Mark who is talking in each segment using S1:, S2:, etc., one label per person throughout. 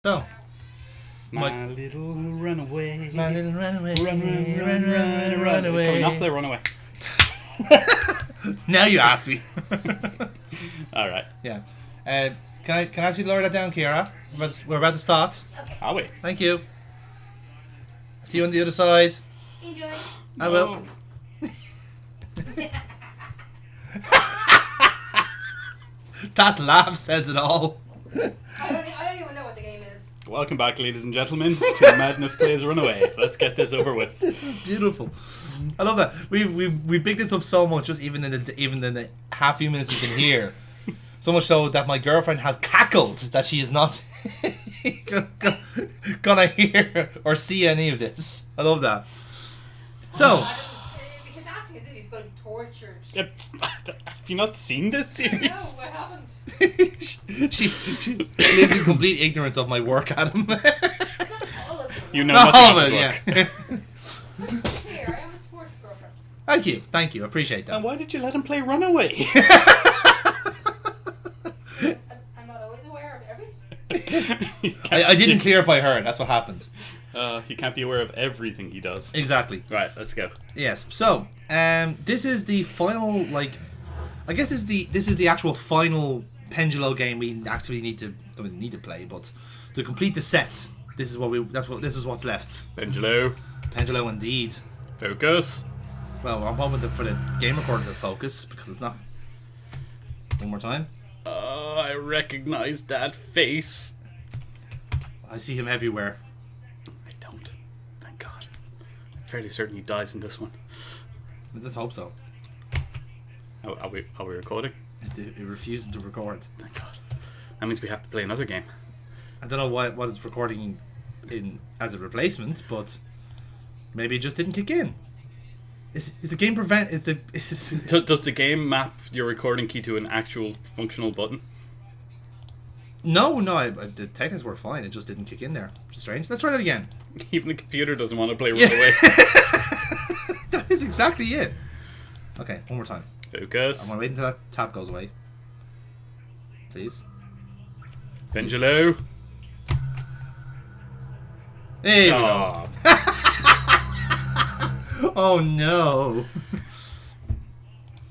S1: So.
S2: My little runaway.
S1: My little runaway.
S2: Run away. Can we not play Runaway?
S1: Now you ask me.
S2: Alright.
S1: Yeah. Can I ask you to lower that down, Kira? We're about to start.
S3: Okay.
S2: Are we?
S1: Thank you. See you on the other side.
S3: Enjoy.
S1: I will. That laugh says it all.
S3: I don't even know what the game is.
S2: Welcome back, ladies and gentlemen, to Madness Plays Runaway. Let's get this over with.
S1: This is beautiful. I love that. We picked this up so much, just even in the half few minutes you can hear. So much so that my girlfriend has cackled that she is not gonna hear or see any of this. I love that. So.
S3: Because acting as if he's going to be tortured.
S2: Have you not seen this series?
S3: No, I haven't.
S1: she lives in complete ignorance of my work, Adam.
S3: It's not all of them.
S2: You know
S1: Not
S2: nothing
S1: all
S2: about
S1: of
S2: his
S1: it,
S2: work.
S1: yeah.
S3: Here, I am a sports girlfriend.
S1: Thank you, I appreciate that.
S2: And why did you let him play Runaway?
S3: I'm not always aware of everything.
S1: I didn't clear it by her, that's what happened.
S2: He can't be aware of everything he does.
S1: Exactly.
S2: Right, let's go.
S1: Yes. So, this is the final, like, I guess this is the actual final Pendulo game we actually need to play, but to complete the set, this is what's left.
S2: Pendulo.
S1: Pendulo indeed.
S2: Focus.
S1: Well, I'm hoping for the game recorder to focus because it's not. One more time.
S2: I recognize that face.
S1: I see him everywhere.
S2: I don't. Thank God. I'm fairly certain he dies in this one.
S1: Let's hope so.
S2: Oh, are we recording?
S1: It refuses to record.
S2: Thank God. That means we have to play another game.
S1: I don't know what it's recording in as a replacement, but maybe it just didn't kick in. Is the game prevent? Does
S2: the game map your recording key to an actual functional button?
S1: No. The tech has worked fine. It just didn't kick in there. Which is strange. Let's try that again.
S2: Even the computer doesn't want to play Runaway.
S1: That is exactly it. Okay, one more time.
S2: Focus.
S1: I'm gonna wait until that tab goes away. Please.
S2: Pendulo.
S1: There we go.
S2: Oh,
S1: Oh no.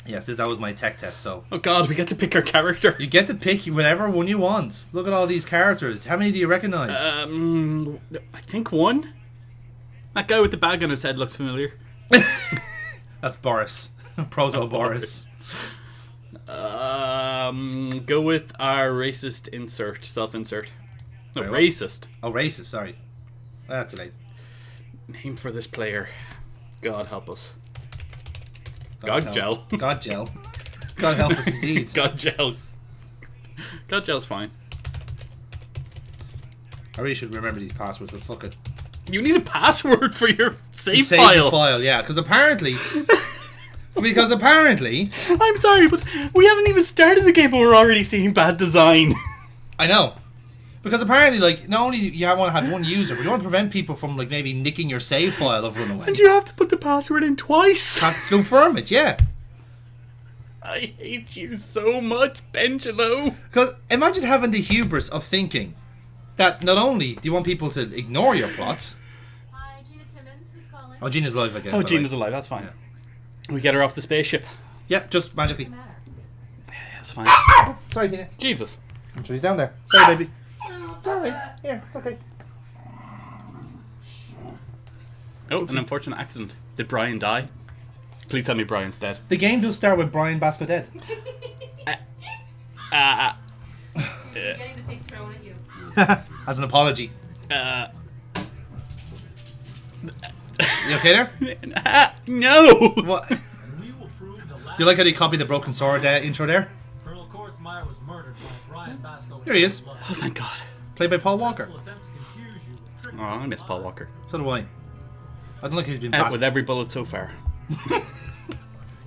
S1: Yes, that was my tech test. So
S2: oh God, we get to pick our character.
S1: you get to pick whatever one you want. Look at all these characters. How many do you recognize?
S2: I think one. That guy with the bag on his head looks familiar.
S1: That's Boris. Proto Boris.
S2: Go with our racist insert, self-insert. No,
S1: Wait, what?
S2: racist.
S1: Oh, racist. Sorry. That's too late.
S2: Name for this player. God help us.
S1: God
S2: gel.
S1: God gel. God help us indeed.
S2: God gel. God gel's fine.
S1: I really should remember these passwords, but fuck it.
S2: You need a password for your save
S1: Save
S2: file.
S1: the file, yeah, because apparently.
S2: I'm sorry, but we haven't even started the game, but we're already seeing bad design.
S1: I know. Because apparently, like, not only you want to have one user, but you want to prevent people from, like, maybe nicking your save file of Runaway.
S2: And you have to put the password in twice.
S1: Have to confirm it, yeah.
S2: I hate you so much, Pendulo.
S1: Because imagine having the hubris of thinking that not only do you want people to ignore your plot.
S4: Hi, Gina Timmons, who's calling?
S1: Oh, Gina's live again.
S2: Oh,
S1: by the
S2: Gina's
S1: way.
S2: alive, that's fine. We get her off the spaceship.
S1: Yeah, just magically.
S4: What's the matter?
S2: Yeah, that's fine.
S1: Oh, sorry, Gina.
S2: Jesus.
S1: I'm sure he's down there. Sorry, baby.
S3: No,
S1: Sorry. Here, it's okay.
S2: Oh, an unfortunate accident. Did Brian die? Please tell me Brian's dead.
S1: The game does start with Brian Basco dead.
S3: You're getting the pig thrown at you.
S1: As an apology.
S2: Uh,
S1: You okay there?
S2: no!
S1: What? Do
S5: We will prove the last
S1: you like how they copied the broken sword intro there?
S5: Colonel Kortzmeyer was murdered by Brian Basco.
S1: There he is.
S2: Oh, thank God.
S1: Played by Paul Walker.
S5: Will attempt to confuse you with trick-
S2: Oh, I miss Paul Walker.
S1: So do I. I don't like he's been
S2: Out
S1: passed.
S2: with every bullet so far.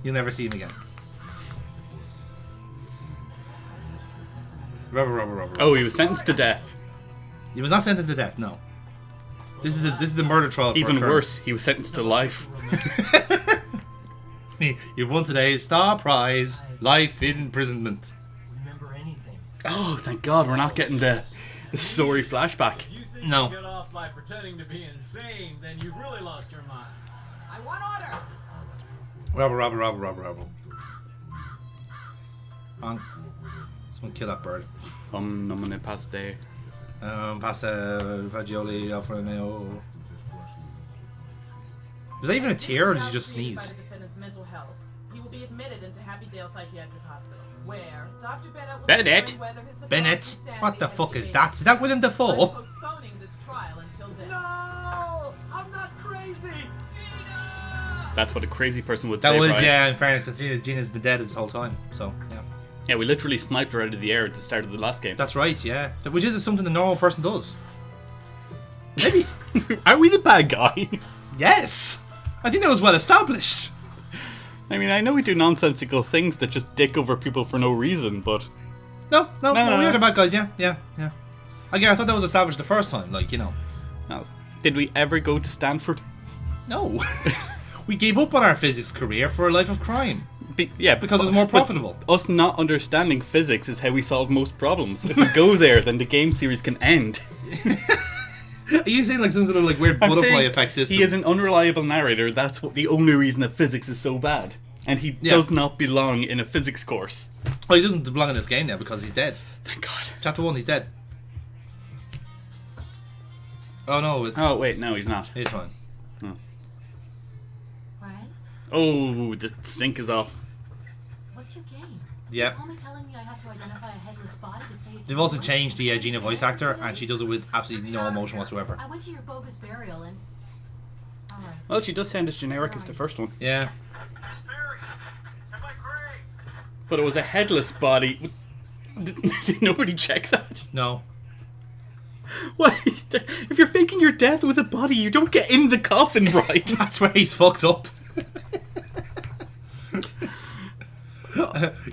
S1: You'll never see him again. Rubber.
S2: Oh, he was sentenced to death.
S1: He was not sentenced to death, no. This is the murder trial. For
S2: Even
S1: a crime.
S2: worse, he was sentenced to life.
S1: You've won today's star prize, life imprisonment.
S5: Remember anything.
S2: Oh, thank God, we're not getting the The story flashback.
S5: If you think
S1: No.
S5: you get off by pretending to be insane, then you've really lost your mind.
S3: I want order.
S1: Robber. On. Someone kill that bird.
S2: Nomine paste.
S1: Pasta, fagioli, Alfredo mayo. Was that even a tear, or did you just sneeze?
S6: By the defendant's mental health, he will be admitted into Happydale Psychiatric Hospital, where Dr. Bennett will
S2: Bennett?
S6: determine whether his supposed
S1: Bennett?
S6: insanity
S1: What the
S6: has
S1: fuck
S6: been
S1: is that? Is that Willem
S6: by
S1: Dafoe?
S6: postponing this trial until then.
S5: No! I'm not crazy! Gina!
S2: That's what a crazy person would
S1: That
S2: say,
S1: was,
S2: Brian.
S1: yeah, in fairness, considering Gina's been dead this whole time, so, yeah.
S2: Yeah, we literally sniped her out of the air at the start of the last game.
S1: That's right, yeah. Which is something a normal person does. Maybe.
S2: Are we the bad guy?
S1: Yes! I think that was well established.
S2: I mean, I know we do nonsensical things that just dick over people for no reason, but...
S1: No, we
S2: no.
S1: are the bad guys, yeah. Again, I thought that was established the first time, like, you know.
S2: No. Did we ever go to Stanford?
S1: No. We gave up on our physics career for a life of crime. Because it's more
S2: but
S1: profitable.
S2: Us not understanding physics is how we solve most problems. If we go there, then the game series can end.
S1: Are you saying like some sort of like weird
S2: I'm
S1: butterfly
S2: saying
S1: effect system?
S2: He is an unreliable narrator. That's the only reason that physics is so bad. And he
S1: Yeah.
S2: does not belong in a physics course.
S1: Oh, he doesn't belong in this game now because he's dead.
S2: Thank God.
S1: Chapter 1, he's dead. Oh no, it's...
S2: Oh, wait, no, he's not.
S1: He's fine.
S4: Brian,
S2: Oh, the sync is off.
S4: what's your game?
S1: Yeah.
S4: Only telling me I have to identify a headless body to say it's
S1: They've also
S4: yours?
S1: changed the Gina voice actor, and she does it with absolutely no emotion whatsoever.
S4: I went to your bogus burial and. Alright.
S2: Well, she does sound as generic as the first one.
S1: Yeah.
S5: Barry, am I great?
S2: But it was a headless body. Did nobody check that?
S1: No.
S2: Why? If you're faking your death with a body, you don't get in the coffin, right?
S1: That's where he's fucked up.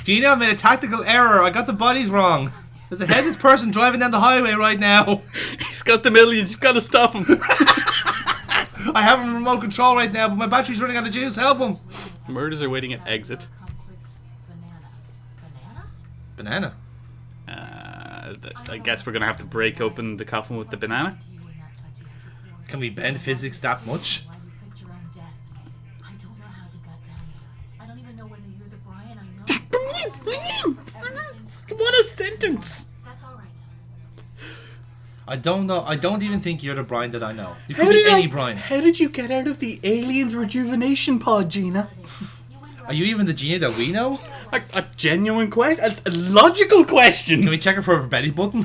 S1: Gina, I made a tactical error. I got the bodies wrong. There's a headless person driving down the highway right now.
S2: He's got the millions. You've got to stop him.
S1: I have him in remote control right now, but my battery's running out of juice. Help him.
S2: Murders are waiting at exit.
S4: Come quick, banana.
S1: Banana.
S2: I guess we're gonna have to break open the coffin with the banana.
S4: Do you in that psychiatric ward?
S1: Can we bend physics that much?
S4: Why you faked your own death? I don't know how you got down here. I don't even know whether you're the Brian I know.
S2: What a sentence!
S4: That's alright.
S1: I don't know. I don't even think you're the Brian that I know. You could be any Brian.
S2: How did you get out of the alien's rejuvenation pod, Gina?
S1: Are you even the Gina that we know?
S2: A genuine question, a logical question.
S1: Can we check her for her belly button?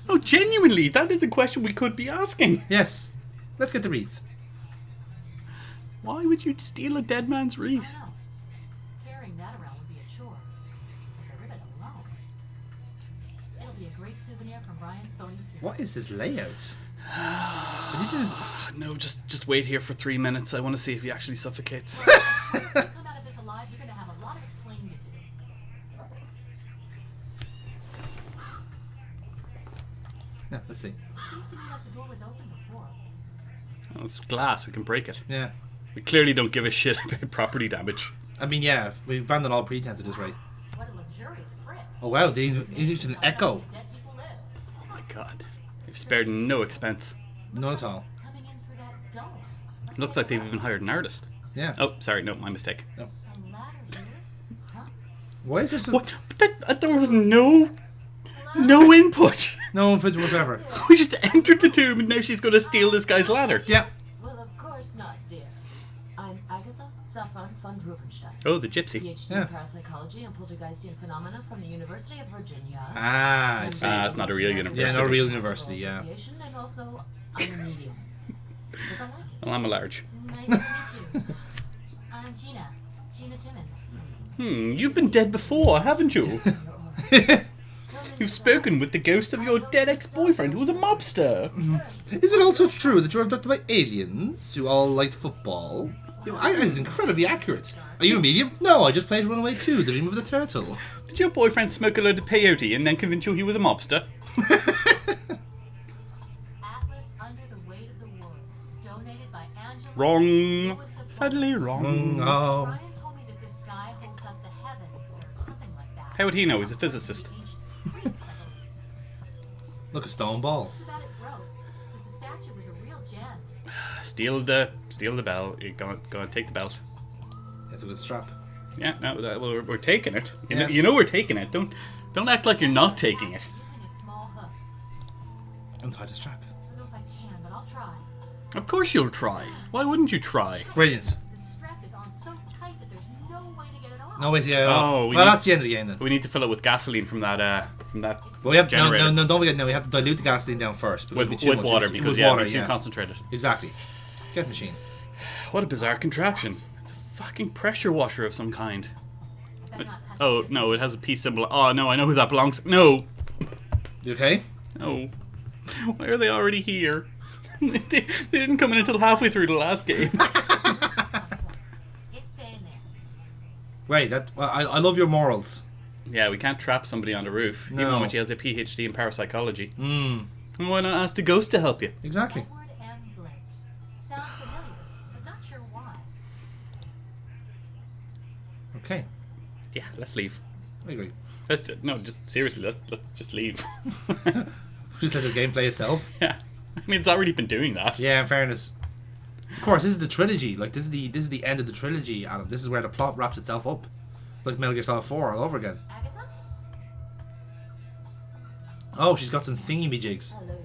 S2: Oh, genuinely, that is a question we could be asking.
S1: Yes. Let's get the wreath.
S2: Why would you steal a dead man's
S4: I
S2: wreath?
S4: know. Carrying that around would be a chore. But the ribbon alone. It'll be a great souvenir from Brian's phony funeral.
S1: What is this layout? Did you just...
S2: No, just wait here for 3 minutes. I want to see if he actually suffocates.
S4: If you come out of this alive, you're gonna have a lot of explaining to do.
S1: Yeah, let's see.
S4: It seems to me like the door was open before.
S2: Oh, it's glass. We can break it.
S1: Yeah.
S2: We clearly don't give a shit about property damage.
S1: I mean, yeah, we've abandoned all pretense at this rate.
S4: What a luxurious crypt.
S1: Oh wow, they used an echo.
S4: Dead people live.
S2: Oh my god. They've spared no expense.
S1: Not at all.
S4: Coming in through that dome.
S2: Looks like they've even hired an artist.
S1: Yeah.
S2: Oh, sorry, no, my mistake.
S4: A ladder here? Huh?
S1: Why is there so...
S2: What? But there was no input.
S1: No input whatsoever.
S2: We just entered the tomb and now she's going to steal this guy's ladder.
S1: Yeah.
S7: Well, of course not, dear. I'm Agatha Safran von Rubenstein,
S2: Oh, the gypsy.
S7: PhD
S1: Yeah.
S7: in parapsychology and poltergeistian phenomena from the University of Virginia.
S1: Ah, I see.
S2: It's not a real university.
S1: Yeah, not a real university, yeah.
S7: Association, and also I'm a medium. Because I like it.
S2: Well, I'm a large.
S4: Nice to meet you. I'm Gina. Gina Timmons.
S2: You've been dead before, haven't you? You've spoken with the ghost of your dead ex-boyfriend who was a mobster.
S1: Is it also true that you're abducted by aliens who all liked football? That is incredibly accurate. Are you a medium? No, I just played Runaway 2, The Dream of the Turtle.
S2: Did your boyfriend smoke a load of peyote and then convince you he was a mobster?
S4: Atlas Under the Weight of the World. Donated by Angela.
S2: Wrong. Sadly wrong.
S1: Oh.
S4: Brian told me that this guy holds up the heavens or something like that.
S2: How would he know? He's a physicist.
S1: Look, a stone ball.
S4: Too bad it broke, because the statue was a real gem.
S2: Steal the bell. You go on, take the belt.
S1: That's a good strap.
S2: Yeah, no, we're taking it.
S1: Yes.
S2: You know we're taking it. Don't act like you're not taking it.
S4: Using a small hook.
S1: Untie the strap.
S4: I don't know if I can, but I'll try.
S2: Of course you'll try. Why wouldn't you try?
S1: Brilliant.
S4: The strap is on so tight that there's no way to get it off.
S1: No way to get it
S2: Oh,
S1: off.
S2: we
S1: Well,
S2: need-
S1: that's the end of the game then.
S2: We need to fill it with gasoline from that
S1: Well, we have
S2: generator.
S1: no. Don't forget. No, we have to dilute the gasoline down first. because
S2: with
S1: it'll be too much.
S2: water
S1: With
S2: because
S1: water,
S2: we're too concentrated.
S1: Exactly. Get machine.
S2: What a bizarre contraption. It's a fucking pressure washer of some kind. It's, oh no, it has a peace symbol. Oh no, I know who that belongs to. No.
S1: You okay?
S2: No. Why are they already here? they didn't come in until halfway through the last game.
S4: It's staying there.
S1: Right. I love your morals.
S2: Yeah, we can't trap somebody on the roof, even
S1: No.
S2: when she has a PhD in parapsychology.
S1: Mm.
S2: And why not ask the ghost to help you?
S1: Exactly.
S4: Edward M. Blake. Sounds familiar, but not sure why.
S1: Okay.
S2: Yeah, let's leave.
S1: I agree.
S2: No, just seriously, let's just leave.
S1: Just let the game play itself.
S2: Yeah, I mean it's already been doing that.
S1: Yeah, in fairness. Of course, this is the trilogy. Like this is the end of the trilogy, Adam. This is where the plot wraps itself up. Like Metal Gear Solid 4 all over again.
S4: Agatha?
S1: Oh, she's got some thingy-me-jigs.
S7: Hello, dear.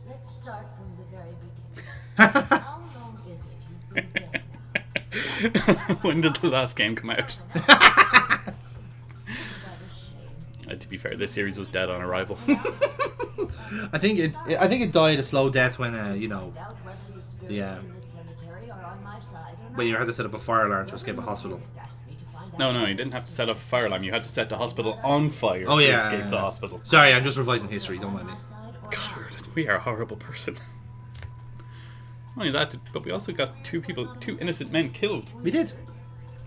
S7: Let's start from the very beginning. How long is it you've been dead now?
S2: When did the last game come out?
S7: What a shame.
S2: To be fair, this series was dead on arrival.
S1: I think it died a slow death when you know,
S7: Doubt whether the spirits
S1: Yeah.
S7: in this cemetery are on my side or not.
S1: when you had to set up a fire alarm to escape a hospital.
S7: Asked me to find
S2: No,
S7: out.
S2: you didn't have to set up a fire alarm. You had to set the hospital on fire
S1: Oh
S2: to
S1: yeah.
S2: escape the hospital.
S1: Sorry, I'm just revising history. Don't mind me.
S7: My side or
S2: God,
S7: not.
S2: we are a horrible person. Not only that, but we also got two innocent men killed.
S1: We did.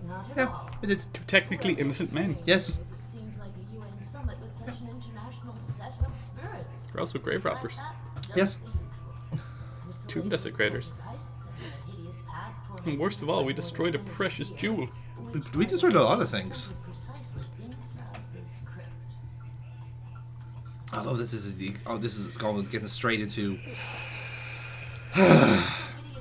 S7: Not at
S1: Yeah,
S7: all.
S1: we did.
S2: Two technically innocent men.
S1: Yes.
S7: Because it seems like a UN summit with such an international set of spirits.
S2: We're also grave robbers.
S1: Yes.
S2: Two desecrators. And worst of all, we destroyed a precious jewel.
S1: We destroyed a lot of things.
S7: Precisely inside this crypt.
S1: I love this is getting straight into.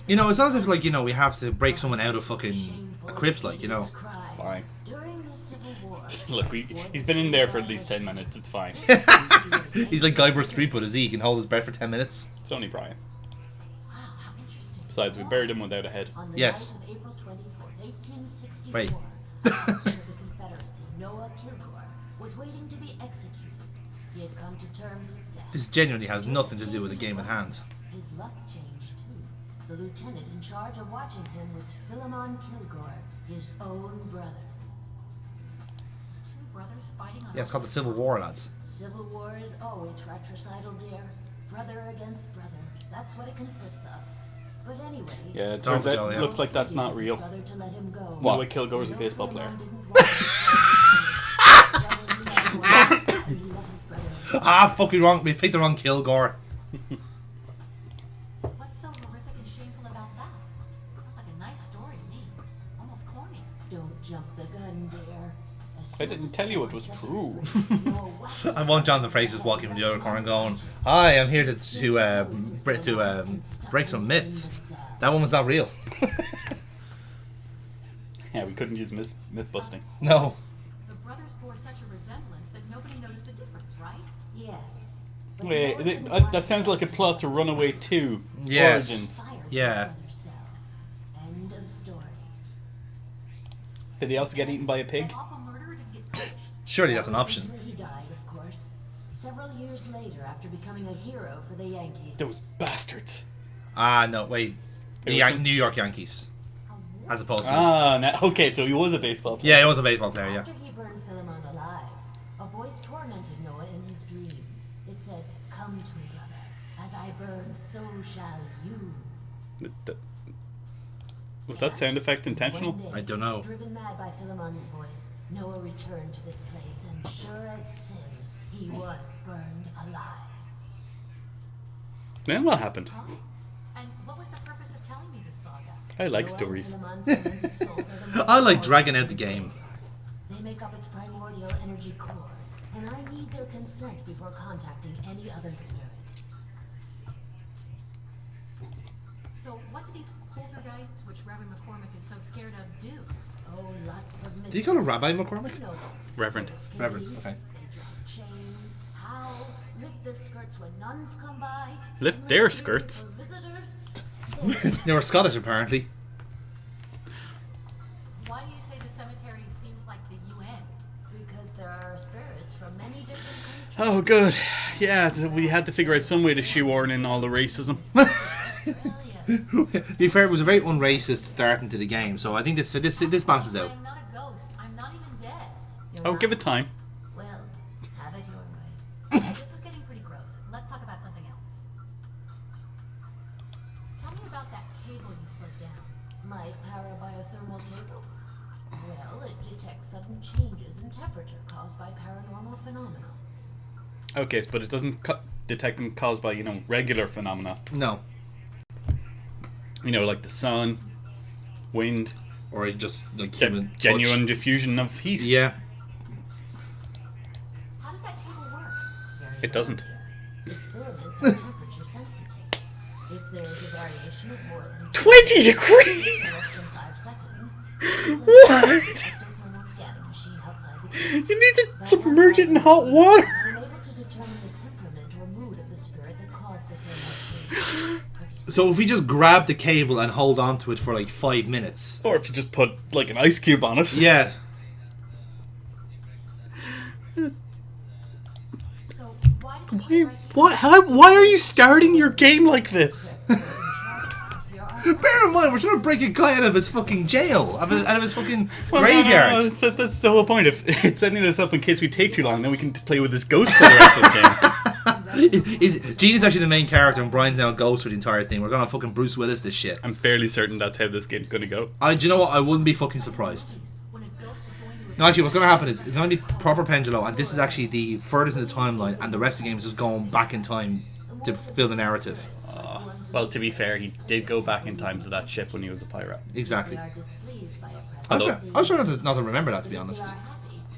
S1: You know, it's not as if like we have to break someone out of fucking a crypt, like
S7: It's
S2: Fine.
S7: During the Civil War.
S2: Look, he's been in there for at least 10 minutes. It's fine.
S1: He's like Guybrush Threepwood, is he? He can hold his breath for 10 minutes.
S2: It's only Brian.
S7: Wow, how interesting.
S2: Besides, we buried him without a head.
S7: On the
S1: Yes.
S7: night of April 24th, 1864,
S1: Wait.
S7: a captain of the Confederacy, Noah Kilgore, was waiting to be executed. He had come to terms with death.
S1: This genuinely has nothing to do with the game at hand.
S7: His luck changed too. The lieutenant in charge of watching him was Philemon Kilgore, his own brother.
S4: Two brothers fighting on
S1: Yeah, it's called the Civil War, lads.
S7: Civil war is always fratricidal, dear. Brother against brother. That's what it consists of. But anyway,
S2: Yeah, it
S1: Sounds
S2: turns out,
S1: jolly, yeah.
S2: looks like that's not real.
S7: brother to let him go.
S2: Noah Kilgore's a baseball player.
S1: Ah, fucking wrong. We picked the wrong Kilgore.
S4: What's so horrific and shameful about that? Sounds like a nice story to me. Almost corny.
S7: Don't jump the gun, dear. As
S2: I didn't tell you it was true.
S1: I want Jonathan Frakes walking from the other corner going, "Hi, I'm here to break some myths. That one was not real."
S2: Yeah, we couldn't use myth busting.
S1: No.
S4: The brothers bore such a resemblance that nobody noticed the difference, right?
S7: Yes. But
S2: Wait,
S7: in order to
S2: that sounds like a plot to Runaway 2.
S1: Yes.
S2: Origins.
S7: fire
S1: Yeah.
S7: another cell. End of story.
S2: Did he also get eaten by a pig?
S4: That awful murderer didn't get punished.
S1: Surely that's an option.
S7: Eventually he died, of course. Several years later, after becoming a hero for the Yankees.
S2: Those bastards.
S1: Ah, no, wait. The
S2: It was
S1: New York Yankees. As opposed to.
S2: Okay, so he was a baseball player.
S1: Yeah, he was a baseball player, yeah.
S7: After he burned Philemon alive, a voice tormented Noah in his dreams. It said, "Come to me, brother. As I burn, so shall you."
S2: Was that sound effect intentional?
S7: One day,
S1: I don't know.
S7: Driven mad by Philemon's voice, Noah returned to this place, and sure as sin, he was burned alive.
S2: Then what happened?
S4: Huh? And what was the purpose of telling me this saga?
S2: I like
S7: Noah
S2: stories.
S7: and Philemon's summoned souls are the most
S1: I like
S7: powerful
S1: dragging out the
S7: beings.
S1: game.
S7: They make up its primordial energy core, and I need their consent before contacting any other spirits.
S4: So what do these poltergeists, which Reverend McCormick is so scared of, do?
S7: Oh, lots of
S1: Did you call her Rabbi McCormick?
S7: You know,
S2: Reverend.
S7: spirits can
S1: Reverend,
S7: leave,
S1: okay.
S7: They drop chains, howl, lift their skirts when nuns come by.
S2: Lift
S7: sing
S2: their
S7: little
S2: skirts?
S7: for visitors.
S1: They were Scottish, apparently.
S4: Why do you say the cemetery seems like the UN?
S7: Because there are spirits from many different countries.
S2: Oh, good. Yeah, we had to figure out some way to shoehorn in all the racism.
S1: To be fair, it was a very unracist start into the game, so I think this balances out.
S4: I'm not a ghost. I'm not even dead.
S7: You're
S2: Oh,
S7: not-
S2: give it time.
S7: Well, have it your way.
S4: This is getting pretty gross. Let's talk about something else. Tell me about that cable you slipped down.
S7: My parabiothermal cable? Well, it detects sudden changes in temperature caused by paranormal phenomena.
S2: Okay, but it doesn't detect them caused by, regular phenomena.
S1: No.
S2: Like the sun, wind,
S1: Or just like human touch.
S2: genuine diffusion of heat.
S1: Yeah.
S4: How does that cable work?
S2: It doesn't.
S7: Experiments are temperature sensitive. If there is a variation of more than
S2: 20 degrees!
S7: less than 5 seconds,
S2: What?
S7: ectothermal scanning machine outside the cave.
S2: You need to submerge it in hot water.
S7: I'm able to determine the temperament or mood of the spirit that caused the thermal change.
S1: So if we just grab the cable and hold on to it for like 5 minutes.
S2: Or if you just put, like, an ice cube on it.
S1: Yeah.
S4: So why did you
S2: Why are you starting your game like this?
S1: Bear in mind, we're trying to break a guy out of his fucking jail, out of his fucking graveyard.
S2: No, that's the whole point. If it's setting this up in case we take too long, then we can play with this ghost for the rest of the game.
S1: Gina's actually the main character, and Brian's now a ghost for the entire thing. We're gonna fucking Bruce Willis this shit.
S2: I'm fairly certain that's how this game's going to go.
S1: Do you know what? I wouldn't be fucking surprised.
S4: when a ghost is going to
S1: No, actually, what's gonna happen is it's gonna be proper Pendulo, and this is actually the furthest in the timeline, and the rest of the game is just going back in time to fill the narrative.
S2: Well, to be fair, he did go back in time to that ship when he was a pirate.
S1: Exactly.
S7: We are displeased by a
S1: I was
S7: presence.
S1: trying not to remember that, to be honest.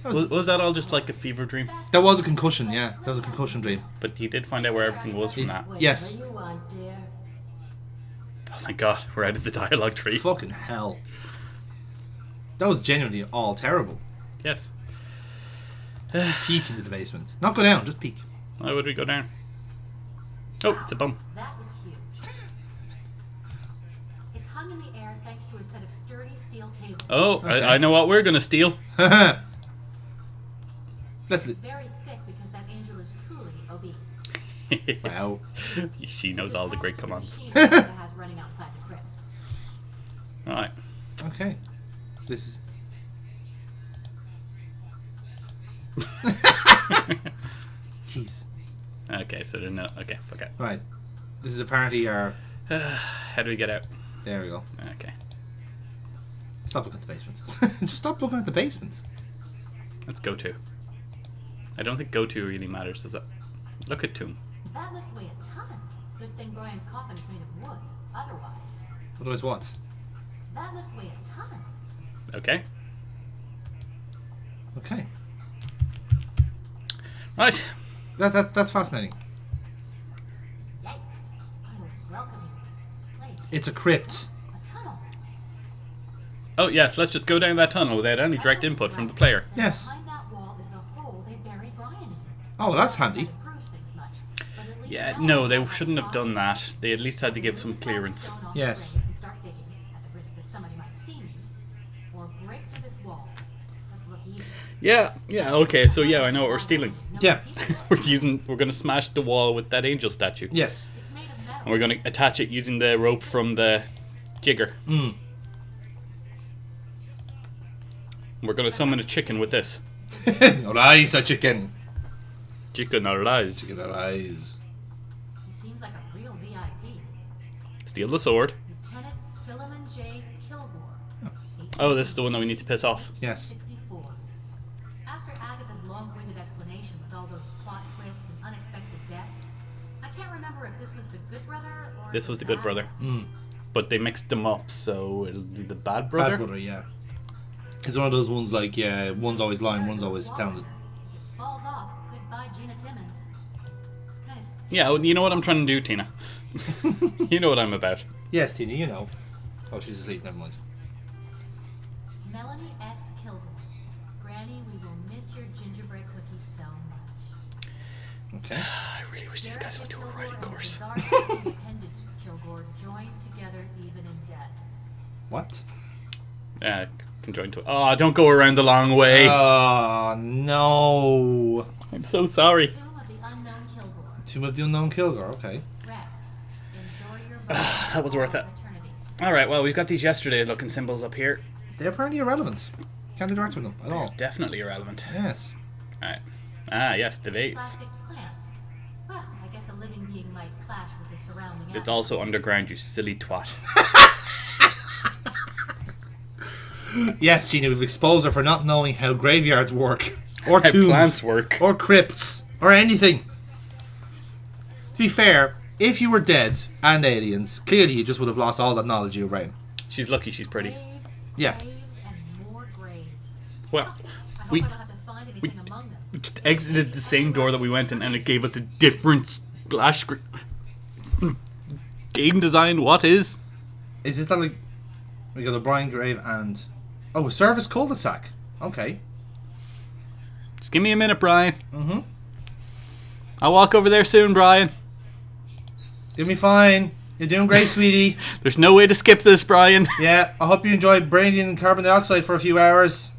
S2: Was that all just like a fever dream?
S1: That was a concussion, yeah. That was a concussion dream.
S2: But he did find out where everything was from that.
S1: Yes.
S7: Whatever you want, dear.
S2: Oh, thank God, we're out of the dialogue tree.
S1: Fucking hell. That was genuinely all terrible.
S2: Yes.
S1: Peek into the basement. Not go down, just peek.
S2: Why would we go down? Oh, it's a bum.
S4: That is huge. It's hung in the air thanks to a set of sturdy steel cables.
S2: Oh,
S1: Okay.
S2: I know what we're going to steal.
S1: Let's.
S4: Very thick because that angel is truly obese.
S1: Wow.
S2: She knows all the great commands.
S4: Machine that it has running outside the crypt.
S2: Alright.
S1: Okay. This is. Keys.
S2: Okay, so they're not. Okay, fuck it.
S1: Right. This is apparently our.
S2: How do we get out?
S1: There we go.
S2: Okay.
S1: Stop looking at the basement. Just stop looking at the basement.
S2: Let's go to. I don't think go to really matters, does it? Look at Tomb.
S4: That must weigh a ton. Good thing Brian's coffin is made of wood. Otherwise,
S1: Otherwise, what?
S4: that must weigh a ton.
S2: Okay.
S1: Okay.
S2: Right.
S1: That's fascinating.
S4: Yikes. What a welcoming place.
S1: It's a crypt.
S4: a tunnel.
S2: Oh, yes, let's just go down that tunnel without any direct input from the player.
S4: Then
S1: Yes.
S4: Behind that wall is the hole they buried Brian in.
S1: Oh, well, that's handy.
S4: That improves things much, but at least
S2: Yeah,
S4: now
S2: no, they
S4: we have
S2: shouldn't have done
S4: option.
S2: that. They at least had to give some clearance.
S4: Stone off
S1: Yes.
S4: the grave and start digging at the risk that somebody might see me, or break through this wall. Doesn't look easy.
S2: Yeah, okay, so yeah, I know what we're stealing.
S4: No
S1: Yeah.
S4: people.
S2: We're gonna smash the wall with that angel statue.
S1: Yes.
S4: It's made of metal.
S2: And we're gonna attach it using the rope from the jigger.
S1: Mm.
S2: We're gonna summon a chicken with this.
S1: Arise, a chicken.
S2: Chicken arise.
S1: Chicken arise.
S4: He seems like a real VIP.
S2: Steal the sword.
S4: Lieutenant Philemon J. Kilgore.
S2: Oh, this is the one that we need to piss off.
S1: Yes.
S4: 64. After Agatha's long-winded explanation with all those plot twists and unexpected deaths, I can't remember if this was the good brother or
S2: This was the good
S4: bad
S2: brother.
S1: Mm.
S2: But they mixed them up, so it'll be the bad brother.
S1: Bad brother, yeah. It's one of those ones like, yeah, one's always lying, one's always telling it.
S4: If it falls off,
S2: Yeah, well, you know what I'm trying to do, Tina. You know what I'm about.
S1: Yes, Tina, you know. Oh, she's asleep. Never mind.
S4: Melanie S. Kilgore. Granny, we will miss your gingerbread cookies so much.
S1: Okay.
S2: I really wish these guys went to a writing course.
S4: Independent Kilgore joined together even in death.
S1: What?
S2: Conjoined to. Oh, don't go around the long way.
S1: Oh, no.
S2: I'm so sorry.
S4: Tomb of the Unknown Kilgore.
S1: Tomb of the Unknown Kilgore, okay.
S4: Rex, enjoy your
S2: That was worth it.
S4: eternity.
S2: Alright, well, we've got these yesterday looking symbols up here.
S1: They're apparently irrelevant. Can't interact with them at all.
S2: Definitely irrelevant.
S1: Yes.
S2: Alright. Ah, yes, the vase.
S4: Plastic plants. Well, I guess a living being might clash with the surrounding
S2: It's also underground, you silly twat.
S1: Yes, Gina, we've exposed her for not knowing how graveyards work. Or
S2: How
S1: tombs.
S2: plants work.
S1: Or crypts. Or anything. To be fair, if you were dead and aliens, clearly you just would have lost all that knowledge you were around.
S2: She's lucky she's pretty.
S4: Graves,
S1: Yeah.
S4: graves, and more graves.
S2: Well,
S4: I hope
S2: we
S4: I don't have to find anything among them.
S2: just exited the same door that we went in and it gave us a different splash screen. Game design, what is?
S1: Is this that like... We got a Brian grave and... Oh, a service cul-de-sac. Okay.
S2: Just give me a minute, Brian.
S1: Mm-hmm.
S2: I'll walk over there soon, Brian.
S1: You'll be fine. You're doing great, sweetie.
S2: There's no way to skip this, Brian.
S1: Yeah, I hope you enjoy breathing carbon dioxide for a few hours.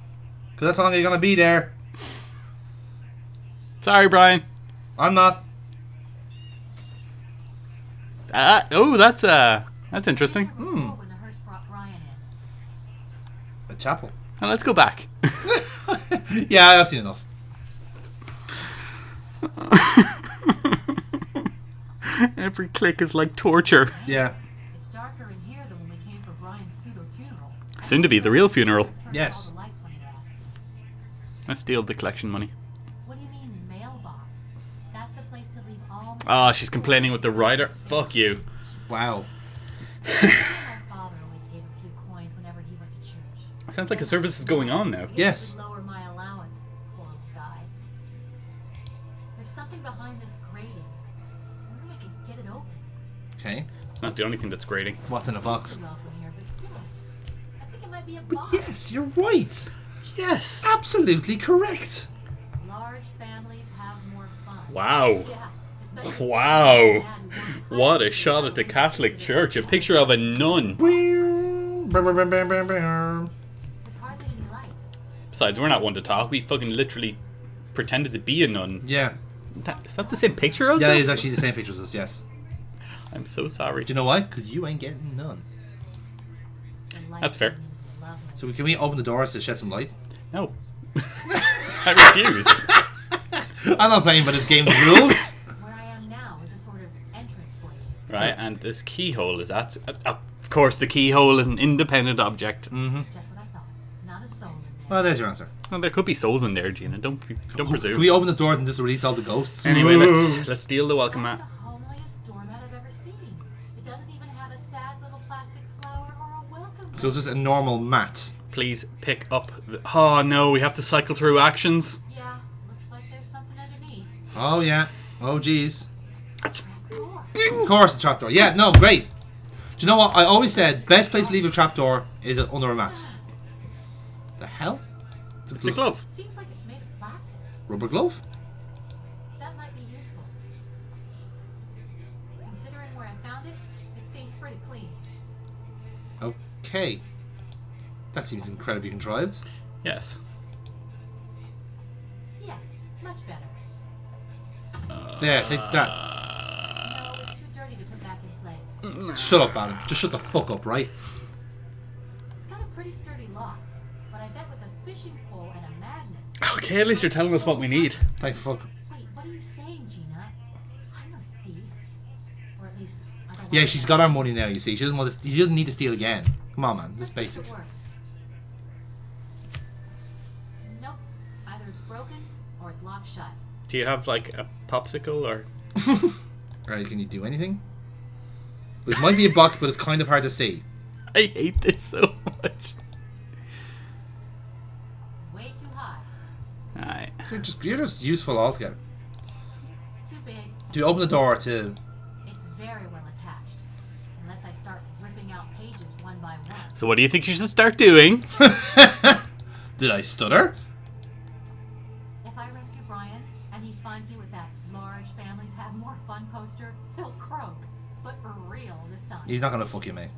S1: Because that's how long you're going to be there.
S2: Sorry, Brian.
S1: I'm not.
S2: Oh, that's interesting.
S4: When the hearse brought Brian in.
S1: A chapel.
S2: Now let's go back.
S1: Yeah, I've seen enough.
S2: Every click is like torture.
S1: Yeah.
S4: It's darker in here than when we came for Brian's pseudo funeral.
S2: Soon to be the real funeral.
S4: Turned
S1: Yes.
S4: all the lights went off.
S2: I steal the collection money.
S4: What do you mean mailbox? That's the place to leave all.
S2: Ah, she's complaining with the writer. Fuck you.
S1: Wow.
S4: My father always gave a few coins whenever he went to church.
S2: Sounds like a service is going on now.
S1: Yes.
S4: It would lower my allowance. Poor old guy. There's something behind this grating. I wonder if I could get it open.
S1: Okay.
S2: It's not the only thing that's grating.
S1: What's in a box?
S4: Too well from here, but yes. I think it might be a
S1: But
S4: box.
S1: yes, you're right.
S2: Yes.
S1: Absolutely correct.
S4: Large families have more fun.
S2: Wow.
S4: Yeah, especially
S2: Wow.
S4: dad who worked
S2: What a
S4: hard
S2: shot at the Catholic Church. A picture of a nun.
S1: There's
S4: There's hardly any light.
S2: Besides, we're not one to talk. We fucking literally pretended to be a nun.
S1: Yeah.
S2: Is that the same picture as
S1: Yeah,
S2: us?
S1: it's actually the same picture as us, yes.
S2: I'm so sorry.
S1: Do you know why? Because you ain't getting none.
S4: The light
S2: That's fair.
S4: is lovely.
S1: So can we open the doors to shed some light?
S2: No. I refuse.
S1: I'm not playing by this game's rules.
S4: Where I am now is a sort of entrance for you.
S2: Right, and this keyhole is that. Of course, the keyhole is an independent object.
S4: Just what I thought. Not a soul in there.
S1: Well, there's your answer.
S2: Well, there could be souls in there, Gina. Don't presume.
S1: Can we open the doors and just release all the ghosts?
S2: Anyway, let's steal the welcome
S4: That's
S2: mat.
S4: the homeliest doormat I've ever seen. It doesn't even have a sad little plastic flower or a welcome.
S1: So it's just a normal mat.
S2: Please pick up. Oh no, we have to cycle through actions.
S4: Yeah, looks like there's something underneath.
S1: Oh, yeah. Oh, jeez.
S4: Door.
S1: Of course, the trapdoor. Yeah, no, great. Do you know what? I always said best place to leave a trapdoor is under a mat. The hell?
S2: It's a glove.
S4: Seems like it's made of plastic.
S1: Rubber glove?
S4: That might be useful. Considering where I found it, it seems pretty clean.
S1: Okay. That seems incredibly contrived.
S2: Yes.
S4: Yes, much better.
S1: There, take that.
S4: No, it's too dirty to put back in place.
S1: Shut up, Adam. Just shut the fuck up, right?
S4: It's got a pretty sturdy lock, but I bet with a fishing pole and a magnet.
S2: Okay, at least you're telling us what we need.
S1: Thank fuck.
S4: Wait, what are you saying, Gina? I'm no thief. Or at least I don't
S1: Yeah,
S4: want
S1: she's
S4: to.
S1: got our money now, you see. She doesn't need to steal again. Come on, man. This is
S4: Let's see if
S1: basic.
S4: it works. Nope. Either it's broken or it's locked shut.
S2: Do you have like a popsicle or?
S1: Right, can you do anything? It might be a box, but it's kind of hard to see.
S2: I hate this so much.
S4: Way too high.
S2: Alright.
S1: You're just useful altogether.
S4: Too big.
S1: Do you open the door to...
S4: It's very well attached. Unless I start ripping out pages one by one.
S2: So what do you think you should start doing?
S1: Did I stutter?
S4: If I rescue Brian and he finds me with that large families have more fun poster, he'll croak. But for real this time.
S1: He's not gonna fuck you, mate.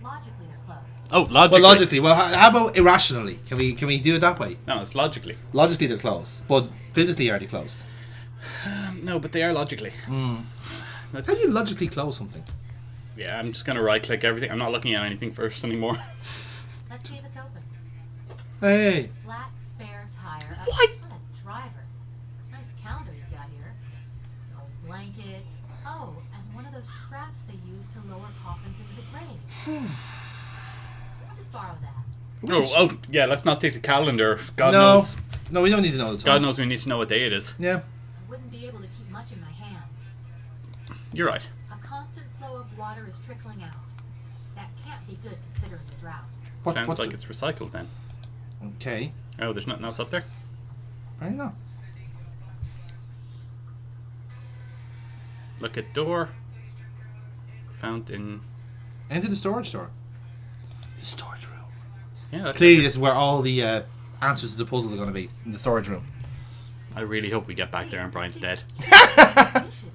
S4: Logically, they're closed.
S2: Oh, logically.
S1: Well, logically. Well, how about irrationally? Can we do it that way?
S2: No, it's logically.
S1: Logically, they're closed, but physically, are they closed?
S2: No, but they are logically.
S1: How
S2: That's,
S1: do you logically close something?
S2: yeah, I'm just gonna right-click everything. I'm not looking at anything first anymore.
S4: Let's see if it's open.
S1: Hey.
S4: Flat spare tire.
S2: What?
S4: What a driver. Nice calendar he's got here. An old blanket. Oh, and one of those straps they use to lower coffins into the grave. I'll just borrow that.
S2: Oh, yeah, let's not take the calendar. God
S1: No.
S2: knows.
S1: No, we don't need to know the time.
S2: God knows we need to know what day it is.
S1: Yeah.
S4: I wouldn't be able to keep much in my hands.
S2: You're right.
S4: A constant flow of water is trickling out. That can't be good considering the drought.
S2: Sounds like it's recycled then.
S1: Okay.
S2: Oh, there's nothing else up there?
S1: I don't know.
S2: Look at door. Fountain.
S1: Enter the storage door. The storage room.
S2: Yeah, that's
S1: Clearly, this is where all the answers to the puzzles are going to be, in the storage room.
S2: I really hope we get back there and Brian's dead.
S4: Mission.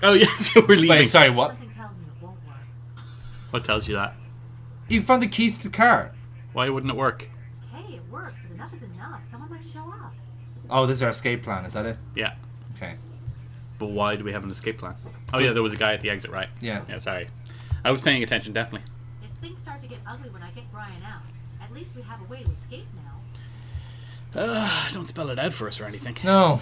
S2: Oh, yeah, so we're leaving.
S1: Wait, sorry, what?
S4: Something tells me it won't work.
S2: What tells you that?
S1: You found the keys to the car.
S2: Why wouldn't it work?
S4: Hey, it worked, but enough is enough. Someone might show up.
S1: Oh, this is our escape plan, is that it?
S2: Yeah.
S1: Okay.
S2: But why do we have an escape plan? Oh, yeah, there was a guy at the exit, right?
S1: Yeah.
S2: Yeah, sorry. I was paying attention, definitely.
S4: If things start to get ugly when I get Brian out, at least we have a way to escape now.
S2: Don't spell it out for us or anything.
S1: No.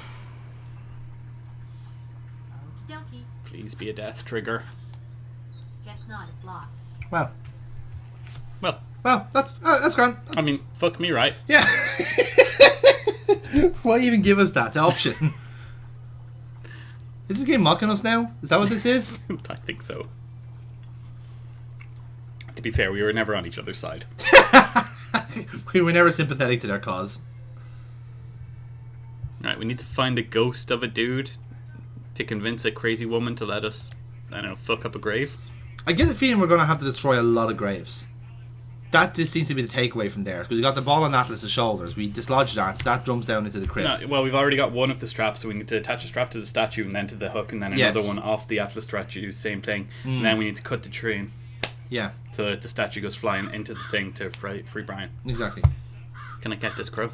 S4: Okie dokie.
S2: Please be a death trigger.
S4: Guess not, it's locked.
S1: Well,
S2: Well,
S1: that's grand.
S2: I mean, fuck me, right?
S1: Yeah. Why even give us that option? Is this game mocking us now? Is that what this is?
S2: I think so. To be fair, we were never on each other's side.
S1: We were never sympathetic to their cause.
S2: Right, we need to find a ghost of a dude to convince a crazy woman to let us, I don't know, fuck up a grave.
S1: I get the feeling we're going to have to destroy a lot of graves. That just seems to be the takeaway from there. Because we got the ball on Atlas's shoulders. We dislodge that. That jumps down into the crypt.
S2: No, well, we've already got one of the straps, so we need to attach a strap to the statue and then to the hook, and then
S1: Yes.
S2: another one off the Atlas statue, same thing. And then we need to cut the train
S1: Yeah,
S2: so that the statue goes flying into the thing to free Brian.
S1: exactly.
S2: Can I get this crow?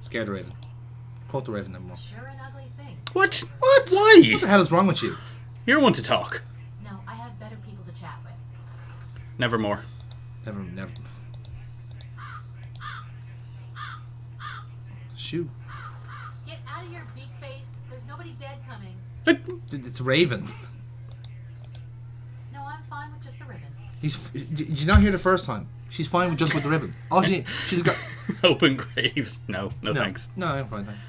S1: Scared the Raven. Quote the Raven then more.
S4: Sure an ugly thing.
S2: What?
S1: What?
S2: Why?
S1: What the hell is wrong with you?
S2: You're one to talk.
S4: No, I have better people to chat with.
S2: Nevermore.
S1: Never. Shoot.
S4: Get out of here, beak face. There's nobody dead coming.
S1: It's Raven.
S4: No, I'm fine with just the ribbon.
S1: Did you not hear the first time? She's fine with just with the ribbon. Oh, she's got.
S2: Open graves. No, thanks.
S1: No, I'm fine, thanks.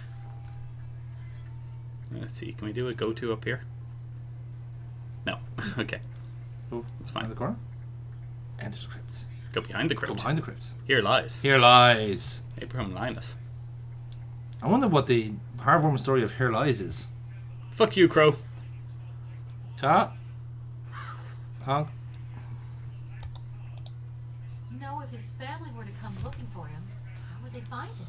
S2: Let's see, can we do a go-to up here? No. Okay.
S1: Oh,
S2: It's
S1: Around
S2: fine.
S1: the corner. Enter the crypt.
S2: Go behind the
S1: Go
S2: crypt.
S1: behind the crypt.
S2: Here lies
S1: Here lies.
S2: Abraham Linus.
S1: I wonder what the heartwarming story of Here Lies is.
S2: Fuck you, Crow.
S1: Cat. Honk.
S4: No, if his family were to come looking for him, how would they find him?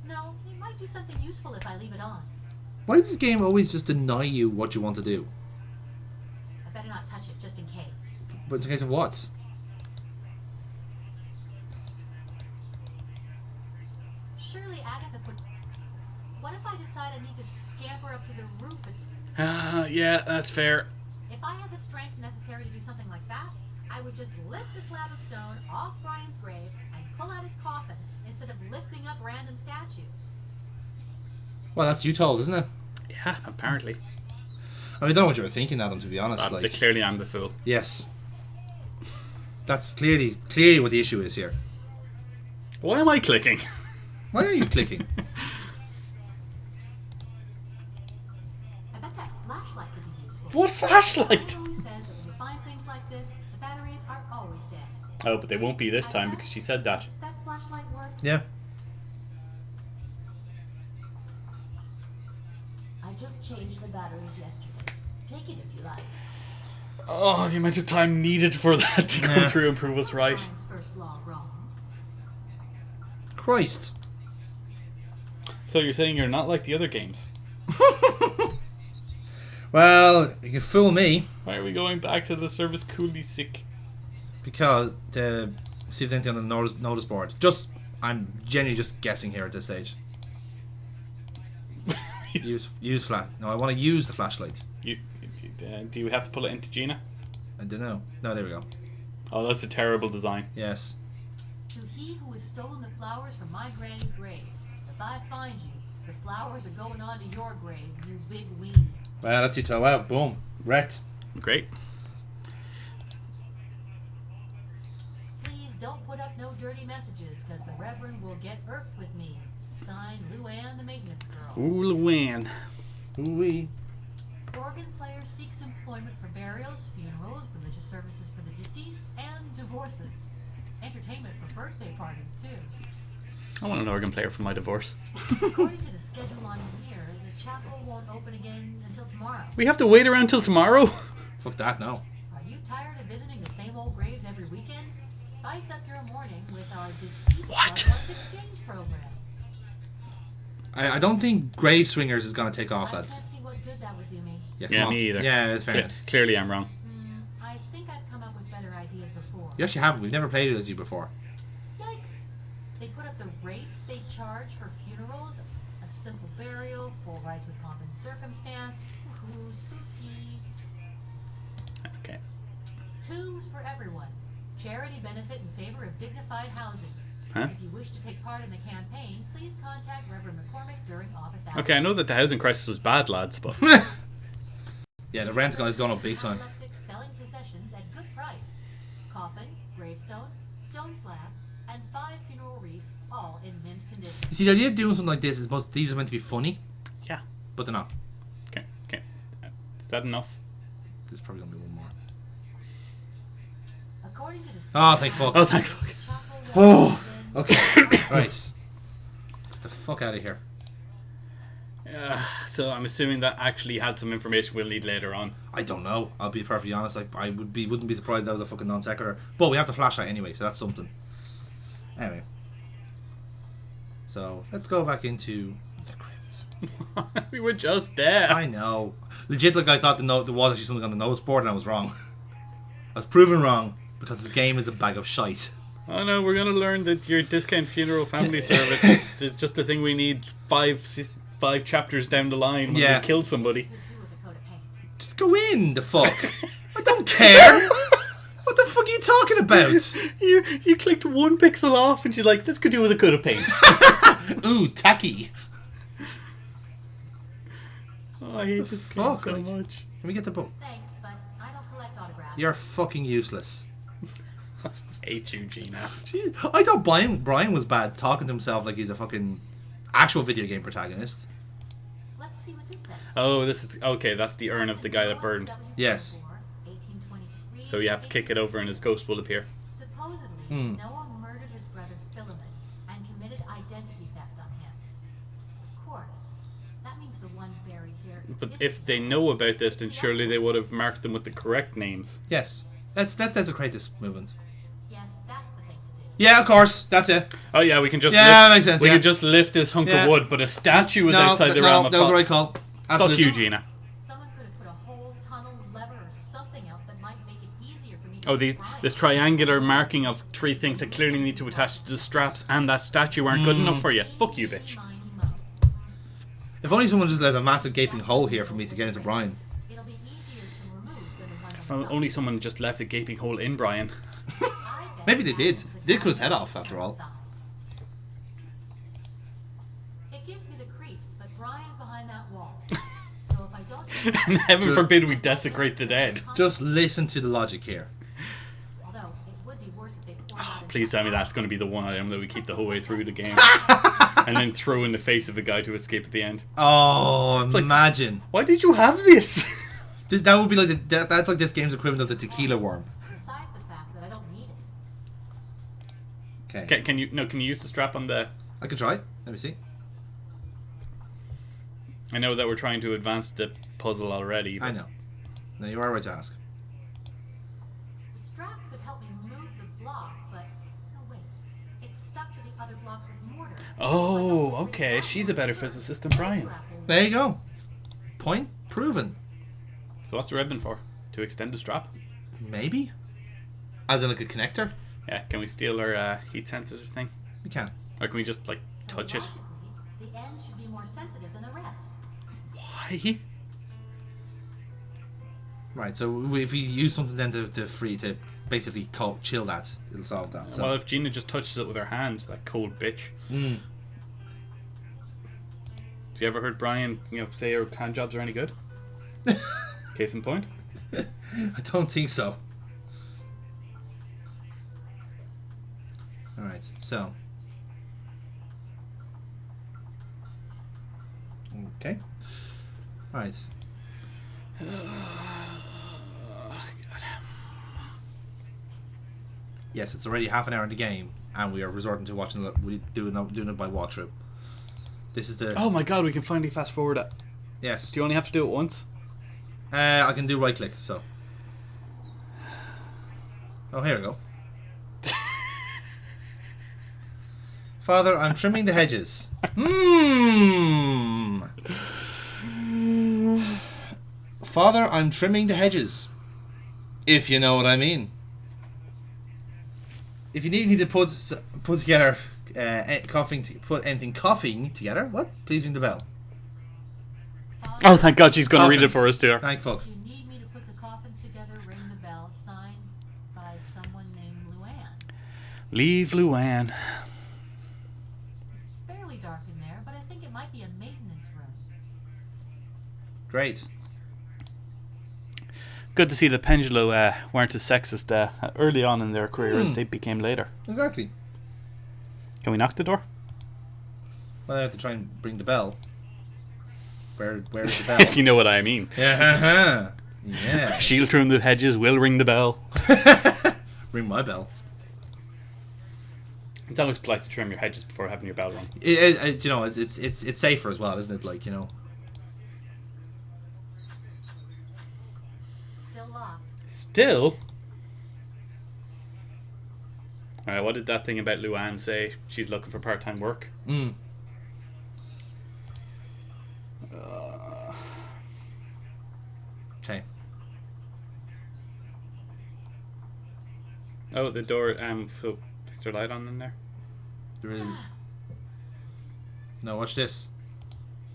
S4: No, he might do something useful if I leave it on.
S1: Why does this game always just deny you what you want to do?
S4: I better not touch it, just in case.
S1: But in case of what?
S4: Surely Agatha would... What if I decide I need to scamper up to the roof?
S2: Yeah, that's fair.
S4: If I had the strength necessary to do something like that, I would just lift the slab of stone off Brian's grave and pull out his coffin instead of lifting up random statues.
S1: Well, that's you told, isn't it?
S2: Yeah, apparently.
S1: I mean, I don't know what you were thinking, Adam, to be honest.
S2: Clearly I'm the fool.
S1: Yes. That's clearly what the issue is here.
S2: Why am I clicking?
S1: Why are you clicking?
S4: I bet that flashlight could be useful.
S2: What flashlight?
S4: It always says that when you find things like this, the batteries are always dead.
S2: Oh, but they won't be this time because she said that.
S4: That flashlight work?
S1: Yeah.
S7: I just changed the batteries yesterday. Take it if you like.
S2: Oh, the amount of time needed for that to go
S1: Yeah.
S2: through and prove us right.
S7: Brian's first law wrong.
S1: Christ.
S2: So you're saying you're not like the other games?
S1: Well, you can fool me
S2: Why are we going back to the service coolly sick?
S1: because see if there's anything on the notice board. I'm genuinely just guessing here at this stage. Use flash. No, I want to use the flashlight.
S2: Do you have to pull it into Gina?
S1: I don't know. No, there we go.
S2: Oh, that's a terrible design.
S1: Yes.
S4: To he who has stolen the flowers from my granny's grave. If I find you, the flowers are going on to your grave, you big weenie.
S1: Well, that's you toe out. Boom. Wrecked.
S2: Great.
S4: Please don't put up no dirty messages, because the Reverend will get irked with me. Signed, Luann, the maintenance girl.
S2: Ooh, Luann.
S1: Ooh-wee.
S4: Organ player seeks employment for burials, funerals, religious services for the deceased, and divorces. Entertainment for birthday parties, too.
S2: I want an organ player for my divorce.
S4: According to the schedule on here, the chapel won't open again until tomorrow.
S2: We have to wait around till tomorrow?
S1: Fuck that, no.
S4: Are you tired of visiting the same old graves every weekend? Spice up your morning with our deceased
S2: What?
S4: loved ones exchange program.
S1: I don't think Grave Swingers is going to take off,
S4: I
S1: lads.
S4: can't see what good that would do me.
S1: Yeah, come
S2: Yeah,
S1: on.
S2: me either.
S1: Yeah, it's fairness.
S2: Clearly I'm wrong.
S4: I think I've come up with better ideas before.
S1: You actually haven't. We've never played it as you before.
S4: Yikes! They put up the rates they charge for funerals, a simple burial, full rites with pomp and circumstance. Ooh, spooky.
S2: Okay.
S4: Tombs for everyone. Charity benefit in favor of dignified housing.
S2: Huh?
S4: If you wish to take part in the campaign, please contact Reverend McCormick during office hours.
S2: Okay, I know that the housing crisis was bad, lads, but...
S1: Yeah, the rent is going up big time.
S4: Epileptic selling possessions at good price. Coffin, gravestone, stone slab, and 5 funeral wreaths, all in mint condition.
S1: You see, the idea of doing something like this is these are meant to be funny,
S2: Yeah.
S1: but they're not.
S2: Okay, okay. Is that enough?
S1: There's probably going to be one more.
S4: According to the
S1: Oh, thank fuck.
S2: Oh, thank fuck.
S1: Oh, okay. Right. Let's get the fuck out of here.
S2: So I'm assuming that actually had some information we'll need later on.
S1: I don't know. I'll be perfectly honest. Like, wouldn't be surprised if that was a fucking non sequitur. But we have the flashlight anyway, so that's something. Anyway. So let's go back into the crypt.
S2: We were just there.
S1: I know. Legit, like I thought there was actually something on the notice board, and I was wrong. I was proven wrong because this game is a bag of shite.
S2: Oh no, we're gonna learn that your discount funeral family service is just the thing we need five chapters down the line when
S1: Yeah.
S2: we kill somebody.
S4: Could do with a coat of paint.
S1: Just go in, the fuck. I don't care. What the fuck are you talking about?
S2: You clicked one pixel off and she's like, this could do with a coat of paint.
S1: Ooh, tacky.
S2: Oh, I hate this game
S1: fuck,
S2: so
S1: like?
S2: much.
S1: Can we get the book?
S4: Thanks, but I don't collect autographs.
S1: You're fucking useless.
S2: Hate you, Gina.
S1: Jeez, I thought Brian was bad talking to himself like he's a fucking actual video game protagonist.
S4: Let's see what this says.
S2: Oh, this is okay. That's the urn of the guy that burned.
S1: Yes.
S4: 1823,
S2: So you have to kick it over and his ghost will appear.
S4: Supposedly,
S1: Hmm.
S4: Noah murdered his brother Philemon and committed identity theft on him. Of course, that means the one buried here.
S2: But
S4: isn't
S2: if they
S4: Noah.
S2: know about this, then surely they would have marked them with the correct names.
S1: Yes. That's a create this movement.
S4: Yes, that's the thing to do.
S1: Yeah, of course. That's it.
S2: Oh yeah, we can just
S1: Yeah, makes sense,
S2: We
S1: yeah.
S2: could just lift this hunk
S1: Yeah.
S2: of wood, but a statue is outside the realm of
S1: that was the
S2: po-
S1: right call.
S2: Fuck
S1: Absolutely.
S2: you, Gina.
S4: Someone could have put a hole, tunnel, lever, or something else that might make it easier for me to
S2: Oh,
S4: find Brian.
S2: this triangular marking of 3 things that clearly need to attach to the straps and that statue aren't good enough for you. Fuck you, bitch.
S4: Miny, mo.
S1: If only someone just left a massive gaping hole here for me to get into Brian.
S4: It'll be easier to remove than the one
S2: If
S4: on
S2: only someone just left a gaping hole in Brian.
S1: Maybe they did. They did cut his head off, after all.
S4: It gives me the creeps, but Brian's behind that wall. So if I don't,
S2: And heaven forbid we desecrate the dead.
S1: Just listen to the logic here.
S4: although it would be worse if they poured out
S2: Please tell me that's going to be the one item that we keep the whole way through the game. And then throw in the face of a guy to escape at the end.
S1: Oh,
S2: like-
S1: imagine.
S2: Why did you have this?
S1: That would be like that's like this game's equivalent of the tequila worm.
S4: Besides the fact that I don't need it.
S1: Okay.
S2: Can you use the strap on the...
S1: I can try. Let me see.
S2: I know that we're trying to advance the puzzle already. But...
S1: I know. No, you are right to ask.
S4: The strap could help me move the block, but no wait. It's stuck to the other blocks with mortar.
S2: Oh, okay. She's a better physicist than Brian.
S1: There you go. Point proven.
S2: So what's the ribbon for? To extend the strap?
S1: Maybe. As in like a connector.
S2: Yeah. Can we steal her heat sensitive thing?
S1: We can.
S2: Or can we just like touch it?
S4: The end should be more sensitive than the rest.
S2: Why?
S1: Right. So if we use something then to basically chill that, it'll solve that. So.
S2: Well, if Gina just touches it with her hand, that cold bitch.
S1: Mm.
S2: Have you ever heard Brian, say her hand jobs are any good? Case in point.
S1: I don't think so. Alright, so. Okay. Alright. Yes, it's already half an hour in the game, and we are resorting to doing it by walkthrough. This is the...
S2: Oh my god, we can finally fast forward it.
S1: Yes.
S2: Do you only have to do it once?
S1: I can do right click, so. Oh, here we go. Father, I'm trimming the hedges. Father, I'm trimming the hedges. If you know what I mean. If you need me to put together put anything coughing together, what? Please ring the bell.
S2: Oh, thank God, she's going to read it for us, dear.
S1: Thank fuck.
S4: If you need me to put the coffins together, ring the bell, signed by someone named Luann.
S2: Leave Luann.
S4: It's fairly dark in there, but I think it might be a maintenance room.
S1: Great.
S2: Good to see the Pendulo weren't as sexist early on in their career as they became later.
S1: Exactly.
S2: Can we knock the door?
S1: Well, I have to try and bring the bell. Where's the bell?
S2: If you know what I mean.
S1: Yeah. Yeah.
S2: She'll trim the hedges, we'll ring the bell.
S1: Ring my bell.
S2: It's always polite to trim your hedges before having your bell rung.
S1: It's safer as well, isn't it? Like,
S4: Still locked.
S2: Still? Alright, what did that thing about Luann say? She's looking for part-time work.
S1: Okay.
S2: Oh, the door, so is there a light on in there?
S1: There is... No, watch this.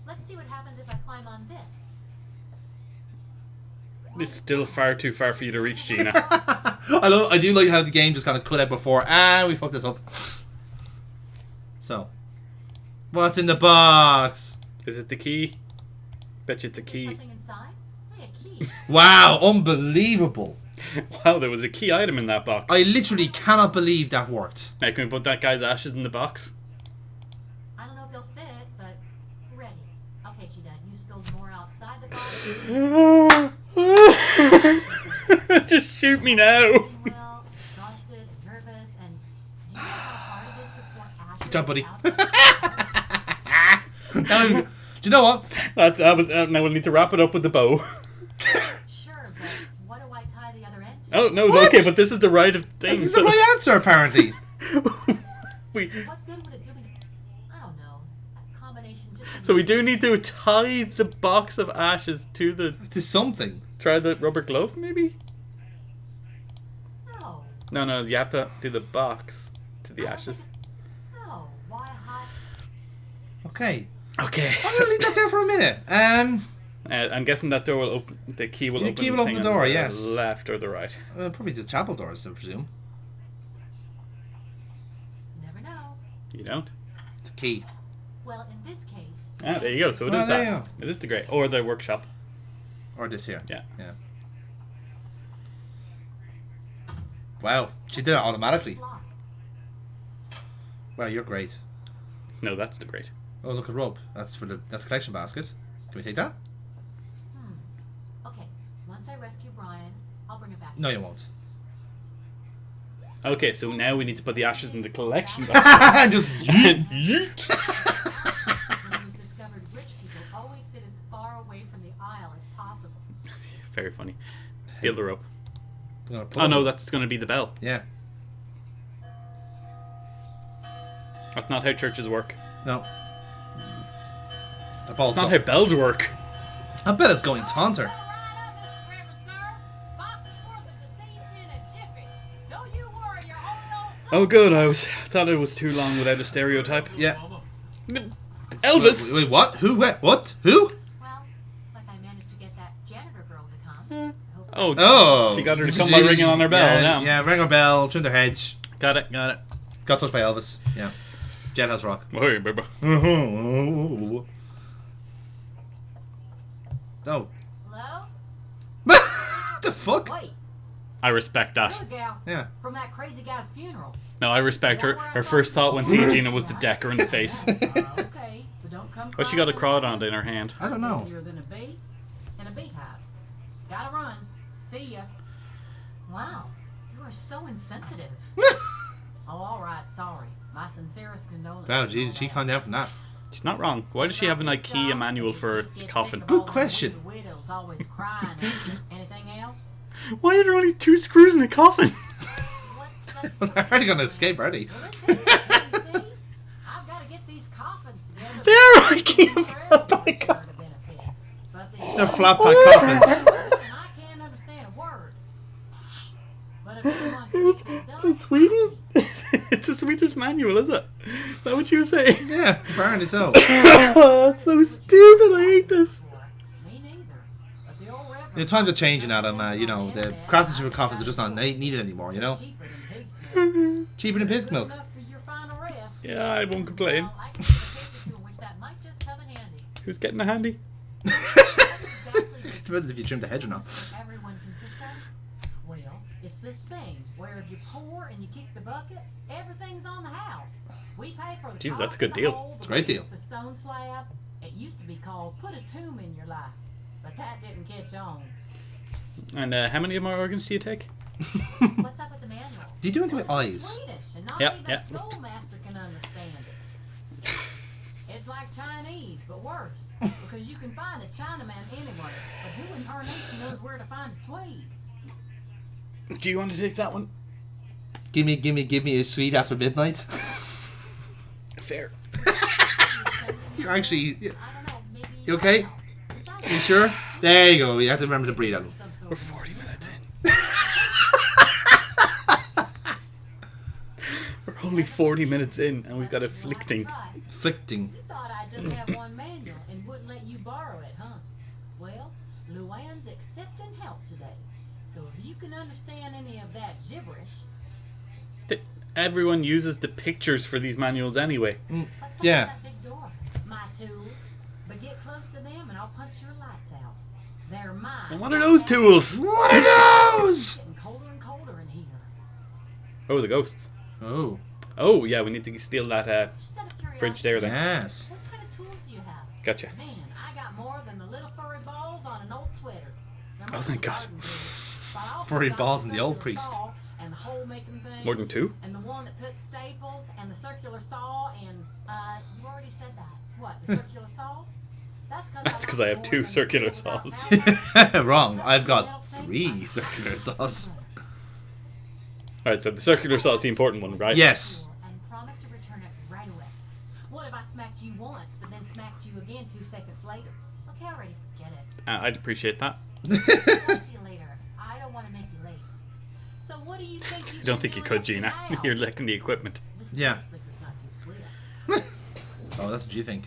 S4: Let's see what happens if I climb on this.
S2: It's still far too far for you to reach, Gina.
S1: I do like how the game just kind of cut out before. We fucked this up. So, what's in the box?
S2: Is it the key? Bet you it's a
S4: There's
S2: key.
S4: something inside? Hey, a key.
S1: Wow, unbelievable!
S2: Wow, there was a key item in that box.
S1: I literally cannot believe that worked.
S2: Now, can we put that guy's ashes in the box?
S4: I don't know if they'll fit, but ready. Okay, Gina, you spilled more outside the box.
S2: Just shoot me now.
S4: Well, exhausted, nervous, and do you know how hard it is to pour ashes
S1: Good job, buddy.
S4: out?
S1: Do you know what?
S2: That was. Now we'll need to wrap it up with the bow.
S4: Sure, but what do I tie the other end to?
S2: Oh no,
S1: What?
S2: okay, but this is the right of thing.
S1: This is the right answer, apparently.
S2: we,
S4: What good would it do me to... I don't know. That combination just...
S2: so we do need to tie the box of ashes to the.
S1: To something.
S2: Try the rubber glove, maybe.
S4: No.
S2: No, you have to do the box to the ashes.
S4: No. Why hot...
S1: Okay.
S2: Okay.
S1: I'm gonna leave that there for a minute.
S2: I'm guessing that door will open. The key will
S1: The
S2: open.
S1: key will open
S2: thing
S1: the
S2: on
S1: door, yes.
S2: Left or the right.
S1: Probably the chapel doors, I presume.
S4: Never know.
S2: You don't.
S1: It's a key.
S4: Well, in this case...
S2: Ah, there you go. So it
S1: Oh,
S2: is
S1: there
S2: that.
S1: you go.
S2: It is the great or the workshop.
S1: Or this here.
S2: Yeah.
S1: Yeah. Wow, she did it automatically.
S4: Lock.
S1: Wow, you're great.
S2: No, that's the great.
S1: Oh, look at rope. That's a collection basket. Can we take that?
S4: Okay. Once I rescue Brian, I'll bring it back.
S1: No, you won't.
S2: Okay, so now we need to put the ashes in the collection box.
S1: Just
S2: Yeet.
S4: When it was discovered, rich people always sit as far away from the aisle as possible.
S2: Very funny. Steal the rope.
S1: I'm gonna pull
S2: Oh no,
S1: it.
S2: that's going to be the bell.
S1: Yeah.
S2: That's not how churches work.
S1: No. The ball's
S2: It's not
S1: up.
S2: how bells work.
S1: I bet it's going taunter.
S2: Oh good, thought it was too long without a stereotype.
S1: Yeah.
S2: Elvis!
S1: Wait, what? Who? What? Who?
S4: Well, it's like I managed to get that janitor girl to come. I hope
S2: Oh,
S1: Oh.
S2: she got her to come by ringing on her bell.
S1: Yeah,
S2: Yeah.
S1: yeah, ring her bell, trim the hedge.
S2: Got it.
S1: Got touched by Elvis. Yeah. Jailhouse Rock.
S2: Hey, baby.
S1: Oh.
S4: Hello?
S1: What the fuck?
S6: Wait,
S2: I respect that.
S6: you're the gal
S1: Yeah.
S6: from that crazy guy's funeral.
S2: No, I respect her. Her first thought when seeing Gina was to deck her in the face.
S6: Okay, but don't come.
S2: But she got a crawdad in her hand.
S1: I don't know.
S6: Easier than a bee in a beehive. Gotta run. See ya.
S4: Wow, you are so insensitive.
S6: Oh, all right. Sorry. My sincerest condolences.
S1: Wow, Jesus, she calmed down from that.
S2: She's not wrong. Why does she have an IKEA manual for a coffin?
S1: Good question.
S6: The widow's always crying. Anything else?
S2: Why are there only 2 screws in a coffin?
S4: What's that?
S1: They're already gonna escape already.
S6: Well, listen, see? I've got to get these coffins together.
S2: They're IKEA
S6: But
S1: They're flat pack coffins.
S6: I can't understand a word. But if anyone can get this
S2: It's
S6: done,
S2: in Sweden? It's a Swedish manual, is it? Is that what you were saying?
S1: Yeah, apparently so.
S2: Oh, that's so stupid. I hate this.
S6: me neither. But the old reverend
S1: The times are changing, Adam. You know, the craftsmanship of coffins are just not needed anymore, you know?
S6: cheaper than pig's milk.
S1: Cheaper than pig's milk.
S6: Enough for your final rest.
S2: Yeah, I won't complain.
S4: Well, I can get a paper to which that might just come in handy.
S2: Who's getting a handy?
S4: Exactly.
S1: Depends if you trim the hedge or not.
S4: Everyone consist of.
S6: Well, it's this thing where if you pour and you kick the bucket, everything's on the house. We pay for the
S2: Jeez,
S6: top
S2: that's a good
S6: and the
S2: deal.
S6: hole,
S1: It's a great
S6: the
S1: deal.
S6: roof, the stone slab. It used to be called put a tomb in your life, but that didn't catch on.
S2: And how many more organs do you take?
S4: What's up with the manual?
S1: Do you do anything with
S6: It's
S1: eyes?
S6: Swedish, and not
S2: Yep,
S6: even
S2: yep.
S6: a schoolmaster can understand it. It's like Chinese, but worse, because you can find a Chinaman anywhere, but who in tarnation knows where to find a Swede?
S2: Do you want to take that one?
S1: Give me a sweet after midnight.
S2: Fair.
S1: You're actually,
S4: I don't know, maybe.
S1: you okay?
S4: Besides,
S1: You sure? There you go. You have to remember to breathe, Adam.
S6: Some sort
S2: We're
S6: of
S2: 40 minutes in. We're only 40 minutes in and we've got a flicting.
S1: Flicting.
S6: You thought I'd just have one manual and wouldn't let you borrow it, huh? Well, Luann's accepting help today. So if you can understand any of that gibberish,
S2: Everyone uses the pictures for these manuals anyway.
S4: let's go
S1: Yeah.
S4: to that big door.
S6: my tools, but get close to them and I'll punch your lights out. They're mine.
S2: And what are those tools?
S1: What are those?
S6: Getting colder and colder in here.
S2: Oh, the ghosts.
S1: Oh,
S2: Oh, yeah, we need to steal that
S4: Just out of curiosity,
S2: fridge there then.
S1: yes.
S4: what kind of tools do you have?
S2: Gotcha.
S6: Man, I got more than the little furry balls on an old sweater. They're
S2: Oh, thank God.
S6: garden tools, but I also
S1: Furry
S6: got
S1: balls
S6: the
S1: and the old
S6: circular
S1: priest.
S6: saw And the hole making thing.
S2: More than 2?
S6: And the one that puts staples and the circular saw and
S4: You already said that.
S6: what? The circular saw? That's
S2: That's 'cause I have 2 circular saws.
S1: Wrong. I've got 3 circular saws.
S2: Alright, so the circular saw is the important one, right?
S1: Yes.
S4: And promise to return it right away.
S6: What if I smacked you once, but then smacked you again 2 seconds later?
S4: Okay, already, forget it.
S2: I'd appreciate that.
S4: I'll talk to you later. I don't want to make you late.
S6: So what do you think you
S2: I don't think you could, Gina. You're licking the equipment.
S1: Yeah.
S6: Slicker's not too sweet.
S1: Oh, that's what you think.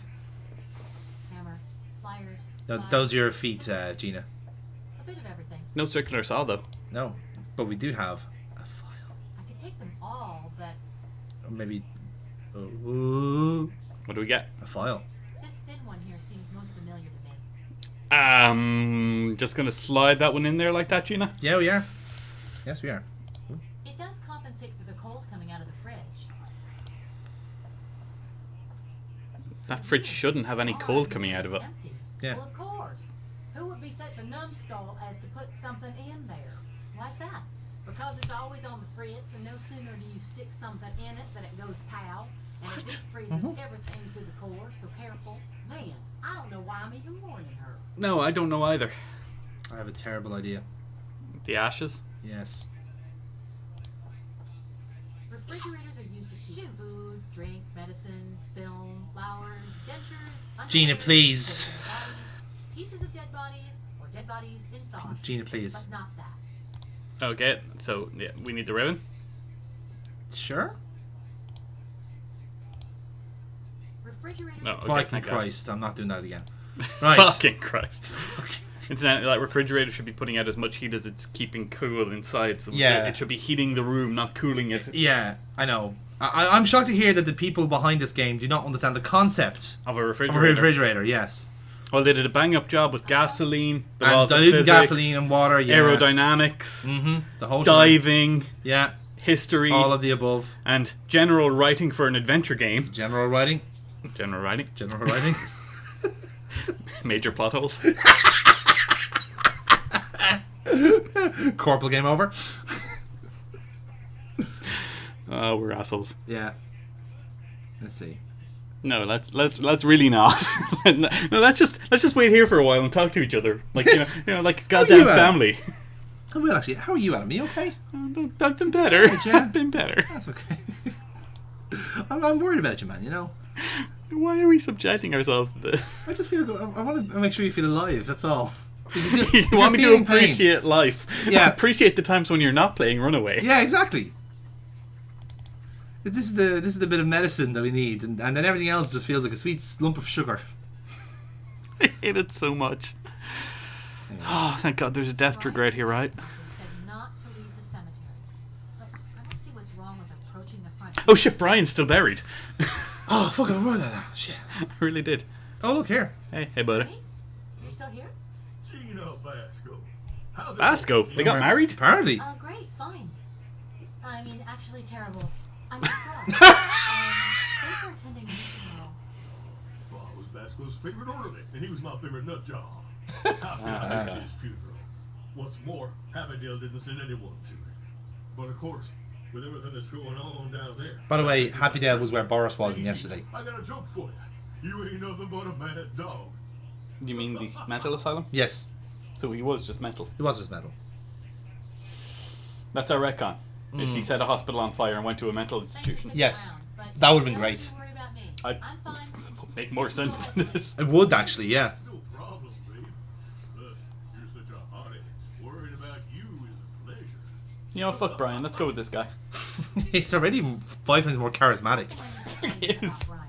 S4: Hammer, pliers,
S1: Those are your feet, Gina.
S4: a bit of everything.
S2: No circular saw, though.
S1: No, but we do have a file.
S4: I could take them all, but
S1: Or maybe ooh,
S2: What do we get?
S1: a file.
S4: this thin one here seems most familiar to me.
S2: Just gonna slide that one in there like that, Gina?
S1: Yeah, we are. Yes, we are.
S4: It does compensate for the cold coming out of the fridge.
S2: That fridge shouldn't have any cold coming out of it.
S4: Empty.
S1: Yeah.
S6: Well, of course. Who would be such a numbskull as to put something in there?
S4: Why's that?
S6: Because it's always on the fritz, and no sooner do you stick something in it than it goes pow, and it deep freezes everything to the core, so careful. Man, I don't know why I'm even warning her.
S2: No, I don't know either.
S1: I have a terrible idea.
S2: The ashes?
S1: Yes.
S4: Refrigerators are used to keep food, drink, medicine, film, flowers, dentures,
S1: Gina,
S4: underwear,
S1: please.
S4: dead bodies, pieces of dead bodies, or dead bodies in sauce.
S1: Gina, please.
S4: But not that.
S2: Okay, so yeah, we need the ribbon.
S1: Sure?
S4: Refrigerators
S2: No,
S4: are
S2: okay,
S1: Fucking
S2: thank God.
S1: Christ, I'm not doing that again. Right.
S2: Fucking Christ. Incidentally, that refrigerator should be putting out as much heat as it's keeping cool inside. So
S1: Yeah.
S2: it should be heating the room, not cooling it.
S1: Yeah, I know. I'm shocked to hear that the people behind this game do not understand the concept
S2: Of a
S1: of a
S2: refrigerator.
S1: refrigerator, yes.
S2: Well, they did a bang-up job with gasoline, the
S1: And
S2: laws of
S1: diluting
S2: physics,
S1: gasoline and water, yeah.
S2: aerodynamics,
S1: The whole shebang.
S2: diving,
S1: Yeah,
S2: history,
S1: all of the above.
S2: and general writing for an adventure game.
S1: General writing.
S2: General writing.
S1: General writing.
S2: Major plot holes.
S1: Corporal game over.
S2: Oh, we're assholes.
S1: Yeah. Let's see.
S2: No, let's really not. No, let's just wait here for a while and talk to each other, like like a goddamn
S1: you at?
S2: family.
S1: Oh, well, actually, how are you, Adam? Are you okay?
S2: I've been better.
S1: Right, yeah.
S2: I've been better.
S1: That's okay. I'm worried about you, man, you know?
S2: Why are we subjecting ourselves to this?
S1: I just feel... I want to make sure you feel alive, that's all. Because if
S2: You
S1: you're
S2: want me to
S1: feeling pain-
S2: appreciate life?
S1: Yeah.
S2: Appreciate the times when you're not playing Runaway.
S1: Yeah, exactly. This is the bit of medicine that we need, and then everything else just feels like a sweet lump of sugar.
S2: I hate it so much. Oh, thank God there's a death trigger out here, right?
S4: said not to leave the cemetery. But I don't see what's wrong with approaching the front.
S2: Oh shit, Brian's still buried.
S1: Oh, fuck, I remember that now. Shit.
S2: I really did.
S1: Oh, look here.
S2: Hey, buddy.
S4: Ready? You're still here?
S5: Gina Basco. How's it
S2: Basco,
S5: going?
S2: they got married?
S1: Apparently.
S4: Great, fine. I mean, actually terrible. I'm distraught. Thanks for attending the funeral.
S5: Well, I was Basco's favorite orderly, and he was my favorite nut job. How can I miss his funeral? What's more, Abigail didn't send anyone to it. But of course, with everything that's going on down there.
S1: By the way, Happy Dale was where Boris wasn't yesterday.
S5: I got a joke for you. You ain't nothing but a mad dog.
S2: You mean the mental asylum?
S1: Yes,
S2: So he was just mental.
S1: it was just metal.
S2: That's our retcon. Is he set a hospital on fire and went to a mental
S4: Thanks for
S2: institution?
S4: sticking
S1: Yes.
S4: around, but
S1: That would've been
S4: don't
S1: great.
S4: you worry about me.
S2: I-
S4: I'm fine.
S2: Make more sense than this.
S1: It would actually, yeah.
S5: No problem, babe. Look, you're such a hottie. Worried about you is a pleasure.
S2: You know, fuck Brian. Let's go with this guy.
S1: He's already 5 times more charismatic.
S2: He is.
S4: Brian.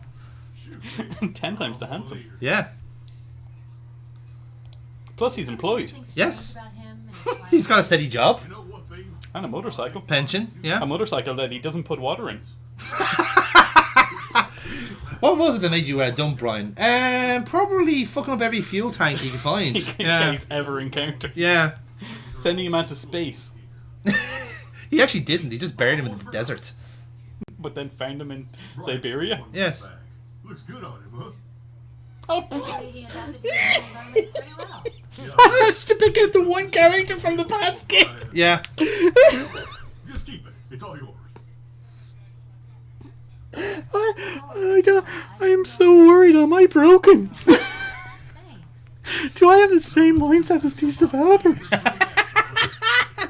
S5: Shoot,
S2: And 10 times the handsome.
S1: Yeah.
S2: Plus, he's employed.
S4: Something strange
S1: Yes.
S4: about him and his wife.
S1: He's got a steady job.
S5: you know what, babe?
S2: And a motorcycle.
S1: Pension,
S2: A
S1: yeah.
S2: motorcycle that he doesn't put water in.
S1: What was it that made you dump Brian? Probably fucking up every fuel tank he could find. Yeah.
S2: He's ever encountered.
S1: Yeah.
S2: Sending him out to space.
S1: He actually didn't. He just buried him in the desert.
S2: But then found him in Siberia.
S1: Yes.
S5: Looks good on him, huh?
S2: Oh,
S4: Maybe he adapted to the new environment pretty well.
S2: I managed to pick out the one character from the past game.
S1: Yeah.
S5: Just keep it. It's all yours.
S2: I am so worried. Am I broken?
S4: Thanks.
S2: Do I have the same mindset as these developers? I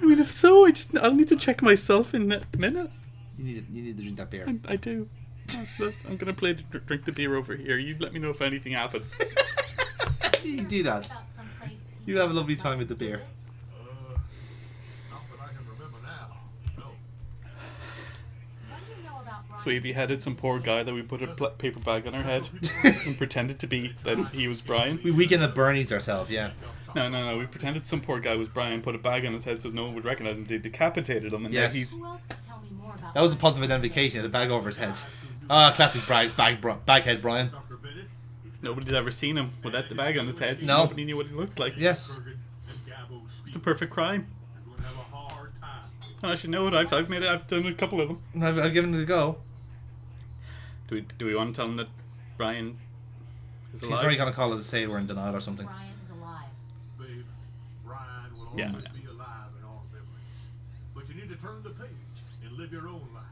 S2: mean, if so, I'll need to check myself in a minute.
S1: You need to drink that beer.
S2: I do. I'm gonna drink the beer over here. You let me know if anything happens.
S1: You do that.
S4: About someplace he
S1: You have a lovely
S4: might
S1: time with the
S4: visit.
S1: beer.
S5: Not that I can remember now. No.
S4: What do you know about Brian?
S2: So we beheaded some poor guy that we put a paper bag on our head and pretended to be that he was Brian.
S1: We weekend at Bernie's ourselves, yeah.
S2: No. We pretended some poor guy was Brian, put a bag on his head so no one would recognize him. They decapitated him, and
S1: Yes.
S2: now he's.
S4: Who else could tell me more about
S1: That was the
S4: Brian?
S1: positive identification. He had a bag over his head. Ah, classic baghead Brian.
S5: Dr. Bennett,
S2: Nobody's ever seen him without the bag on his head. So
S1: No.
S2: Nobody knew what he looked like.
S1: Yes.
S5: Kurgan, and Gabo
S2: It's
S5: speak.
S2: the perfect crime.
S5: You're going to have a hard time.
S2: And I should know it. I've made it. I've done a couple of them.
S1: I've given it a go.
S2: Do we want to tell him that Brian is
S1: He's
S2: alive?
S1: already gonna call it to say we're in denial or something.
S4: Brian is alive.
S5: Babe, Brian will
S2: Yeah,
S5: always
S2: yeah.
S5: be alive in our live your own life.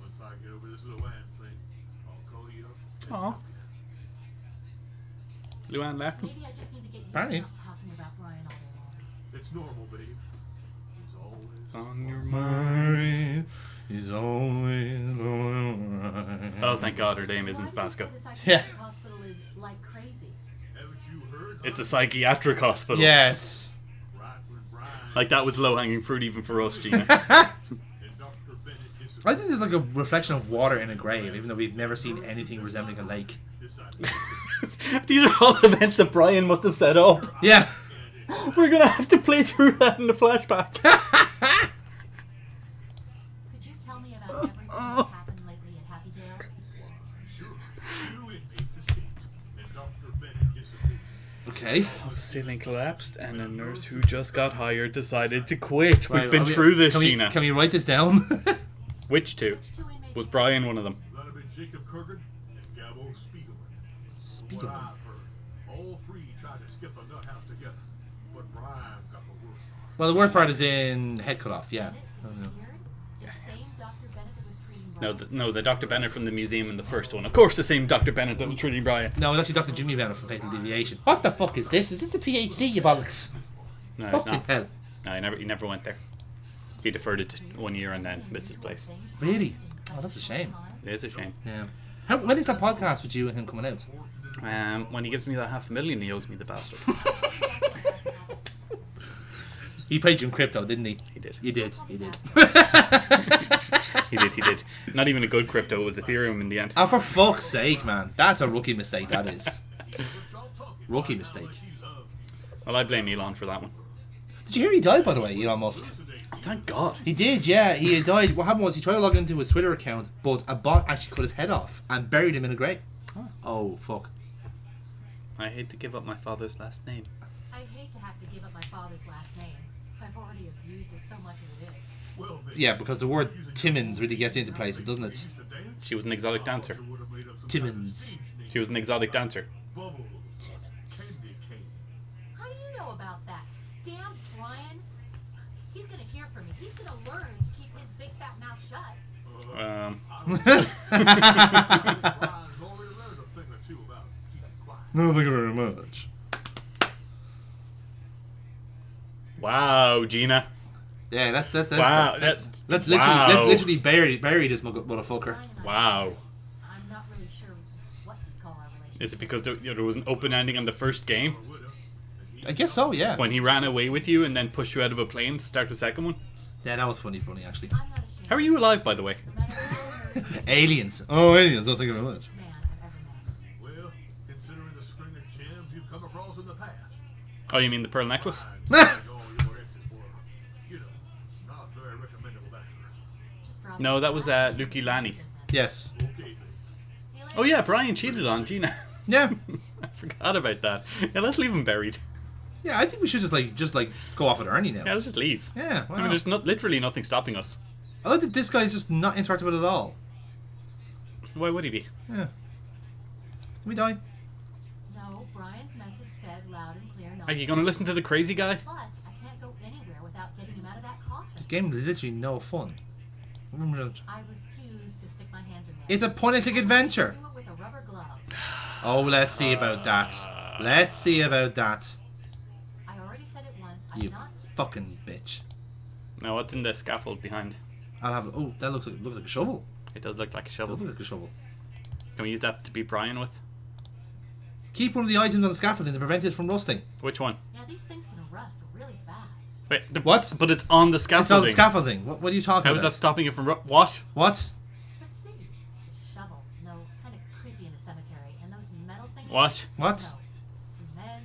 S5: Once I get over this Luann thing, I'll call you up. and
S2: Aw.
S5: help you.
S2: Luann left him.
S6: Maybe I just need to get used
S1: Apparently.
S6: to not talking about Brian all day long.
S5: It's normal, babe. He's always
S2: On your mind.
S1: He's always the right.
S2: Oh, thank God her name
S6: Why
S2: isn't
S6: do you
S2: Basco.
S6: say the psychiatric
S1: Yeah.
S6: hospital is like crazy?
S5: Haven't you heard?
S2: It's a psychiatric hospital.
S1: Yes.
S5: Right when Brian
S2: Like that was low-hanging fruit even for us, Gina.
S5: and Dr. Bennett disappeared.
S1: I think there's like a reflection of water in a grave, even though we've never seen anything resembling a lake.
S2: These are all events that Brian must have set up.
S1: Yeah.
S2: We're gonna have to play through that in the flashback.
S6: Could you tell me about everything that happened lately at Happy Dale?
S5: Sure. Two inmates escaped, and Dr. Bennett disappeared.
S1: Okay.
S2: The ceiling collapsed, and a nurse who just got hired decided to quit. We've
S1: Right,
S2: been
S1: are we-
S2: through this,
S1: can we,
S2: Gina.
S1: Can we write this down?
S2: Which two?
S6: Which two inmates
S2: Was Brian one of them?
S5: That'd have been Jacob Kurgan and Gabo Spiegelman. From what
S1: Spiegelman.
S5: I've heard, all three tried to skip the nut house together, but Brian got the worst part.
S1: Well, the worst part is in head cut off. Yeah.
S6: Bennett disappeared? The same Dr. Bennett that was treating
S2: No,
S6: Brian?
S2: no, the Dr. Bennett from the museum in the first one. Of course, the same Dr. Bennett that was treating Brian.
S1: No, it's actually Dr. Jimmy Bennett from Fatal Deviation. What the fuck is this? Is this the PhD, you bollocks?
S2: No, it's
S1: Fucking
S2: not.
S1: hell.
S2: No, he never went there. He deferred it 1 year and then missed his place.
S1: Really? Oh, that's a shame.
S2: It is a shame.
S1: Yeah. When is that podcast with you and him coming out?
S2: When he gives me that $500,000, he owes me the bastard.
S1: He paid you in crypto, didn't he?
S2: He did.
S1: You did. He did.
S2: He did. Not even a good crypto. It was Ethereum in the end.
S1: Oh, for fuck's sake, man. That's a rookie mistake, that is. Rookie mistake.
S2: Well, I blame Elon for that one.
S1: Did you hear he died, by the way, Elon Musk?
S2: Oh, thank God.
S1: He did, yeah. He had died. What happened was he tried to log into his Twitter account, but a bot actually cut his head off and buried him in a grave. Oh, fuck.
S2: I hate to give up my father's last name.
S6: I hate to have to give up my father's last name. I've already abused it so much as it is.
S5: Well, then,
S1: Yeah, because the word Timmins really gets into places, doesn't it?
S2: She was an exotic dancer.
S5: would have made up some
S1: Timmins.
S2: She was an exotic dancer.
S5: bubble. Candy cane.
S6: How do you know about that? Damn Brian. He's gonna hear from me. He's gonna learn to keep his big fat mouth shut.
S5: Brian's already learned a thing or two about keeping quiet.
S1: No, thank you very much.
S2: Wow, Gina.
S1: Yeah, that's
S2: Wow,
S1: let's
S2: wow.
S1: literally bury this motherfucker.
S6: Brian and I-
S2: Wow.
S6: I'm not really sure what to call our relationship.
S2: Is it because there was an open ending on the first game?
S1: I guess so, yeah.
S2: When he ran away with you and then pushed you out of a plane to start the second one?
S1: Yeah, that was funny actually.
S6: I'm not ashamed.
S2: How are you alive, by the way?
S6: No matter how hurt
S1: Aliens. Oh, aliens. Don't think of it much.
S6: man I've ever met.
S5: Well, considering the string of gems you've come across in the past,
S2: Oh, you mean the pearl necklace?
S5: and all your exes were, you know, not very recommendable bachelors.
S6: Just drop
S2: No,
S6: it.
S2: that was Luki Lani.
S6: Business.
S1: Yes.
S5: Okay, then.
S6: See you later.
S2: Oh yeah, Brian cheated on Gina.
S1: Yeah.
S2: I forgot about that. Yeah, let's leave him buried.
S1: Yeah, I think we should just go off with Ernie now.
S2: Yeah, let's just leave.
S1: Yeah,
S2: I mean,
S1: wow.
S2: there's literally nothing stopping us.
S1: I like that this guy's just not interacting with it at all.
S2: Why would he be?
S1: Yeah. Can we die?
S6: No, Brian's message said loud and clear. No.
S2: Are you gonna listen to the crazy guy?
S6: Plus, I can't go anywhere without getting him out of that coffin.
S1: This game is literally no fun.
S6: I refuse to stick my hands in there.
S1: It's a point-and-click adventure.
S6: Do it with a rubber glove.
S1: Oh, let's see about that. Let's see about that.
S6: I already said it once.
S1: You
S6: I'm not.
S1: fucking bitch.
S2: Now, what's in the scaffold behind?
S1: I'll have. Oh, that looks like a shovel.
S2: It does look like a
S1: It
S2: shovel.
S1: does look like a shovel.
S2: Can we use that to beat Brian with?
S1: Keep one of the items on the scaffolding to prevent it from rusting.
S2: Which one?
S6: Yeah, these things can rust really fast.
S2: Wait,
S1: What?
S2: But it's on the
S1: It's on
S2: scaffolding.
S1: the scaffolding. What are you talking
S2: How is
S1: about?
S2: that stopping it from what?
S1: What?
S6: Let's see. The shovel. No, kind of creepy in the cemetery. And those metal things.
S2: What?
S1: What?
S6: No. Cement.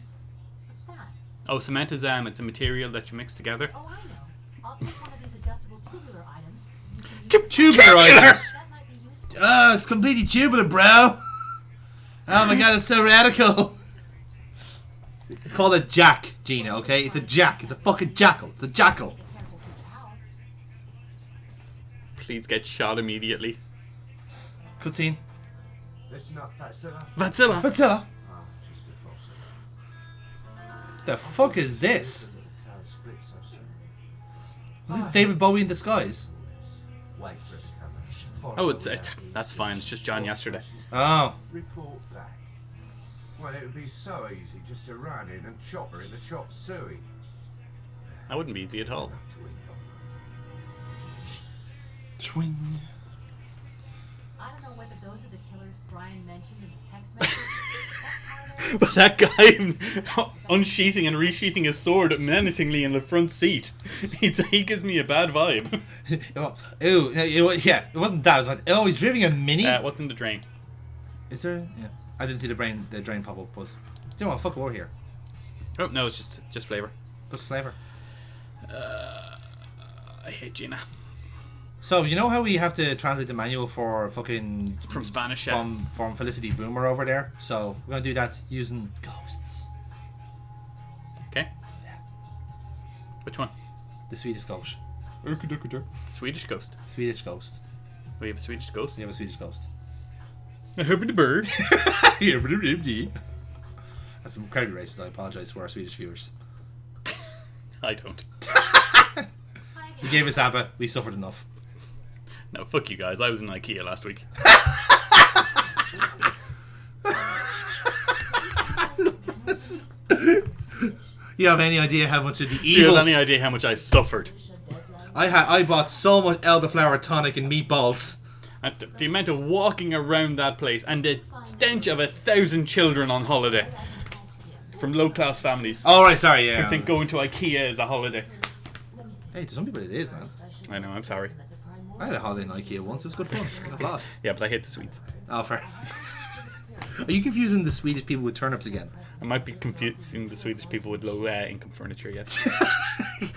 S6: What's that?
S2: Oh, cement is it's a material that you mix together.
S6: Oh, I know. I'll take one of these adjustable tubular items. You can use
S1: Tubular items.
S6: that might be useful.
S1: Oh, it's completely tubular, bro. Oh my god, it's so radical. It's called a jack, Gina, okay? It's a jack. It's a fucking jackal. It's a jackal.
S6: Be careful with your owl.
S2: Please get shot immediately.
S1: Cutscene.
S8: That's not Fatsilla.
S2: Vatsilla.
S1: Fatilla.
S8: Ah, just a fossil.
S1: The fuck is this?
S8: The cow splits so soon.
S1: Is this David Bowie in disguise?
S8: late for the camera.
S2: Oh, that's fine. It's just John yesterday.
S1: Oh.
S8: Report back. Well, it would be so easy just to run in and chop her in the chop suey.
S2: That wouldn't be easy at all.
S8: Enough to eat off
S1: Swing.
S4: I don't know whether those are the killers Brian mentioned in his text message.
S2: But that guy unsheathing and resheathing his sword menacingly in the front seat, he gives me a bad vibe.
S1: Ew, yeah, it wasn't that. It was like, oh, he's driving a Mini?
S2: What's in the drain?
S1: Is there? Yeah. I didn't see the drain pop up, but... You know what, fuck over here.
S2: Oh, no, it's just flavour.
S1: Just flavour.
S2: I hate Gina.
S1: So, you know how we have to translate the manual for fucking...
S2: From Spanish, yeah.
S1: From Felicity Boomer over there. So, we're going to do that using ghosts.
S2: Okay.
S1: Yeah.
S2: Which one?
S1: The Swedish ghost.
S2: Swedish ghost.
S1: Swedish ghost.
S2: We have a Swedish ghost?
S1: You have a Swedish ghost.
S2: I hope it's a bird.
S1: That's incredibly racist. I apologise to our Swedish viewers.
S2: I don't.
S1: You gave us ABBA. We suffered enough.
S2: No, fuck you guys. I was in IKEA last week.
S1: You have any idea how much of the
S2: Do you
S1: evil...
S2: have any idea how much I suffered?
S1: I bought so much elderflower tonic and meatballs.
S2: And the amount of walking around that place and the stench of 1,000 children on holiday from low-class families.
S1: Oh, right, sorry, yeah.
S2: I think going to IKEA is a holiday.
S1: Hey, to some people it is, man.
S2: I know, I'm sorry.
S1: I had a holiday in IKEA once. It was good fun. I got lost.
S2: Yeah, but I hate the Swedes.
S1: Oh, fair. Are you confusing the Swedish people with turnips again?
S2: I might be confusing the Swedish people with low income furniture yet.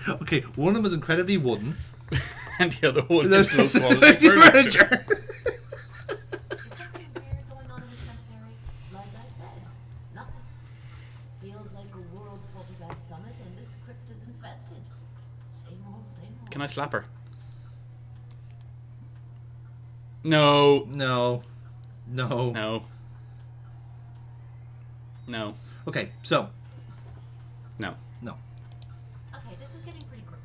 S1: Okay, one of them is incredibly wooden.
S2: And the other one is low quality furniture.
S7: Something weird going on in the cemetery? Like I said, nothing. Feels like a world poltergeist summit and this crypt is infested. Same old, same old.
S2: Can I slap her? No.
S1: No. No.
S2: No. No.
S1: Okay, so.
S2: No.
S1: No.
S4: Okay, this is getting pretty grim.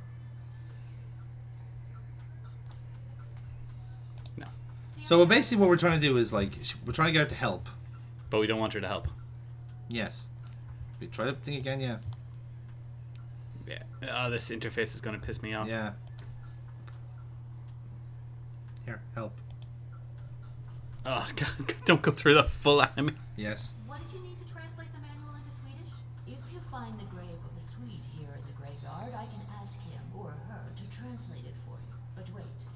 S2: No.
S1: So basically what we're trying to do is, like, we're trying to get her to help.
S2: But we don't want her to help.
S1: Yes. We try to think again, yeah.
S2: Yeah. Oh, this interface is going to piss me off.
S1: Yeah. Here, help.
S2: Oh, God, don't go through the full anime.
S1: Yes.
S4: What did you need to translate the manual into Swedish?
S7: If you find the grave of a Swede here in the graveyard, I can ask him or her to translate it for you. But wait.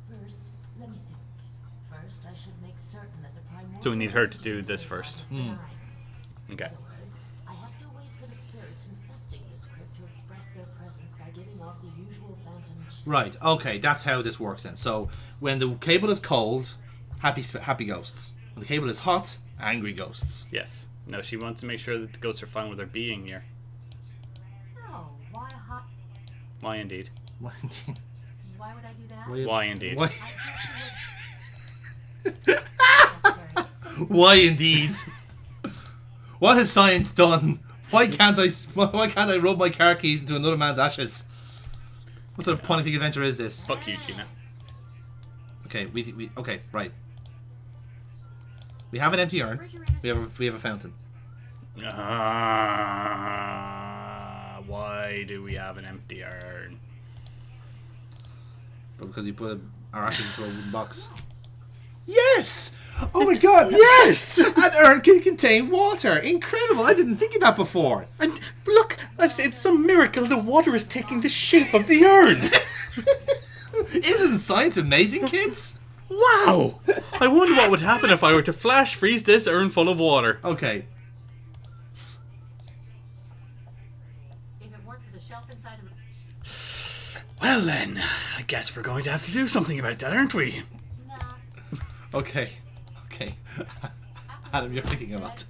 S7: First, let me think. First, I should make certain that the primordial...
S2: So we need her to do this first.
S7: benign.
S2: Okay.
S7: In other words, I have to wait for the spirits infesting this crypt to express their presence by giving off the usual phantom chill.
S1: Right, okay, that's how this works then. So, when the cable is cold, happy ghosts. When the cable is hot, angry ghosts.
S2: Yes. No, she wants to make sure that the ghosts are fine with her being here.
S4: No, why hot?
S2: Why indeed?
S1: Why indeed?
S4: Why would I do that?
S2: Why indeed?
S1: Why,
S4: I can't do it.
S1: why indeed? What has science done? Why can't I rub my car keys into another man's ashes? What sort of punny adventure is this?
S2: Fuck you, Gina.
S1: Okay, we okay, right. We have an empty urn. We have a fountain.
S2: Why do we have an empty urn?
S1: But because you put our ashes into a wooden box. Yes! Oh my god, yes! An urn can contain water. Incredible! I didn't think of that before.
S2: And look, it's some miracle the water is taking the shape of the urn.
S1: Isn't science amazing, kids?
S2: Wow! I wonder what would happen if I were to flash freeze this urn full of water.
S1: Okay.
S4: If it weren't for the shelf inside of the...
S2: Well then, I guess we're going to have to do something about that, aren't we?
S4: Nah.
S1: Okay. Okay. Adam, you're thinking a lot.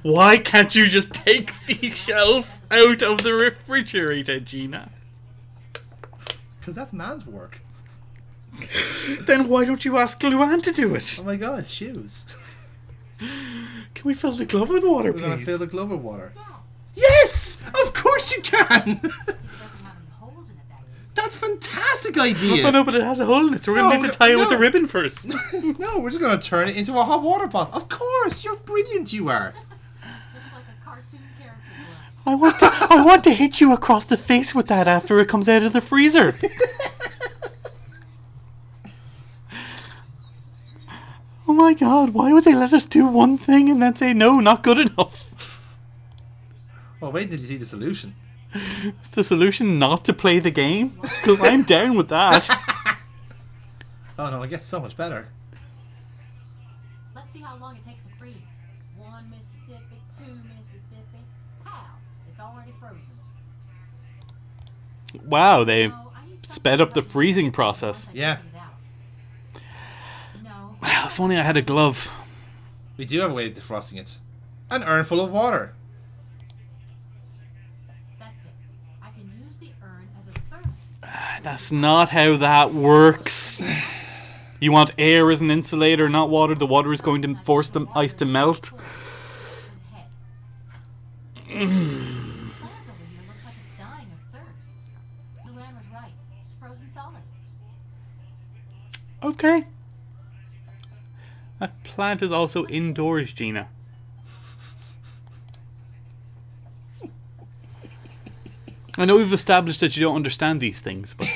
S2: Why can't you just take the shelf out of the refrigerator, Gina?
S1: Because that's man's work.
S2: Then why don't you ask Luann to do it?
S1: Oh my god, shoes.
S2: Can we fill the glove with water,
S1: We're gonna
S2: please?
S1: fill the glove with water.
S4: Yes.
S1: Yes! Of course you can!
S4: It doesn't have any holes in it, that is.
S1: That's a fantastic idea.
S2: Oh no, but it has a hole in it. We're going to need to tie it with the ribbon first.
S1: No, we're just going to turn it into a hot water pot. Of course, you're brilliant, you are.
S6: Looks like a cartoon character.
S2: I want to hit you across the face with that after it comes out of the freezer. Oh my god, why would they let us do one thing and then say no, not good enough?
S1: Well, wait until you see the solution.
S2: It's the solution not to play the game? Because I'm down with that.
S1: Oh no, it gets so much better.
S6: Let's see how long it takes to freeze. 1 Mississippi, 2 Mississippi. Pow! It's already frozen.
S2: Wow, they
S6: No, I need
S2: sped up the freezing process.
S1: Yeah.
S6: No.
S2: If only I had a glove.
S1: We do have a way of defrosting it. An urn full of water.
S6: That's it. I can use the urn as a thermos.
S2: That's not how that works. You want air as an insulator, not water. The water is going to force the ice to melt.
S6: This plant over here looks like it's dying of thirst. Luann was right. It's frozen solid.
S2: Okay. That plant is also indoors, Gina. I know we've established that you don't understand these things, but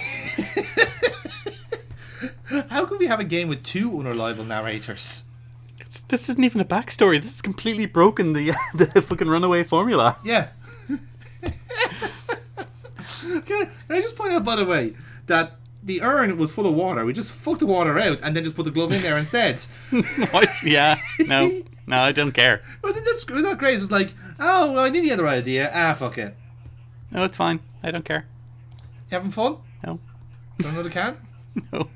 S1: How can we have a game with two unreliable narrators?
S2: this isn't even a backstory. This is completely broken the fucking Runaway formula.
S1: Yeah. Can I just point out, by the way, that the urn was full of water. We just fucked the water out and then just put the glove in there instead.
S2: Yeah, no, I don't care.
S1: Wasn't that great? It's like, oh, well, I need the other idea. Fuck it.
S2: No, it's fine. I don't care.
S1: You having fun?
S2: No,
S1: Got another can?
S2: no.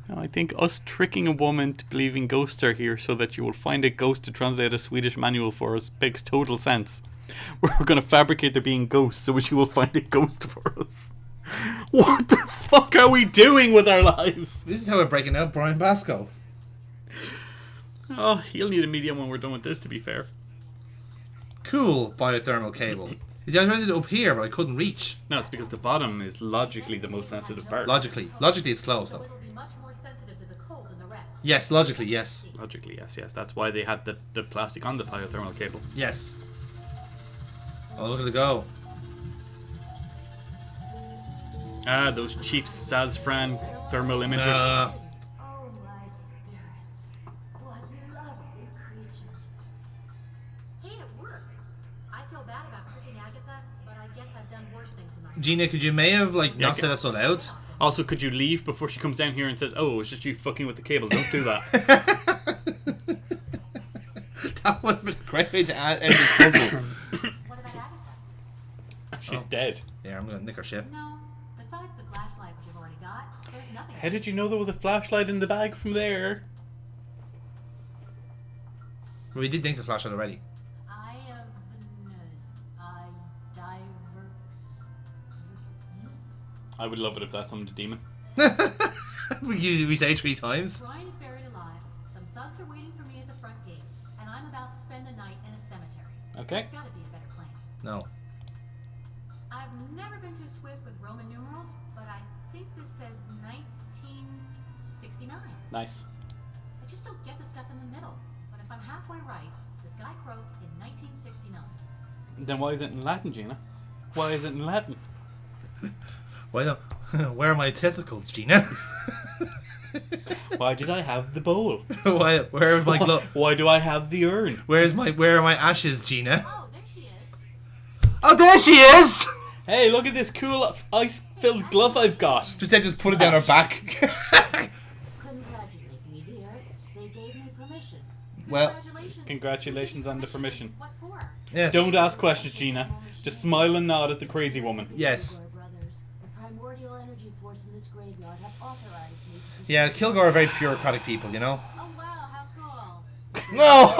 S2: No, I think us tricking a woman to believing ghosts are here so that you will find a ghost to translate a Swedish manual for us makes total sense. We're going to fabricate there being ghosts so she will find a ghost for us. What the fuck are we doing with our lives?
S1: This is how we're breaking out Brian Basco.
S2: Oh, he'll need a medium when we're done with this, to be fair.
S1: Cool biothermal cable. You see, I tried it up here, but I couldn't reach.
S2: No, it's because the bottom is logically the most sensitive part.
S1: Logically it's closed
S6: So
S1: though.
S6: it'll be much more sensitive to the cold than the rest.
S1: Yes, logically, yes.
S2: Logically, yes. That's why they had the plastic on the biothermal cable.
S1: Yes. Oh, look at it go.
S2: Ah, those cheap Sazfran thermal emitters.
S7: Oh, my spirit. What lovely creatures.
S6: Hey, it worked. I feel bad about tricking Agatha, but I guess I've done worse things in my life.
S1: Gina, could you may have not
S2: Yeah,
S1: said us all out?
S2: Also, could you leave before she comes down here and says, "Oh, it's just you fucking with the cable"? Don't do that.
S1: That would have been a great way to end this puzzle.
S6: What about Agatha?
S2: She's dead.
S1: Yeah, I'm gonna nick her shit.
S6: No. Besides the flashlight which you've already got, there's nothing.
S2: How did you know there was a flashlight in the bag from there?
S1: Well, we did think the flashlight already.
S6: I have
S2: I would love it if that's on the demon.
S1: we say 3 times.
S6: Brian is buried alive. Some thugs are waiting for me at the front gate, and I'm about to spend the night in a cemetery.
S2: Okay.
S6: There's got to be a better plan.
S1: No.
S6: I've never been too swift with Roman numerals, but I think this says 1969.
S2: Nice.
S6: I just don't get the stuff in the middle. But if I'm halfway right, this guy croaked in 1969.
S2: Then why is it in Latin, Gina? Why is it in Latin?
S1: Why don't? Where are my testicles, Gina?
S2: Why did I have the bowl?
S1: Where are my gloves?
S2: Why do I have the urn?
S1: Where are my ashes, Gina?
S6: Oh, there she is.
S1: Oh, there she is!
S2: Hey, look at this cool ice-filled glove I've got.
S1: Just put it down her back.
S7: Congratulate me, dear. They gave me permission.
S1: Well,
S2: Congratulations on the permission.
S6: What for?
S1: yes.
S2: Don't ask questions, Gina. Just smile and nod at the crazy woman.
S1: Yes.
S7: Kilgore brothers, the primordial energy force in this graveyard have authorized me to
S1: Yeah, Kilgore are very bureaucratic people, you know.
S6: Oh wow, how cool.
S1: No!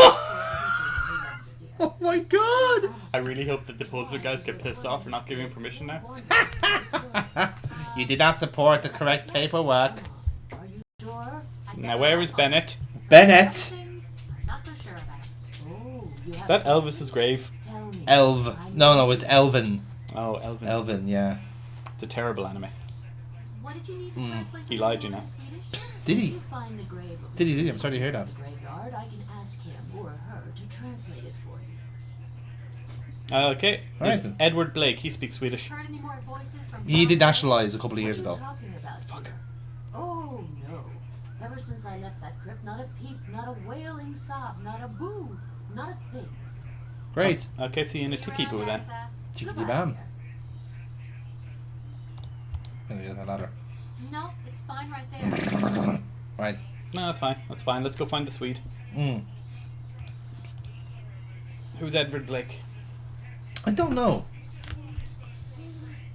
S1: Oh my god!
S2: I really hope that the Pulpit guys get pissed off for not giving permission now.
S1: You did not support the correct paperwork.
S7: Are you sure?
S2: Now where is Bennett?
S1: Bennett!
S6: Things, not so sure about it.
S7: Oh, you
S2: Is
S7: have
S2: that Elvis's grave?
S7: Tell me.
S1: Elv. No, it's Elvin.
S2: Oh, Elvin.
S1: Elvin, yeah.
S2: It's a terrible anime.
S4: What did you need to translate
S2: He
S4: the
S2: lied,
S4: manual
S2: Gina.
S4: into Swedish?
S1: Did
S7: If
S1: he?
S7: you find the grave of the
S1: Did he?
S7: sweet
S1: I'm sorry to hear
S7: in
S1: that.
S7: the graveyard, I can ask him or her to translate it for you.
S2: Okay.
S1: Alright
S2: There's
S1: then.
S2: Edward Blake. He speaks Swedish.
S4: Heard any more voices from
S1: He did
S4: Brown?
S1: nationalise a couple of years
S7: What are
S1: ago.
S7: you talking about,
S2: Fuck.
S7: dear? Oh no. Ever since I left that crypt, not a peep, not a wailing sob, not a boo, not a thing.
S1: Great.
S2: Okay, see you in a
S4: You
S2: tiki
S4: around,
S2: boo then.
S4: Agatha?
S1: Tickety
S7: Goodbye,
S1: bam.
S7: dear.
S1: Let me get that ladder.
S4: No, it's fine right there.
S1: Right.
S2: No, that's fine. That's fine. Let's go find the Swede. Who's Edward Blake?
S1: I don't know.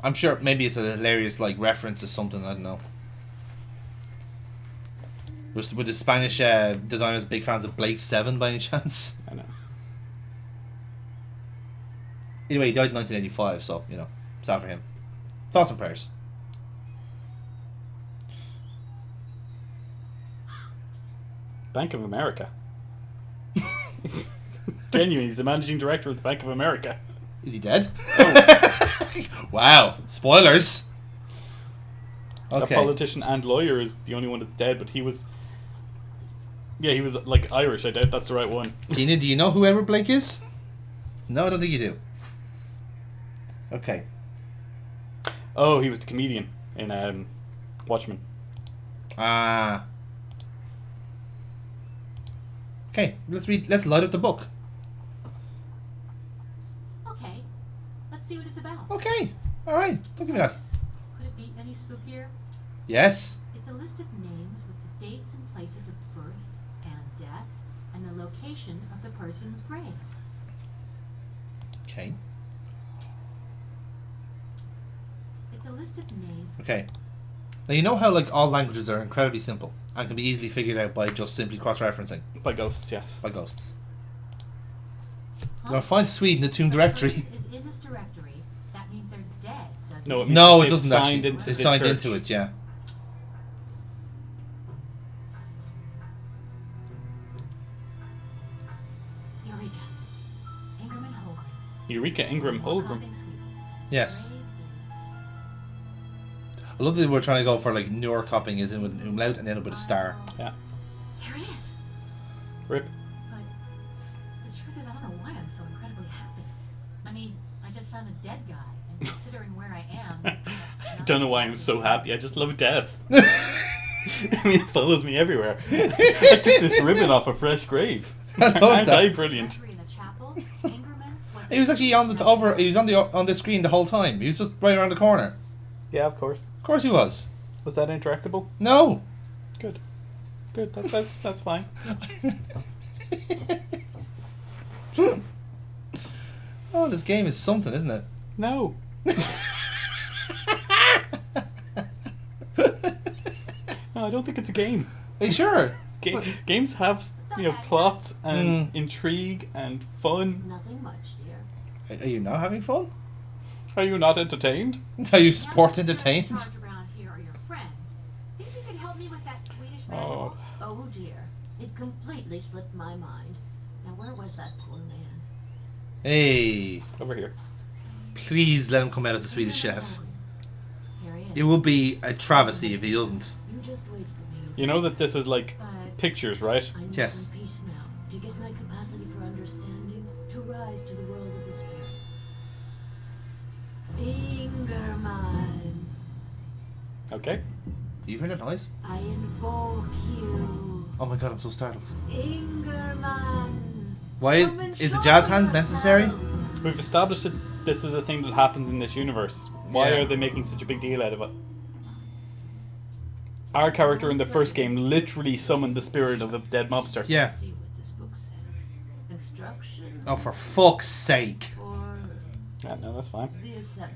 S1: I'm sure maybe it's a hilarious like reference to something. I don't know. Were the Spanish designers big fans of Blake 7 by any chance?
S2: I know.
S1: Anyway, he died in 1985, so you know, sad for him. Thoughts and prayers.
S2: Bank of America. Genuinely, he's the managing director of the Bank of America.
S1: Is he dead? Wow. Spoilers.
S2: A
S1: Okay.
S2: politician and lawyer is the only one that's dead, but he was. Yeah, he was like Irish. I doubt that's the right one.
S1: Gina, do you know who Edward Blake is? No, I don't think you do. Okay.
S2: Oh, he was the comedian in Watchmen.
S1: Ah. Okay, let's light up the book.
S4: Okay, let's see what it's about.
S1: Okay. Alright. Don't give me that.
S4: Could it be any spookier?
S1: Yes.
S4: It's a list of names with the dates and places of birth and death and the location of the person's grave.
S1: Okay.
S4: It's a list of names.
S1: Okay. Now you know how like all languages are incredibly simple and can be easily figured out by just simply cross-referencing
S2: By ghosts, yes.
S1: by ghosts. We're gonna find Swede in the tomb directory.
S4: Is in this directory. That means they're dead, doesn't
S2: No,
S4: it?
S2: it means
S1: No, it
S2: they've
S1: doesn't
S2: signed
S1: actually.
S2: into
S1: They
S2: the
S1: signed
S2: church.
S1: into it, yeah.
S4: Eureka. Ingram and Holgram.
S2: Eureka Ingram Holgram.
S4: Coping Sweden.
S1: Yes.
S4: Grave is-
S1: I love that we're trying to go for like newer copying is in with an umlaut and then with a star.
S2: Yeah.
S4: Here he is.
S2: Rip.
S4: But the truth is, I don't know why I'm so incredibly happy. I mean, I just found a dead guy, and considering where I am, that's
S2: I
S4: not
S2: don't know why I'm so happy. I just love death. I mean, it follows me everywhere. I took this ribbon off a fresh grave.
S1: I love
S2: Aren't
S1: that.
S2: I brilliant?
S4: Directory in the chapel. Ingerman was
S1: He was actually on the he was on the screen the whole time. He was just right around the corner.
S2: Yeah, of course.
S1: Of course he was.
S2: Was that interactable?
S1: No.
S2: Good. Good. That's fine.
S1: Oh, this game is something, isn't it?
S2: No. No, I don't think it's a game.
S1: Are you sure?
S2: Games have, plots and intrigue and fun.
S7: Nothing much, dear.
S1: Are you not having fun?
S2: Are you not entertained?
S1: Are you sport entertained?
S4: In charge around here are your friends. Think you could help me with that Swedish
S2: Oh.
S4: manual?
S7: Oh dear. It completely slipped my mind. Now where was that poor man?
S1: Hey,
S2: Over here.
S1: please let him come out as a Swedish chef.
S7: Here he is.
S1: It would be a travesty if he doesn't.
S7: You just wait for me.
S2: You know that this is like
S4: But
S2: pictures, right?
S7: I need
S1: Yes.
S7: some peace now to get my capacity for understanding to rise to the world of the spirits. Ingerman,
S2: Okay.
S1: Do you hear that noise?
S7: I invoke you.
S1: Oh my god, I'm so startled.
S7: Ingerman.
S1: Why
S7: come and
S1: is the
S7: show
S1: jazz hands necessary?
S7: yourself.
S2: We've established that this is a thing that happens in this universe. Why
S1: Yeah.
S2: are they making such a big deal out of it? Our character in the first game literally summoned the spirit of a dead mobster.
S1: Yeah.
S7: See what this book says. Instruction
S1: Oh, for fuck's sake.
S7: for
S2: Yeah, no, that's fine.
S7: the assembly.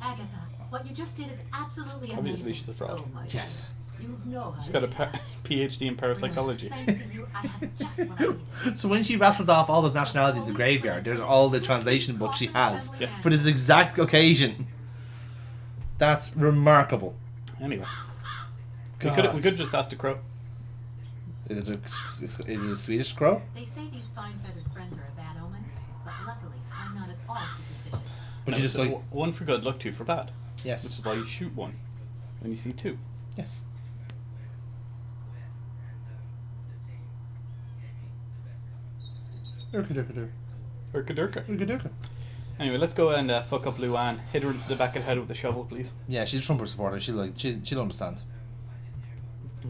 S4: Agatha, what you just did is absolutely amazing.
S2: Obviously, she's a fraud.
S7: Oh my
S1: Yes.
S7: dear. You know how
S2: She's
S7: to
S2: got a
S7: do that.
S2: PhD in parapsychology.
S4: Thanks to you, I have just what I needed.
S1: So when she rattled off all those nationalities in the graveyard, there's all the translation books she has
S2: Yes.
S1: for this exact occasion. That's remarkable.
S2: Anyway, we
S1: God.
S2: could have just asked a crow.
S1: Is it a Swedish crow?
S4: They say these fine feathered friends are a bad omen, but luckily I'm not at all superstitious.
S1: But
S2: No,
S1: you just
S2: so
S1: like
S2: one for good, luck, two for bad. Which
S1: yes,
S2: is why you shoot one when you see two.
S1: yes. Urka.
S2: Urka durka. Anyway, let's go and fuck up Luann. Hit her into the back of the head with a shovel, please.
S1: Yeah, she's a Trumper supporter. She'll understand.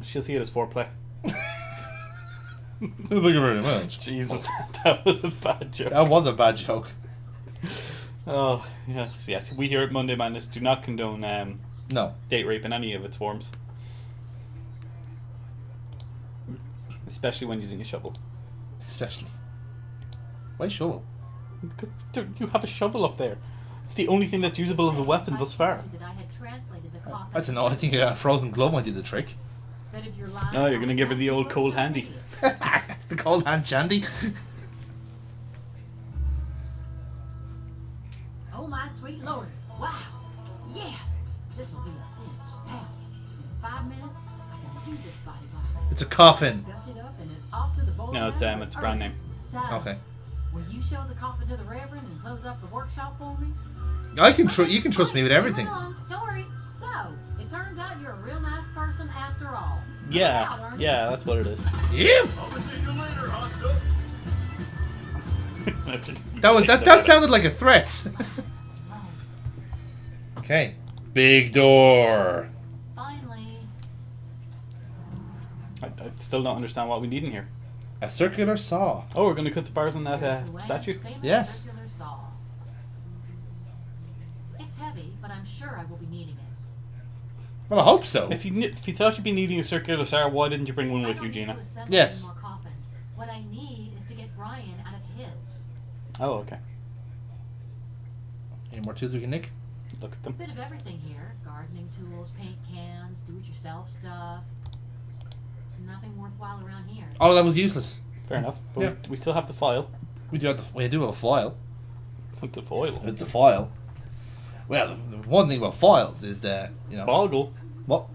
S2: She'll see it as foreplay.
S1: Thank you very much.
S2: Jesus, that was a bad joke.
S1: That was a bad joke.
S2: Oh, yes. We here at Monday Madness do not condone
S1: No.
S2: date rape in any of its forms. Especially when using a shovel.
S1: Especially. Why shovel?
S2: Because you have a shovel up there. It's the only thing that's usable as a weapon thus far.
S6: That I had translated the coffin.
S1: I don't know. I think a frozen glove might do the trick.
S6: But if you're lying,
S2: Oh, you're going to give her the old cold handy.
S1: The cold hand shandy.
S6: Oh my sweet lord! Wow! Yes, this will be a cinch. Now, in 5 minutes, I can do this body box.
S1: It's a coffin.
S6: Dust it up and it's off to the bowl.
S2: No, it's a brand name.
S6: So,
S1: Okay.
S6: will you show the coffin to the reverend and close up the workshop for me?
S1: You can trust me with everything.
S6: Don't worry. So, it turns out you're a real nice person after all.
S2: Yeah, that's what it is.
S1: Yeah.
S5: I'll see you later, hot stuff.
S1: That sounded like a threat. Okay. Big door.
S6: Finally.
S2: I still don't understand what we need in here.
S1: A circular saw.
S2: Oh, we're going to cut the bars on that
S6: Luann's
S2: statue?
S6: famous
S1: Yes.
S6: circular saw. It's heavy, but I'm sure I will be needing it.
S1: Well, I hope so.
S2: If you thought you'd be needing a circular saw, why didn't you bring one with
S6: I
S2: you,
S6: don't need
S2: Gina?
S6: to assemble
S1: Yes.
S6: any more coffins. What I need is to get Brian out of his.
S2: Oh, okay.
S1: Any more tools we can nick?
S2: Look at them.
S6: Bit of everything here. Gardening tools, paint cans, do-it-yourself stuff. Nothing worthwhile around here.
S1: Oh, that was useless.
S2: Fair enough. But
S1: Yeah.
S2: we still have the file.
S1: We do have a file.
S2: It's a foil.
S1: It's a file. Well, the one thing about files is that
S2: Boggle.
S1: What?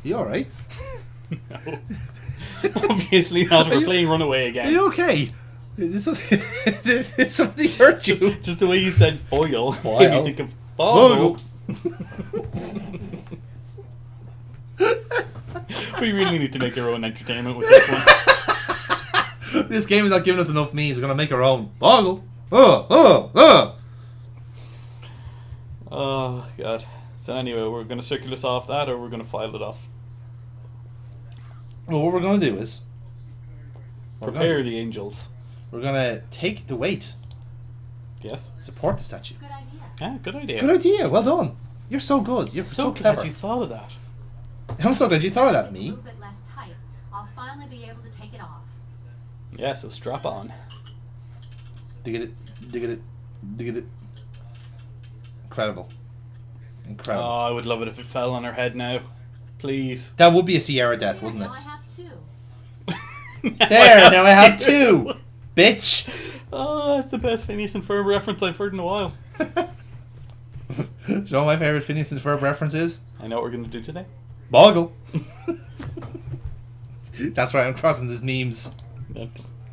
S1: You all right?
S2: No. Obviously not. We're playing Runaway
S1: Are
S2: again.
S1: you okay? Did somebody hurt you?
S2: Just the way you said foil.
S1: Foil.
S2: Made me think of boggle. We really need to make our own entertainment with this one.
S1: This game is not giving us enough memes. We're gonna make our own. Boggle. Oh.
S2: Oh, God. So anyway, we're going to circular saw off that, or we're going to file it off.
S1: Well, what we're gonna do is
S2: Prepare the angels.
S1: we're gonna take the weight.
S2: Yes?
S1: Support the statue.
S6: Good idea.
S2: Yeah, good idea.
S1: Good idea. Well done. You're so good. You're so
S2: glad
S1: clever.
S2: you thought of that.
S1: I'm so glad you thought of that,
S6: It's a
S1: me.
S6: little bit less tight. I'll finally be able to take it off.
S2: Yeah, so strap on.
S1: Dig it. Incredible.
S2: Oh, I would love it if it fell on her head now. Please.
S1: That would be a Sierra death,
S6: Yeah,
S1: wouldn't
S6: now I
S1: it?
S6: have two.
S1: There, now I have two. Bitch.
S2: Oh, that's the best Phineas and Ferb reference I've heard in a while.
S1: Do you know what my favourite Phineas and Ferb reference is?
S2: I know what we're going to do today.
S1: Boggle. That's right, I'm crossing these memes.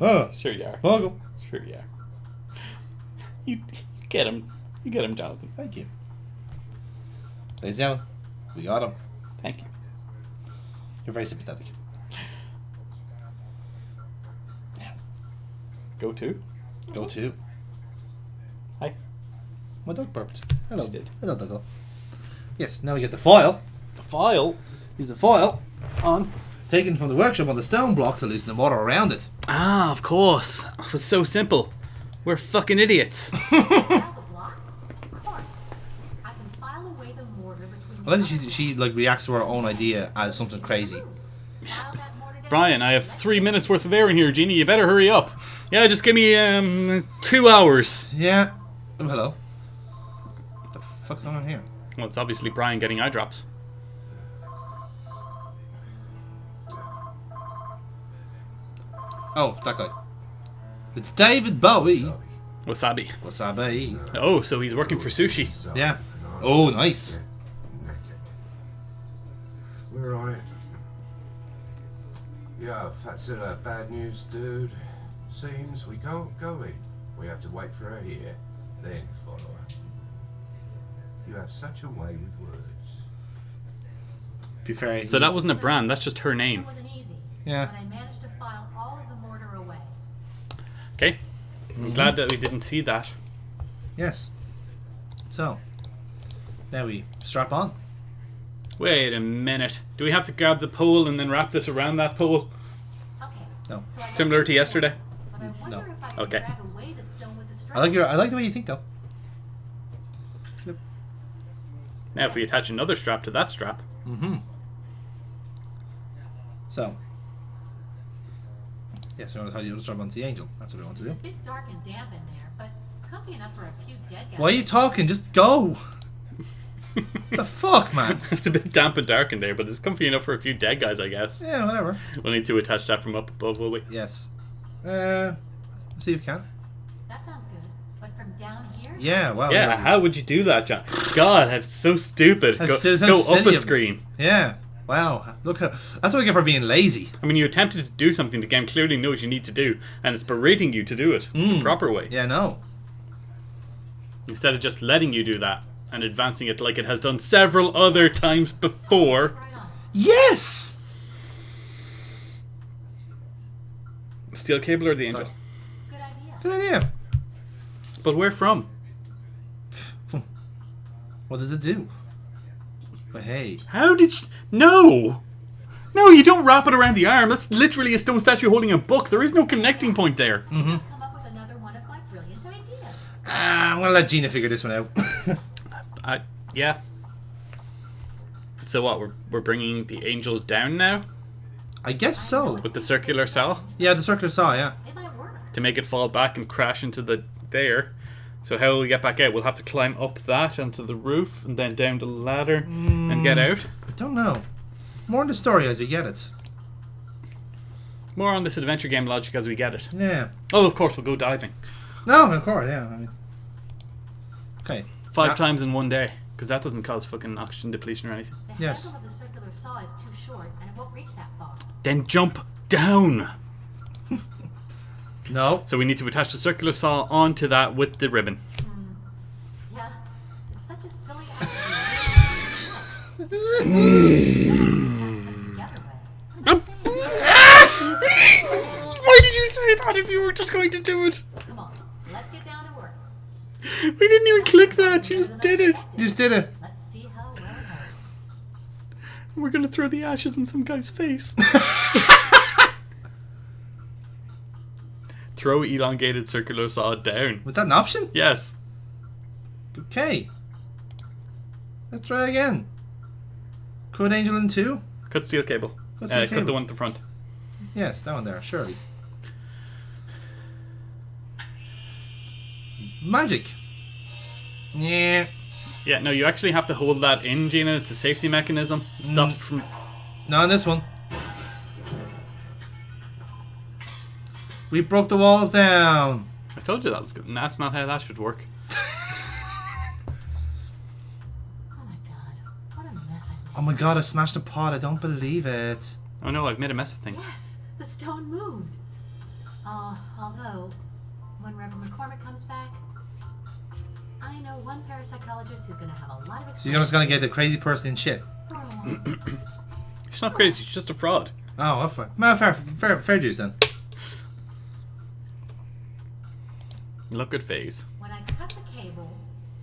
S1: Oh,
S2: Sure you are.
S1: Boggle.
S2: Sure you are. You get him. You get him, Jonathan.
S1: Thank you. Ladies and gentlemen, we got him.
S2: Thank you.
S1: You're very sympathetic.
S2: Go to.
S1: Go to.
S2: Hi.
S1: My dog burped. Hello.
S2: She did.
S1: Hello, doggo. Yes, now we get the foil.
S2: The file.
S1: Use the foil on. Taken from the workshop on the stone block to loosen the mortar around it.
S2: Ah, of course. It was so simple. We're fucking idiots.
S6: File the block? Of course. I can file away the mortar between
S1: I think she like reacts to her own idea as something crazy.
S6: File that mortar down.
S2: Brian, I have 3 minutes worth of air in here, Gina. You better hurry up. Yeah, just give me 2 hours.
S1: Yeah. Oh, hello. What the fuck's going on here?
S2: Well, it's obviously Brian getting eye drops.
S1: Oh, it's that guy. It's David Bowie.
S2: Wasabi.
S1: Wasabi.
S2: Oh, so he's working for sushi.
S1: Yeah. Oh, nice.
S8: We're on it. Yeah, that's bad news, dude. Seems we can't go in. We have to wait for her here, then follow her. You have such a way with words.
S1: Be fair.
S2: So that wasn't a brand, that's just her name.
S4: It wasn't easy.
S1: Yeah.
S4: But I managed to file all of the mortar away.
S2: Okay. I'm glad that we didn't see that.
S1: Yes. So, now we strap on.
S2: Wait a minute. Do we have to grab the pole and then wrap this around that pole?
S4: Okay.
S1: No.
S4: So I got
S2: Similar to
S4: the
S2: yesterday?
S4: But I wonder
S1: No.
S4: if I can
S2: Okay.
S4: drag away the stone with the strap.
S1: I like the way you think though.
S2: Now if we attach another strap to that strap.
S1: Mm-hmm. So. Yes, we want to tie the other strap onto the angel. That's what we want to do.
S4: It's a bit dark and damp in there, but comfy enough for a few dead guys.
S1: Why are you talking? Just go. The fuck, man?
S2: It's a bit damp and dark in there, but it's comfy enough for a few dead guys, I guess.
S1: Yeah, whatever.
S2: We'll need to attach that from up above, will we?
S1: Yes. Let's see if we can.
S4: That sounds good. But from down here?
S1: Yeah, well.
S2: Yeah, how would you do that, John? God, that's so stupid. Go,
S1: That's so
S2: go
S1: silly
S2: up a
S1: of-
S2: screen.
S1: Yeah. Wow. Look, that's what I get for being lazy.
S2: I mean, you attempted to do something the game clearly knows you need to do, and it's berating you to do it the proper way.
S1: Yeah, no.
S2: Instead of just letting you do that and advancing it like it has done several other times before.
S4: Right on.
S1: Yes!
S2: Steel cable or the angel?
S1: Sorry.
S4: Good idea.
S1: Good idea.
S2: But where from?
S1: What does it do? But hey.
S2: How did you... No! No, you don't wrap it around the arm. That's literally a stone statue holding a book. There is no connecting point there.
S4: Come up with another one of my brilliant ideas.
S1: I'm gonna let Gina figure this one out.
S2: Yeah. So what, we're bringing the angels down now?
S1: I guess so.
S2: With the circular saw?
S1: Yeah, the circular saw, yeah.
S4: It might work.
S2: To make it fall back and crash into the... there. So how will we get back out? We'll have to climb up that onto the roof and then down the ladder and get out.
S1: I don't know. More in the story as we get it.
S2: More on this adventure game logic as we get it.
S1: Yeah.
S2: Oh, of course, we'll go diving.
S1: No, of course, yeah. I mean. Okay.
S2: 5 times in one day. Because that doesn't cause fucking oxygen depletion or anything.
S4: The
S1: Yes.
S4: handle of the circular saw is too short, and it won't reach that far.
S2: Then jump down.
S1: No.
S2: So we need to attach the circular saw onto that with the ribbon.
S4: Yeah, it's such a silly idea.
S2: Why did you say that if you were just going to do it?
S4: Come on, let's get down to work.
S2: We didn't even click that. You just did it.
S1: You just did it.
S4: Let's see how well it holds.
S2: We're going to throw the ashes in some guy's face. Throw elongated circular saw down.
S1: Was that an option?
S2: Yes.
S1: Okay. Let's try again. Cut angel in 2?
S2: Cut steel cable.
S1: Cut steel
S2: Cut
S1: cable.
S2: the one at the front.
S1: Yes, that one there, surely. Magic. Yeah.
S2: Yeah, no, you actually have to hold that in, Gina. It's a safety mechanism. It stops it from...
S1: Not on this one. We broke the walls down.
S2: I told you that was good. And that's not how that should work.
S4: Oh my god, what a mess I made.
S1: Oh my god, I smashed the pot. I don't believe it.
S2: Oh no, I've made a mess of things.
S4: Yes, the stone moved. Although, when Reverend McCormick comes back, I know one parapsychologist who's going to have a lot of
S1: So you're just gonna get the crazy person in shit.
S2: She's not crazy, she's just a fraud.
S1: Oh, well, fair dues then.
S2: Look at face.
S4: When I cut the cable,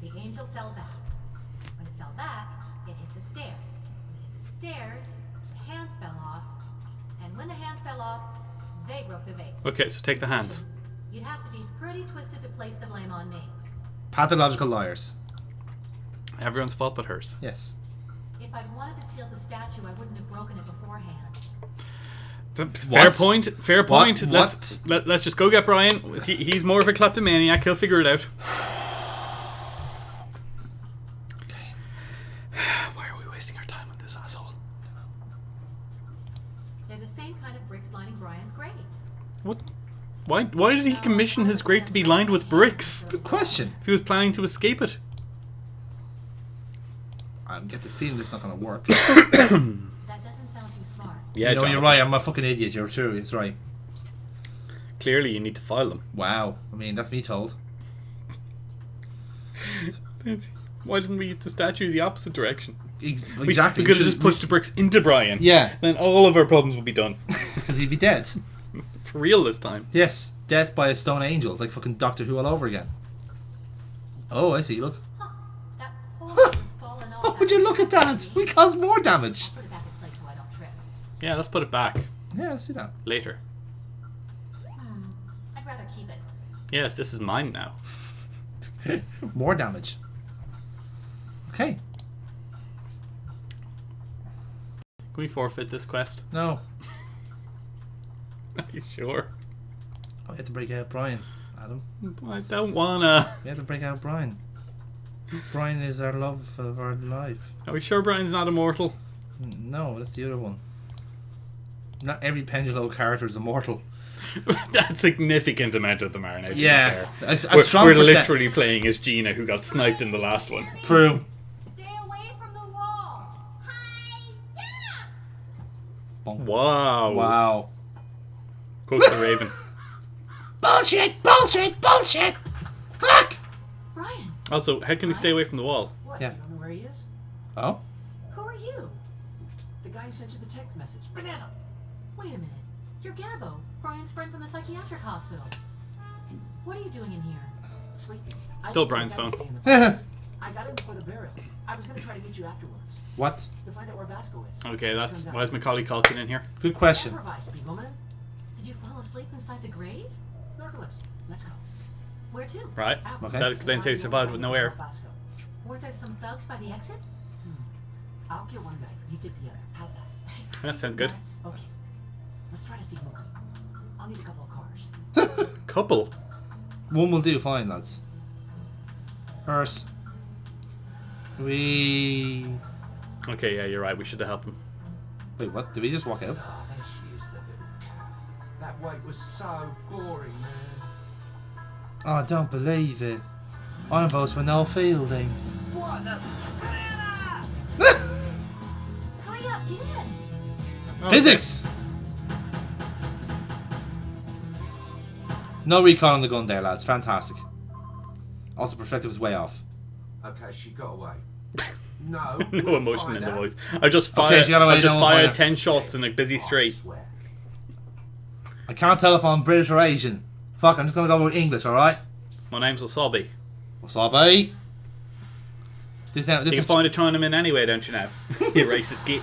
S4: the angel fell back. When it fell back, it hit the stairs. When it hit the stairs, the hands fell off. And when the hands fell off, they broke the vase.
S2: Okay, so take the hands.
S4: You'd have to be pretty twisted to place the blame on me.
S1: Pathological liars.
S2: Everyone's fault but hers.
S1: Yes.
S4: If I'd wanted to steal the statue, I wouldn't have broken it beforehand.
S2: Fair point. Fair point.
S1: What?
S2: Let's just go get Brian. He's more of a kleptomaniac. He'll figure it out.
S1: Okay.
S2: Why are we wasting our time with this asshole?
S4: They're the same kind of bricks lining Brian's grave.
S2: What? Why did he commission his grate to be lined with bricks?
S1: Good question.
S2: If he was planning to escape it.
S1: I get the feeling it's not gonna work.
S4: That doesn't sound too smart.
S2: Yeah,
S1: you know,
S2: Jonathan.
S1: you're right. I'm a fucking idiot. You're true. It's right.
S2: clearly you need to file them.
S1: Wow. I mean, that's me told.
S2: Why didn't we use the statue the opposite direction?
S1: Exactly.
S2: We could have just pushed the bricks into Brian.
S1: Yeah.
S2: Then all of our problems would be done.
S1: Because he'd be dead.
S2: For real this time.
S1: Yes. Death by a stone angel. It's like fucking Doctor Who all over again. Oh, I see. Look.
S4: Huh. That hole has fallen off.
S1: Oh, would you look at that? We caused more damage.
S4: Put it back in place so I don't trip.
S2: Yeah, let's put it back.
S1: Yeah, let's see that.
S2: Later.
S4: I'd rather keep it.
S2: Yes, this is mine now.
S1: More damage. Okay.
S2: Can we forfeit this quest?
S1: No.
S2: Are you sure?
S1: Oh, we have to break out Brian, Adam.
S2: I don't wanna.
S1: We have to break out Brian. Brian is our love of our life.
S2: Are we sure Brian's not immortal?
S1: No, that's the other one. Not every Pendulo character is immortal.
S2: That significant amount of them are now.
S1: Yeah. A
S2: We're,
S1: strong
S2: we're
S1: percent.
S2: literally playing as Gina, who got sniped in the last one.
S1: True.
S6: Stay away from the wall. Hi-ya!
S2: Wow.
S1: Wow.
S2: Quote the Raven.
S1: Bullshit! Bullshit! Bullshit! Fuck!
S4: Brian,
S2: Also, how can he stay away from the wall?
S9: What?
S1: Yeah.
S9: You don't know where he is?
S1: Oh?
S4: who are you?
S9: The guy who sent you the text message. Banana!
S4: Wait a minute. You're Gabbo, Brian's friend from the psychiatric hospital. What are you doing in here?
S9: Sleeping.
S2: Still
S9: I
S2: Brian's
S9: didn't
S2: phone.
S9: exactly stay in the place. I got in before the burial. I was going to try to meet you afterwards
S1: What?
S9: to find out where Basco is.
S2: Okay, that's why is Macaulay Culkin in here?
S1: Good question.
S9: Improvise, big woman.
S4: Did you fall asleep inside the grave?
S9: Narcolepsy. Let's go.
S4: Where to?
S2: Right.
S9: Out.
S1: Okay.
S2: That explains how he survived with no air.
S9: Basco.
S4: Weren't there some thugs by the exit?
S9: I'll get one guy. You take the other. How's that?
S2: That sounds good.
S9: Okay. Let's try to sneak more. I'll need a couple of cars.
S2: Couple.
S1: One will do fine, lads. Hearse. We.
S2: Okay, yeah, you're right. We should have helped him.
S1: Wait, what? Did we just walk out?
S8: Oh, there she is, the little cat. That wait was so boring, man.
S1: Oh, I don't believe it. I'm votes for no fielding.
S8: What the?
S4: Hurry up, get in!
S1: Physics! No recon on the gun there, lads. Fantastic. Also, perspective is way off.
S8: Okay, she got away. No.
S2: No
S8: we'll
S2: emotion
S8: find
S2: in the
S8: out.
S2: voice. I just
S1: Okay,
S2: fired.
S1: she got away,
S2: I just
S1: no, we'll find
S2: fired
S1: out.
S2: 10 shots in a busy
S8: I
S2: straight.
S8: swear.
S1: I can't tell if I'm British or Asian. Fuck, I'm just gonna go with English, alright?
S2: My name's Wasabi.
S1: What's up, eh? This
S2: You can
S1: is
S2: find a Chinaman anyway, don't you now? You racist git.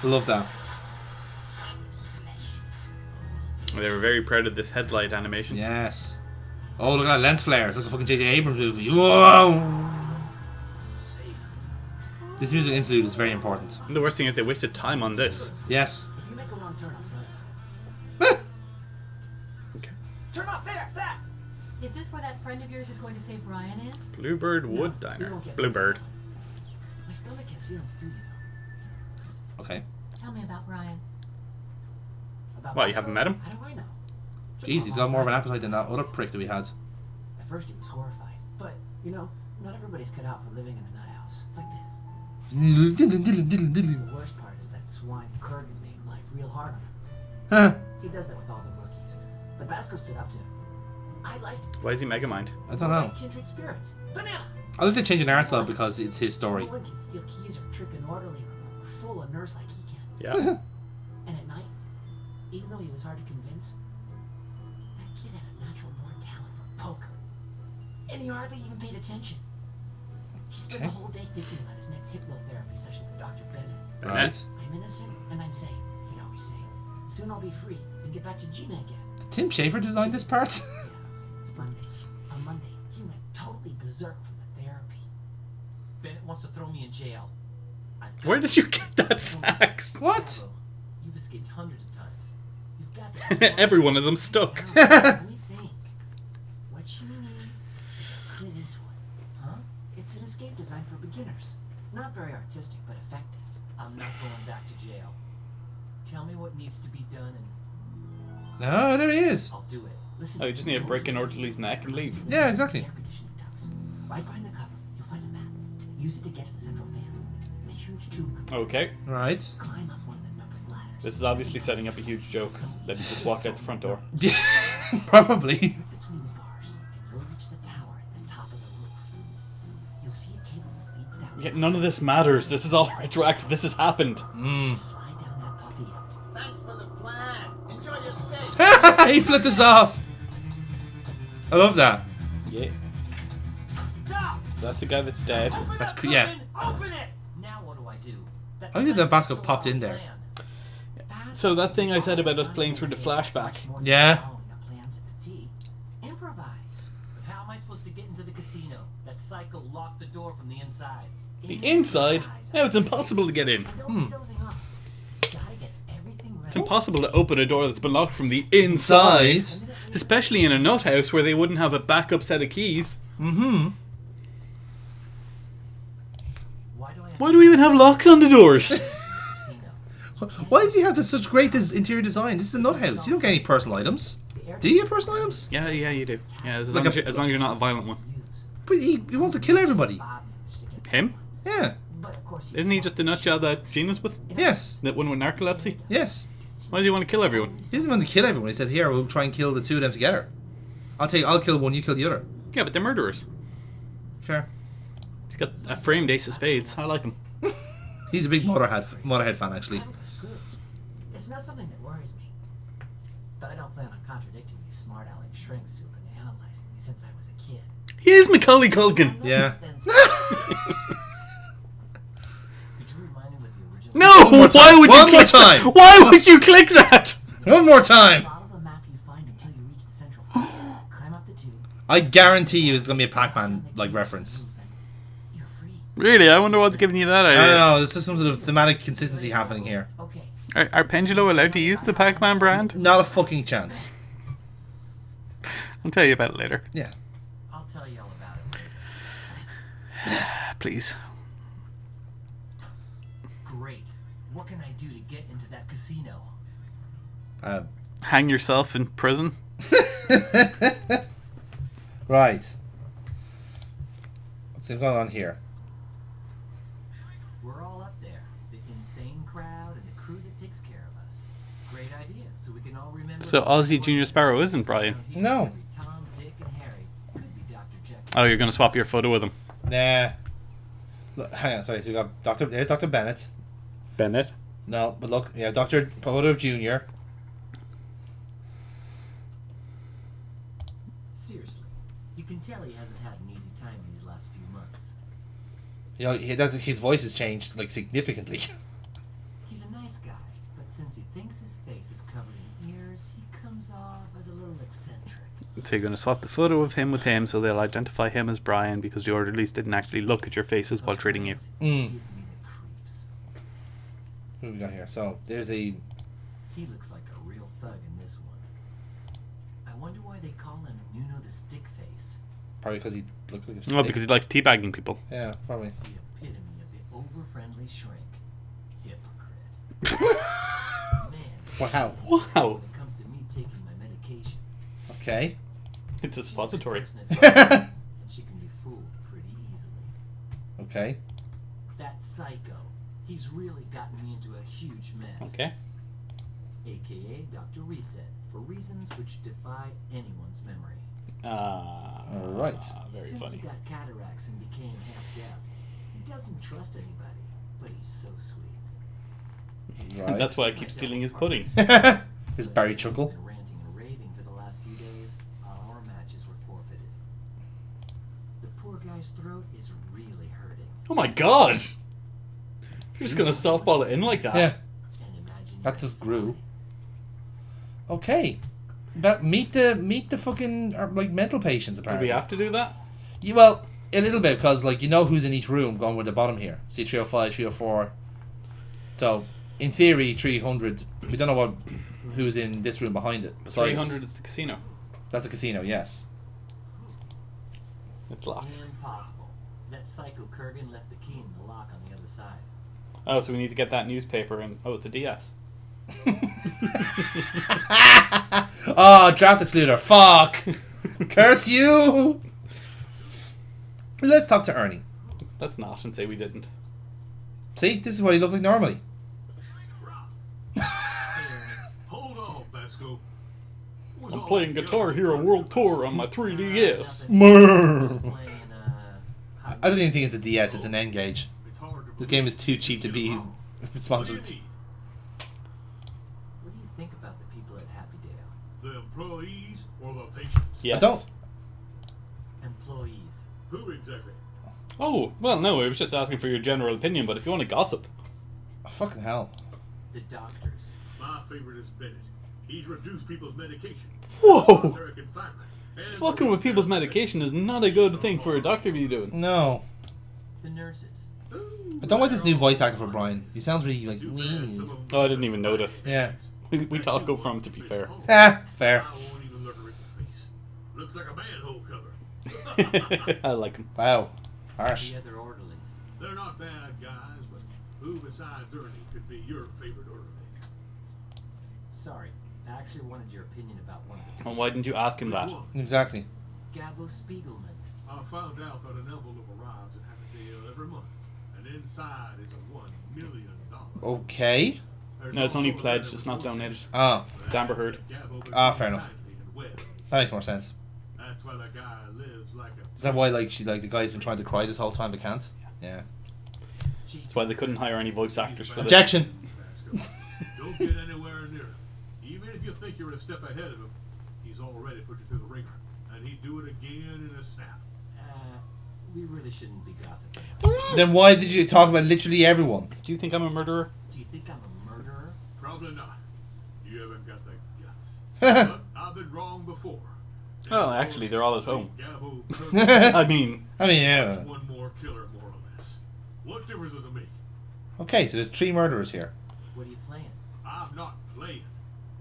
S1: Love that.
S2: They were very proud of this headlight animation.
S1: Yes. Oh, look at that lens flare. It's like a fucking J.J. Abrams movie. Whoa! This music interlude is very important.
S2: And the worst thing is they wasted time on this.
S1: Yes.
S9: If you make a wrong turn, I'll tell you.
S2: Okay.
S9: Turn off there! That!
S4: Is this where that friend of yours is going to say Brian is?
S2: Bluebird
S9: No,
S2: Wood
S9: you
S2: Diner.
S9: won't get
S2: Bluebird.
S9: My stomach has feelings too, you know.
S1: Okay.
S4: Tell me about Brian.
S9: About
S2: What, you
S9: Basco?
S2: haven't met him?
S9: How do I know? Took
S1: Jeez,
S9: a
S1: he's
S9: long
S1: got more of an
S9: time.
S1: appetite than that other prick that we had.
S9: At first he was horrified, but, you know, not everybody's cut out for living in the nut house. It's like this. The worst part is that swine Kurgan made life real hard on him.
S1: Huh.
S9: He does that with all the rookies. But Basco stood up to him. I liked it.
S2: Why is he Megamind?
S1: I don't know.
S9: Kindred spirits. Banana!
S1: I like the change in art style because it's his story.
S9: No one can steal keys or trick an orderly or fool a nurse like he can.
S2: Yeah.
S9: And at night, even though he was hard to convince, that kid had a natural born talent for poker. And he hardly even paid attention. He spent
S1: Okay.
S9: the whole day thinking about his next hypnotherapy session with Dr. Bennett.
S1: Right.
S9: I'm innocent and I'm sane, he'd always say. Soon I'll be free and get back to Gina again.
S1: Tim Schafer designed this part?
S9: Yeah, it's Monday. On Monday, he went totally berserk from the therapy.
S10: Bennett wants to throw me in jail. I've got
S2: Where
S10: to-
S2: did you get that sax?
S1: What?
S10: You've escaped hundreds of times. You've got to.
S2: Every one of them stuck.
S9: Let me think. What you mean is a Clint Eastwood, huh? It's an escape designed for beginners. Not very artistic, but effective.
S10: I'm not going back to jail. Tell me what needs to be done and
S1: No, there he is.
S10: I'll do it.
S9: Listen.
S2: Oh, you just need to break an orderly's neck and leave.
S1: Yeah, exactly.
S9: Air conditioning ducts. Right behind the cover, you'll find a map. Use it to get to the central fan. A huge tube comes.
S2: Okay.
S1: Right.
S9: Climb up one of the numbered ladders.
S2: This is obviously setting up a huge joke that he just walked out the front door.
S1: Probably.
S9: Between the bars, and you'll reach the tower at the top of the roof. You'll see a cable that leads down.
S2: Yet none of this matters. This is all retroactive. This has happened.
S9: Slide down that puppy up.
S10: Thanks for the plan. Enjoy your steak.
S1: He flipped us off. I love that.
S2: Yeah.
S10: Stop.
S2: So that's the guy that's dead.
S10: Open
S1: That's
S10: up,
S1: cool, yeah.
S10: Corbin. Open it. Now what do I do? That
S1: I think that Basco popped in there.
S2: So that thing I said about us playing through the flashback.
S1: Yeah.
S9: Improvise.
S10: But how am I supposed to get into the casino? That psycho locked the door from the inside.
S2: The inside? Now it's impossible to get in. It's impossible to open a door that's been locked from the inside. Especially in a nut house where they wouldn't have a backup set of keys.
S1: Mm-hmm.
S2: Why do we even have locks on the doors?
S1: Why does he have such great interior design? This is a nut house. You don't get any personal items. Do you get personal items?
S2: Yeah, you do. Yeah, as
S1: Like
S2: long as you're not a violent one.
S1: But he wants to kill everybody.
S2: Him?
S1: Yeah.
S2: Isn't he just the nut job that Gina's with?
S1: Yes.
S2: That one with narcolepsy?
S1: Yes.
S2: Why does he want to kill everyone?
S1: He didn't want to kill everyone. He said, "Here, we'll try and kill the two of them together. I'll kill one, you kill the other."
S2: Yeah, but they're murderers.
S1: Fair.
S2: He's got a framed ace of spades. I like him.
S1: He's a big Motorhead fan, actually.
S9: It's not something that worries me. But I don't plan on contradicting these smart aleck shrinks who've been analyzing me since I was a kid.
S2: He is Macaulay Culkin.
S1: Yeah.
S2: No!
S1: One more time.
S2: Why would you
S1: One more
S2: click
S1: time.
S2: that? Why would you click that?
S1: One more time.
S9: Follow the map you find until you reach the central front. Climb up the tube.
S1: I guarantee you it's going to be a Pac-Man like reference.
S9: You're free.
S2: Really? I wonder what's giving you that
S1: I
S2: idea.
S1: don't know. There's just some sort of thematic consistency happening here.
S9: Okay.
S2: Are Pendulo allowed to use the Pac-Man brand?
S1: Not a fucking chance.
S2: I'll tell you about it later.
S1: Yeah.
S10: I'll tell you all about it later.
S2: Please.
S10: Great. What can I do to get into that casino?
S2: Hang yourself in prison?
S1: Right. What's going on here?
S10: We're all up there. The insane crowd and the crew that takes care of us. Great idea. So we can all remember.
S2: So Ozzy Junior Sparrow isn't Brian?
S1: No.
S10: Tom, Dick, and Harry. Could be Dr. Jekyll.
S2: Oh, you're going to swap your photo with him.
S1: Nah. Look, hang on, sorry. So we got There's Dr. Bennett.
S2: Bennett?
S1: No, but look, yeah, Dr. Photo of Junior.
S10: Seriously, you can tell he hasn't had an easy time in these last few months.
S1: You know, his voice has changed like significantly.
S10: He's a nice guy, but since he thinks his face is covered in ears, he comes off as a little eccentric.
S2: So you're going to swap the photo of him with him so they'll identify him as Brian because the orderlies didn't actually look at your faces while treating you.
S1: Mm.
S10: Gives me the creeps.
S1: Who we got here? So there's a.
S10: He looks like a real thug in this one. I wonder why they call him Nuno the Stick Face.
S1: Probably because he looks like a stick.
S2: Well, because he likes teabagging people.
S1: Yeah, probably.
S10: The epitome of the over-friendly shrink. Hypocrite. Man.
S1: Wow.
S2: Wow.
S10: When it comes to me taking my medication.
S1: Okay.
S2: It's a suppository.
S10: And she can be fooled pretty easily.
S1: Okay.
S10: That psycho. He's really gotten me into a huge mess.
S2: Okay.
S10: AKA Dr. Reset, for reasons which defy anyone's memory.
S1: Alright.
S2: Very
S10: Since
S2: funny.
S10: he got cataracts and became half deaf, he doesn't trust anybody, but he's so sweet.
S1: Right.
S2: And that's why I keep stealing his pudding.
S1: His Barry chuckle.
S10: Been ranting and raving for the last few days. Our matches were forfeited. The poor guy's throat is really hurting.
S2: Oh my god! You're just going to softball it in like that.
S1: Yeah.
S10: And imagine
S1: That's just grew. Okay. But meet the fucking like mental patients
S2: Do
S1: apparently.
S2: we have to do that?
S1: Yeah, well, a little bit because like you know who's in each room going with the bottom here. See 305, 304. So in theory 300. We don't know who's in this room behind it. Besides
S2: 300 is the casino.
S1: That's a casino, yes.
S2: It's locked.
S10: impossible. That psycho Kurgan left the key in the lock on the other side.
S2: Oh, so we need to get that newspaper and... Oh, it's a DS.
S1: Oh, draft excluder. Fuck. Curse you. Let's talk to Ernie.
S2: Let's not and say we didn't.
S1: See, this is what he looked like normally.
S2: playing Guitar Hero World Tour on my 3DS.
S1: I don't even think it's a DS, it's an N-Gage. This game is too cheap to be sponsored.
S10: What do you think about the people at Happydale?
S5: The employees or the patients?
S2: Yes.
S1: I don't.
S10: Employees.
S5: Who exactly?
S2: Oh, well, no, I was just asking for your general opinion, but if you want to gossip.
S1: Fucking hell.
S10: The doctors.
S5: My favorite is Bennett. He's reduced people's medication.
S2: Whoa!
S5: American fiber. And
S2: Fucking with people's medication is not a good thing for a doctor to be doing.
S1: No.
S10: The nurses.
S1: I don't like this new voice actor for Brian. He sounds really like mean.
S2: Oh, I didn't even notice.
S1: Yeah.
S2: We talk over him, to be fair.
S1: Ah, fair.
S5: I won't even look her in the face. Looks like a manhole cover.
S2: I like him.
S1: Wow. Harsh.
S10: The other orderlies.
S5: They're not bad guys, but who besides Ernie could be your favorite orderly?
S10: Sorry, I actually wanted your opinion about one of the
S2: And why didn't you ask him that?
S5: Which one?
S1: Exactly.
S10: Gabo Spiegelman.
S5: I found out that an envelope arrives at Happydale every month, and inside is a $1 million.
S1: Okay.
S2: No, it's only pledged, it's not donated.
S1: Ah.
S2: It's Amber Heard.
S1: Ah, fair enough. That makes more sense.
S5: That's why the guy lives like a.
S1: Is that why the guy's been trying to cry this whole time but can't? Yeah.
S2: That's why they couldn't hire any voice actors for this.
S1: Objection.
S5: Don't get anywhere near him. Even if you think you're a step ahead of him, he's already put you through the ringer, and he'd do it again in a snap.
S10: We really shouldn't be gossiping.
S1: Then why did you talk about literally everyone?
S2: Do you think I'm a murderer?
S10: Do you think I'm a murderer?
S5: Probably not. You haven't got the guts. But I've been wrong before.
S2: Oh, actually, they're all at home.
S5: Gabo
S2: I mean,
S1: yeah.
S5: one more killer, more or less. What difference does it make?
S1: Okay, so there's 3 murderers here.
S10: What are you playing?
S5: I'm not playing.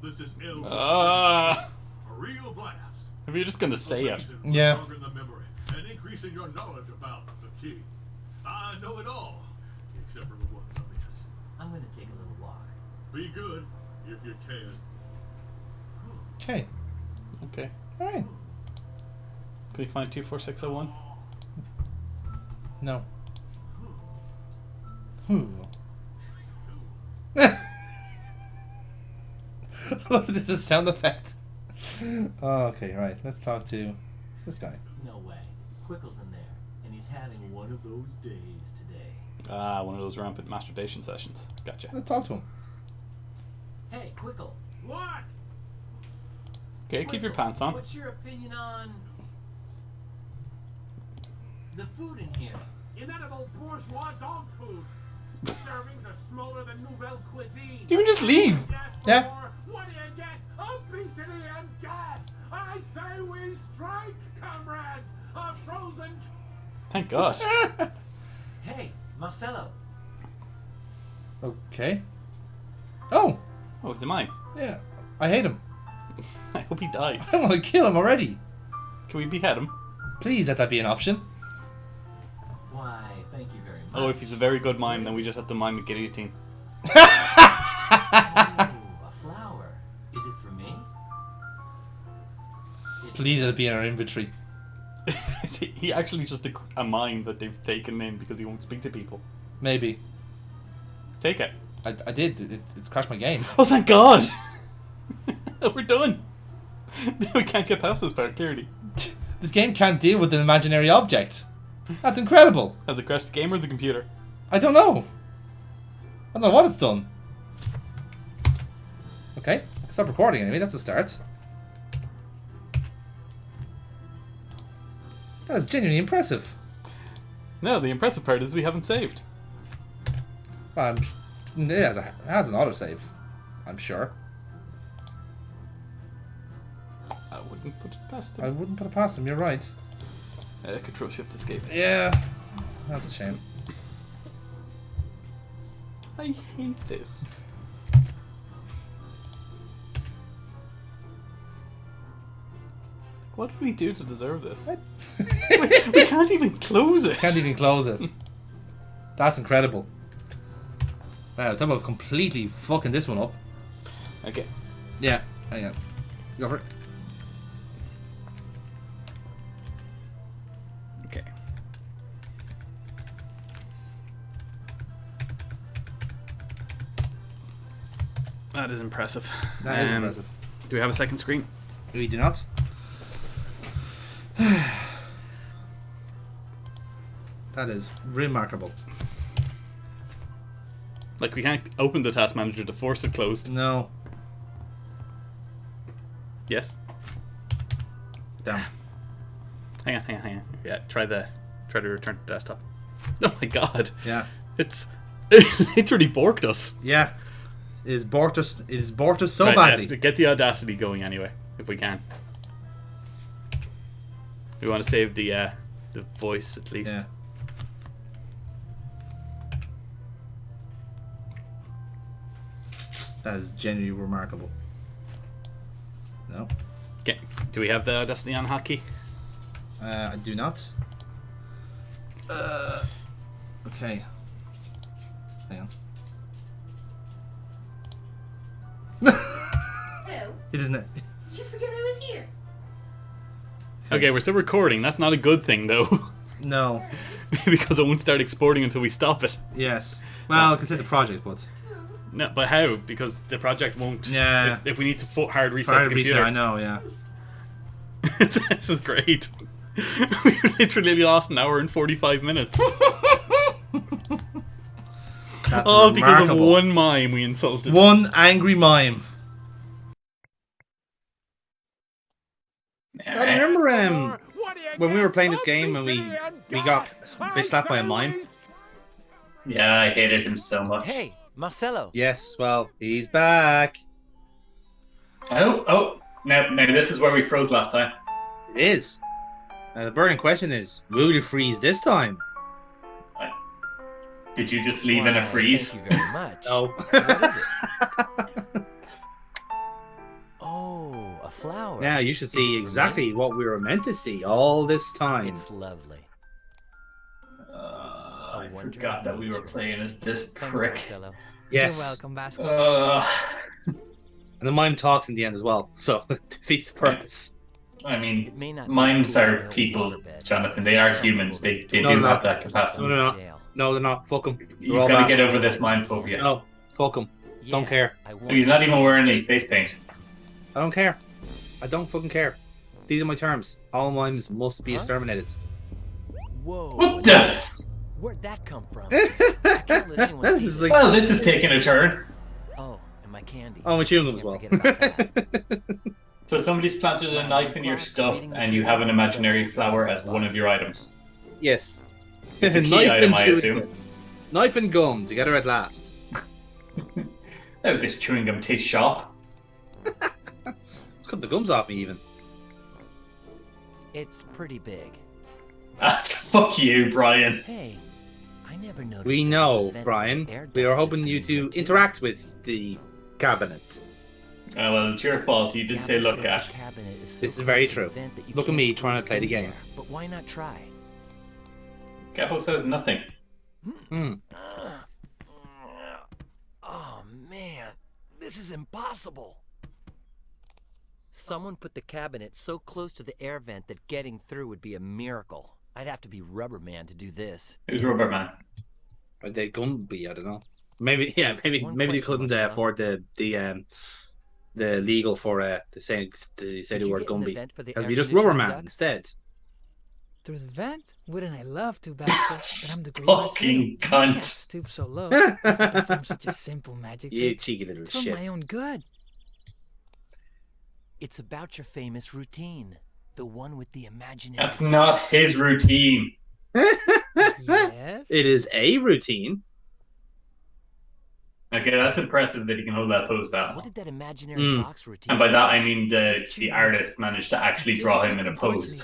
S5: This is ill.
S2: Ah.
S5: A real blast.
S2: if you're just gonna say it.
S5: Amazing
S1: Yeah.
S5: for stronger the memory and increasing your knowledge about the king. I know it all, except for the ones I miss.
S10: I'm gonna take a little walk.
S5: Be good if you can.
S1: Okay.
S2: Okay.
S1: Alright.
S2: Can we find 24601?
S1: No. Look, this is a sound effect. Oh, okay, right. Let's talk to this guy.
S10: No way. Quickle's in there, and he's having one of those days today.
S2: Ah, one of those rampant masturbation sessions. Gotcha.
S1: Let's talk to him.
S10: Hey, Quickle.
S5: What?
S2: Okay, keep your pants on.
S10: What's your opinion on the food in here?
S5: Inedible bourgeois dog food. Servings are smaller than Nouvelle cuisine.
S1: You can just leave. Yeah.
S5: What do you get? Obesity and gas. I say we strike, comrades. A frozen.
S2: Thank God.
S10: Hey, Marcelo.
S1: Okay. Oh,
S2: Oh, it's mine.
S1: yeah. I hate him.
S2: I hope he dies.
S1: I want to kill him already.
S2: Can we behead him?
S1: Please let that be an option.
S10: Why, thank you very much.
S2: Oh, if he's a very good mime, then we just have to mime a guillotine.
S10: Ooh, a flower. Is it for me?
S1: Please let it be in our inventory.
S2: Is he actually just a mime that they've taken in because he won't speak to people?
S1: Maybe.
S2: Take it.
S1: I did. It's crashed my game.
S2: Oh, thank God! We're done. We can't get past this part, clearly.
S1: This game can't deal with an imaginary object. That's incredible.
S2: Has it crashed the game or the computer?
S1: I don't know. I don't know what it's done. Okay, I can stop recording anyway. That's a start. That is genuinely impressive.
S2: No, the impressive part is we haven't saved.
S1: It has an autosave, I'm sure.
S2: I wouldn't put it past
S1: I
S2: him.
S1: wouldn't put it past him, you're right.
S2: Control Shift Escape.
S1: Yeah, that's a shame.
S2: I hate this. What did we do to deserve this? we can't even close it.
S1: Can't even close it. That's incredible. Wow, talk about completely fucking this one up.
S2: Okay.
S1: Yeah, hang on. Go for it.
S2: Okay. That is impressive.
S1: That is impressive.
S2: Do we have a second screen?
S1: We do not. That is remarkable.
S2: Like, we can't open the task manager to force it closed.
S1: No.
S2: Yes.
S1: Damn.
S2: Hang on. Yeah, try to return to desktop. Oh my god.
S1: Yeah.
S2: It literally borked us.
S1: Yeah. It is borked us so
S2: Right,
S1: badly.
S2: Yeah, get the Audacity going anyway, if we can. We want to save the voice at least.
S1: Yeah. That is genuinely remarkable. No.
S2: Okay. Do we have the Audacity on hotkey?
S1: I do not. Okay. Hang on.
S3: Hello.
S1: It isn't it.
S3: Did you forget I was here?
S2: Okay, we're still recording. That's not a good thing, though.
S1: No.
S2: Because it won't start exporting until we stop it.
S1: Yes. Well, I can say the project, but
S2: No, but how? Because the project won't.
S1: Yeah.
S2: If we need to hard reset
S1: hard
S2: the
S1: reset.
S2: computer.
S1: I know. Yeah.
S2: This is great. We literally lost an hour and 45 minutes.
S1: That's
S2: All because of
S1: remarkable.
S2: one mime we insulted.
S1: One angry mime. I remember when we were playing this game and we got slapped by a mime.
S11: Yeah, I hated him so much.
S12: Hey, Marcelo.
S1: Yes, well, he's back.
S11: Oh, now this is where we froze last time.
S1: It is. Now the burning question is, will you freeze this time?
S11: Did you just leave in a freeze?
S12: Thank you very much.
S1: No.
S12: What is it? Oh, a flower.
S1: Now you should
S12: Is
S1: see
S12: it for
S1: exactly
S12: me?
S1: what we were meant to see all this time.
S12: It's lovely.
S11: I
S12: wonder
S11: forgot
S12: of
S11: that we were
S12: nature.
S11: playing as this
S12: Thanks,
S11: prick.
S12: Marcelo.
S1: Yes.
S12: You're welcome, Basco.
S1: And the mime talks in the end as well, so it defeats the purpose.
S11: I mean,
S12: It may not be
S11: mimes
S12: as cool as
S11: are
S12: my old
S11: people,
S12: waterbed,
S11: Jonathan.
S12: but
S11: They are
S12: it's
S11: humans. They
S12: comfortable.
S1: No,
S11: do
S1: no.
S11: have that capacity.
S1: No, they're not.
S12: Jail.
S1: No, they're not. Fuck them.
S11: You've got to get over this mime phobia.
S1: No, fuck them. Don't
S12: Yeah,
S1: care.
S12: I won't
S11: He's not
S12: be-
S11: even wearing any face paint.
S1: I don't care. I don't fucking care. These are my terms. All mimes must be
S12: Huh?
S1: exterminated.
S12: Whoa.
S11: What the?
S12: Where'd that come from? I can't let anyone see
S1: It's
S12: this.
S1: like-
S11: Well, this is taking a turn.
S12: Oh, and my candy.
S1: Oh, my chewing gum as
S12: Can't
S1: well.
S12: forget about that.
S11: So somebody's planted a knife in your stuff, and you have an imaginary flower as one of your items.
S1: Yes.
S11: It's a key item, I
S1: chewing
S11: assume.
S1: gum. Knife and gum together at last.
S11: Oh, this chewing gum tastes sharp.
S1: Let's cut the gums off me even.
S12: It's pretty big.
S11: Fuck you, Brian.
S12: Hey, I never noticed.
S1: We
S12: there was a
S1: know,
S12: vent with
S1: Brian.
S12: an air
S1: We are
S12: duct
S1: hoping
S12: system
S1: you
S12: in
S1: to
S12: there, too.
S1: interact with the cabinet.
S11: Well, it's your fault. You did say
S12: Gabby
S11: look
S12: says the
S11: at.
S12: cabinet is so
S1: This is very
S12: close to the
S1: true.
S12: vent that you
S1: Look at
S12: can't
S1: me trying to
S12: squeeze
S1: play the
S12: through
S1: game.
S12: there, But why not try?
S11: Capo says nothing.
S1: Hmm.
S12: Oh man, this is impossible. Someone put the cabinet so close to the air vent that getting through would be a miracle. I'd have to be Rubber Man to do this.
S11: Who's Rubber Man?
S1: Or they gonna be, I don't know. Maybe yeah, maybe
S12: One
S1: they
S12: question,
S1: couldn't
S12: Marcelo.
S1: afford the legal for to say
S12: Did
S1: the
S12: you
S1: word
S12: get in the
S1: Gumby.
S12: vent for the
S1: It'll
S12: air
S1: be just Rubber
S12: conditioning
S1: Man
S12: duct?
S1: instead.
S13: Through the vent? Wouldn't I love to, Basco? But I'm the great
S11: Fucking
S13: Marcelo. I can't
S11: cunt.
S13: stoop so low as to perform such a simple magic
S1: You
S13: trick.
S1: cheeky little
S13: It's for
S1: shit.
S13: my own good.
S12: It's about your famous routine. The one with the imaginary.
S11: That's not his routine.
S13: Yes?
S1: It is a routine.
S11: Okay, that's impressive that he can hold that pose that
S12: What
S11: long.
S12: did that imaginary
S1: Mm.
S12: box routine?
S11: And by that I mean the artist managed to actually draw him in a pose.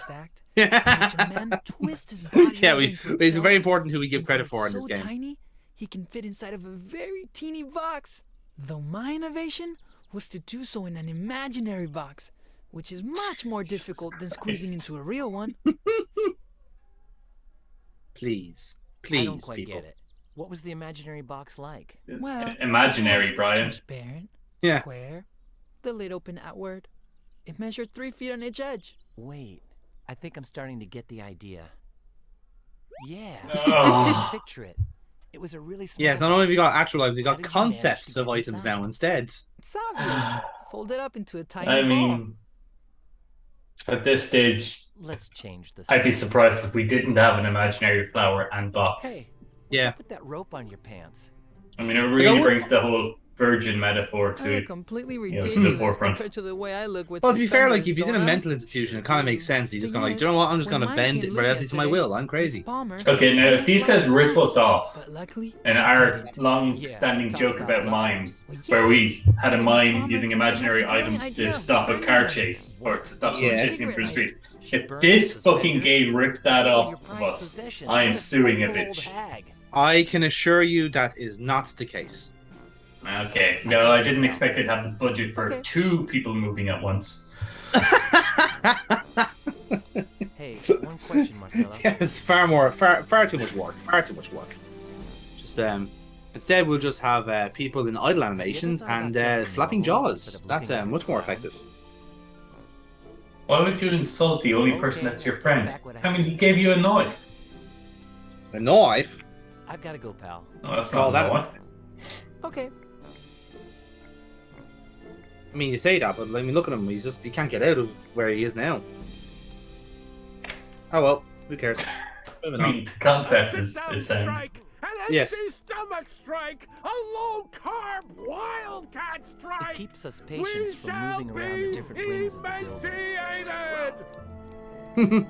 S13: Which a man twists his body
S1: Yeah,
S13: over
S1: we,
S13: into
S1: it's
S13: itself
S1: very important who we give
S13: until
S1: credit
S13: it's
S1: for in this
S13: so
S1: game.
S13: tiny, he can fit inside of a very teeny box. Though my innovation was to do so in an imaginary box, which is much more difficult than squeezing
S11: Christ.
S13: into a real one.
S1: Please,
S12: I
S1: please,
S12: don't quite
S1: people.
S12: get it. What was the imaginary box like?
S13: Well,
S11: Imaginary, Brian.
S13: transparent,
S1: Yeah.
S13: square, the lid open outward. It measured 3 feet on each edge.
S12: Wait, I think I'm starting to get the idea. Yeah,
S11: No.
S12: I can picture it. It was a really small.
S1: Yes, not only have we got actual items, we
S12: How
S1: got
S12: did you manage
S1: concepts
S12: to
S1: of
S12: get
S1: items
S12: inside?
S1: now instead.
S13: It's obvious. Fold it up into a tiny
S11: I
S13: ball.
S11: mean, At this stage,
S12: Let's change this.
S11: I'd be surprised if we didn't have an imaginary flower and box.
S12: Hey, what's
S1: Yeah.
S12: up with that rope on your pants?
S11: I mean, it really brings the whole virgin metaphor
S13: I look
S11: to,
S13: completely
S11: to the
S13: ridiculous
S11: forefront.
S13: compared to the way I look with
S1: Well, to be fair, like
S13: suspenders
S1: if he's in a
S13: going
S1: mental
S13: up.
S1: institution, it kind of makes sense. He's just
S13: Thing
S1: going like,
S13: is,
S1: do you know what? I'm just
S13: when
S1: going to
S13: mine
S1: bend
S13: came
S1: it
S13: loose
S1: reality to my
S13: yesterday,
S1: will. I'm crazy.
S13: Palmer
S11: Okay, now if these guys rip us off,
S13: But luckily,
S11: and
S13: he
S11: our
S13: didn't.
S11: long-standing
S12: talk
S11: joke
S12: about
S11: about
S12: luck.
S11: mimes,
S13: Well,
S11: where
S13: yeah.
S11: we had a
S13: Miss
S11: mime
S13: Palmer
S11: using
S13: had the
S11: imaginary
S13: brilliant
S11: items
S13: idea
S11: to
S13: of
S11: stop a
S13: burning
S11: car
S13: them.
S11: chase, or to stop
S1: Yeah.
S11: someone chasing him through the street.
S12: She
S11: If
S12: burned
S11: this
S12: the
S11: fucking
S12: suspenders.
S11: game ripped that
S12: They were
S11: off
S12: your
S11: of
S12: prized
S11: us,
S12: possession.
S11: I am
S12: What a
S11: suing a
S12: spiteful old
S11: bitch.
S12: hag.
S1: I can assure you that is not the case.
S11: Okay, no, I didn't expect it to have the budget for
S13: Okay.
S11: 2 people moving at once.
S12: Hey, one question, Marcelo.
S1: Yes, far too much work. Far too much work. Just instead we'll just have people in idle animations and flapping jaws. That's much more effective.
S11: Why would you insult the only person that's your friend?
S12: back what I
S11: I mean, he
S12: said.
S11: gave you a knife.
S1: A knife?
S12: I've got to go, pal.
S11: Oh, that's
S1: Call
S11: not
S1: that
S11: a
S1: a
S11: knife.
S13: Okay.
S1: I mean, you say that, but I mean, look at him. He can't get out of where he is now. Oh well, who cares? Moving
S11: I
S1: on.
S11: mean, the concept is
S1: Yes.
S14: Stomach strike, a low carb wildcat
S12: It
S14: strike.
S12: keeps us patients from moving around the different wings of the building.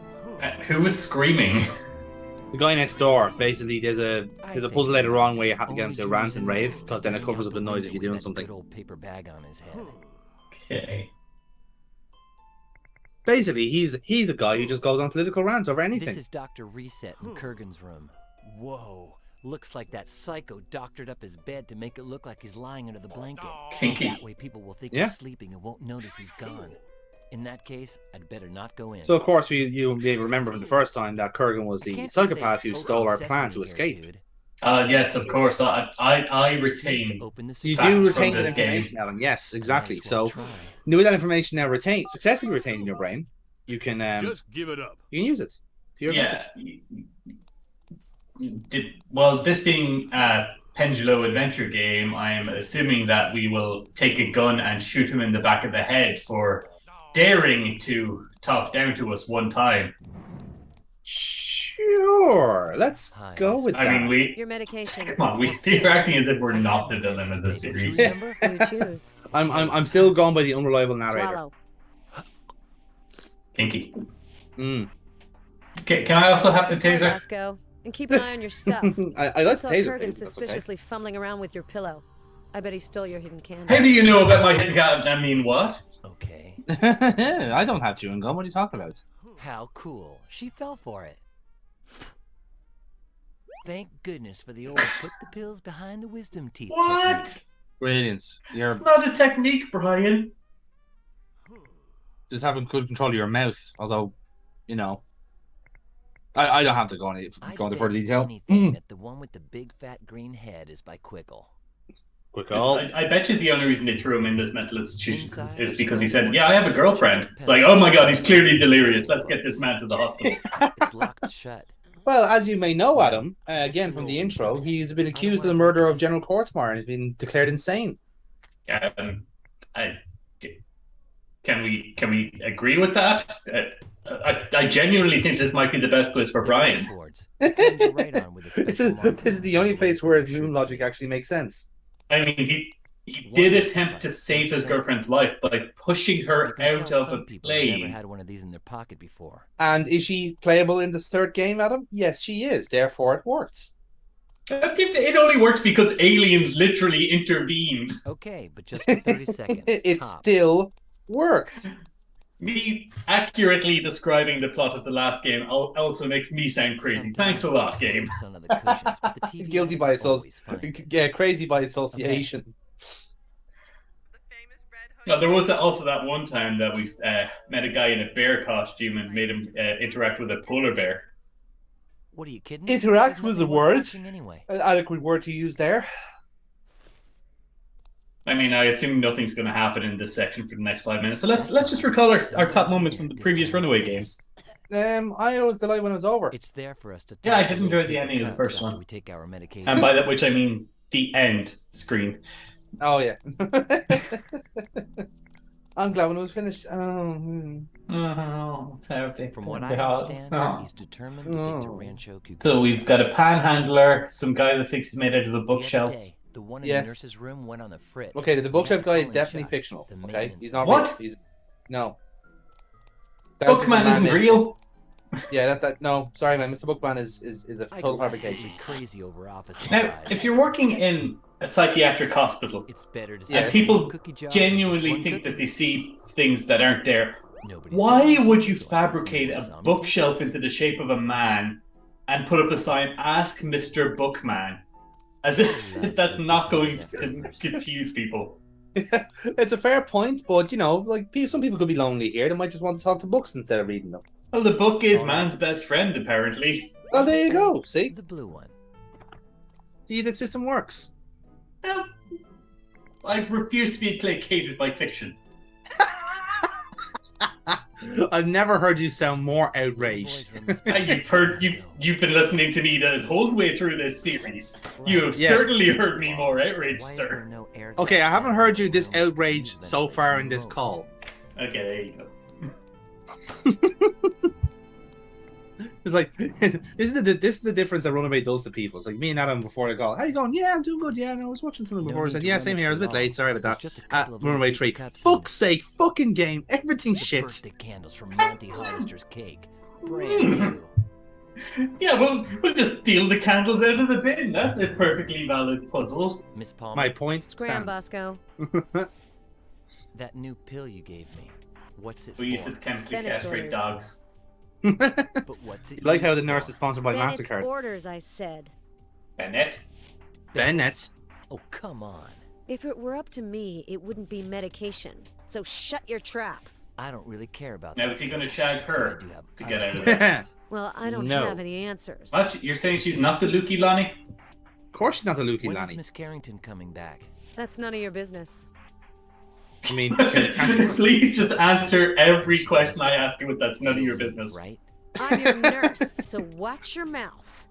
S11: Who was screaming?
S1: The guy next door. Basically, there's a puzzle later on where you have to get him to rant and rave, because then it covers up the noise if you're doing something.
S12: Good old paper bag on his head.
S11: Okay.
S1: Basically, he's a guy who just goes on political rants over
S12: This
S1: anything.
S12: is Dr. Reset in Kurgan's room. Whoa. Looks like that psycho doctored up his bed to make it look like he's lying under the blanket.
S11: Kinky.
S12: That way people will think
S1: Yeah.
S12: he's sleeping and won't notice he's gone. In that case, I'd better not go in.
S1: So of course you may remember from the first time that Kurgan was the
S12: Can't
S1: psychopath
S12: you
S1: who
S12: say
S1: stole our
S12: open
S1: plan to
S12: sesame
S1: escape.
S12: here, dude?
S11: Yes, of course. I retain.
S12: Open the
S1: You
S11: Facts
S1: do
S11: from
S1: retain that
S11: this game.
S1: information, Adam. Yes, exactly.
S12: Might as well
S1: So
S12: try.
S1: with that information now successfully retained in your brain, you can
S5: Just give it up.
S1: you can use it to your
S11: Yeah.
S1: advantage.
S11: Well, this being a Pendulo adventure game, I am assuming that we will take a gun and shoot him in the back of the head for daring to talk down to us one time.
S1: Sure, let's go with that.
S11: I mean, we.
S3: Your medication.
S11: Come on, we're acting as if we're not the villain of the series.
S3: Remember who you choose.
S1: I'm still going by the unreliable narrator.
S3: Swallow.
S11: Kinky.
S1: Mm.
S11: Okay, can I also have the
S3: Brian
S11: taser?
S3: Basco, and keep an eye on your stuff.
S1: I like
S3: saw
S1: the taser.
S3: Kurgan
S1: Please, that's okay.
S3: suspiciously fumbling around with your pillow. I bet he stole your hidden candy.
S11: How do you know about my hidden cat? I mean, what?
S12: Okay.
S1: I don't have chewing gum. What are you talking about?
S12: How cool. She fell for it. Thank goodness for the old put the pills behind the wisdom teeth technique.
S11: What?
S1: Brilliant. You're
S11: It's not a technique, Brian.
S1: just having good control of your mouth. Although, you know, I don't have to go into further detail.
S12: Anything that the one with the big fat green head is by Quickle.
S1: Quickle.
S11: I bet you the only reason they threw him in this mental institution is because he said, "Yeah, I have a girlfriend." It's like, oh my god, he's clearly delirious. Let's get this man to the hospital.
S12: It's locked shut.
S1: Well, as you may know, Adam, again from the intro, he's been accused of the murder of General Courtsmire and has been declared insane.
S11: Can we agree with that? I genuinely think this might be the best place for Brian.
S1: This is the only place where his moon logic actually makes sense.
S11: I mean, he did attempt to save his girlfriend's life by pushing her out of a
S12: Never
S11: plane.
S12: had one of these in their pocket before.
S1: And is she playable in this third game, Adam? Yes, she is. Therefore, it works.
S11: It only works because aliens literally intervened.
S12: Okay, but just for 30 seconds.
S1: It
S12: tops.
S1: still worked.
S11: Me accurately describing the plot of the last game also makes me sound crazy. Thanks a lot, game.
S1: Guilty by association. Yeah, crazy by association.
S11: No, there was also that one time that we met a guy in a bear costume and made him interact with a polar bear.
S12: What are you kidding?
S1: Interact was a word.
S12: Anyway.
S1: An adequate word to use there.
S11: I mean, I assume nothing's going to happen in this section for the next 5 minutes. So let's just recall our top moments from the previous Runaway games.
S1: I always delight when it was over.
S12: It's there for us to.
S11: Yeah, I did enjoy the ending of the first one.
S12: We take our medication.
S11: And by that which I mean the end screen.
S1: Oh yeah. I'm glad when it was finished.
S11: Oh, terribly.
S12: From
S11: Poor
S12: what I
S11: dog.
S12: understand,
S11: Oh.
S12: he's determined to get to Rancho Cucamonga.
S11: So we've got a panhandler, some guy that thinks he's made out of a
S12: The other
S11: bookshelf.
S12: day, the one in
S1: Yes.
S12: the nurse's room went on the fritz.
S1: Okay, the
S12: We
S1: bookshelf
S12: had to
S1: guy
S12: call
S1: is
S12: in
S1: definitely
S12: Chuck,
S1: fictional.
S12: the
S1: Okay,
S12: man
S1: he's not
S11: What?
S1: real. He's no. That was just a
S11: Bookman
S1: man
S11: isn't
S1: named-
S11: real.
S1: Yeah, that no. Sorry, man. Mr. Bookman is a
S12: I
S1: total
S12: go
S1: fabrication.
S12: absolutely crazy over office
S11: Now,
S12: supplies.
S11: if you're working in a psychiatric hospital,
S12: It's better to
S1: Yes.
S11: and people
S12: cookie jar than just
S11: genuinely
S12: one
S11: think
S12: cookie.
S11: that they see things that aren't there,
S12: Nobody's
S11: why
S12: saying,
S11: would you
S12: so I guess
S11: fabricate
S12: maybe
S11: a
S12: some
S11: bookshelf
S12: takers.
S11: into the shape of a man and put up a sign, "Ask Mr. Bookman," as if that's not going to confuse people?
S1: It's a fair point, but you know, like some people could be lonely here. They might just want to talk to books instead of reading them.
S11: Well, the book is man's best friend, apparently.
S1: Well, there you go. See,
S12: The blue one.
S1: see, the system works.
S11: Well, I refuse to be placated by fiction.
S1: I've never heard you sound more outraged.
S11: You've been listening to me the whole way through this series. You have
S1: Yes.
S11: certainly heard me more outraged, sir.
S1: Okay, I haven't heard you this outraged so far in this call.
S11: Okay, there you go.
S1: It's like this is the difference that Runaway does to people. It's like me and Adam before the call. How you going? Yeah, I'm doing good. Yeah, no, I was watching something before. I said, yeah, same here. I was a bit late. Sorry about that. Runaway 3. Fuck's sake, fucking game. Everything's shit.
S12: Birthday candles from Monty Hollister's cake. Brand new.
S11: Yeah, we'll just steal the candles out of the bin. That's a perfectly valid puzzle.
S12: Miss Palmer.
S1: My point
S15: Scram,
S1: stands.
S15: Bosco.
S12: That new pill you gave me. What's it
S11: We
S12: for?
S11: used to chemically
S15: Bennett's
S11: castrate
S15: orders.
S11: dogs.
S12: But what's it
S1: Like how
S12: used
S1: the nurse
S12: for?
S1: is sponsored by
S15: Bennett's
S1: MasterCard.
S15: orders, I said.
S11: Bennett?
S1: Bennett.
S12: Oh, come on.
S15: If it were up to me, it wouldn't be medication. So shut your trap.
S12: I don't really care about
S11: Now,
S12: that.
S11: is he going to shag
S12: But I
S11: her
S12: do have
S11: to get out of
S12: other
S11: it?
S12: plans.
S15: Well, I don't
S1: No.
S15: have any answers.
S11: What? You're saying she's not the Lukey Lonnie?
S1: Of course she's not the Lukey
S12: When is
S1: Lanny.
S12: Miss Carrington coming back?
S15: That's none of your business.
S1: I mean, can't
S11: Please just answer every question I ask you with "that's none of your business."
S12: Right?
S15: I'm your nurse, so watch your mouth.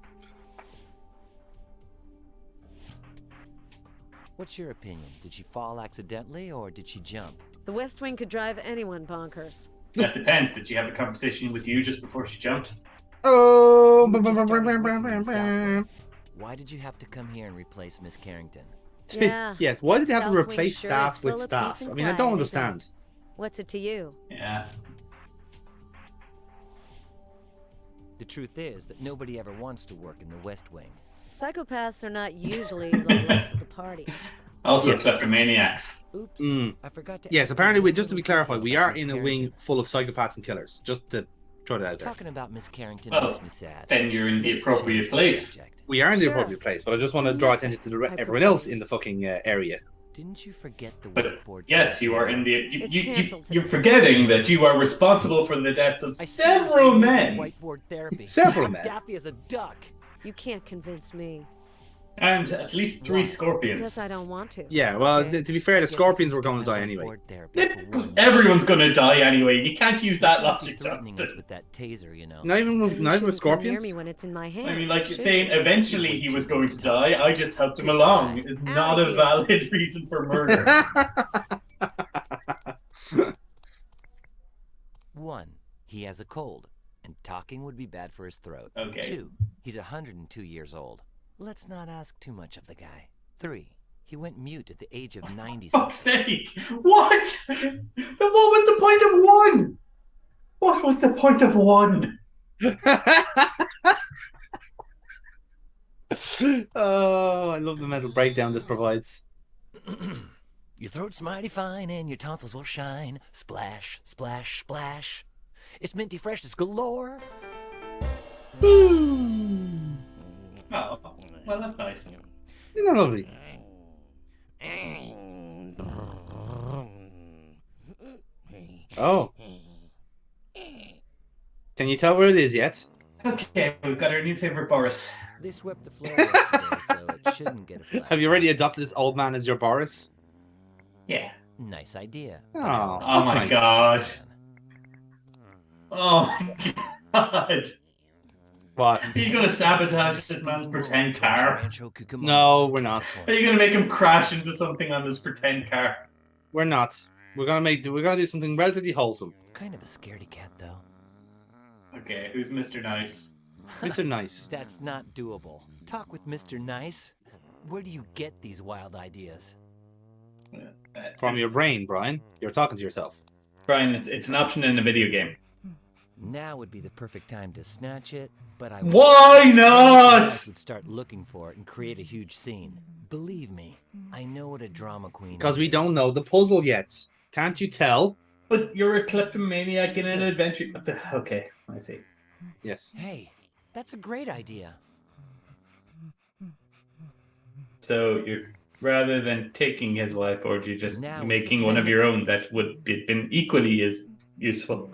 S12: What's your opinion? Did she fall accidentally or did she jump?
S15: The West Wing could drive anyone bonkers.
S11: That depends. Did she have a conversation with you just before she jumped?
S1: Oh,
S12: You just started working in the Southwest. Why did you have to come here and replace Miss Carrington?
S15: Yeah.
S1: yes. Why did they have to
S15: South Wing
S1: replace
S15: sure
S1: staff
S15: is
S1: with
S15: full of
S1: staff?
S15: peace and
S1: I mean, I
S15: quiet,
S1: don't
S15: ain't it?
S1: understand.
S15: What's it to you?
S11: Yeah.
S12: The truth is that nobody ever wants to work in the West Wing.
S15: Psychopaths are not usually the life of the party.
S11: Also,
S1: Yes.
S11: kleptomaniacs.
S12: Oops.
S1: Mm.
S12: I forgot to
S1: Yes,
S12: ask
S1: apparently,
S12: you
S1: just to be
S12: detail
S1: clarified, we
S12: about
S1: are
S12: Miss
S1: in a
S12: Carrington.
S1: wing full of psychopaths and killers. Just to throw that out there.
S12: Talking about Miss Carrington
S11: Oh,
S12: makes me sad.
S11: then you're in the
S12: Let's
S11: appropriate
S12: change the
S11: place.
S12: subject.
S1: We are in the
S15: Sure.
S1: appropriate place, but I just want to draw attention to
S15: I
S1: everyone else
S15: propose.
S1: in the fucking area.
S12: Didn't you forget the
S11: But
S12: whiteboard?
S11: yes, you are in the.
S15: It's cancelled
S11: You're
S15: today.
S11: forgetting that you are responsible for the deaths of
S12: I
S11: several
S12: seriously need
S11: men
S12: Whiteboard therapy.
S1: Several
S12: I'm
S1: men.
S12: daffy as a duck.
S15: You can't convince me.
S11: and at least 3 scorpions.
S15: Guess I don't want to.
S1: Yeah, well,
S12: Okay.
S1: to be fair,
S12: I
S1: the
S12: guess I
S1: scorpions
S12: can
S1: were going to
S12: skip my
S1: die anyway.
S12: whiteboard therapy for one
S11: Everyone's gonna die anyway. You can't use
S12: You
S11: that
S12: shouldn't be
S11: logic,
S12: threatening us
S11: Jonathan.
S12: with that taser, you know.
S1: Not even with
S15: You shouldn't come near
S1: scorpions.
S15: me when it's in my hand.
S11: I mean, like
S15: should
S11: saying
S15: you?
S11: eventually he was going to die, I just helped him along, is not
S15: Outta
S11: a
S15: here.
S11: valid reason for murder.
S12: 1. He has a cold, and talking would be bad for his throat.
S11: Okay.
S12: 2. He's 102 years old. Let's not ask too much of the guy. 3. He went mute at the age of 90.
S11: Fuck's sake! What? Then what was the point of 1? What was the point of 1?
S1: Oh, I love the mental breakdown this provides.
S12: Your throat's mighty fine and your tonsils will shine. Splash, splash, splash. It's minty freshness galore.
S1: Boom!
S11: Oh, well, that's nice.
S1: Isn't that lovely? Oh. Can you tell where it is yet?
S11: Okay, we've got our new favorite Boris.
S12: They swept the floor yesterday, so it shouldn't get a flat.
S1: Have you already adopted this old man as your Boris?
S11: Yeah.
S12: Nice idea.
S1: Oh,
S11: Oh my
S1: nice.
S11: god. Oh my god.
S1: What?
S11: Are you gonna sabotage this man's pretend car?
S1: No, we're not.
S11: Are you gonna make him crash into something on his pretend car?
S1: We're not. We're gonna do something relatively wholesome.
S12: Kind of a scaredy cat, though.
S11: Okay, who's Mr. Nice?
S1: Mr. Nice.
S12: That's not doable. Talk with Mr. Nice. Where do you get these wild ideas?
S1: From your brain, Brian. You're talking to yourself.
S11: Brian, it's an option in a video game.
S12: Now would be the perfect time to snatch it, but I
S11: Why not?
S12: would start looking for it and create a huge scene. Believe me, I know what a drama queen
S1: Because we
S12: is.
S1: don't know the puzzle yet. Can't you tell?
S11: But you're a kleptomaniac in an adventure. Okay, I see.
S1: Yes.
S12: Hey, that's a great idea.
S11: So you're rather than taking his wife, or you're just making one of your own that would be been equally as useful.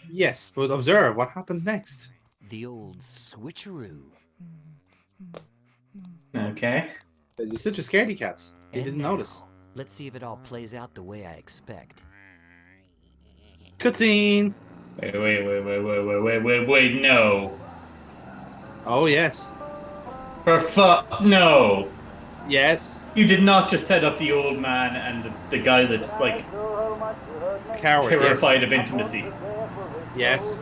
S1: Yes, but observe what happens next.
S12: The old switcheroo.
S11: Okay.
S1: You're such a scaredy cat. You
S12: And
S1: didn't
S12: now,
S1: notice.
S12: Let's see if it all plays out the way I expect.
S1: Cutscene.
S11: Wait, no.
S1: Oh yes.
S11: For fuck, no.
S1: Yes.
S11: You did not just set up the old man and the guy that's like
S1: Coward.
S11: terrified
S1: yes.
S11: of intimacy.
S1: Yes.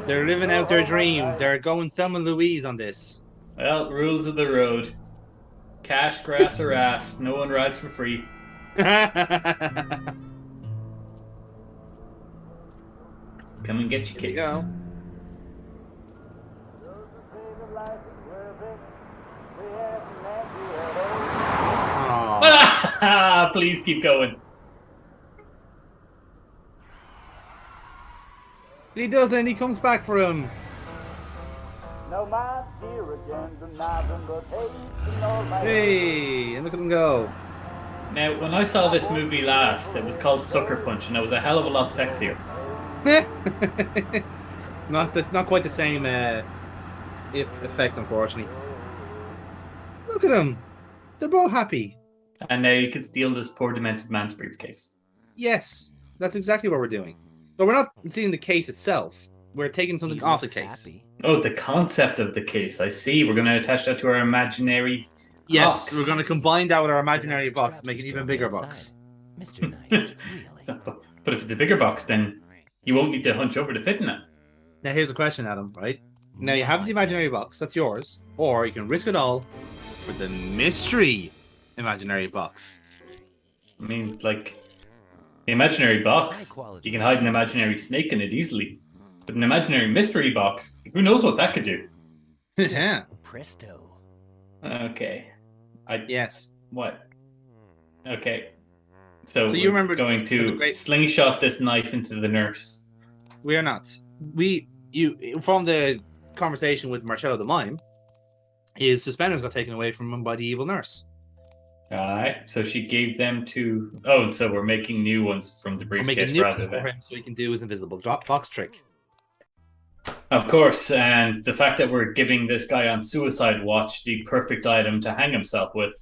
S1: They're living out their dream. They're going Thelma and Louise on this.
S11: Well, rules of the road. Cash, grass, or ass. No one rides for free. Come and get your
S1: Here we
S11: kicks.
S1: go.
S11: Ah, please keep going.
S1: He does it and he comes back for him. Hey, and look at him go.
S11: Now, when I saw this movie last, it was called Sucker Punch, and it was a hell of a lot sexier.
S1: Not quite the same effect, unfortunately. Look at them. They're both happy.
S11: And now you can steal this poor demented man's briefcase.
S1: Yes, that's exactly what we're doing. But we're not stealing the case itself. We're taking something off the case.
S11: Oh, the concept of the case. I see. We're going to attach that to our imaginary
S1: Yes,
S11: box.
S1: we're going to combine that with our imaginary box to make an even bigger box.
S12: Mr. Nice, really.
S11: But if it's a bigger box, then you won't need to hunch over to fit in it.
S1: Now here's a question, Adam, right? Now you have the imaginary box, that's yours. Or you can risk it all for the mystery imaginary box.
S11: I mean, like, the imaginary box, you can hide an imaginary snake in it easily. But an imaginary mystery box, who knows what that could do?
S1: Yeah.
S12: Presto.
S11: Okay.
S1: Yes.
S11: What? Okay. So
S1: you remember
S11: going to slingshot this knife into the nurse.
S1: We are not. You from the conversation with Marcello the Mime, his suspenders got taken away from him by the evil nurse.
S11: Alright, so she gave them to... Oh, so we're making new ones from the
S1: We're making
S11: briefcase
S1: new
S11: rather
S1: ones for
S11: than...
S1: him so he can do his invisible drop box trick.
S11: Of course, and the fact that we're giving this guy on suicide watch the perfect item to hang himself with.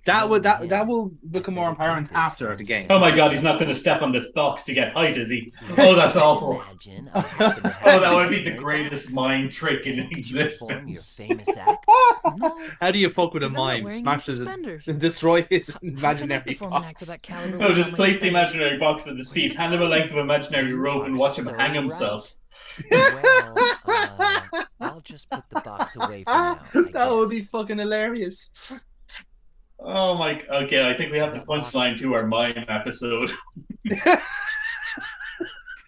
S1: That will become more apparent after the game.
S11: Oh my god, he's not going to step on this box to get height, is he? Oh, that's awful. Oh, that would be the greatest mind trick in existence.
S1: How do you fuck with a mime? Smash his, destroy his imaginary box.
S11: No, just place the imaginary box at his feet, hand him a length of imaginary rope, and watch him hang himself.
S12: I'll just put the box away for now.
S1: That would be fucking hilarious.
S11: Oh my... Okay, I think we have the punchline to our mime episode.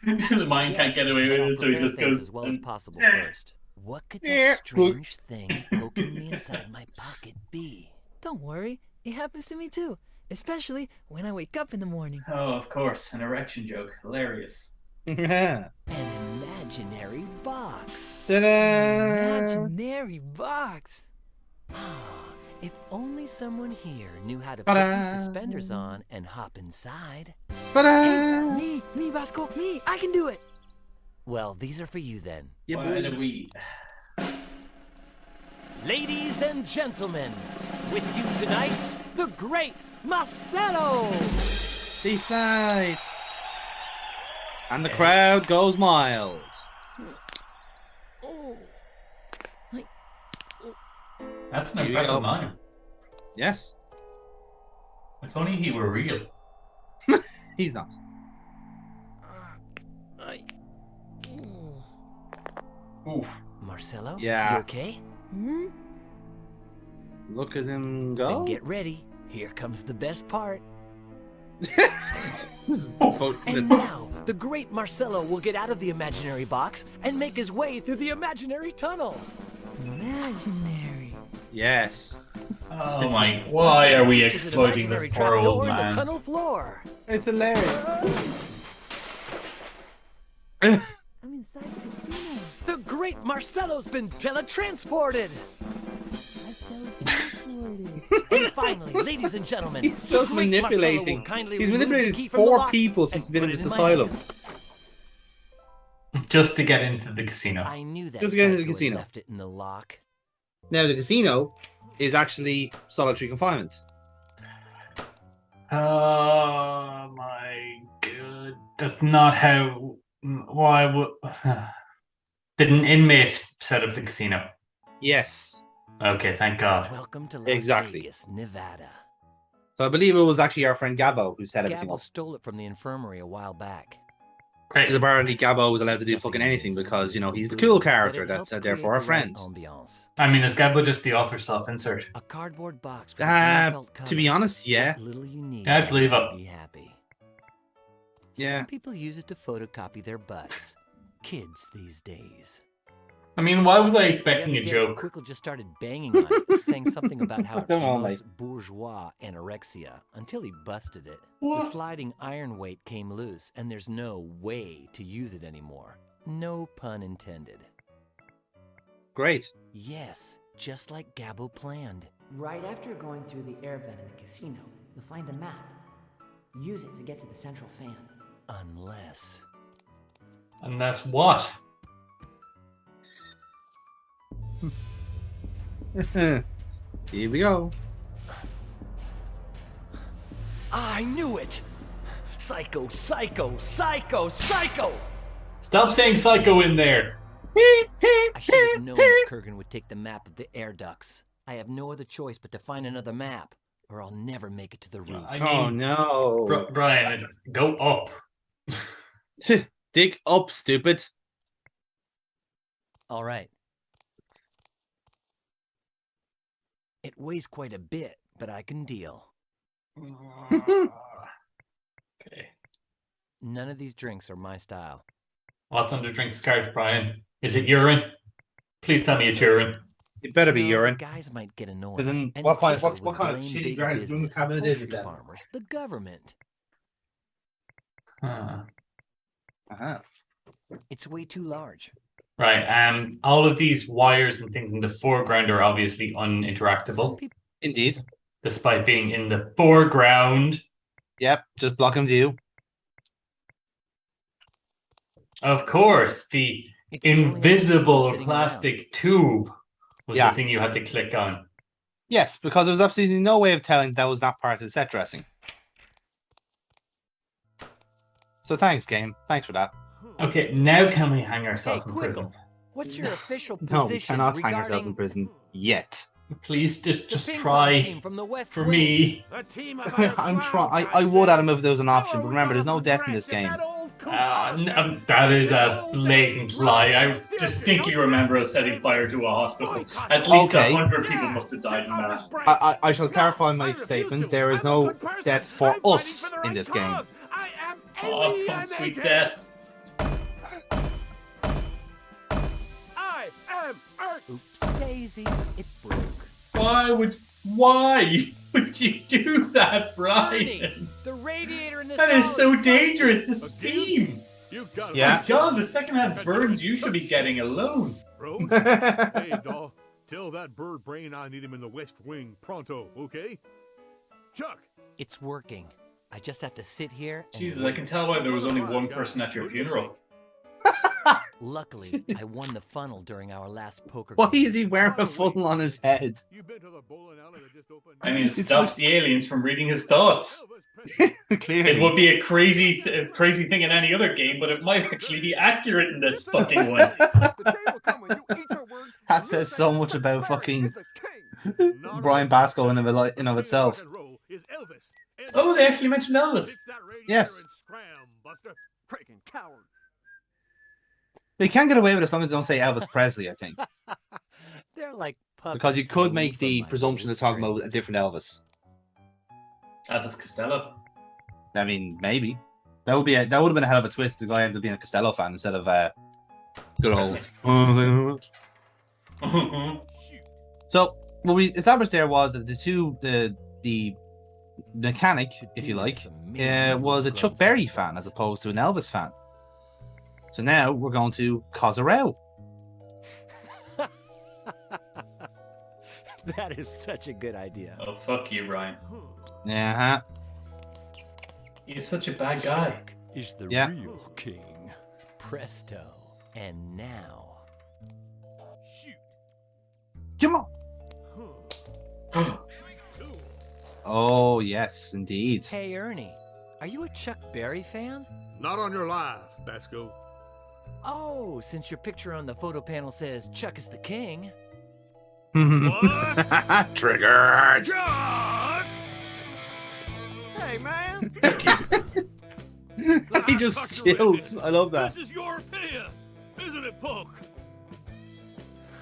S11: The mime can't get away with it, so he just goes...
S12: as well as possible first. What could that strange thing poking me inside my pocket be?
S13: Don't worry, it happens to me too. Especially when I wake up in the morning.
S11: Oh, of course, an erection joke. Hilarious.
S1: Yeah.
S12: An imaginary box.
S13: Imaginary box.
S12: If only someone here knew how to put these suspenders on and hop inside.
S13: Hey, me, Basco, me, I can do it.
S12: Well, these are for you then.
S11: Why do we...
S12: Ladies and gentlemen, with you tonight, the great Marcelo!
S1: Seaside! And the crowd goes mild.
S11: That's an impressive mime.
S1: Yes.
S11: If only he were real.
S1: He's not.
S11: Ooh.
S12: Marcelo?
S1: Yeah.
S12: You okay?
S13: Hmm?
S1: Look at him go.
S12: Then get ready. Here comes the best part. And now, the great Marcelo will get out of the imaginary box and make his way through the imaginary tunnel.
S13: Imaginary.
S1: Yes.
S11: Oh my! Why are we
S12: There's an
S11: exploiting this
S12: imaginary
S11: poor
S12: trapdoor
S11: old
S12: in the
S11: man?
S12: tunnel floor.
S1: It's hilarious.
S13: I'm inside the casino.
S12: The great Marcelo's been teletransported. And finally, ladies and gentlemen,
S1: He's just
S12: the great
S1: manipulating.
S12: Marcelo will kindly
S1: He's
S12: remove the
S1: manipulated
S12: key from the
S1: 4
S12: lock
S1: people since he's
S12: and
S1: been in
S12: put it
S1: this
S12: my
S1: asylum.
S12: hand.
S11: Just to get into the casino.
S12: I knew that
S1: Just to get into the
S12: psycho had
S1: casino.
S12: left it in the lock.
S1: Now the casino is actually solitary confinement.
S11: Oh my god! That's not how. Why would? Did an inmate set up the casino?
S1: Yes.
S11: Okay, thank God.
S12: Welcome to Las
S1: Exactly.
S12: Vegas, Nevada.
S1: So I believe it was actually our friend Gabbo who set everything
S12: Gabble
S1: up.
S12: stole it from the infirmary a while back.
S11: Great.
S1: Because apparently Gabbo was allowed to do fucking anything because, you know, he's the cool character that's therefore our friend.
S11: I mean, is Gabbo just the author self-insert?
S12: A cardboard box with a felt cover.
S1: To be honest, yeah.
S12: What little you need
S11: I believe
S12: to
S11: it.
S12: be happy.
S1: Yeah.
S12: Some people use it to photocopy their butts. Kids these days.
S11: I mean, why was I expecting
S12: The
S11: a
S12: other day,
S11: joke?
S12: Quickle just started banging on it, saying something about how it
S1: Come on,
S12: promotes bourgeois anorexia until he busted it.
S11: What?
S12: The sliding iron weight came loose, and there's no way to use it anymore. No pun intended.
S1: Great.
S12: Yes, just like Gabbo planned.
S9: Right after going through the air vent in the casino, you'll find a map. Use it to get to the central fan.
S12: Unless...
S11: And that's what?
S1: Here we go.
S12: I knew it! Psycho, psycho, psycho, psycho!
S11: Stop saying psycho in there.
S12: I should have known that Kurgan would take the map of the air ducts. I have no other choice but to find another map, or I'll never make it to the roof.
S11: I
S1: Oh
S11: mean,
S1: no.
S11: Brian, go up.
S1: Dig up, stupid.
S12: All right. It weighs quite a bit, but I can deal.
S11: Okay.
S12: None of these drinks are my style.
S11: What's on the drinks card, Brian? Is it urine? Please tell me it's urine.
S1: It better be
S12: You know,
S1: urine.
S12: the guys might get annoyed.
S1: But then
S12: and
S1: what kind
S12: Quickle
S1: what
S12: would
S1: kind of
S12: blame
S1: shitty
S12: big
S1: drink
S12: business,
S1: cabinet is it
S12: poultry
S1: then?
S12: farmers, the government.
S11: Huh.
S12: It's way too large.
S11: Right. All of these wires and things in the foreground are obviously
S12: Some
S11: uninteractable,
S12: people
S1: Indeed.
S11: despite being in the foreground.
S1: Yep, just blocking view.
S11: Of course, the
S12: It's the only other people
S11: invisible
S12: sitting
S11: plastic tube was
S1: Yeah.
S11: the thing you had to click on.
S1: Yes, because there was absolutely no way of telling that was not part of the set dressing. So thanks, game. Thanks for that.
S11: Okay, now can we hang
S12: Hey,
S11: ourselves in prison?
S12: Quickle, what's your official
S1: No, we
S12: position
S1: cannot
S12: regarding
S1: hang ourselves in prison yet.
S11: Please
S12: the
S11: just
S12: ping pong
S11: try
S12: team from the West
S11: for
S12: Wing?
S11: me.
S14: The team of
S1: I'm trying. I would, Adam, if there was an option, but remember, there's no death in this game.
S11: That is a blatant lie. I distinctly remember us setting fire to a hospital. At least
S1: Okay.
S11: 100 people must have died in that.
S1: I shall clarify my statement. There is no death for us in this game.
S11: Oh, come sweet death.
S14: I am Earth.
S12: Oops, Daisy, it broke.
S11: Why would you do that,
S12: Bernie,
S11: Brian?
S12: the radiator in this
S11: That is
S12: house
S11: so
S12: busted.
S11: dangerous. The steam.
S14: You got it.
S1: Yeah.
S11: My God, the secondhand burns you should be getting alone.
S14: Bro. Hey, doll. Tell that bird brain I need him in the West Wing pronto, okay? Chuck.
S12: It's working. I just have to sit here and
S11: Jesus, I
S12: wait.
S11: can tell why there was only one person at your funeral.
S12: Luckily, I won the funnel during our last poker
S1: Why
S12: game.
S1: is he wearing a funnel on his head?
S14: You been to the bowling alley that just opened?
S11: I mean, it
S1: It's
S11: stops the aliens from reading his thoughts.
S1: Clearly.
S11: It would be a crazy thing in any other game, but it might actually be accurate in this fucking one.
S1: That says so much about fucking Brian Basco in of itself.
S11: Oh, they actually mentioned Elvis.
S1: Yes.
S14: Freaking coward.
S1: They can get away with it as long as they don't say Elvis Presley, I think.
S12: They're like puppets.
S1: Because you could
S12: away
S1: make
S12: from
S1: the
S12: my
S1: presumption of talking about a different Elvis.
S11: Elvis Costello.
S1: I mean, maybe. That would have been a hell of a twist. The guy ended up being a Costello fan instead of good old. So what we established there was that the mechanic, if you like, was a Chuck Berry fan as opposed to an Elvis fan. So now we're going to cause a row.
S12: That is such a good idea.
S11: Oh, fuck you, Ryan.
S1: Yeah.
S11: You're such a bad guy.
S12: Chuck is the real king. Presto. And now.
S1: Come on. Oh, yes, indeed.
S12: Hey, Ernie. Are you a Chuck Berry fan?
S5: Not on your life, Basco.
S12: Oh, since your picture on the photo panel says Chuck is the king.
S5: What?
S1: Triggered.
S5: Chuck! Hey, man.
S1: He just chills. I love that.
S5: This is your opinion, isn't it, punk?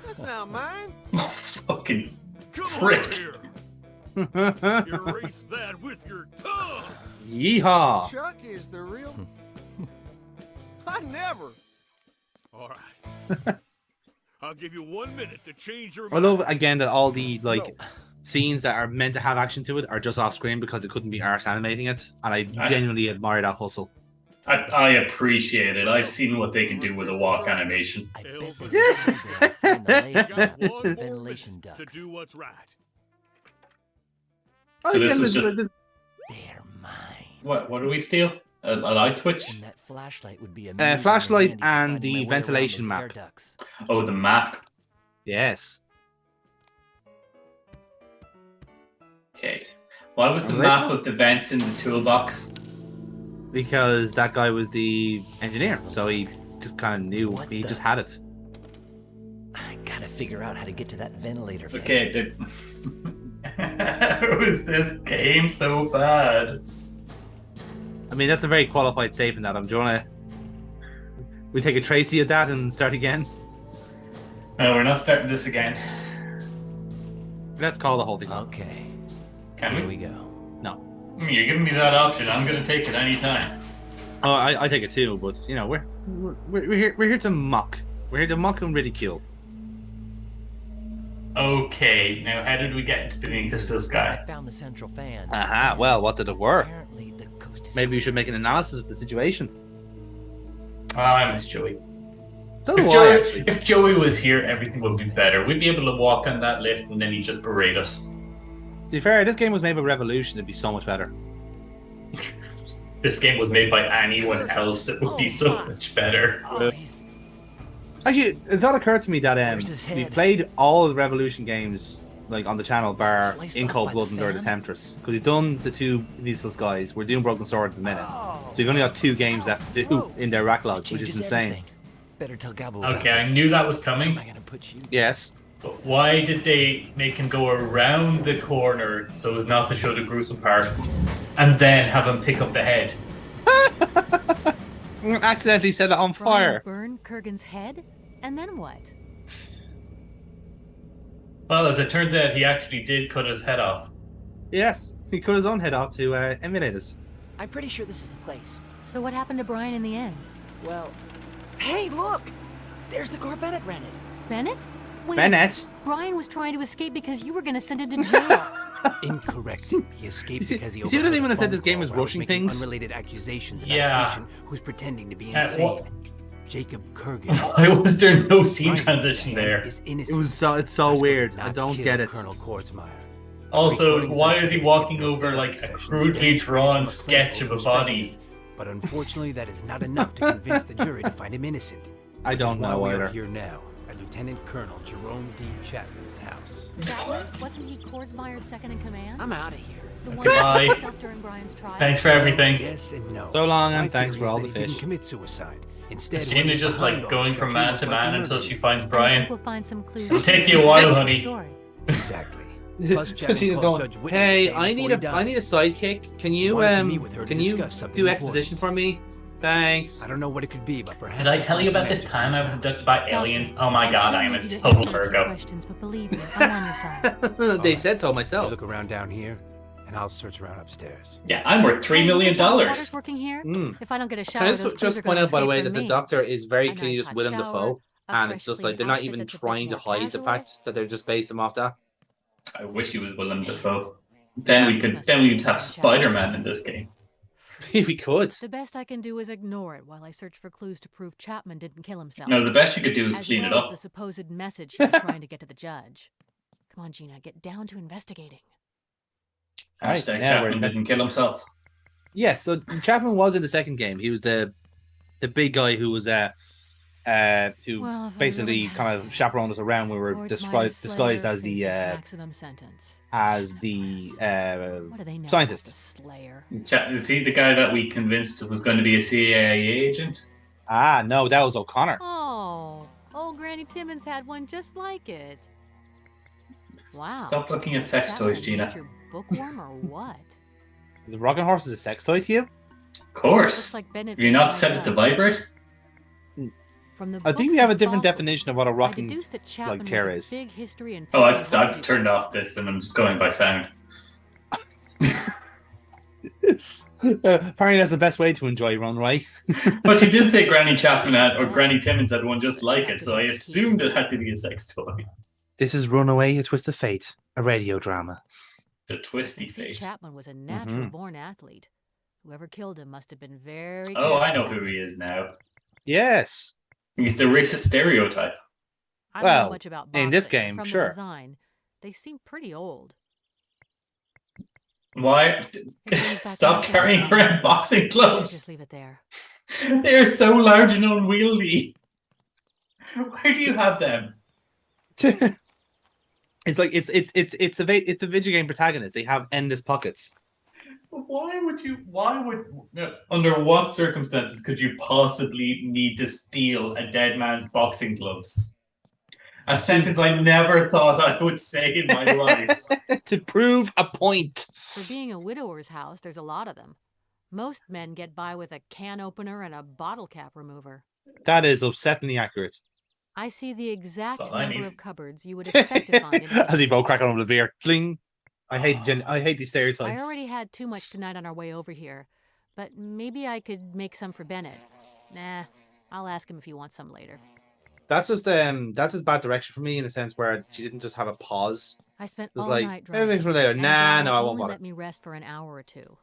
S5: That's not mine.
S11: Fucking
S5: Come
S11: prick.
S5: over here. Erase that with your tongue.
S1: Yeehaw.
S5: Chuck is the real. I never. All right. I'll give you 1 minute to change your
S1: I
S5: mind.
S1: love again that all the scenes that are meant to have action to it are just off screen because it couldn't be arse animating it, and I genuinely admire that hustle.
S11: I appreciate it. I've seen what they can do with a walk animation.
S12: Ventilation ducts.
S5: To do what's right.
S11: So this was just.
S12: They're mine.
S11: What do we steal? A light switch?
S12: And that flashlight would be
S1: flashlight and the ventilation map.
S11: Oh, the map.
S1: Yes.
S11: Okay. Why was the map of the vents in the toolbox?
S1: Because that guy was the engineer, so he just kind of knew. He just had it.
S12: I gotta figure out how to get to that ventilator.
S11: Okay, how is this game so bad?
S1: I mean, that's a very qualified statement, Adam. Do you want to... We take a Tracy at that and start again?
S11: No, we're not starting this again.
S1: Let's call the whole thing off.
S12: Okay.
S11: Can
S12: we go.
S1: No.
S11: You're giving me that option. I'm going to take it anytime.
S1: Oh, I take it too, but, you know, we're here to mock. We're here to mock and ridicule.
S11: Okay, now how did we get into beneath this guy?
S12: I found the central fan.
S1: Aha, well, what did it work?
S12: Apparently the coast is
S1: Maybe we should make an analysis of the situation.
S11: Oh, I miss Joey.
S1: So do I, actually.
S11: If Joey was here, everything would be better. We'd be able to walk on that lift and then he'd just berate us.
S1: To be fair, this game was made by Revolution. It'd be so much better.
S11: This game was made by anyone else. It would be so much better.
S1: Actually, a thought occurred to me that we played all the Revolution games like on the channel, bar In Cold Blood and Dirty Temptress. Because we've done the two Needless guys. We're doing Broken Sword at the minute. So we've only got 2 games left to do in their backlog, which is insane.
S12: Better tell Gabo.
S11: Okay, I knew that was coming.
S1: Yes.
S11: But why did they make him go around the corner so as not to show the gruesome part, and then have him pick up the head?
S1: Accidentally set it on fire.
S4: Burn Kurgan's head, and then what?
S11: Well, as it turns out, he actually did cut his head off.
S1: Yes, he cut his own head off to emulate us.
S9: I'm pretty sure this is the place.
S4: So what happened to Brian in the end?
S9: Well, hey, look! There's the car Bennett rented.
S4: Bennett? Wait,
S1: Bennett?
S4: Brian was trying to escape because you were going to send him to jail.
S12: Incorrect. He escaped because he
S1: see what I mean when I said this game was rushing things?
S12: Unrelated accusations about
S11: Yeah.
S12: a patient who's pretending to be insane. Jacob Kurgan.
S11: Why was there no scene transition there?
S1: It's so weird. I don't get it.
S12: Colonel Kordsmeyer.
S11: Also, why is he walking over like a crudely drawn sketch of a body?
S12: But unfortunately, that is not enough to convince the jury to find him innocent.
S1: I don't know
S12: We
S1: either.
S12: are here now at Lieutenant Colonel Jerome D. Chapman's house.
S4: That one? Wasn't he Kordsmeyer's second in command?
S9: I'm out of here.
S4: The one
S11: Goodbye.
S4: who killed himself during Brian's trial?
S11: Thanks for everything.
S12: Yes and no.
S1: So long,
S12: My
S1: and thanks
S12: theory
S1: for all
S12: is
S1: the
S12: that he
S1: fish.
S12: didn't commit suicide. Instead,
S11: Is
S12: when he
S11: Gina
S12: was
S11: just
S12: behind
S11: like
S12: all
S11: going
S12: this
S11: from
S12: treachery,
S11: man
S12: most
S11: to
S12: likely
S11: man until
S12: murdered
S11: she
S12: him.
S11: finds
S4: I
S11: Brian?
S4: think we'll find some clues.
S11: It'll take you a while, honey.
S4: Story.
S12: Exactly.
S16: Plus, Chapman
S17: Gina's
S16: called
S17: going,
S16: Judge Whitney
S17: hey,
S16: the day
S17: I
S16: before
S17: need
S16: he
S17: a
S16: died.
S17: sidekick. Can you
S16: Wanted to meet with her to
S17: can you
S16: discuss something
S17: do
S16: important.
S17: exposition for me? Thanks.
S16: I don't know what it could be, but perhaps.
S11: Did I
S16: we'll
S11: tell
S16: find
S11: you
S16: some
S11: about this
S16: answers
S11: time
S16: in
S11: I
S16: this
S11: was
S16: house.
S11: abducted by aliens? Oh my god, I am a total Virgo.
S4: Questions, but believe me, I'm on your side.
S17: They said so myself.
S16: You look around down here, and I'll search around upstairs.
S11: Yeah, I'm worth $3 million.
S4: Water's working here.
S17: Mm.
S4: If I don't get a
S17: Can
S4: shower,
S17: I
S4: those
S17: just
S4: crews are
S17: point
S4: gonna
S17: out, by the
S4: escape
S17: way,
S4: from
S17: that the
S4: me.
S17: Doctor is very
S4: A
S17: clearly
S4: nice
S17: just
S4: hot
S17: Willem
S4: shower,
S17: Dafoe,
S4: a
S17: and
S4: fresh
S17: it's just
S4: clean
S17: like they're not
S4: outfit
S17: even
S4: that's a bit
S17: trying to
S4: more
S17: hide the
S4: casual.
S17: fact that they're just based him off that.
S11: I wish he was Willem Dafoe. Then we'd have Spider-Man in this game.
S17: We could.
S4: The best I can do is ignore it while I search for clues to prove Chapman didn't kill himself.
S11: No, the best you could do is
S4: as
S11: clean
S4: well
S11: it up.
S4: As the supposed message he was trying to get to the judge. Come on, Gina, get down to investigating.
S11: Hashtag
S17: now we're
S11: Chapman didn't kill himself.
S17: Yes, so Chapman was in the second game. He was the big guy who was who
S4: Well, if I
S17: basically
S4: really
S17: kind of chaperoned us around. We were disguised as the
S4: maximum sentence.
S17: as the
S4: What do they know
S17: scientist.
S4: about the Slayer?
S11: Is he the guy that we convinced was going to be a CIA agent?
S17: Ah, no, that was O'Connor.
S4: Oh, old Granny Timmons had one just like it. Wow.
S11: Stop looking at sex toys, Gina.
S4: Your bookworm or what?
S17: The rocking horse is a sex toy to you?
S11: Of course.
S4: Looks like Bennett
S11: Have you
S4: didn't
S11: not
S4: like
S11: set it
S4: that.
S11: to vibrate?
S4: From the
S17: I think
S4: books
S17: we have a
S4: and
S17: different
S4: fossils,
S17: definition of what a
S4: I
S17: rocking
S4: deduced that Chapman
S17: like chair
S4: was
S17: is.
S4: a big history and
S11: Oh, I've
S4: paleontology
S11: turned off this and I'm just going by sound.
S17: Apparently, that's the best way to enjoy Runaway.
S11: But you did say Granny Chapman had, or Granny Timmons had one just like it, so I assumed it had to be a sex toy.
S17: This is Runaway, A Twist of Fate, a radio drama.
S11: The twisty
S4: See,
S11: face.
S4: Chapman was a natural-born athlete. Whoever killed him must have been very.
S11: Oh, I
S4: careful
S11: know
S4: about
S11: who
S4: it.
S11: he is now.
S17: Yes.
S11: He's the racist stereotype.
S4: I don't know much about
S17: in this
S4: boxing, but
S17: game,
S4: from
S17: sure.
S4: The design, they seem pretty old.
S11: Why? Stop carrying around boxing
S4: Let's
S11: gloves.
S4: just leave it there.
S11: They are so large and unwieldy. Where do you have them?
S17: It's like it's a video game protagonist. They have endless pockets.
S11: Why would under what circumstances could you possibly need to steal a dead man's boxing gloves? A sentence I never thought I would say in my life.
S17: To prove a point.
S4: For being a widower's house, there's a lot of them. Most men get by with a can opener and a bottle cap remover.
S17: That is upsettingly accurate.
S4: I see the exact
S11: That's all I
S4: number
S11: need.
S4: of cupboards you would expect to find in
S17: As he
S4: a
S17: both cracking over the beer. Cling. I hate these
S4: I
S17: stereotypes.
S4: already had too much tonight on our way over here, but maybe I could make some for Bennett. Nah, I'll ask him if he wants some later.
S17: That's just bad direction for me in a sense where she didn't just have a pause.
S4: I spent
S17: It was
S4: all
S17: like,
S4: night
S17: maybe
S4: driving.
S17: for later.
S4: and
S17: Nah,
S4: Dad
S17: no, I won't
S4: only
S17: bother.
S4: let me rest for an hour or two,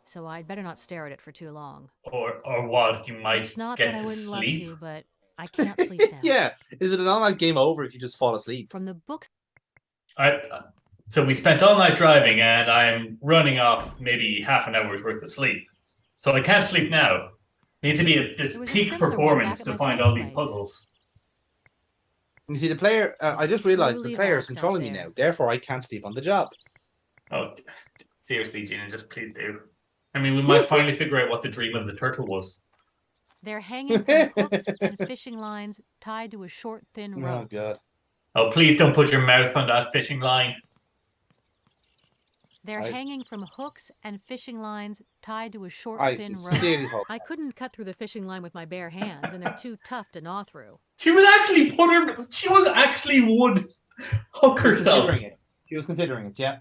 S4: so I'd better not stare at it for too long.
S11: Or what? You might
S4: It's not
S11: get
S4: that I
S11: to
S4: wouldn't love
S11: sleep.
S4: to, but I can't sleep now.
S17: Yeah. Is it an automatic game over if you just fall asleep?
S4: From the books.
S11: So we spent all night driving, and I'm running off maybe half an hour's worth of sleep. So I can't sleep now. Need to be at this
S4: There was a
S11: peak
S4: similar one
S11: performance
S4: back
S11: to
S4: at my
S11: find
S4: friend's
S11: all these
S4: place.
S11: puzzles.
S17: You see, the player. I just realized the
S4: truly
S17: player is
S4: vast out
S17: controlling me
S4: there.
S17: now. Therefore, I can't sleep on the job.
S11: Oh, seriously, Gina, just please do. I mean, we might finally figure out what the dream of the turtle was.
S4: They're hanging from hooks and fishing lines tied to a short, thin
S17: Oh
S4: rope.
S17: god.
S11: Oh, please don't put your mouth on that fishing line.
S4: They're hanging from hooks and fishing lines tied to a short,
S17: I
S4: thin
S17: sincerely
S4: rope.
S17: hope.
S4: I couldn't cut through the fishing line with my bare hands, and they're too tough to gnaw through.
S11: She was actually would hook herself.
S17: She was considering it, yeah.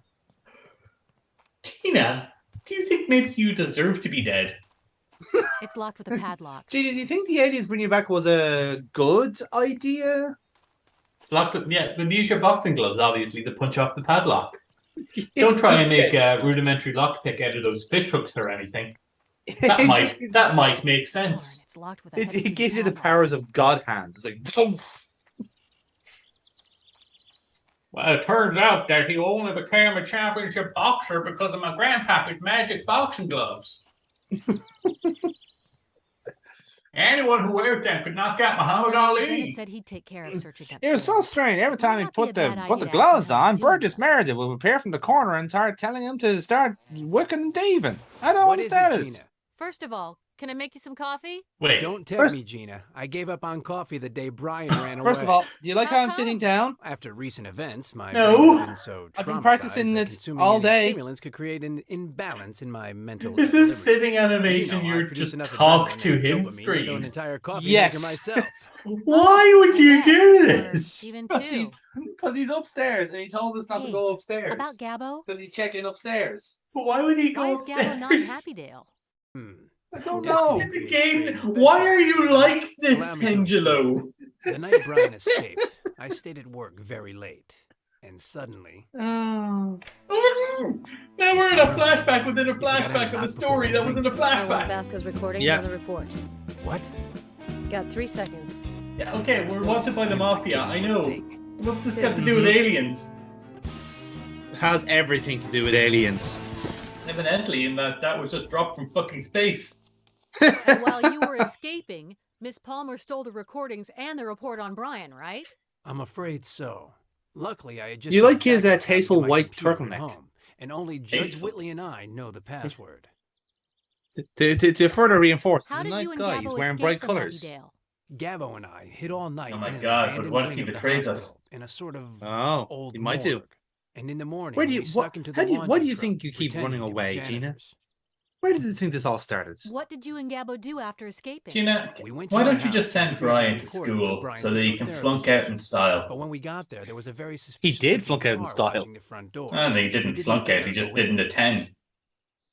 S11: Gina, do you think maybe you deserve to be dead?
S4: It's locked with a padlock.
S17: Gina, do you think the aliens bringing you back was a good idea?
S11: It's locked with, yeah, but use your boxing gloves, obviously, to punch off the padlock. Don't try and make a rudimentary lockpick out of those fish hooks or anything. That might make sense.
S4: It's locked with
S17: It gives you the powers of God hands. It's like, poof.
S11: Well, it turns out that he only became a championship boxer because of my grandpappy's magic boxing gloves. Anyone who wears them could knock out Muhammad Ali.
S4: Bennett said he'd take care of searching up.
S17: It was so strange. Every time he
S4: not be
S17: put
S4: a
S17: the
S4: bad
S17: put the
S4: idea to
S17: gloves
S4: ask him how
S17: on,
S4: he's doing
S17: Burgess Meredith would appear from the corner and start telling him to start wicking and daving. I don't
S16: What is it,
S17: understand it.
S16: Gina?
S4: First of all,
S18: Can I make you some coffee?
S11: Wait.
S16: Don't tell
S17: First-
S16: me, Gina. I gave up on coffee the day Brian ran away.
S17: First of all, do you like how I'm sitting down?
S16: After recent events, my
S11: No.
S16: brain has been so
S17: I've been
S16: traumatized
S17: practicing
S16: that
S17: it
S16: consuming
S17: all
S16: any
S17: day.
S16: stimulants could create an imbalance in my mental
S11: Is
S16: equilibrium.
S11: this sitting animation
S16: You know, I
S11: you
S16: produce
S11: just
S16: enough
S11: talk
S16: adrenaline
S11: to
S16: and
S11: him
S16: dopamine to fill an
S11: screen?
S16: entire coffee
S17: Yes.
S16: maker myself.
S11: Why would you do this?
S18: Even
S17: Because
S18: two.
S17: he's upstairs and he told us not to
S18: Hey,
S17: go upstairs.
S18: About Gabbo?
S17: Because he's checking upstairs.
S11: But why would he
S18: Why
S11: go
S18: is
S11: upstairs?
S18: Gabbo not in Happydale?
S17: I don't
S16: Destiny
S17: know.
S11: In the
S16: creates
S11: game,
S16: strange
S11: why
S16: bedfellows,
S11: are you
S16: Gina.
S11: like this,
S16: Allow me to
S11: Pendulo?
S16: explain. The night Brian escaped, I stayed at work very late. And suddenly...
S17: Oh.
S11: Now we're in a flashback within a
S16: forgot how to
S11: flashback of a
S16: knock
S11: story
S16: before
S11: that was in a
S15: I want
S11: flashback.
S15: Basco's recordings
S17: Yeah.
S15: on the report.
S16: What?
S15: Got 3 seconds.
S11: Yeah, okay, we're wanted by the mafia, I know.
S16: Thing.
S11: What's this got to do with aliens?
S17: It has everything to do with aliens.
S11: Evidently, in that was just dropped from fucking space.
S18: And while you were escaping, Miss Palmer stole the recordings and the report on Brian, right?
S16: I'm afraid so. Luckily, I had just...
S17: You
S16: set
S17: like his
S16: backup copies
S17: tasteful
S16: to my
S17: white
S16: computer at
S17: turtleneck.
S16: home, and only Judge
S11: Tasteful.
S16: Whitley and I know the password.
S17: To further reinforce,
S18: How
S17: he's a
S18: did
S17: nice
S18: you and
S17: guy.
S18: Gabbo
S17: He's wearing
S18: escape
S17: bright
S18: from
S17: colors.
S18: Happydale?
S16: Gabbo and I hid all night
S11: Oh my
S16: in an
S11: God, but
S16: abandoned
S11: what if
S16: wing
S11: he
S16: of the
S11: betrays us?
S16: hospital in a sort of
S17: Oh,
S16: old
S17: he might do.
S16: morgue. And in the morning,
S17: Where do you?
S16: we
S17: What?
S16: snuck into the
S17: How do you? Why do
S16: laundry
S17: you
S16: truck,
S17: think you keep
S16: pretending
S17: running
S16: to be
S17: away, Gina?
S16: janitors.
S17: Where did you think this all started?
S18: What did you and Gabbo do after escaping?
S11: Gina,
S16: We went to
S11: why
S16: my
S11: don't you
S16: house
S11: just
S16: and
S11: send
S16: retrieved my
S11: Brian to
S16: recordings of
S11: school
S16: Brian's
S11: so that he can
S16: hypnotherapy
S11: flunk out in
S16: sessions.
S11: style?
S16: But when we got there, there was a very suspicious
S17: He did
S16: looking
S17: flunk out in
S16: car
S17: style.
S16: watching the front door.
S11: I don't think he
S16: So we
S11: didn't flunk out,
S16: dare
S11: he just
S16: go in.
S11: didn't attend.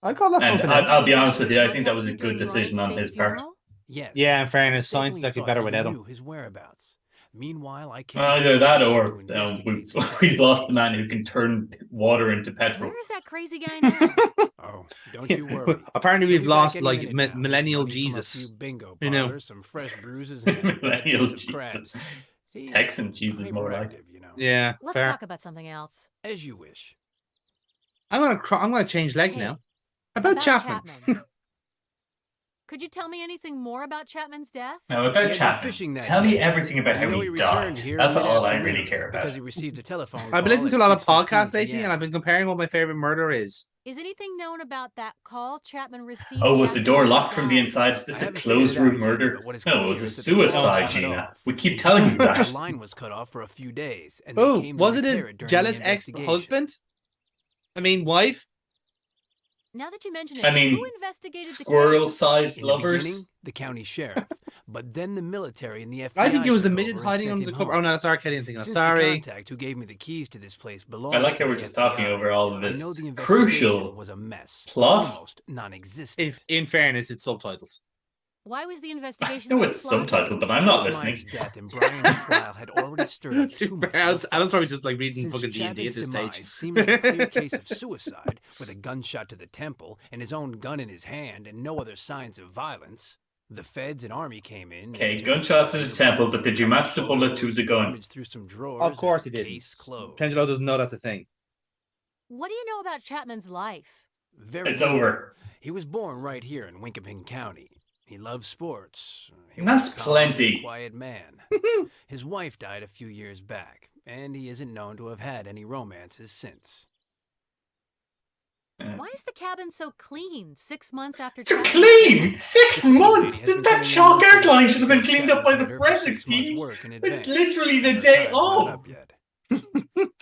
S17: I call that
S11: And
S17: flunking out.
S11: I'll be honest with you, I think that
S18: Contact
S11: was a
S18: you
S11: good
S18: during
S11: decision
S18: Brian's
S11: on
S18: fake
S11: his part.
S18: funeral?
S16: Yes.
S17: Yeah, in
S16: I
S17: fairness, science is
S16: mistakenly
S17: actually
S16: thought
S17: better
S16: he
S17: without him.
S16: knew his whereabouts. Meanwhile, I came
S11: Either that or
S16: to investigate the
S11: we
S16: shocking
S11: lost the
S16: case.
S11: man who can turn water into petrol.
S18: Where is that crazy guy now?
S16: Oh, don't you worry.
S17: Apparently,
S16: He'll
S17: we've
S16: be back
S17: lost
S16: any
S17: like
S16: minute now, with
S17: millennial
S16: money from a
S17: Jesus.
S16: few bingo
S17: You know.
S16: parlors, some fresh bruises, and a bad
S11: Millennial
S16: case of
S11: Jesus.
S16: crabs. He's
S11: Texan Jesus, more like.
S16: hyperactive, you know.
S17: Yeah,
S18: Let's
S17: fair.
S18: talk about something else.
S16: As you wish.
S17: I'm gonna change leg
S18: Hey,
S17: now. About Chapman.
S18: Could you tell me anything more about Chapman's death?
S11: Now,
S16: He
S11: about
S16: had been
S11: Chapman,
S16: fishing that
S11: tell me
S16: day.
S11: everything about
S16: You
S11: how
S16: know
S11: he
S16: returned
S11: died.
S16: here
S11: That's all I
S16: mid-afternoon
S11: really care about.
S16: because he received a telephone
S17: I've
S16: call
S17: been listening to a
S16: at
S17: lot of
S16: 6:15
S17: podcasts lately,
S16: PM.
S17: and I've been comparing what my favorite murder is.
S18: Is anything known about that call Chapman received?
S11: Oh, was the door
S18: afternoon he
S11: locked from the
S18: died?
S11: inside? Is
S16: I
S11: this a
S16: haven't
S11: closed
S16: figured it
S11: room
S16: out yet,
S11: murder?
S16: but what is
S11: No, it
S16: clear
S11: was a
S16: is that the phone was
S11: suicide,
S16: cut
S11: Gina.
S16: off.
S11: We keep
S16: In
S11: telling you
S16: fact,
S11: that.
S16: The line was cut off for a few days, and they
S17: Oh,
S16: came to
S17: was it his
S16: repair it during the
S17: jealous
S16: investigation.
S17: ex-husband? I mean, wife?
S18: Now that you mention it,
S11: I mean,
S18: who investigated the case?
S11: squirrel-sized
S16: In the beginning,
S11: lovers.
S16: the county sheriff, but then the military and the FBI.
S17: I think it was the
S16: took
S17: midget
S16: over and
S17: hiding
S16: sent
S17: under
S16: him
S17: the cover.
S16: home.
S17: Oh no, sorry, Katie, I'm thinking.
S16: Since
S17: Sorry.
S16: the contact who gave me the keys to this place belongs
S11: I like
S16: to
S11: how we're
S16: the
S11: just
S16: FBI,
S11: talking over all of
S16: I
S11: this
S16: know the investigation
S11: crucial
S16: was a mess,
S11: plot.
S16: almost non-existent.
S17: In fairness, it's subtitled.
S18: Why was the investigation
S11: No,
S18: so
S11: it's
S18: sloppy?
S11: subtitled, but I'm not
S16: George
S11: listening.
S16: Myers' death and Brian's trial had already stirred up too much.
S17: Adam's
S16: fuss.
S17: probably just like reading
S16: Since
S17: fucking D&D at
S16: Chapman's
S17: this
S16: demise
S17: stage.
S16: seemed like a clear case of suicide, with a gunshot to the temple and his own gun in his hand and no other signs of violence, the feds and army came in.
S11: Okay,
S16: and took
S11: gunshot to the
S16: fingerprints,
S11: temple, but did you match the bullet to the gun?
S16: rummaged through some drawers,
S17: Of course he
S16: and
S17: did.
S16: case closed.
S17: Pendulum doesn't know that's a thing.
S18: What do you know about Chapman's life?
S16: Very
S11: It's
S16: little.
S11: over.
S16: He was born right here in Winkapin County. He loved sports. He
S11: That's
S16: was a calm and
S11: plenty.
S16: quiet man. His wife died a few years back, and he isn't known to have had any romances since.
S18: Why is the cabin so clean 6 months after
S11: To
S18: Chapman?
S11: clean 6
S16: Lady
S11: months.
S16: has been
S11: That
S16: coming in
S11: chalk
S16: monthly
S11: outline should have been
S16: because
S11: cleaned up by
S16: Chapman
S11: the
S16: paid her for
S11: forensics
S16: 6 months'
S11: team.
S16: work in
S11: It's
S16: advance.
S11: literally the
S16: Her
S11: day.
S16: time's not
S11: Oh,
S16: up yet.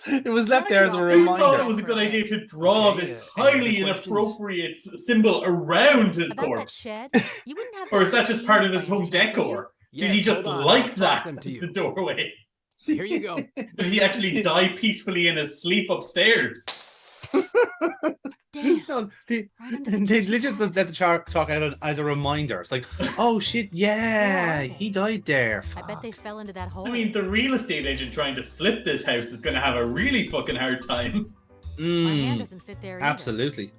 S17: It was left there as a
S18: Who
S11: who thought it
S17: reminder.
S11: was a good idea to draw
S16: Okay,
S11: this
S16: any other
S11: highly
S16: questions?
S11: inappropriate symbol around his
S18: About that
S11: corpse?
S18: shed? You wouldn't have
S11: Or is
S18: those
S11: that just part of
S18: keys
S11: his
S18: by
S11: home
S18: any chance, would you?
S11: decor? Did
S16: Yes,
S11: he just
S16: hold on,
S11: like
S16: I'll toss
S11: that,
S16: them to you.
S11: the doorway?
S16: Here you go.
S11: Did he actually die peacefully in his sleep upstairs?
S18: Damn.
S17: No, they
S18: Right under the
S17: they
S18: kitchen
S17: literally
S18: tap.
S17: let the chalk out as a reminder. It's like, oh shit, yeah,
S18: Where are they?
S17: he died there.
S18: I bet they fell into that hole.
S11: I mean, the real estate agent trying to flip this house is going to have a really fucking hard time.
S18: my hand
S17: Mm,
S18: doesn't fit there either.
S17: absolutely.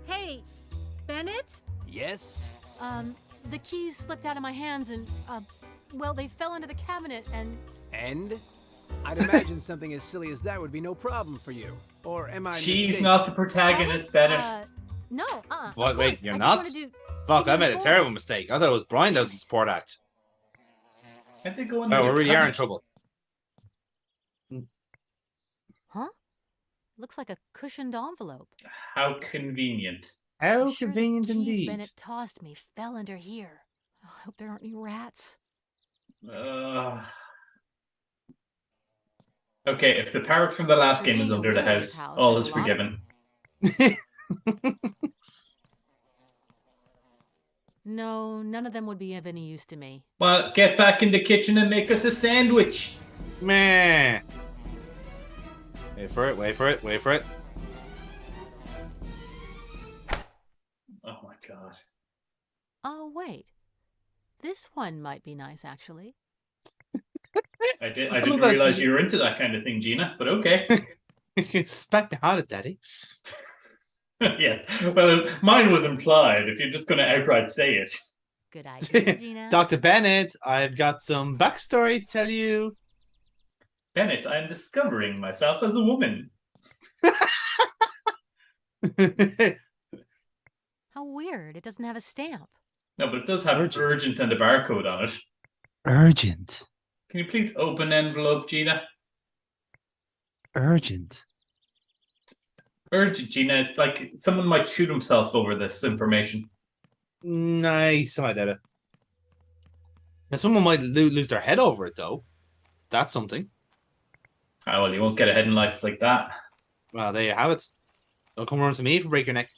S18: Hey, Bennett?
S16: Yes?
S18: The keys slipped out of my hands and, well, they fell into the cabinet and...
S16: And? I'd imagine something as silly as that would be no problem for you. Or am I
S11: She's
S16: mistaken?
S11: not the protagonist, Bennett.
S18: No,
S17: What?
S18: of
S17: Wait,
S18: course.
S17: you're
S18: I just
S17: not?
S18: wanted to
S17: Fuck,
S18: keep
S17: I
S18: you
S17: made a
S18: informed.
S17: terrible mistake. I thought it was Brian that was the support act.
S11: Can't they go in
S17: Oh,
S11: the
S17: we really are in
S11: cabinet?
S17: trouble.
S18: Huh? Looks like a cushioned envelope.
S11: How convenient.
S17: How
S18: I'm sure
S17: convenient
S18: the keys
S17: indeed.
S18: Bennett tossed me fell under here. Oh, I hope there aren't any rats.
S11: Okay, if the parrot from the last game is
S18: being a
S11: under the
S18: widower's
S11: house,
S18: house,
S11: all
S18: there's
S11: is
S18: a lot of
S11: forgiven.
S18: No, none of them would be of any use to me.
S11: Well, get back in the kitchen and make us a sandwich.
S17: Meh. Wait for it, wait for it, wait for it.
S11: Oh my god.
S18: Oh, wait. This one might be nice, actually.
S11: I didn't realize you were into that kind of thing, Gina, but okay.
S17: Smack me hard at daddy.
S11: Yes. Well, mine was implied if you're just going to outright say it.
S18: Good idea, Gina.
S17: Dr. Bennett, I've got some backstory to tell you.
S11: Bennett, I'm discovering myself as a woman.
S18: How weird. It doesn't have a stamp.
S11: No, but it does have urgent and a barcode on it.
S17: Urgent.
S11: Can you please open envelope, Gina?
S17: Urgent.
S11: Urgent, Gina. Like, someone might shoot himself over this information.
S17: Nice. I did it. Now, someone might lose their head over it, though. That's something.
S11: Oh, well, you won't get ahead in life like that.
S17: Well, there you have it. Don't come around to me if you break your neck.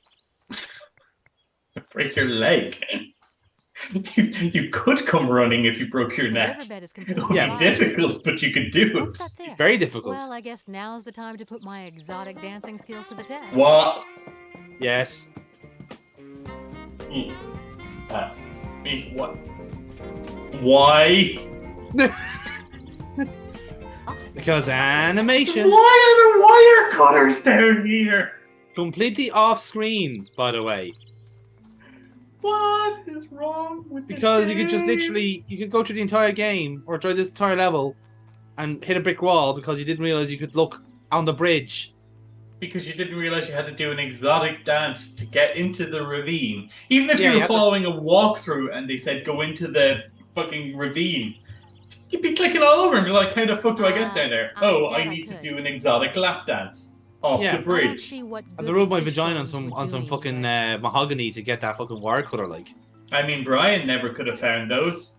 S11: Break your leg. You could come running if you broke your neck.
S18: Riverbed is
S11: It
S18: completely
S11: would
S18: dry.
S11: be difficult, but you could do
S18: What's
S11: it.
S18: that there?
S17: Very difficult.
S18: Well, I guess now's the time to put my exotic dancing skills to the test.
S11: What?
S17: Yes.
S11: What? Why?
S17: Because animation.
S11: Why are there wire cutters down here?
S17: Completely off screen, by the way.
S11: What is wrong with this
S17: Because you could just
S11: game?
S17: literally, you could go through the entire game or try this entire level and hit a brick wall because you didn't realize you could look on the bridge.
S11: Because you didn't realize you had to do an exotic dance to get into the ravine. Even if
S17: Yeah,
S11: you
S17: you
S11: were
S17: have to-
S11: following a walkthrough and they said go into the fucking ravine, you'd be clicking all over and be like, how the fuck do I get down there? I need to do an exotic lap dance off
S17: Yeah.
S11: the bridge.
S18: See what
S17: I have to rub my vagina on some fucking mahogany to get that fucking wire cutter, like.
S11: I mean, Brian never could have found those.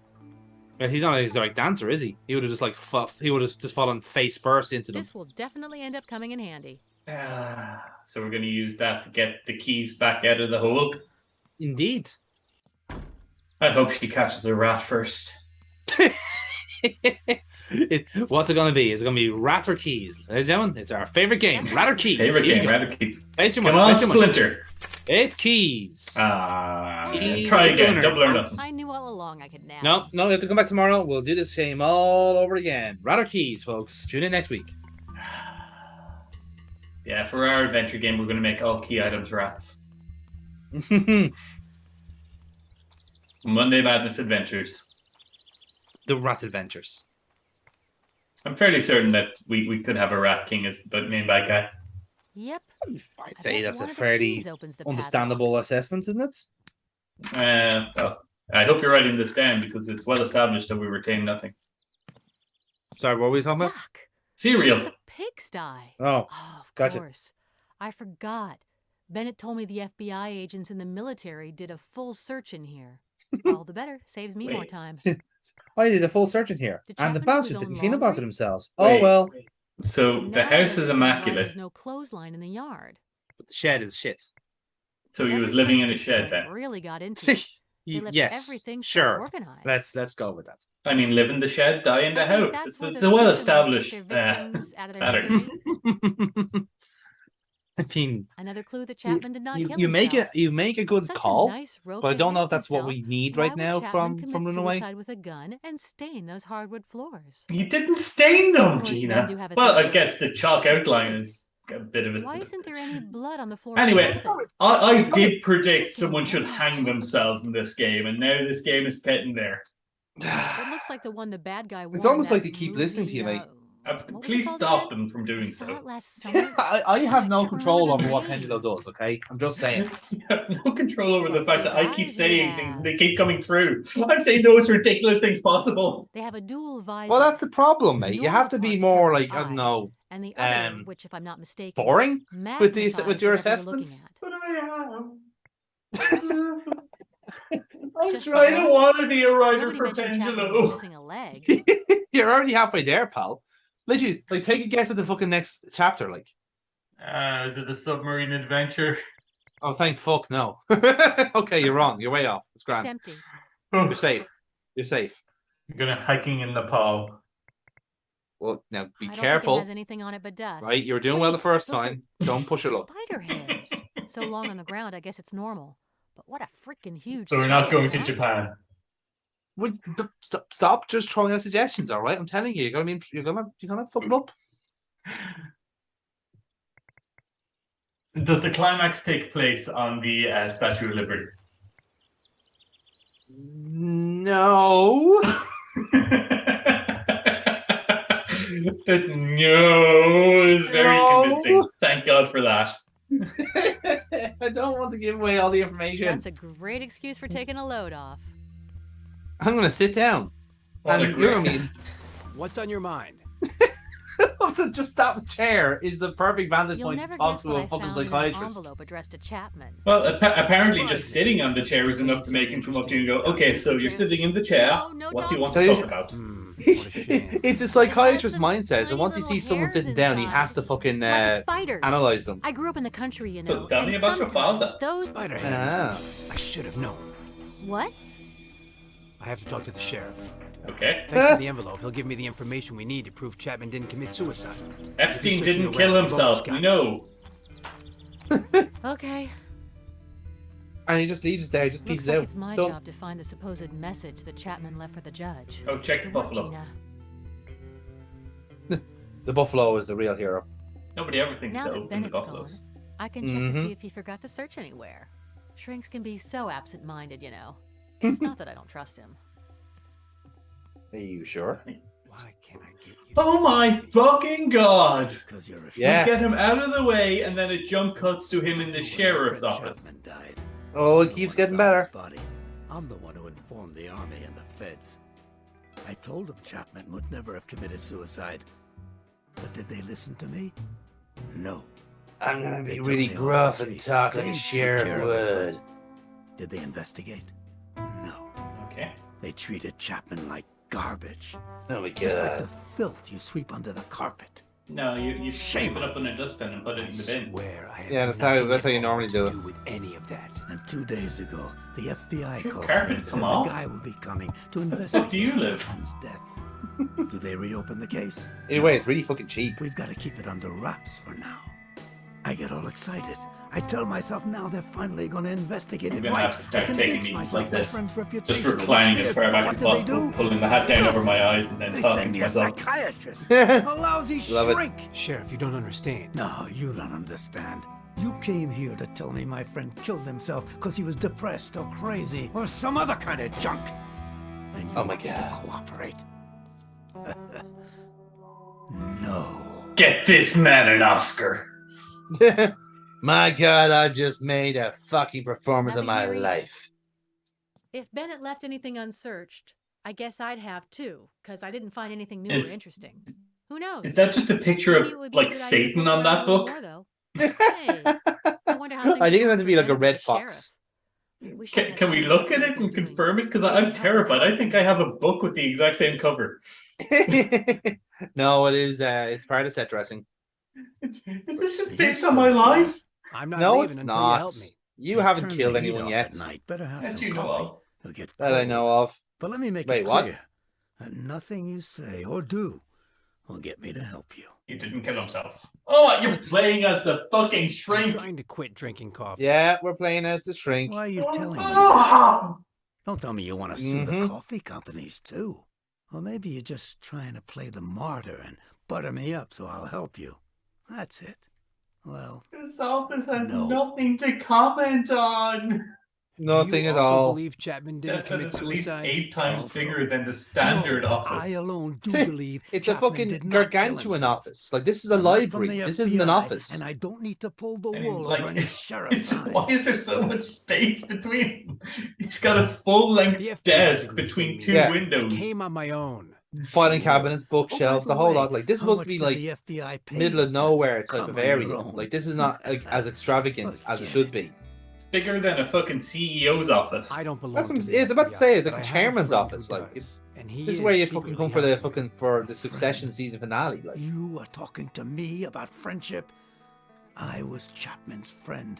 S17: But he's not an exotic dancer, is he? He would have just like he would have just fallen face first into them.
S18: This will definitely end up coming in handy.
S11: So we're going to use that to get the keys back out of the hole.
S17: Indeed.
S11: I hope she catches a rat first.
S17: What's it gonna be? Is it gonna be rat or keys? Ladies and gentlemen, it's our favorite game. Rat or keys.
S11: Favorite
S17: Here you
S11: game,
S17: go.
S11: rat or keys.
S17: Place your
S11: Come
S17: money,
S11: on,
S17: place your money.
S11: Splinter.
S17: It's keys.
S11: Try
S17: Keys
S11: again,
S17: winner.
S11: double or nothing.
S18: I knew all along I could nap.
S17: No, you have to come back tomorrow. We'll do this game all over again. Rat or keys, folks. Tune in next week.
S11: Yeah, for our adventure game, we're going to make all key items rats. Monday Madness Adventures.
S17: The Rat Adventures.
S11: I'm fairly certain that we could have a Rat King as the main bad guy.
S18: Yep.
S17: I'd say that's a
S18: one of the
S17: fairly
S18: keys opens the
S17: understandable assessment, isn't it?
S11: Well, I hope you're writing this down because it's well established that we retain nothing.
S17: Sorry, what were we talking about?
S11: Cereal.
S18: It's a pigsty.
S17: Oh,
S18: Of
S17: gotcha.
S18: course. I forgot. Bennett told me the FBI agents in the military did a full search in here. All the better. Saves me more
S11: Wait.
S18: time.
S17: I did a full search in here,
S18: Did
S17: and the
S18: Chapman do his
S17: bastards
S18: own
S17: didn't clean up after
S18: laundry?
S17: themselves.
S11: Wait.
S17: Oh well.
S11: So the
S18: Now I
S11: house is
S18: understand why
S11: immaculate.
S18: There's no clothesline in the yard.
S17: But the shed is shit.
S11: So he
S18: Whoever
S11: was living in a
S18: searched
S11: shed
S18: this
S11: then.
S18: joint Really got into it. They left
S17: Yes,
S18: everything so
S17: sure.
S18: organized.
S17: Let's go with that.
S11: I mean, live in the shed, die in the
S18: I think
S11: house.
S18: that's
S11: It's,
S18: where
S11: it's
S18: the
S11: a well
S18: fishermen get
S11: established
S18: their victims out of their
S11: pattern.
S18: misery.
S17: I mean,
S18: Another clue that Chapman did not kill
S17: you make
S18: himself.
S17: you make a good
S18: Such a
S17: call,
S18: nice rope
S17: but I
S18: to
S17: don't know
S18: hang
S17: if that's what we
S18: himself.
S17: need
S18: Why
S17: right
S18: would
S17: now
S18: Chapman
S17: from
S18: commit
S17: Runaway.
S18: suicide with a gun and stain those hardwood floors?
S11: You didn't stain them,
S18: Of course,
S11: Gina.
S18: men do have a
S11: Well,
S18: thing
S11: I
S18: for
S11: guess the chalk outline is a bit of a...
S18: Why isn't there any blood on the floor?
S11: Anyway,
S18: of the
S11: I did predict someone should hang themselves in this game, and now this game is getting there.
S18: It looks like the one the bad guy wore
S17: It's
S18: in
S17: almost
S18: that
S17: like they keep listening to you,
S18: movie,
S17: mate.
S18: what was it
S11: Please
S18: called
S11: stop
S18: again?
S11: them from doing
S18: I saw
S11: so.
S18: it last summer.
S17: I have no control
S18: remember
S17: over
S18: the
S17: what
S18: name.
S17: Pendulum does. Okay, I'm just saying.
S11: You have no control over the fact that I keep
S18: eyes
S11: saying
S18: you
S11: things
S18: have.
S11: and they keep coming through. I'm saying the most ridiculous things possible.
S18: They have a dual visor.
S17: Well, that's the problem, mate. You
S18: Yours
S17: have to be
S18: wants
S17: more
S18: covered
S17: like I don't
S18: eyes.
S17: know.
S18: And the other, which, if I'm not mistaken,
S17: boring with your
S18: magnifies whatever you're
S17: assessments.
S18: looking
S11: I'm
S18: Just
S11: trying
S18: for
S11: to
S18: one?
S11: want to be a writer
S18: Nobody
S11: for
S18: mentioned Chapman
S11: Pendulum.
S18: was missing a leg.
S17: You're already halfway there, pal. Literally, like, take a guess at the fucking next chapter. Like,
S11: Is it a submarine adventure?
S17: oh, thank fuck, no. Okay, you're wrong. You're way off. It's grand.
S18: It's empty.
S17: You're safe. You're safe.
S11: I'm going hiking in Nepal.
S17: Well, now be
S18: I don't
S17: careful.
S18: think it has anything on it but dust.
S17: Right, you were doing well the first
S18: those are
S17: time. Don't push it up.
S18: Spider hairs. So long on the ground, I guess it's normal. But what a freaking huge
S11: So we're not
S18: spider,
S11: going to
S18: huh?
S11: Japan.
S17: Stop just throwing out suggestions, all right? I'm telling you, you're gonna fuck it up.
S11: Does the climax take place on the Statue of Liberty?
S17: No.
S11: No is very convincing. Thank God for that.
S17: I don't want to give away all the information.
S18: That's a great excuse for taking a load off.
S17: I'm gonna sit down.
S11: What a
S17: And you're
S11: great-
S17: gonna be
S16: What's on your mind?
S17: just that chair is the perfect vantage
S18: You'll
S17: point
S18: never
S17: to talk
S18: guess
S17: to
S18: what
S17: a
S18: I
S17: fucking
S18: found in an
S17: psychiatrist.
S18: envelope addressed to Chapman.
S11: Well, apparently just sitting on the chair is enough to make him come up to you and go, okay, so you're sitting in the chair. What do you want to talk about?
S17: It's a psychiatrist mindset, and once he sees someone sitting down, he has to fucking
S18: Like spiders.
S17: analyze them.
S18: I grew up in the country, you
S11: So
S18: know.
S11: tell me
S18: and
S11: about your
S18: sometimes
S11: father.
S18: Those
S16: Spider
S17: Ah.
S16: hands. I should have known.
S18: What?
S16: I have to talk to the sheriff.
S11: Okay.
S16: Thanks to the envelope, he'll give me the information we need to prove Chapman didn't commit suicide.
S11: Epstein
S16: We'll be searching
S11: didn't kill
S16: around.
S11: himself. We know.
S18: Okay.
S17: And he just leaves us there, he just
S18: Looks
S17: pieces
S18: like
S17: out.
S18: it's my
S17: Done.
S18: job to find the supposed message that Chapman left for the judge.
S11: Oh, check the
S18: Good work,
S11: buffalo.
S18: Gina.
S17: The buffalo is the real hero.
S11: Nobody ever thinks
S18: Now
S11: to
S18: that
S11: open the
S18: Bennett's gone,
S11: buffaloes.
S18: I can check to
S17: Mhm.
S18: see if he forgot to search anywhere. Shrinks can be so absent-minded, you know. It's not that I don't trust him.
S17: Are you sure?
S16: Why can't I get you?
S11: Oh my fucking god!
S16: Because you're a
S17: Yeah.
S11: We get him out of the way, and then a jump cuts to him in the sheriff's office.
S17: Oh, it keeps getting better.
S19: Body. I'm the one who informed the army and the feds. I told them Chapman would never have committed suicide. But did they listen to me? No.
S17: I'm gonna
S19: They
S17: be
S19: took
S17: really
S19: me off
S17: gruff
S19: the
S17: and
S19: case.
S17: talk like
S19: They'd
S17: a
S19: take
S17: sheriff
S19: care of it,
S17: would.
S19: but did they investigate? No.
S11: Okay.
S19: They treated Chapman like garbage.
S17: Oh my
S19: Just like
S17: god.
S19: the filth you sweep under the carpet.
S11: No, you
S19: Shame
S11: shame it up in a dustbin and put it in the bin.
S19: Swear I have
S17: Yeah, that's how you normally do it.
S19: with any of that. And 2 days ago, the FBI
S11: Your
S19: calls
S11: carpet
S19: me and
S11: come
S19: says
S11: off?
S19: a guy will be coming to
S11: do
S19: investigate
S11: you live?
S19: Chapman's death. Do they reopen the case?
S17: Anyway, it's really fucking cheap.
S19: We've got to keep it under wraps for now. I get all excited. I tell myself now they're finally going to investigate
S11: I'm
S19: it
S11: gonna
S19: right.
S11: have to start
S19: I
S11: taking
S19: convince
S11: meetings
S19: myself
S11: like
S19: my
S11: this.
S19: friend's
S11: Just
S19: reputation will be
S11: reclining as
S19: cleared.
S11: far back
S19: What
S11: as
S19: do they
S11: possible,
S19: do?
S11: pulling the hat down over my eyes, and then
S19: They
S11: talking
S19: send
S11: to
S19: me a
S11: myself.
S19: psychiatrist. A lousy
S17: Love it.
S19: shrink.
S16: Sheriff, you don't understand.
S19: No, you don't understand. You came here to tell me my friend killed himself because he was depressed or crazy or some other kind of junk. And you
S17: Oh my
S19: want me to
S17: god.
S19: cooperate. No.
S11: Get this man an Oscar.
S17: My god, I just made a fucking performance of
S18: Nothing
S17: my
S18: here either.
S17: life.
S18: If Bennett left anything unsearched, I guess I'd have too, because I didn't find anything new
S11: Is-
S18: or interesting. Who knows?
S11: Is that just a picture
S18: Maybe it would
S11: of
S18: be a
S11: like
S18: good idea to
S11: Satan
S18: poke
S11: on
S18: around
S11: that
S18: a little
S11: book?
S18: more, though. Hey, I wonder how things
S17: I think it's
S18: are
S17: going to be like a
S18: going for
S17: red
S18: Bennett
S17: fox.
S18: with the sheriff. We should
S11: Can,
S18: have
S11: can we
S18: something
S11: look at it
S18: simple
S11: and
S18: doing.
S11: confirm it? Because I'm terrified. I think I have a book with the exact same cover.
S17: No, it is. It's part of set dressing.
S11: Is this just
S19: So
S11: based
S19: you
S11: on my
S19: still
S11: life?
S16: I'm not
S17: No,
S16: leaving
S17: it's
S16: until you
S17: not.
S16: help me.
S17: You haven't
S19: Turn
S17: killed
S19: the heat
S17: anyone
S19: off
S17: yet
S19: at night. Better have
S11: That
S19: some
S11: you know
S19: coffee.
S11: of.
S19: You'll get
S17: that I
S19: cold.
S17: know of.
S19: But let me make
S17: Wait,
S19: it
S17: what?
S19: clear that nothing you say or do will get me to help you.
S11: He didn't kill himself. Oh, you're playing as the fucking
S16: I'm
S11: shrink.
S16: trying to quit drinking coffee.
S17: Yeah, we're playing as the shrink.
S19: Why are you telling me this?
S11: Ah!
S19: Don't tell me you want to sue the
S17: Mhm.
S19: coffee companies too. Or maybe you're just trying to play the martyr and butter me up so I'll help you. That's it. Well,
S11: This office has
S19: No.
S11: nothing to comment on.
S17: Nothing
S16: Do you
S17: at
S16: also
S17: all.
S16: believe Chapman didn't
S11: That
S16: commit
S11: is at least
S16: suicide?
S11: 8 times
S19: Also,
S11: bigger than the standard
S19: no,
S11: office.
S19: I alone do believe
S17: It's a
S19: Chapman
S17: fucking
S19: did not kill
S17: gargantuan
S19: himself.
S17: office. Like, this is a
S19: I'm not from
S17: library.
S19: the
S17: This isn't an
S19: FBI,
S17: office.
S19: And I don't need to pull the
S11: I mean,
S19: wool
S11: like,
S19: over any sheriff's
S11: why
S19: eyes.
S11: is there so much space between? He's got a full-length
S16: The FBI
S11: desk
S16: didn't
S11: between
S16: send
S11: two
S16: me.
S17: Yeah.
S11: windows.
S16: I came on my own.
S17: filing
S19: Sure.
S17: cabinets, bookshelves,
S19: by
S17: the whole
S19: way,
S17: lot. Like this is
S19: how
S17: supposed to be
S19: much
S17: like
S19: did the FBI pay
S17: middle
S19: you
S17: of
S19: to
S17: nowhere type
S19: come
S17: of
S19: on your
S17: area.
S19: own?
S17: Like this is not as extravagant as it should be.
S11: It's bigger than a fucking CEO's office.
S16: I don't belong
S17: That's what
S16: to the
S17: it's about to say. It's
S16: FBI,
S17: like a
S16: but I have
S17: chairman's
S16: friend
S17: office.
S16: who
S17: Like
S16: does,
S17: it's
S16: and he
S17: this is
S16: is
S17: where you fucking come for the
S16: secretly
S17: fucking the Succession season finale. Like
S19: You are talking to me about friendship? I was Chapman's friend,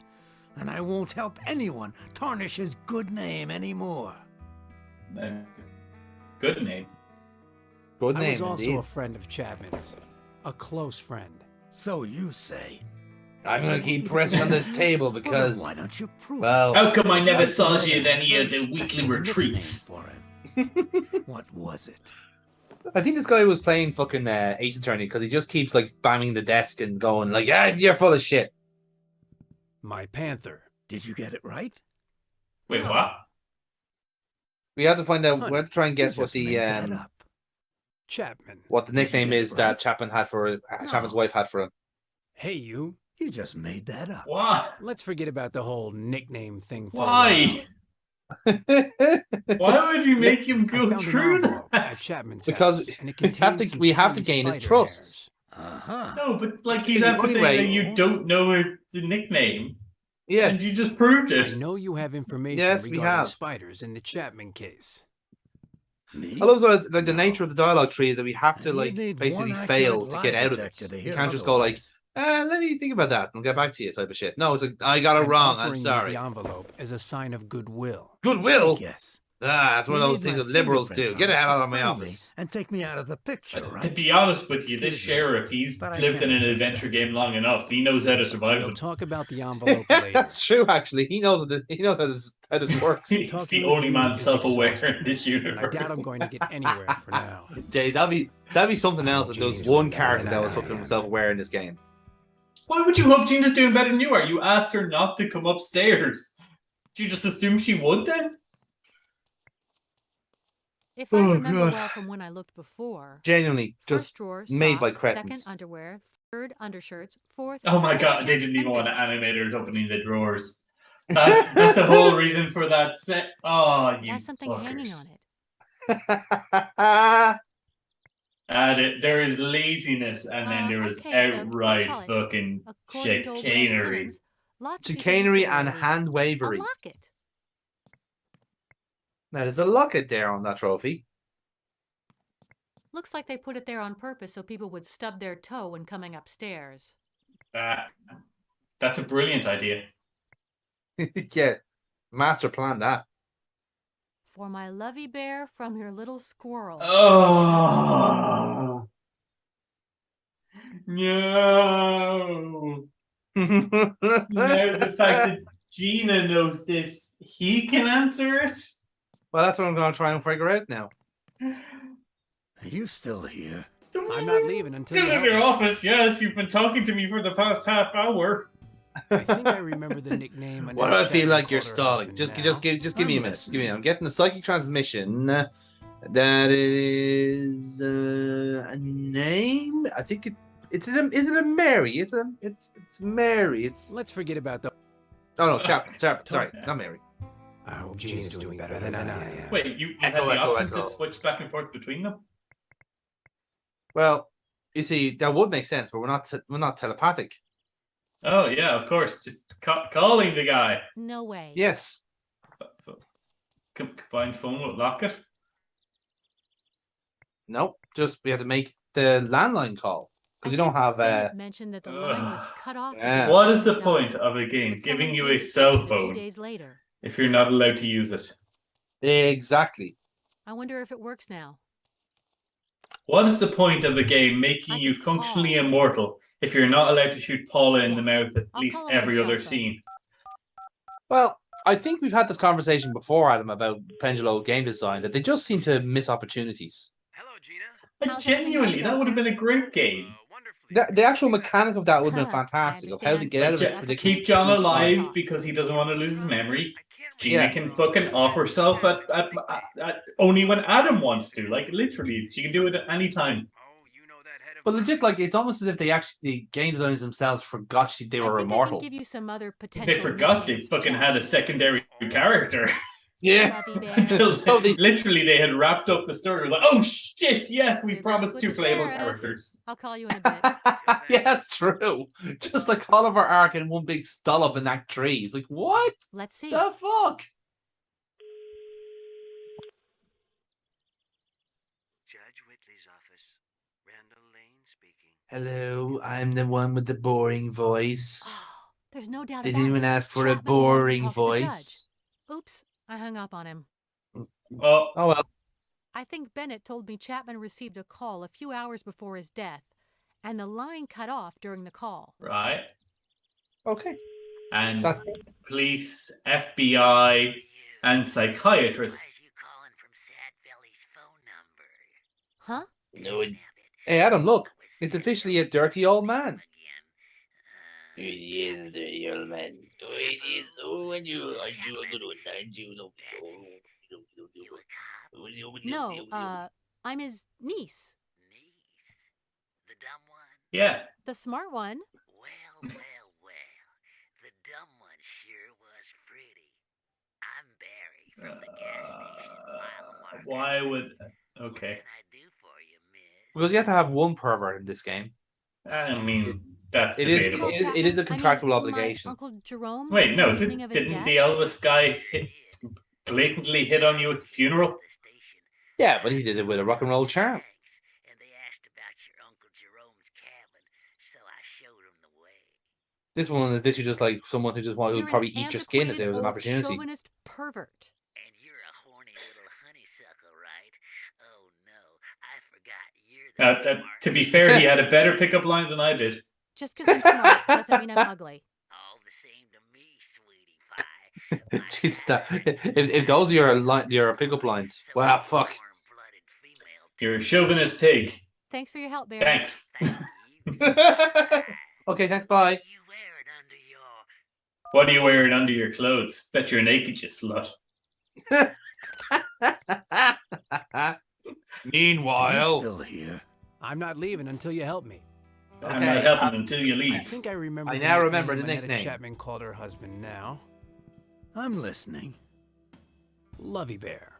S19: and I won't help anyone tarnish his good name anymore.
S11: Good name.
S17: Good
S16: I
S17: name
S16: was also
S17: indeed.
S16: a friend of Chapman's, a close friend.
S19: So you say.
S17: I'm gonna keep pressing on this table
S19: Well, then
S17: because
S19: why don't you prove
S17: well,
S11: How come I
S19: It's
S11: never
S19: like
S11: saw
S19: you
S11: you
S19: had
S11: at any
S19: a
S11: of the
S19: very
S11: weekly
S19: special
S11: retreats?
S19: nickname for him. What was it?
S17: I think this guy was playing fucking Ace Attorney because he just keeps like spamming the desk and going like, "Yeah, you're full of shit."
S16: My Panther.
S19: Did you get it right?
S11: Wait, what?
S17: We have to find out.
S16: Honey,
S17: We have to try and guess
S19: you
S17: what
S19: just
S17: the
S19: made that up.
S16: Chapman.
S17: what the
S19: Did you
S17: nickname
S19: get it
S17: is that
S19: right?
S17: Chapman had for Chapman's
S19: No.
S17: wife had for him.
S16: Hey, you.
S19: You just made that up.
S11: What?
S16: Let's forget about the whole nickname thing for
S11: Why? Why would you make him
S16: a while. I
S11: go
S16: found an
S11: through
S16: envelope at
S11: that?
S16: Chapman's
S17: Because
S16: house, and it
S17: we have
S16: contained
S17: to
S16: some
S17: we have to
S16: tiny
S17: gain his
S16: spider
S17: trust.
S16: hairs.
S11: No, but like he'd
S17: The
S11: have to
S17: only
S11: say
S17: way-
S11: that you don't know the nickname.
S17: Yes.
S11: And you just proved
S16: I
S11: it.
S16: know you have information
S17: Yes, we
S16: regarding
S17: have.
S16: spiders in the Chapman case.
S19: Me?
S17: I love like the
S19: No.
S17: nature of the dialogue tree is that we have to
S19: And
S17: like
S19: you'd need
S17: basically
S19: one
S17: fail
S19: accurate
S17: to get
S19: lie
S17: out of it.
S19: detector to
S17: You
S19: hear
S17: can't just go like,
S19: otherwise.
S17: let me think about that and I'll get back to you type of shit. No, it's like I got it
S16: I'm
S17: wrong. I'm
S16: offering you
S17: sorry.
S16: the envelope as a sign of goodwill.
S17: Goodwill.
S19: Yes.
S17: That's one of
S19: You
S17: those
S19: need
S17: things
S19: my
S17: that liberals do.
S19: fingerprints
S17: Get the
S19: on it
S17: hell
S19: to
S17: out of my
S19: find me
S17: office.
S19: and take me out of the picture,
S11: To
S19: right?
S11: be honest with you, this
S19: Excuse me,
S11: sheriff, he's
S19: but I
S11: lived
S19: can't
S11: in an
S19: accept
S11: adventure
S19: that.
S11: game long enough. He knows how to survive
S16: We'll
S11: them.
S16: talk about the envelope later.
S17: That's true. Actually, he knows he knows how this works.
S11: He's
S16: Talking
S11: the
S16: with
S11: only
S16: you
S11: man
S16: is
S11: self-aware
S16: exhausting,
S11: in this
S16: and I
S11: universe.
S16: doubt I'm going to get anywhere for now.
S17: Jay, that'd be something else if there was
S16: Gina's
S17: one
S16: doing better
S17: character
S16: than
S17: that was
S16: I
S17: fucking
S16: am.
S17: self-aware in this game.
S11: Why would you hope Gina's doing better than you are? You asked her not to come upstairs. Did you just assume she would then?
S18: If I
S17: Oh,
S18: remember
S17: God.
S18: well from when I looked before,
S17: Genuinely,
S18: first
S17: just
S18: drawer,
S17: made by
S18: socks,
S17: cretins.
S18: second underwear, third undershirts, fourth.
S11: Oh my god, they
S18: chest
S11: didn't even
S18: and
S11: want to
S18: bibs.
S11: animate her opening the drawers. That's the whole reason for that set. Oh,
S18: It
S11: you
S18: has something hanging
S11: fuckers.
S18: on it.
S11: There is laziness, and then there is
S18: okay, so what do you
S11: outright
S18: call it?
S11: fucking
S18: According to old Granny
S11: chicanery.
S18: Timmins, lots of people
S17: Chicanery
S18: used to
S17: and
S18: wear
S17: hand
S18: a
S17: wavery.
S18: locket.
S17: Now there's a locket there on that trophy.
S18: Looks like they put it there on purpose so people would stub their toe when coming upstairs.
S11: That's a brilliant idea.
S17: Yeah, master plan that.
S18: For my lovey bear from your little squirrel.
S11: Oh no! Now the fact that Gina knows this, he can answer it.
S17: Well, that's what I'm going to try and figure out now.
S19: Are you still here?
S16: I'm not leaving until
S11: Still
S16: you
S11: in
S16: help
S11: your
S16: me.
S11: office, yes. You've been talking to me for the past half hour.
S16: I think I remember the nickname.
S17: Why do I feel
S16: Chapman
S17: like you're
S16: called her
S17: stalling?
S16: husband
S17: Just
S16: now.
S17: give me a minute. Give me a minute. I'm getting the psychic transmission. That is a name. I think is it a Mary? It's Mary. It's
S16: Let's forget about the.
S17: oh no, Chapman. Sorry, not Mary.
S16: I hope Gina's doing better than I am.
S11: Wait, you had
S17: Echo,
S11: the
S17: echo,
S11: option
S17: echo.
S11: to switch back and forth between them?
S17: Well, you see, that would make sense, but we're not telepathic.
S11: Oh yeah, of course. Just calling the guy.
S18: No way.
S17: Yes.
S11: Combined phone with locket.
S17: Nope. Just we have to make the landline call because you don't have.
S18: Bennett mentioned that the line was cut off.
S17: Yeah.
S11: What is the point of a game
S18: But
S11: giving
S18: someone
S11: you
S18: came
S11: a
S18: to fix
S11: cell
S18: it a few
S11: phone
S18: days later.
S11: if you're not allowed to use it?
S17: Exactly.
S18: I wonder if it works now.
S11: What is the point of a game making
S18: I
S11: you
S18: could
S11: functionally
S18: call.
S11: immortal if you're not allowed to shoot Paula in the mouth at
S18: I'll
S11: least
S18: call him on
S11: every
S18: his
S11: other
S18: cell phone.
S11: scene?
S17: Well, I think we've had this conversation before, Adam, about Pendulo game design. That they just seem to miss opportunities.
S11: Like, genuinely, that would have been a great game.
S17: The actual mechanic of that would have been fantastic. Of how to get out of this predicament.
S11: Keep John alive because he doesn't want to lose his memory. Gina
S17: Yeah.
S11: can fucking off herself at only when Adam wants to. Like, literally, she can do it at any time.
S17: But legit, like it's almost as if the game designers themselves forgot they were
S18: I
S17: immortal.
S18: can give you some other potential.
S11: They forgot they
S18: nicknames,
S11: fucking
S18: Jack.
S11: had a secondary character.
S17: Yeah.
S18: Fluffy bear.
S11: Until literally they had wrapped up the story. Like, oh shit, yes, we promised
S18: with
S11: two
S18: the
S11: playable
S18: sheriff.
S11: characters.
S18: I'll call you in a bit.
S17: Yeah, that's true. Just like Oliver Ark in one big stollop in Act 3. It's like, what
S18: Let's see.
S17: the fuck?
S19: Judge Whitley's office. Randall Lane speaking.
S17: Hello, I'm the one with the boring voice.
S18: There's no doubt
S17: Did
S18: about
S17: anyone
S18: it.
S17: ask for a
S18: Chapman wanted to
S17: boring
S18: talk to the judge.
S17: voice?
S18: Oops, I hung up on him.
S11: Oh
S17: well.
S18: I think Bennett told me Chapman received a call a few hours before his death, and the line cut off during the call.
S11: Right.
S17: Okay.
S11: And police, FBI, and psychiatrists.
S18: Huh?
S17: No. Hey, Adam, look. It's officially a dirty old man.
S19: It is a dirty old man. It is. Oh, and you. I do a good one. I do.
S18: No, I'm his niece.
S19: The dumb one?
S11: Yeah.
S18: The smart one.
S19: Well. The dumb one sure was pretty. I'm Barry from the gas station, mile marker.
S11: Why would... Okay.
S17: Because you have to have one pervert in this game.
S11: I mean, that's
S17: It is.
S11: debatable.
S17: It is a contractual obligation.
S18: Uncle Jerome.
S11: Wait, no,
S18: at the evening of his
S11: didn't
S18: death?
S11: the Elvis guy blatantly hit on you at the funeral?
S17: Yeah, but he did it with a rock and roll charm. This one is literally just like someone who just wanted
S18: You're
S17: would
S18: an
S17: probably eat your skin if there was an
S18: antiquated old
S17: opportunity.
S18: chauvinist pervert.
S19: And you're a horny little honeysuckle, right? Oh no, I forgot you're the
S11: To be fair, he had a better pickup line than I did.
S18: Just because I'm smart doesn't mean I'm ugly.
S17: Jeez, if those are your pickup lines, wow, fuck.
S11: You're a chauvinist pig.
S18: Thanks for your help, Barry.
S11: Thanks.
S17: Okay, thanks, bye.
S11: What are you wearing under your clothes? Bet you're naked, you slut.
S17: Meanwhile,
S16: I'm still here. I'm not leaving until you help me.
S11: I'm not helping until you
S16: I
S11: leave.
S16: think I remember.
S17: I
S16: the
S17: now remember the
S16: nickname Annetta
S17: nickname.
S16: Chapman called her husband now.
S19: I'm listening.
S16: Lovey Bear.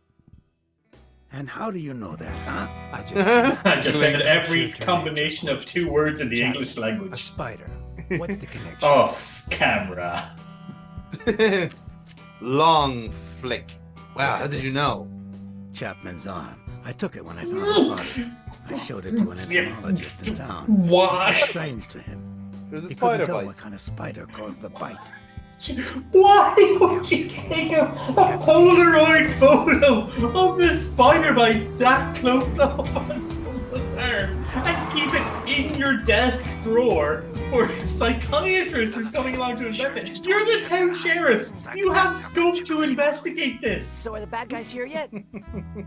S19: And how do you know that, huh?
S16: I just.
S11: I just said every combination of two words in the
S16: Chapman,
S11: English language.
S16: A spider. What's the connection?
S11: Oh, camera.
S17: Long flick. Wow, how did you know?
S19: Chapman's arm. I took it when I found his body. I showed it to an entomologist in town.
S11: Why?
S19: It was strange to him.
S17: It was a
S19: He
S17: spider
S19: couldn't tell
S17: bite.
S19: what kind of spider caused the bite.
S11: Why would you take a Polaroid photo of the spider bite that close up on someone's arm and keep it in your desk drawer for a psychiatrist who's coming along to investigate? You're the town sheriff. You have scope to investigate this.
S9: So are the bad guys here yet?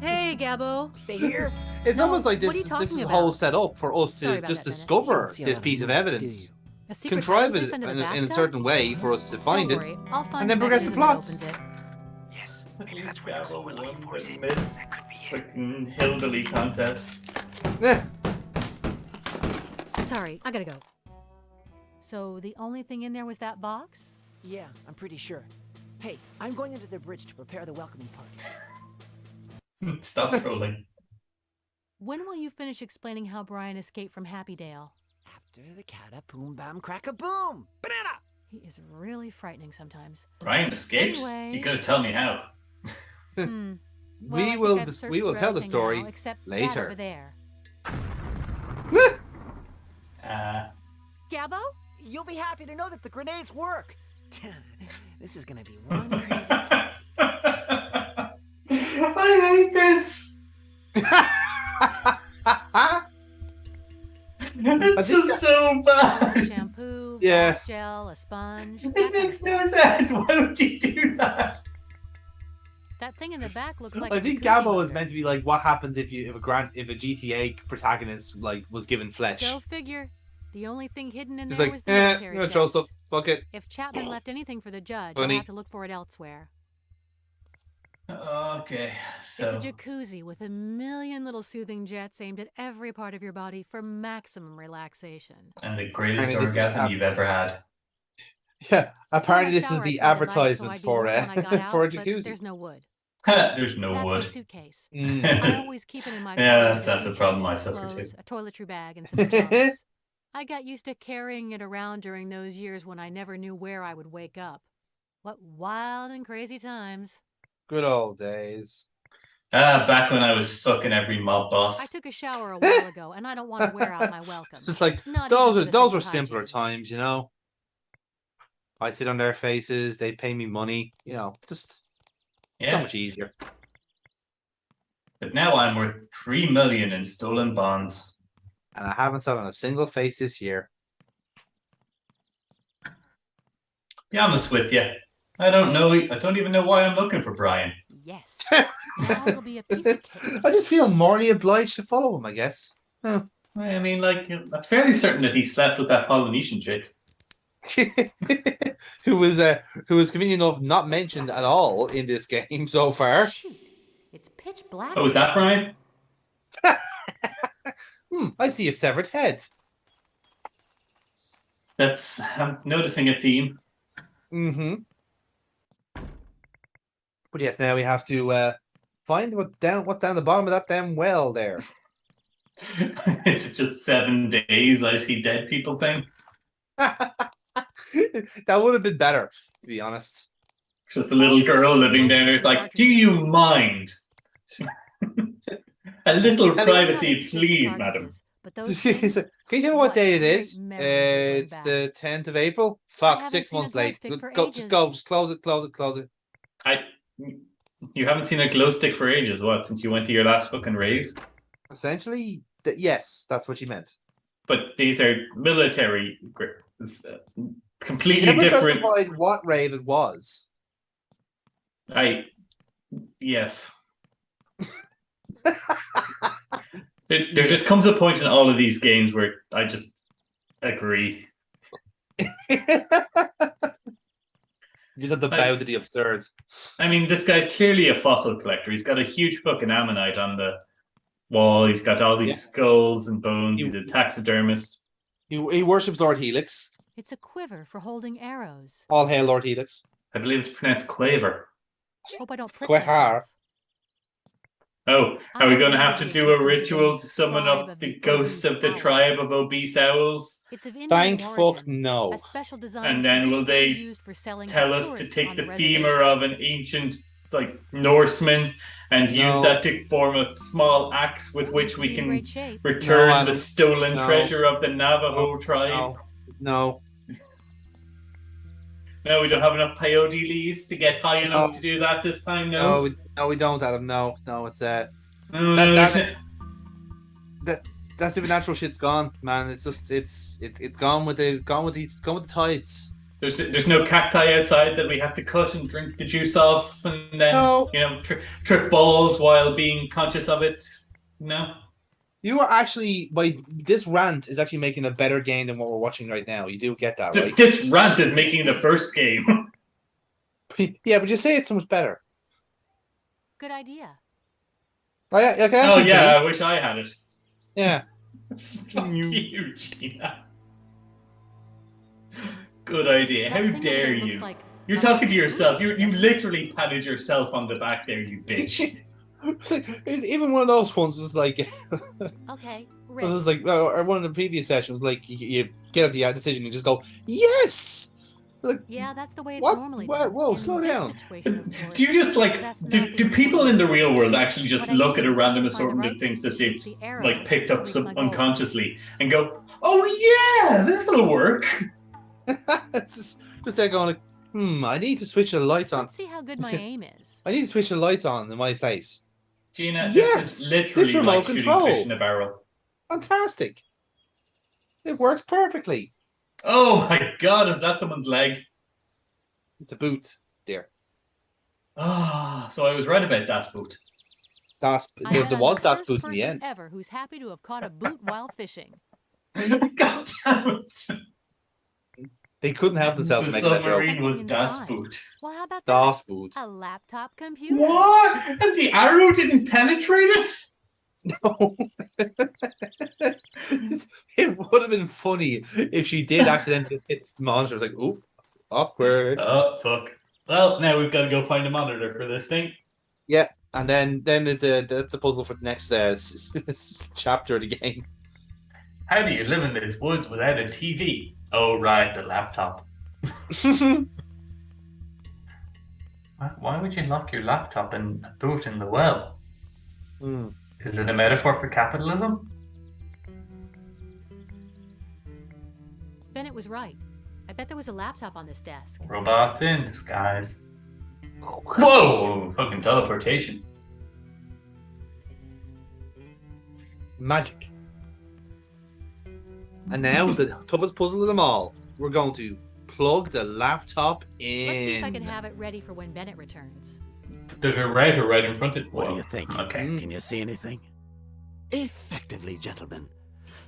S18: Hey, Gabbo.
S9: They here?
S17: It's
S18: No,
S17: almost like
S18: what are you
S17: this
S18: talking
S17: is
S18: about?
S17: whole set up for us
S18: Sorry
S17: to
S18: about
S17: just
S18: that, Bennett.
S17: discover
S9: You
S17: this
S9: don't
S17: piece of
S9: see enough,
S17: evidence.
S18: A secret
S17: Contrive
S18: hiding
S17: it
S18: place under
S17: in
S18: the
S17: a
S18: bathtub?
S17: certain way for us to find
S18: Don't
S17: it,
S18: worry, I'll find
S17: and then
S18: the
S17: progress the
S18: mechanism that
S17: plot.
S18: opens it.
S9: Yes.
S11: That's where the one that miss fucking hillbilly contest.
S18: Sorry, I gotta go. So the only thing in there was that box?
S9: Yeah, I'm pretty sure. Hey, I'm going under the bridge to prepare the welcoming party.
S11: Stop scrolling.
S18: When will you finish explaining how Brian escaped from Happydale?
S9: After the catapoom bam crack-a-boom! Banana!
S18: He is really frightening sometimes.
S11: Brian escaped?
S18: Anyway.
S11: You gotta tell me how.
S18: Well,
S17: We
S18: I think
S17: will
S18: I've
S17: dis-
S18: searched
S17: we will
S18: through
S17: tell the
S18: everything
S17: story
S18: now, except
S17: later.
S18: that over there. Gabbo?
S9: You'll be happy to know that the grenades work. This is gonna be one crazy
S11: I hate this. It's just so bad.
S18: Shampoo,
S17: Yeah.
S18: bath gel, a sponge.
S11: It makes no sense. Why would you do that?
S18: That thing in the back looks like
S17: I
S18: a
S17: think
S18: jacuzzi
S17: Gabbo is
S18: motor.
S17: meant to be like what happens if a GTA protagonist like was given flesh.
S18: Go figure. The only thing hidden in
S17: Just
S18: there
S17: like,
S18: was the
S17: I'm
S18: military
S17: gonna throw
S18: chest.
S17: stuff. Fuck it.
S18: If Chapman left anything for the judge,
S17: Funny.
S18: you'll have to look for it elsewhere.
S11: Okay, so
S18: It's a jacuzzi with a million little soothing jets aimed at every part of your body for maximum relaxation.
S11: and the greatest
S17: I mean, this-
S11: orgasm you've ever had.
S17: Yeah, apparently
S18: Before
S17: this
S18: my
S17: is the
S18: shower, I tried to light it so
S17: advertisement
S18: I'd be
S17: for
S18: warm when I got
S17: for a
S18: out, but
S17: jacuzzi.
S18: there's no wood.
S11: There's no
S18: That's
S11: wood.
S18: my suitcase.
S17: Mm.
S18: I always keep it in my
S11: Yeah,
S18: car with
S11: that's
S18: a
S11: a
S18: few
S11: problem I
S18: changes of
S11: suffer too.
S18: clothes, a toiletry bag, and some pajamas. I got used to carrying it around during those years when I never knew where I would wake up. What wild and crazy times.
S17: Good old days.
S11: Back when I was fucking every mob boss.
S18: I took a shower a while ago, and I don't want to wear out my welcome.
S17: Just like
S18: Not even for the
S17: those
S18: sake
S17: were
S18: of
S17: simpler
S18: hygiene.
S17: times, you know. I sit on their faces, they pay me money, you know, just so
S11: Yeah.
S17: much easier.
S11: But now I'm worth 3 million in stolen bonds.
S17: And I haven't sat on a single face this year.
S11: Be honest with you. I don't even know why I'm looking for Brian.
S18: Yes. Now it'll be a piece of cake.
S17: I just feel morally obliged to follow him, I guess. Huh.
S11: I mean, like, I'm fairly certain that he slept with that Polynesian chick.
S17: who was convenient enough not mentioned at all in this game so far.
S18: Shoot. It's pitch black.
S11: Oh, was that Brian?
S17: I see a severed head.
S11: I'm noticing a theme.
S17: Mm-hmm. But yes, now we have to find what's down the bottom of that damn well there.
S11: It's just 7 days I see dead people thing.
S17: That would have been better, to be honest.
S11: Just a little girl living down there. It's like, do you mind? A little privacy, please, madam.
S17: Can you tell me what day it is? It's the 10th of April. Fuck, 6 months late. Just close it.
S11: You haven't seen a glow stick for ages, what? Since you went to your last fucking rave?
S17: Essentially, yes, that's what you meant.
S11: But these are military, completely
S17: You never
S11: different.
S17: specified what rave it was.
S11: Yes. There just comes a point in all of these games where I just agree.
S17: You just have to bow to the absurd.
S11: I mean, this guy's clearly a fossil collector. He's got a huge fucking ammonite on the wall. He's got all these skulls and bones. He's a taxidermist.
S17: He worships Lord Helix.
S18: It's a quiver for holding arrows.
S17: All hail Lord Helix.
S11: I believe it's pronounced Quaver.
S18: Hope I don't prick
S17: Quahar.
S11: Oh, are we going to have to do a ritual to summon up the ghosts of the tribe of obese owls?
S18: It's of Indian
S17: Thank
S18: origin,
S17: fuck no.
S18: a special design
S11: And then will
S18: traditionally
S11: they
S18: used for selling
S11: tell
S18: to
S11: us to
S18: tourists
S11: take
S18: on
S11: the
S18: the
S11: femur of an ancient, like, Norseman and use that to form a small axe with which we can return the stolen treasure of the Navajo tribe?
S17: No.
S11: No, we don't have enough peyote leaves to get high enough to do that this time, no?
S17: No, we don't, Adam. No, it's that supernatural shit's gone, man. It's just it's gone with the tides.
S11: There's no cacti outside that we have to cut and drink the juice off, and then trip balls while being conscious of it. No.
S17: You are actually this rant is actually making a better game than what we're watching right now. You do get that, right?
S11: This rant is making the first game.
S17: Yeah, but you say it's so much better.
S18: Good idea.
S11: I wish I had it.
S17: Yeah.
S11: Fuck you, Gina. Good idea. How dare you? You're talking to yourself. You literally patted yourself on the back there, you bitch.
S17: Even one of those ones was like,
S18: okay,
S17: it was like, or one of the previous sessions, like you get up the decision and just go, yes. Like,
S18: yeah, that's the way it's
S17: what?
S18: normally.
S17: Whoa, slow down.
S11: Do you just do people in the real world actually just look at a random assortment of things that they've like picked up unconsciously and go, oh yeah, this'll work?
S17: It's just they're going like, I need to switch the lights on.
S18: Let's see how good my aim is.
S17: I need to switch the lights on in my place.
S11: Gina, this is literally like shooting fish in a barrel.
S17: Fantastic. It works perfectly.
S11: Oh my god, is that someone's leg?
S17: It's a boot, dear.
S11: So I was right about Das Boot.
S17: There was Das Boot in the end.
S18: Ever who's happy to have caught a boot while fishing.
S11: God damn it.
S17: They couldn't help themselves to make that joke.
S11: The submarine was Das Boot.
S18: Well, how about
S17: Das Boot.
S18: A laptop computer.
S11: What? And the arrow didn't penetrate it?
S17: No. It would have been funny if she did accidentally just hit the monitor. It was like, oop, awkward.
S11: Oh, fuck. Well, now we've got to go find a monitor for this thing.
S17: Yeah, and then there's the puzzle for the next chapter of the game.
S11: How do you live in these woods without a TV? Oh, right, the laptop. Why would you lock your laptop and throw it in the well? Is it a metaphor for capitalism?
S18: Bennett was right. I bet there was a laptop on this desk.
S11: Robots in disguise. Whoa! Fucking teleportation.
S17: Magic. And now, the toughest puzzle of them all. We're going to plug the laptop in.
S18: Let's see if I can have it ready for when Bennett returns.
S11: There's a router right in front of it.
S19: What do you think?
S11: Okay.
S19: Can you see anything? Effectively, gentlemen.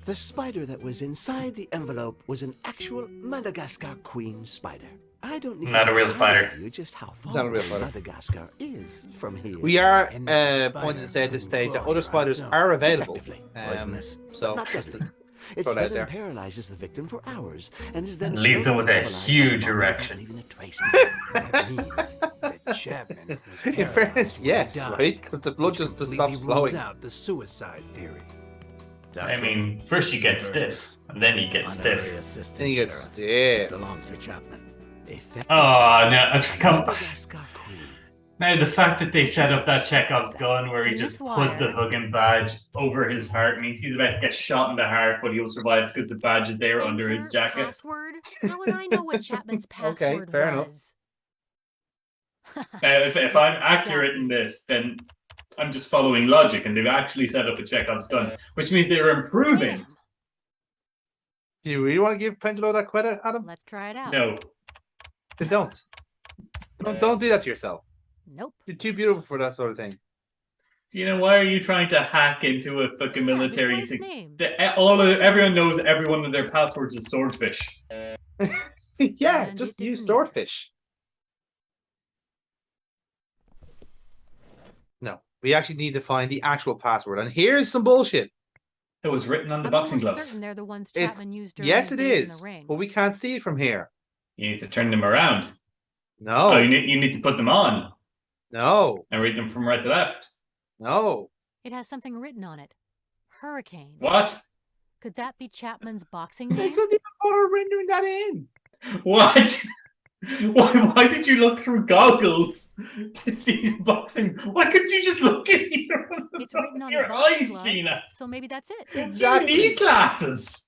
S19: The spider that was inside the envelope was an actual Madagascar queen spider. I don't need
S11: Not
S19: to
S11: a real
S19: highlight
S11: spider.
S19: to you just how far
S17: Not a real spider.
S19: Madagascar is from here.
S17: We are
S19: And that
S17: pointing to say at this
S19: spider
S17: stage that
S19: crawled
S17: other
S19: right
S17: spiders
S19: zone.
S17: are available.
S19: Effectively,
S17: Um,
S19: poisonous,
S17: so
S19: not
S17: just
S19: deadly.
S17: to
S19: Its
S17: throw that out
S19: venom
S17: there.
S19: paralyzes the victim for hours and is then
S11: And leaves them
S19: slowly
S11: with a
S19: metabolized by the
S11: huge
S19: body
S11: erection.
S19: without leaving a trace.
S16: That means that Chapman was
S17: In fairness,
S16: paralyzed when he
S17: yes,
S16: died,
S17: right? Because the blood
S16: which
S17: just
S16: completely
S17: stops
S16: rules
S17: flowing.
S16: out the suicide theory.
S11: I mean, first you get stiff, and then you get stiff.
S17: Then you get stiff.
S19: Belonged to Chapman.
S11: Oh, no, come on. Now, the fact that they set up that Chekhov's gun where he
S18: And
S11: just
S18: this
S11: put
S18: wire-
S11: the fucking badge over his heart means he's about to get shot in the heart, but he'll survive because the badge is there under his jacket.
S18: Password? How would I know what Chapman's password
S17: fair enough.
S18: was?
S11: Now, if I'm accurate in this, then I'm just following logic, and they've actually set up a Chekhov's gun, which means they're improving.
S17: Do you really want to give Pendulum that credit, Adam?
S18: Let's try it out.
S11: No.
S17: Then don't. Don't do that to yourself.
S18: Nope.
S17: You're too beautiful for that sort of thing.
S11: You know, why are you trying to hack into a fucking military
S18: his
S11: thing?
S18: name.
S11: Everyone knows every one of their passwords is swordfish.
S17: Yeah, just use swordfish. No, we actually need to find the actual password. And here's some bullshit.
S11: It was written on the
S18: I'm
S11: boxing
S18: almost
S11: gloves.
S18: certain they're the ones
S17: It's,
S18: Chapman used during
S17: yes,
S18: his
S17: it
S18: days in
S17: is,
S18: the ring.
S17: but we can't see it from here.
S11: You need to turn them around.
S17: No.
S11: Oh, you need to put them on
S17: No.
S11: and read them from right to left.
S17: No.
S18: It has something written on it. Hurricane.
S11: What?
S18: Could that be Chapman's boxing
S17: They
S18: name?
S17: couldn't even bother rendering that in.
S11: What? Why did you look through goggles to see the boxing? Why couldn't you just look at either one of
S18: It's written on his
S11: your
S18: boxing
S11: eyes,
S18: gloves,
S11: Gina?
S18: so maybe that's it.
S17: Exactly.
S11: You need glasses.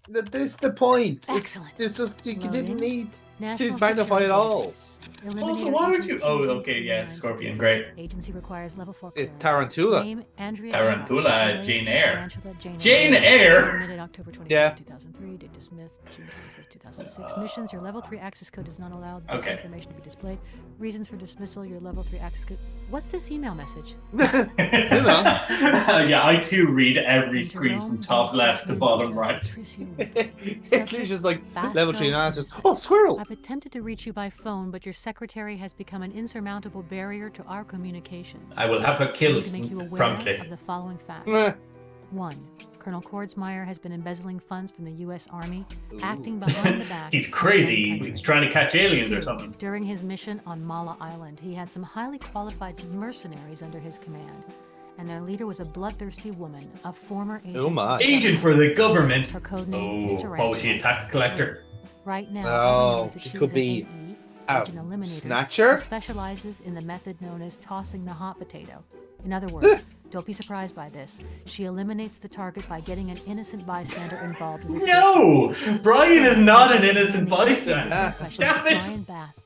S17: This is the point.
S18: Excellent.
S17: It's just you didn't
S18: Loading.
S17: need
S18: National
S17: to magnify it
S18: Security
S17: all.
S18: Database.
S11: Also,
S18: Eliminator
S11: why would
S18: Agent
S11: you? Oh,
S18: 2,
S11: okay, yeah,
S18: 396.
S11: Scorpion, great.
S18: Agency requires level 4
S17: It's
S18: clearance.
S17: Tarantula.
S18: Name, Andrea
S11: Tarantula,
S18: Earhart.
S11: Jane
S18: Alias,
S11: Eyre.
S18: Tarantula,
S11: Jane Eyre?
S18: Terminated October 25th,
S17: Yeah.
S18: 2003. Date dismissed June 25th, 2006. Missions. Your level 3 access code is not allowed. This
S11: Okay.
S18: information to be displayed. Reasons for dismissal. Your level 3 access code. What's this email message?
S11: Yeah, I too read every screen from top left to bottom right.
S17: It's literally just like level 3 analysis. Oh, squirrel!
S18: I've attempted to reach you by phone, but your secretary has become an insurmountable barrier to our communications.
S11: I will have her
S18: I need
S11: killed
S18: to make you aware
S11: promptly.
S18: of the following facts.
S17: Meh.
S18: 1. Colonel Kordsmeyer has been embezzling funds from the U.S. Army, acting behind the back.
S11: He's
S18: of
S11: crazy.
S18: foreign
S11: He's trying to catch aliens or
S18: 2.
S11: something.
S18: During his mission on Mala Island, he had some highly qualified mercenaries under his command, and their leader was a bloodthirsty woman, a former agent.
S17: Oh my.
S11: Agent for the government.
S18: Her code name is
S11: Oh,
S18: Tarantula.
S11: oh, she attacked the collector.
S18: Right now,
S17: Oh,
S18: everyone knows that
S17: she
S18: she
S17: could
S18: was
S17: be
S18: an AE,
S17: a
S18: agent eliminator,
S17: snatcher?
S18: who specializes in the method known as tossing the hot potato. In other words, don't be surprised by this. She eliminates the target by getting an innocent bystander involved as a
S11: No!
S18: scapegoat.
S11: Brian is not an innocent
S18: And the
S11: bystander.
S18: questions
S11: Damn
S18: of
S11: it!
S18: Brian Basco.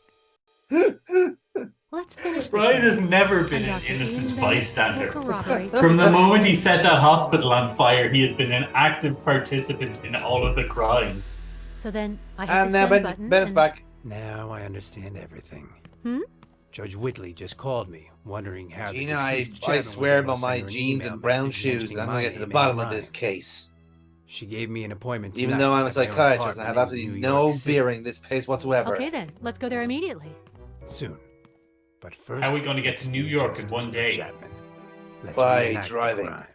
S18: Let's finish this.
S11: Brian has
S18: now.
S11: never been
S18: And
S11: an
S18: Dr.
S11: innocent
S18: Ian Bennett
S11: bystander.
S18: will corroborate
S11: From the
S18: the
S11: moment he
S18: facts.
S11: set that hospital on fire, he has been an active participant in all of the crimes.
S18: So then I hit
S17: And
S18: the
S17: now
S18: send button
S17: Bennett's
S18: and-
S17: back.
S16: Now I understand everything.
S18: Hmm?
S16: Judge Whitley just called me, wondering how the
S17: Gina, I
S16: deceased Chapman was
S17: swear
S16: able
S17: by
S16: to
S17: my
S16: send her an
S17: jeans
S16: email
S17: and brown
S16: message
S17: shoes
S16: mentioning
S17: that I'm
S16: my
S17: going to get to the
S16: name
S17: bottom
S16: and
S17: of this
S16: mine.
S17: case.
S16: She gave me an appointment
S17: Even
S16: tonight
S17: though I'm a
S16: at my own
S17: psychiatrist, I have
S16: apartment in
S17: absolutely
S16: New
S17: no
S16: York City.
S17: bearing in this case whatsoever.
S18: Okay then, let's go there immediately.
S16: Soon. But first,
S11: How are we going to get to New York in one day?
S16: Chapman. Let's
S17: By
S16: reenact the
S17: driving.
S16: crime.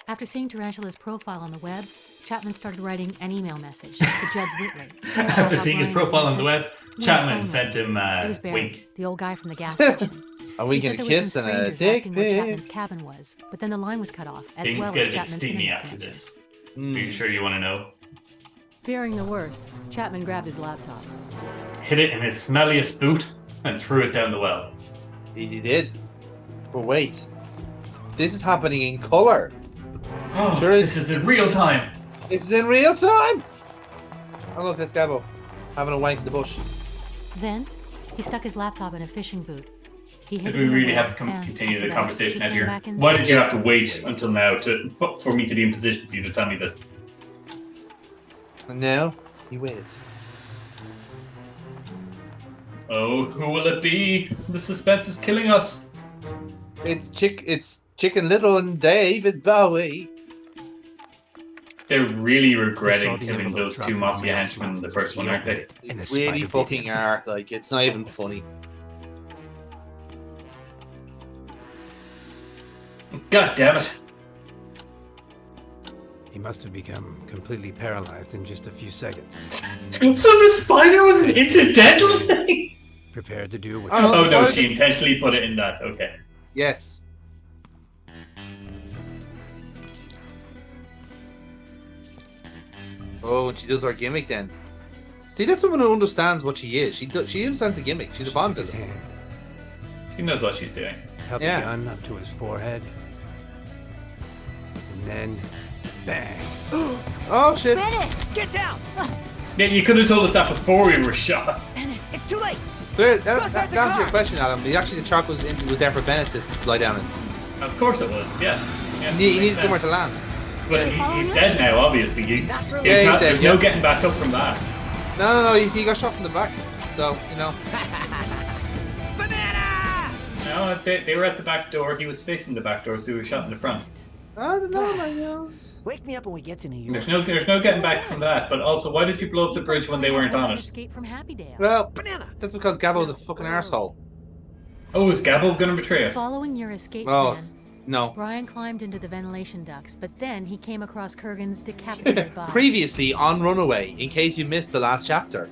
S18: After seeing Tarantula's profile on the web, Chapman started writing an email message to Judge Whitley.
S11: After seeing his profile on the web,
S18: No
S11: Chapman
S18: phone
S11: sent
S18: number.
S11: him
S18: It was Barry,
S11: wink.
S18: the old guy from the gas station.
S17: Are we
S18: He
S17: gonna
S18: said there were
S17: kiss
S18: some
S17: and a
S18: strangers
S17: dick
S18: asking where Chapman's
S17: pic?
S18: cabin was, but then the line was cut off, as
S11: Things
S18: well
S11: get
S18: as
S11: a bit
S18: Chapman's
S11: steamy
S18: internet
S11: after
S18: connection.
S11: this. Are you sure you want to know?
S18: Fearing the worst, Chapman grabbed his laptop.
S11: Hit it in his smelliest boot and threw it down the well.
S17: He did. But wait. This is happening in color.
S11: Oh, this is in real time.
S17: This is in real time. Oh look, that's Gabo having a wank in the bush.
S18: Then, he stuck his laptop in a fishing boot. He hid
S11: Did
S18: it
S11: we
S18: in the
S11: really
S18: well,
S11: have to
S18: and
S11: continue
S18: after
S11: the
S18: that,
S11: conversation
S18: he
S11: out
S18: came
S11: here?
S18: back in-
S11: Why did you have to wait until now for me to be in position for you to tell me this?
S17: And now, he waits.
S11: Oh, who will it be? The suspense is killing us.
S17: It's Chicken Little and David Bowie.
S11: They're really
S16: I
S11: regretting
S16: saw the
S11: killing
S16: envelope
S11: those
S16: drop
S11: two
S16: in the
S11: mafia
S16: mail
S11: henchmen in
S16: slot.
S11: the first
S16: He
S11: one, aren't
S16: opened
S11: they?
S16: it, and the
S17: Really
S16: spider bit
S17: fucking
S16: him.
S17: are. Like, it's not even funny.
S11: God damn it.
S16: He must have become completely paralyzed in just a few seconds.
S11: So the spider was an incidental thing?
S16: Prepared to do what
S11: Oh no, she intentionally put it in that. Okay.
S17: Yes. Oh, and she does her gimmick then. See, that's someone who understands what she is. She understands the gimmick. She's a Bond villain.
S11: She knows what she's doing.
S16: Held the gun up to his forehead. And then, bang.
S17: Oh shit.
S12: Bennett, get down!
S11: Yeah, you could have told us that before we were shot.
S12: Bennett, it's too late!
S17: To answer your question, Adam, actually the truck was there for Bennett to lie down in.
S11: Of course it was, yes. Yes,
S17: He
S11: makes
S17: needs
S11: sense.
S17: somewhere to land.
S11: But he's dead now, obviously.
S17: He's dead,
S11: There's no getting back up from that.
S17: No, he got shot from the back. So, you know.
S11: No, they were at the back door. He was facing the back door, so he was shot in the front.
S17: I don't know, my nose.
S12: Wake me up when we get to New York.
S11: There's no getting back from that. But also, why did you blow up the bridge when they weren't on it?
S18: Escape from Happydale.
S17: Well, that's because Gabo's a fucking arsehole.
S11: Oh, is Gabo gonna betray us?
S18: Following your escape
S17: Oh,
S18: plan,
S17: no.
S18: Brian climbed into the ventilation ducts, but then he came across Kurgan's decapitated body.
S17: Previously on Runaway, in case you missed the last chapter.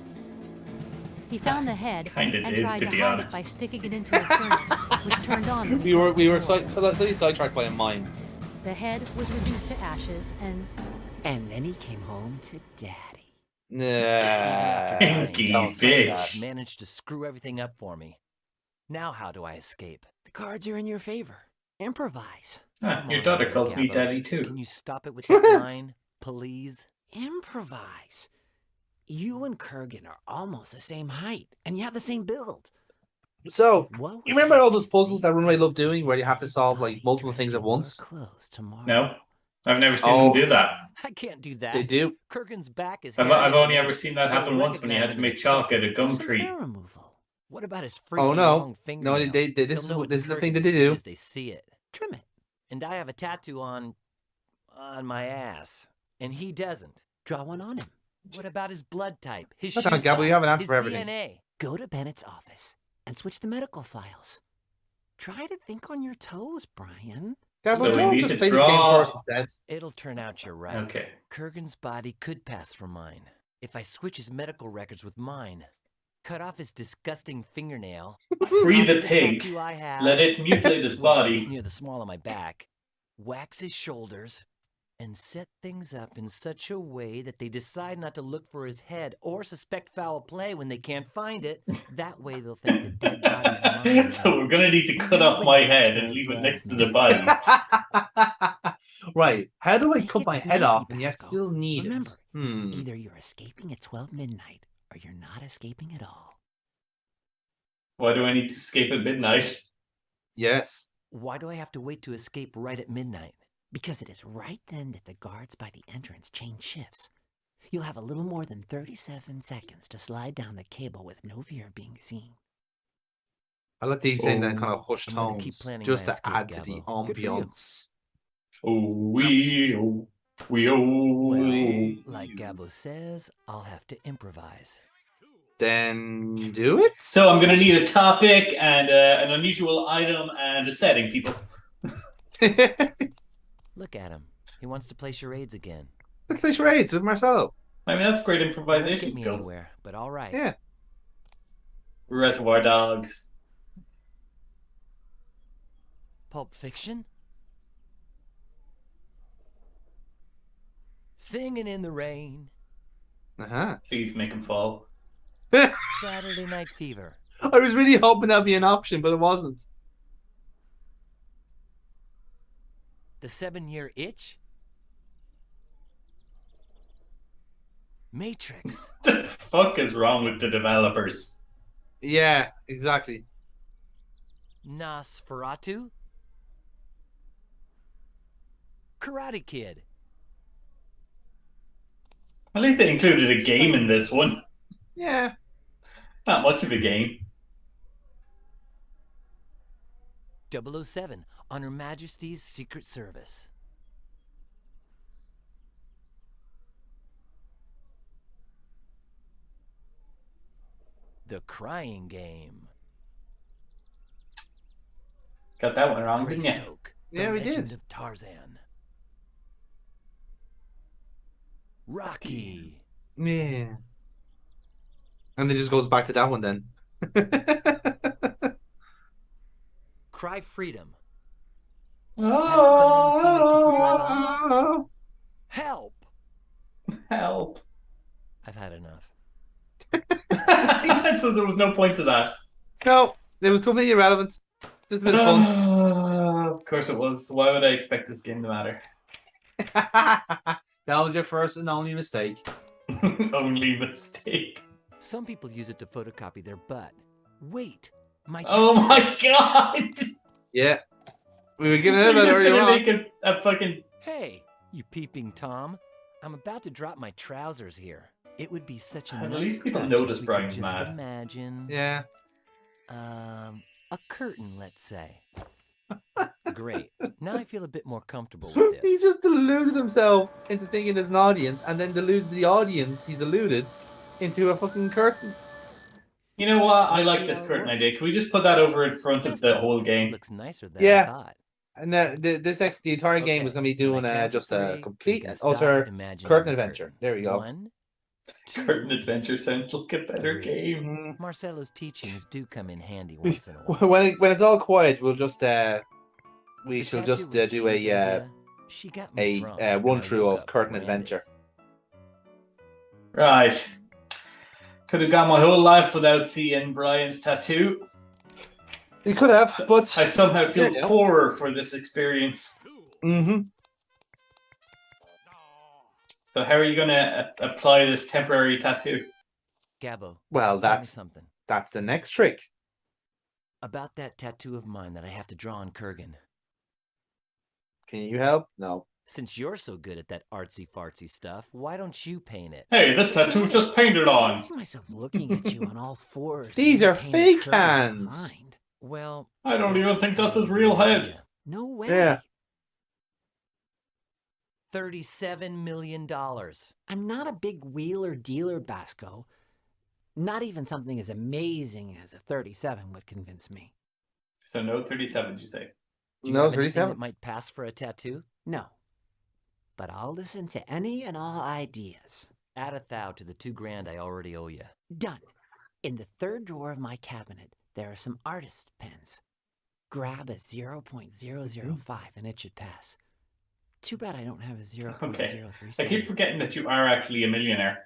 S18: He found the head
S11: Kinda
S18: and
S11: did,
S18: tried
S11: to
S18: to
S11: be
S18: hide
S11: honest.
S18: it by sticking it into a furnace, which turned on the
S17: We were slightly sidetracked by a mine.
S18: The head was reduced to ashes, and
S12: then he came home to Daddy.
S17: Nah.
S11: Pinky bitch.
S12: Managed to screw everything up for me. Now how do I escape? The cards are in your favor. Improvise. Come
S11: Your
S12: on,
S11: daughter
S12: Gabo.
S11: calls me daddy too.
S12: Can you stop it with that line, please? Improvise. You and Kurgan are almost the same height, and you have the same build.
S17: So, you remember all those puzzles that Runaway loved doing where you have to solve like multiple things at once?
S11: No, I've never seen them do that.
S12: I can't do that.
S17: They do.
S12: Kurgan's back is.
S11: I've only ever seen that happen once when you had to make chalk out of gum tree.
S12: What about his freaking
S17: Oh no.
S12: long
S17: No,
S12: fingernail?
S17: this
S12: They'll know
S17: is the
S12: it's
S17: thing that
S12: Kurgan
S17: they
S12: as soon
S17: do.
S12: as they see it. Trim it. And I have a tattoo on my ass, and he doesn't. Draw one on him. What about his blood type? His
S17: Hold
S12: shoe
S17: on, Gabby, you
S12: size,
S17: have an answer
S12: his
S17: for everything.
S12: DNA. Go to Bennett's office and switch the medical files. Try to think on your toes, Brian.
S17: Gabby, So don't we just need to play this game draw- first instead.
S12: It'll turn out you're right.
S11: Okay.
S12: Kurgan's body could pass for mine. If I switch his medical records with mine, cut off his disgusting fingernail,
S11: Free the
S12: copy
S11: pig.
S12: tattoo I have,
S11: Let it mutilate his body.
S12: near the small of my back, wax his shoulders, and set things up in such a way that they decide not to look for his head or suspect foul play when they can't find it. That way they'll think the dead body's mine.
S11: So we're gonna need to cut off my head and leave it next to the body.
S17: Right. How do I cut
S12: it
S17: my head
S12: snappy,
S17: off and yet
S12: Basco.
S17: still need
S12: Remember,
S17: it?
S12: either you're escaping at 12 midnight or you're not escaping at all.
S11: Why do I need to escape at midnight?
S17: Yes.
S12: Why do I have to wait to escape right at midnight? Because it is right then that the guards by the entrance change shifts. You'll have a little more than 37 seconds to slide down the cable with no fear of being seen.
S17: I like these in that kind of hushed
S12: I'm gonna keep
S17: tones
S12: planning
S17: just
S12: my
S17: to
S12: escape,
S17: add to the
S12: Gabbo. Good for you.
S17: ambiance.
S12: Like Gabbo says, I'll have to improvise.
S17: Then do it.
S11: So I'm gonna need a topic and an unusual item and a setting, people.
S12: Look at him. He wants to play charades again.
S17: Let's play charades with Marcelo.
S11: I mean, that's great
S12: Won't
S11: improvisation
S12: get me
S11: skills.
S12: anywhere, but all right.
S17: Yeah.
S11: Reservoir Dogs.
S12: Pulp Fiction? Singing in the Rain.
S11: Please make him fall.
S12: Saturday Night Fever.
S17: I was really hoping that'd be an option, but it wasn't.
S12: The 7-Year Itch? Matrix.
S11: The fuck is wrong with the developers?
S17: Yeah, exactly.
S12: Nosferatu? Karate Kid.
S11: At least they included a game in this one.
S17: Yeah.
S11: Not much of a game.
S12: 007 on Her Majesty's Secret Service. The Crying Game.
S11: Got that one wrong, didn't you?
S12: Greystoke.
S17: Yeah, we did.
S12: Legend of Tarzan. Rocky.
S17: Yeah. And then just goes back to that one then.
S12: Cry Freedom.
S17: Oh.
S12: Help.
S11: Help.
S12: I've had enough.
S11: So there was no point to that.
S17: No, there was totally irrelevant. Just a bit of fun.
S11: Of course it was. Why would I expect this game to matter?
S17: That was your first and only mistake.
S11: Only mistake.
S12: Some people use it to photocopy their butt. Wait, my
S11: Oh
S12: tattoo.
S11: my god!
S17: Yeah. We were giving it
S11: You're
S17: about
S11: just
S17: earlier
S11: gonna
S17: on.
S11: make a fucking...
S12: Hey, you peeping Tom. I'm about to drop my trousers here. It would be such a
S11: At
S12: nice
S11: least people
S12: touch
S11: notice
S12: if we
S11: Brian's
S12: could just
S11: mad.
S12: imagine.
S17: Yeah.
S12: A curtain, let's say. Great. Now I feel a bit more comfortable with this.
S17: He's just deluded himself into thinking there's an audience, and then deluded the audience he's deluded into a fucking curtain.
S11: You know what? I like this curtain idea. Can we just put that over in front of the whole game?
S12: Looks nicer than I
S17: Yeah.
S12: thought.
S17: And the entire game was going to be doing just a complete and utter
S12: imagining
S17: curtain
S12: the
S17: adventure. There we go.
S12: 1,
S11: Curtain Adventure sounds like a better
S12: 3.
S11: game.
S12: Marcelo's teachings do come in handy once in a while.
S17: When it's all quiet, we'll just we shall
S12: tattoo
S17: just
S12: was
S17: do
S12: Gina's
S17: a
S12: idea. She got me drunk when I
S17: run through
S12: woke
S17: of
S12: up
S17: curtain
S12: branded.
S17: adventure.
S11: Right. Could have gone my whole life without seeing Brian's tattoo.
S17: You could have, but
S11: I somehow feel
S17: Yeah.
S11: poorer for this experience.
S17: Mm-hmm.
S11: So how are you going to apply this temporary tattoo?
S12: Gabbo.
S17: Well,
S12: tell me
S17: that's
S12: something
S17: the next trick.
S12: about that tattoo of mine that I have to draw on Kurgan.
S17: Can you help? No.
S12: Since you're so good at that artsy fartsy stuff, why don't you paint it?
S11: Hey, this tattoo's just painted
S9: I
S11: on.
S9: see myself looking at you on all fours.
S17: These
S9: and
S17: are
S9: painting
S17: fake
S9: curves
S17: hands.
S9: behind.
S12: Well,
S11: I don't even
S12: that's
S11: think that's
S12: kind
S11: his
S12: of
S11: real
S12: the
S11: head.
S12: idea.
S9: No way.
S17: Yeah.
S12: $37 million.
S9: I'm not a big wheeler dealer, Basco. Not even something as amazing as a 37 would convince me.
S11: So no 37, did you say?
S12: Do you
S17: No,
S12: have anything
S17: 37.
S12: that might pass for a tattoo?
S9: No. But I'll listen to any and all ideas.
S12: Add a thou to the $2,000 I already owe you.
S9: Done. In the third drawer of my cabinet, there are some artist pens. Grab a 0.005 and it should pass. Too bad I don't have a 0.037.
S11: Okay. I keep forgetting that you are actually a millionaire.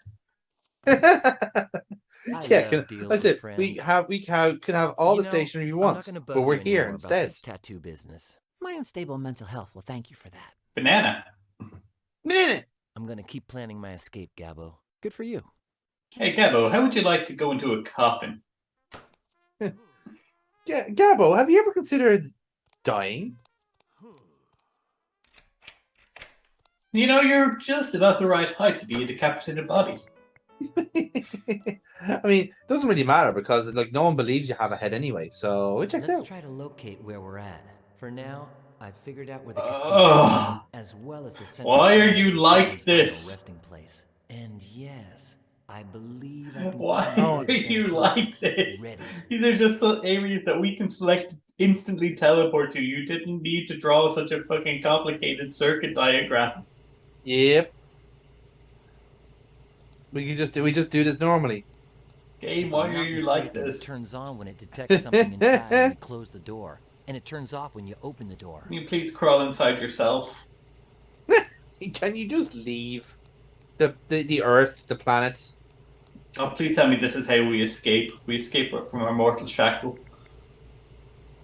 S17: Yeah,
S12: love deals
S17: that's
S12: with
S17: it.
S12: friends.
S17: We could have all
S12: You
S17: the
S12: know,
S17: stationery we
S12: I'm
S17: want,
S12: not gonna bug
S17: but we're
S12: you
S17: here
S12: anymore about
S17: instead.
S12: this tattoo business.
S9: My unstable mental health will thank you for that.
S11: Banana.
S17: Minute.
S12: I'm gonna keep planning my escape, Gabbo.
S9: Good for you.
S11: Hey, Gabbo, how would you like to go into a coffin?
S17: Gabbo, have you ever considered dying?
S11: You know, you're just about the right height to be a decapitated body.
S17: I mean, it doesn't really matter because like no one believes you have a head anyway, so it checks
S12: Let's
S17: out.
S12: try to locate where we're at. For now, I've figured out where the casino
S11: Ugh.
S12: is, as well as the central
S11: Why are
S12: point
S11: you
S12: of
S11: like
S12: Kurgan's final
S11: this?
S12: resting place. And yes, I believe I can
S11: Why
S12: find
S11: are
S12: the
S11: you
S12: bank's
S11: like
S12: office
S11: this?
S12: ready.
S11: These are just areas that we can select instantly teleport to. You didn't need to draw such a fucking complicated circuit diagram.
S17: Yep. We just do this normally.
S11: Game,
S12: If
S11: why
S12: I'm
S11: are
S12: not
S11: you like
S12: mistaken,
S11: this?
S12: It turns on when it detects something inside and we close the door. and it turns off when you open the door.
S11: Can you please crawl inside yourself?
S17: Can you just leave the Earth, the planet?
S11: Oh, please tell me this is how we escape. We escape from our mortal shackle.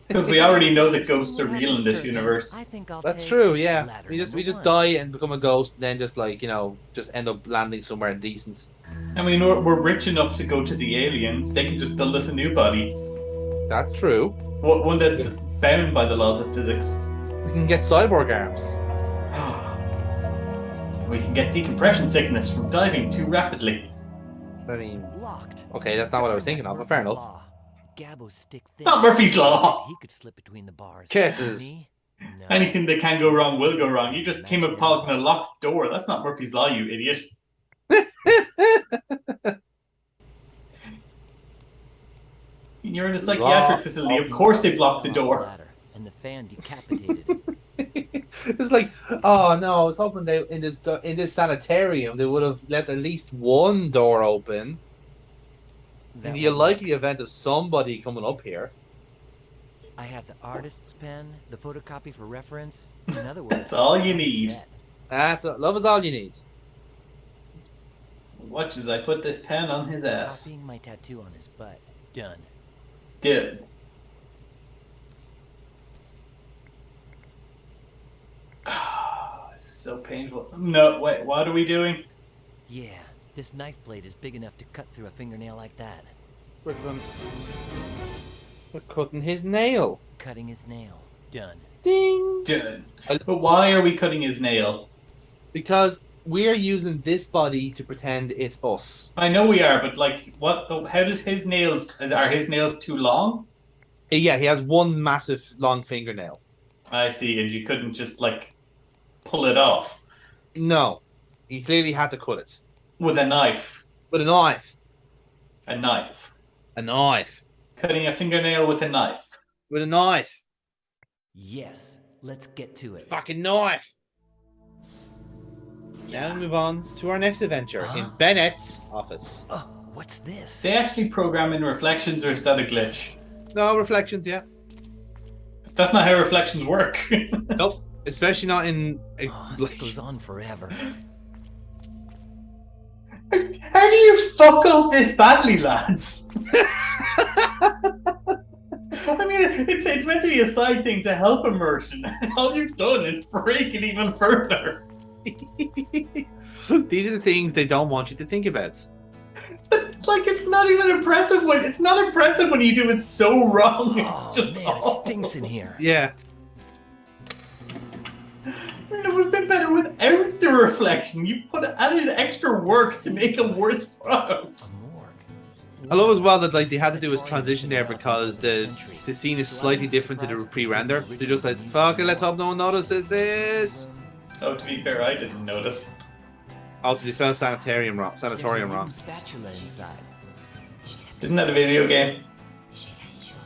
S11: Because we already know that ghosts are real in this universe.
S17: That's true, yeah. We just die and become a ghost, and then just like, you know, just end up landing somewhere decent.
S11: I mean, we're rich enough to go to the aliens. They can just build us a new body.
S17: That's true.
S11: One that's bound by the laws of physics.
S17: We can get cyborg arms.
S11: We can get decompression sickness from diving too rapidly.
S17: I mean, okay, that's not what I was thinking of, but fair enough.
S12: Gabbo's stick thin.
S11: Not Murphy's Law!
S12: He could slip between the bars.
S17: Kisses.
S12: No.
S11: Anything that can go wrong will go wrong. You just came upon a locked door. That's not Murphy's Law, you idiot. You're in a psychiatric facility. Of course they blocked the door.
S12: And the fan decapitated.
S17: It's like, oh no, I was hoping they in this sanitarium they would have left at least one door open. In the unlikely event of somebody coming up here.
S12: I have the artist's pen, the photocopy for reference. In other words,
S11: that's all you need.
S17: Love is all you need.
S11: Watch as I put this pen on his ass.
S12: Copying my tattoo on his butt. Done.
S11: Did. This is so painful. No, wait, what are we doing?
S12: Yeah, this knife blade is big enough to cut through a fingernail like that.
S17: We're cutting his nail.
S12: Cutting his nail. Done.
S17: Ding.
S11: Done. But why are we cutting his nail?
S17: Because we're using this body to pretend it's us.
S11: I know we are, but like, what? How does his nails? Are his nails too long?
S17: Yeah, he has one massive long fingernail.
S11: I see, and you couldn't just like pull it off.
S17: No, he clearly had to cut it
S11: with a knife.
S17: With a knife.
S11: A knife.
S17: A knife.
S11: Cutting a fingernail with a knife.
S17: With a knife.
S12: Yes, let's get to it.
S17: Fucking knife. Now we move on to our next adventure in Bennett's office.
S12: Oh, what's this?
S11: They actually program in reflections, or is that a glitch?
S17: No, reflections, yeah.
S11: That's not how reflections work.
S17: Nope, especially not in.
S12: This goes on forever.
S11: How do you fuck up this badly, lads? I mean, it's meant to be a side thing to help immersion, and all you've done is break it even further.
S17: These are the things they don't want you to think about.
S11: Like, it's not even impressive when you do it so wrong.
S12: Oh,
S11: it's just
S12: man, it stinks in here.
S17: Yeah.
S11: It would have been better without the reflection. You added extra work to make a worse product.
S17: I love as well that like they had to do a transition there because the scene is slightly different to the pre-render. So they're just like, fuck it, let's hope no one notices this.
S11: Oh, to be fair, I didn't notice.
S17: Also, they spelled sanatorium wrong.
S12: Spatula inside.
S11: Isn't that a video game?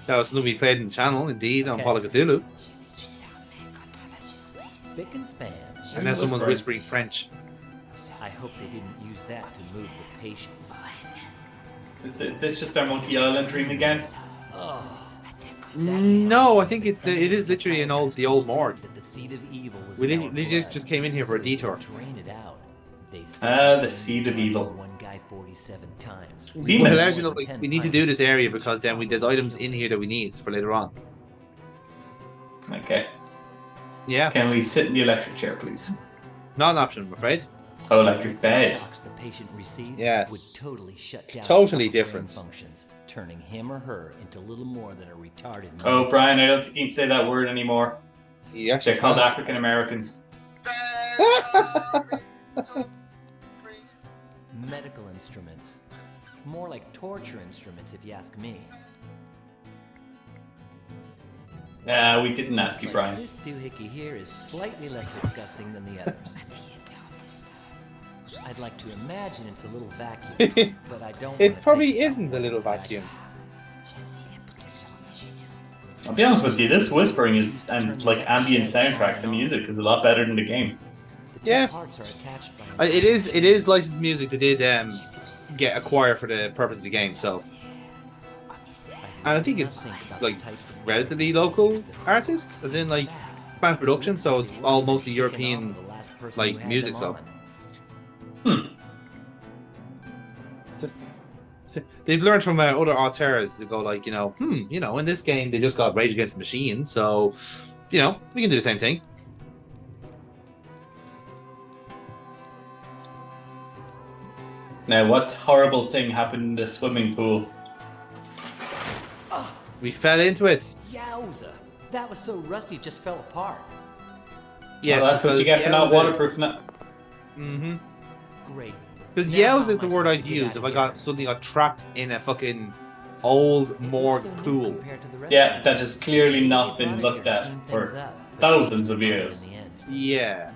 S17: That was something we played in the channel, indeed, on Call of Cthulhu.
S12: Spick and span.
S17: And then someone's whispering French.
S12: I hope they didn't use that to move the patients.
S11: Is this just our Monkey Island dream again?
S12: Oh.
S17: No, I think it is literally the old morgue.
S12: The seed of evil was
S17: We just came in here for a detour.
S12: Drain it out.
S11: The seed of evil.
S12: One guy 47 times.
S17: Well, hilarious enough, like, we need to do this area because then there's items in here that we need for later on.
S11: Okay.
S17: Yeah.
S11: Can we sit in the electric chair, please?
S17: Not an option, I'm afraid.
S11: Oh, electric bed.
S12: The patient received
S17: yes.
S12: would totally shut down
S17: totally different
S12: functions, turning him or her into little more than a retarded.
S11: Oh, Brian, I don't think you can say that word anymore.
S17: They're
S11: called African Americans.
S12: Medical instruments. More like torture instruments, if you ask me.
S11: We didn't ask you, Brian.
S12: This doohickey here is slightly less disgusting than the others. I'd like to imagine it's a little vacuum, but I don't.
S17: It probably isn't a little vacuum.
S11: I'll be honest with you, this whispering and like ambient soundtrack, the music is a lot better than the game.
S17: Yeah, it is licensed music. They did get acquired for the purpose of the game, so.
S12: I'd
S17: And I think it's like relatively local artists, as in like Spanish production, so it's all mostly European like music stuff. So they've learned from other auteurs to go like, in this game they just got Rage Against the Machine, so we can do the same thing.
S11: Now, what horrible thing happened in the swimming pool?
S17: We fell into it.
S12: Yowza! That was so rusty it just fell apart.
S17: Yes,
S11: well, that's what you get for not waterproofing it.
S17: Mm-hmm.
S12: Great.
S17: Because yells is the word I'd use if I suddenly got trapped in a fucking old morgue pool.
S11: Yeah, that has clearly not been looked at for thousands of years.
S17: Yeah.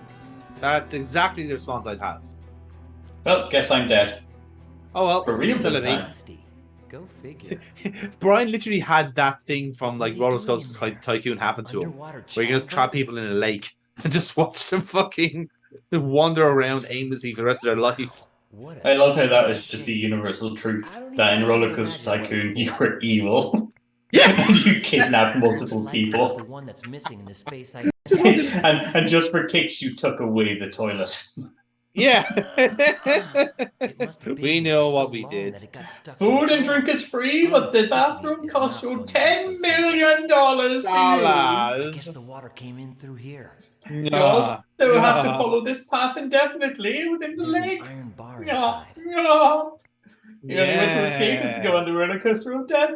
S17: That's exactly the response I'd have.
S11: Well, guess I'm dead.
S17: Oh well,
S11: for real this time.
S12: Go figure.
S17: Brian literally had that thing from like Roller Coaster Tycoon happen to him, where you can just trap people in a lake and just watch them fucking wander around aimlessly for the rest of their life.
S11: I love how that is just the universal truth that in Roller Coaster Tycoon you were evil. Yeah, and you kidnapped multiple people.
S12: The one that's missing in the space
S11: and just for kicks, you took away the toilet.
S17: Yeah, we know what we did.
S11: Food and drink is free, but the bathroom costs you $10 million.
S12: I guess the water came in through here.
S11: You also have to follow this path indefinitely within the lake.
S12: Iron bar
S11: Yeah. The only way to escape is to go on the roller coaster of death.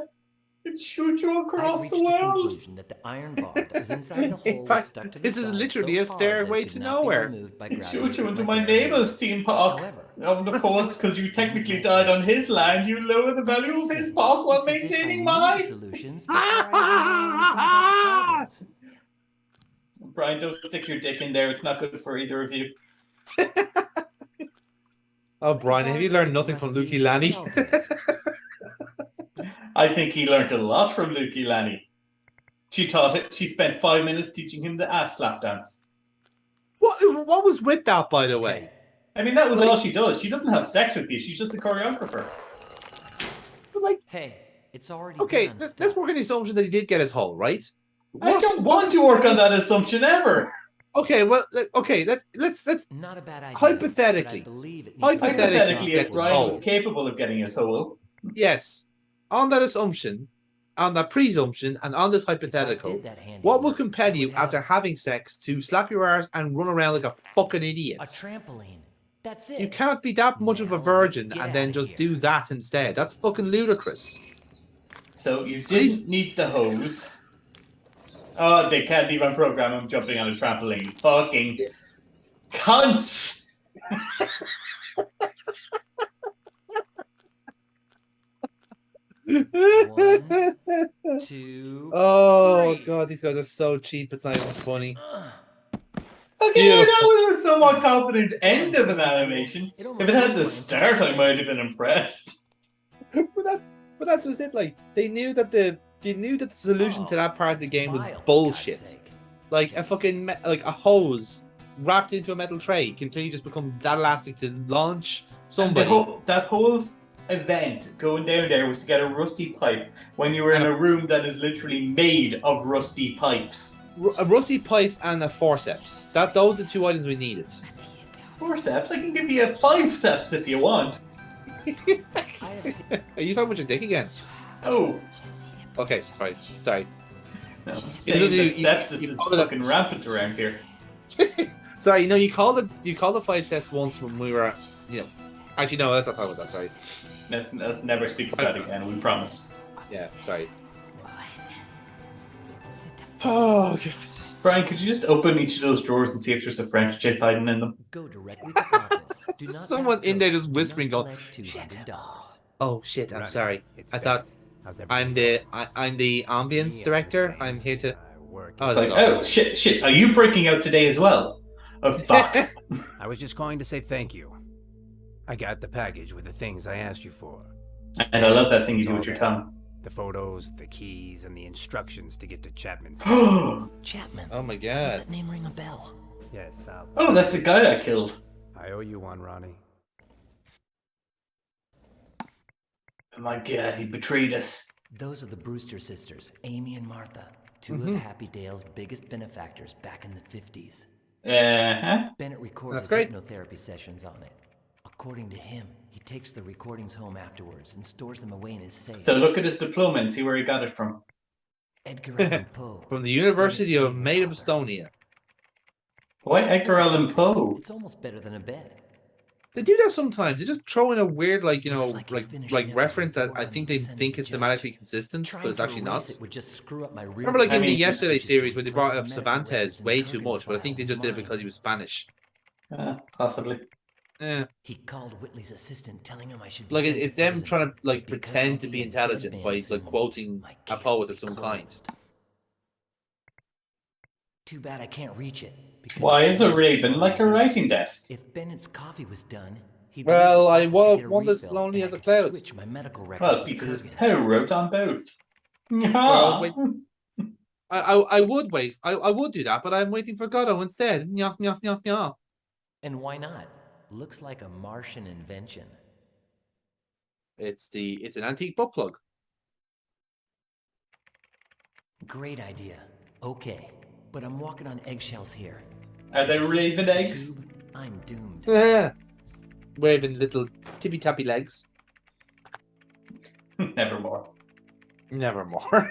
S11: It shoots you across the world.
S12: That the iron bar that was inside the hole
S17: In fact,
S12: was stuck to the
S17: this is
S12: side
S17: literally
S12: so
S17: a stairway to nowhere.
S11: It shoots you into my neighbour's theme park. And of course, because you technically died on his land, you lower the value of his park while maintaining mine. Brian, don't stick your dick in there. It's not good for either of you.
S17: Oh, Brian, have you learned nothing from Lukey Lanny?
S11: I think he learned a lot from Lukey Lanny. She spent 5 minutes teaching him the ass slap dance.
S17: What was with that, by the way?
S11: I mean, that was all she does. She doesn't have sex with you. She's just a choreographer.
S17: But like,
S12: hey, it's already
S17: okay. Let's work on the assumption that he did get his hull, right?
S11: I don't want to work on that assumption ever.
S17: Okay, well, okay. Let's
S12: not a bad idea.
S17: Hypothetically,
S11: if Brian was capable of getting his hull.
S17: Yes. On that assumption, on that presumption, and on this hypothetical, what will compel you after having sex to slap your arse and run around like a fucking idiot?
S12: A trampoline. That's it.
S17: You can't be that much of a virgin and then just do that instead. That's fucking ludicrous.
S11: So you didn't need the hose. Oh, they can't even program him jumping on a trampoline. Fucking cunts!
S12: 1, 2,
S17: oh
S12: 3.
S17: God, these guys are so cheap. It's not even funny.
S11: Okay, that was a somewhat confident end of an animation. If it had the start, I might have been impressed.
S17: But that's just it. Like they knew that the solution to that part of the game was bullshit. Like a fucking like a hose wrapped into a metal tray can clearly just become that elastic to launch somebody.
S11: That whole event going down there was to get a rusty pipe when you were in a room that is literally made of rusty pipes.
S17: Rusty pipes and a forceps. Those are the two items we needed.
S11: Forceps? I can give you a 5-seps if you want.
S17: Are you talking about your dick again?
S11: Oh.
S17: Okay, right. Sorry.
S11: No, sepsis is fucking rampant around here.
S17: Sorry, you called the 5-seps once when we were, Actually, no, let's not talk about that. Sorry.
S11: Let's never speak about that again. We promise.
S17: Yeah, sorry. Oh, God.
S11: Brian, could you just open each of those drawers and see if there's a French chick hiding in them?
S12: Go directly to office. Do not
S17: Someone in there just whispering, going,
S12: "Shit."
S17: Oh shit! I'm sorry. I thought I'm the ambience director. I'm here to.
S11: Oh shit! Are you breaking out today as well? Oh fuck!
S16: I was just going to say thank you. I got the package with the things I asked you for.
S11: And I love that thing you do with your tongue.
S16: The photos, the keys, and the instructions to get to Chapman's.
S12: Chapman.
S17: Oh my
S12: Does
S17: God.
S12: that name ring a bell?
S16: Yes.
S11: Oh, that's the guy I killed.
S16: I owe you one, Ronnie.
S11: Oh my God, he betrayed us.
S12: Those are the Brewster sisters, Amy and Martha, 2 of Happy Dale's biggest benefactors back in the 50s. Bennett records his hypnotherapy sessions on it. According to him, he takes the recordings home afterwards and stores them away in his safe.
S11: So look at his diploma and see where he got it from.
S12: Edgar Allan Poe.
S17: From the University of Estonia.
S11: Why Edgar Allan Poe?
S12: It's almost better than a bed.
S17: They do that sometimes. They just throw in a weird, like reference that I think they think is thematically consistent, but it's actually not.
S12: It would just screw up my
S17: Remember, like in the Yesterday series, where they brought up Cervantes way too much, but I think they just did it because he was Spanish.
S11: Possibly.
S17: Yeah.
S12: He called Whitley's assistant, telling him I should be
S17: Like
S12: sent to
S17: it's them
S12: prison
S17: trying to like
S12: because
S17: pretend
S12: I'll
S17: to
S12: be
S17: be
S12: a
S17: intelligent
S12: dead
S17: by
S12: man
S17: like quoting a poet of some kind.
S12: Too bad I can't reach it. because
S11: Why
S12: it's
S11: is a
S12: not
S11: raven like a
S12: idea.
S11: writing desk?
S12: If Bennett's coffee was done, he'd
S17: Well, I
S12: leave the office to get a
S17: wandered
S12: refill,
S17: lonely
S12: and
S17: as
S12: I
S17: a
S12: could
S17: cloud.
S12: switch my medical records
S11: Well,
S12: with
S11: because
S12: Kurgan's.
S11: Poe wrote on both.
S17: I would wait. I would do that, but I'm waiting for Godot instead. Nyah, nyah, nyah, nyah.
S12: And why not? Looks like a Martian invention.
S17: It's an antique book plug.
S12: Great idea. Okay, but I'm walking on eggshells here.
S11: Are they
S12: If he
S11: raven
S12: sees the
S11: eggs?
S12: tube, I'm doomed.
S17: Waving little tippy tappy legs.
S11: Nevermore.
S17: Nevermore.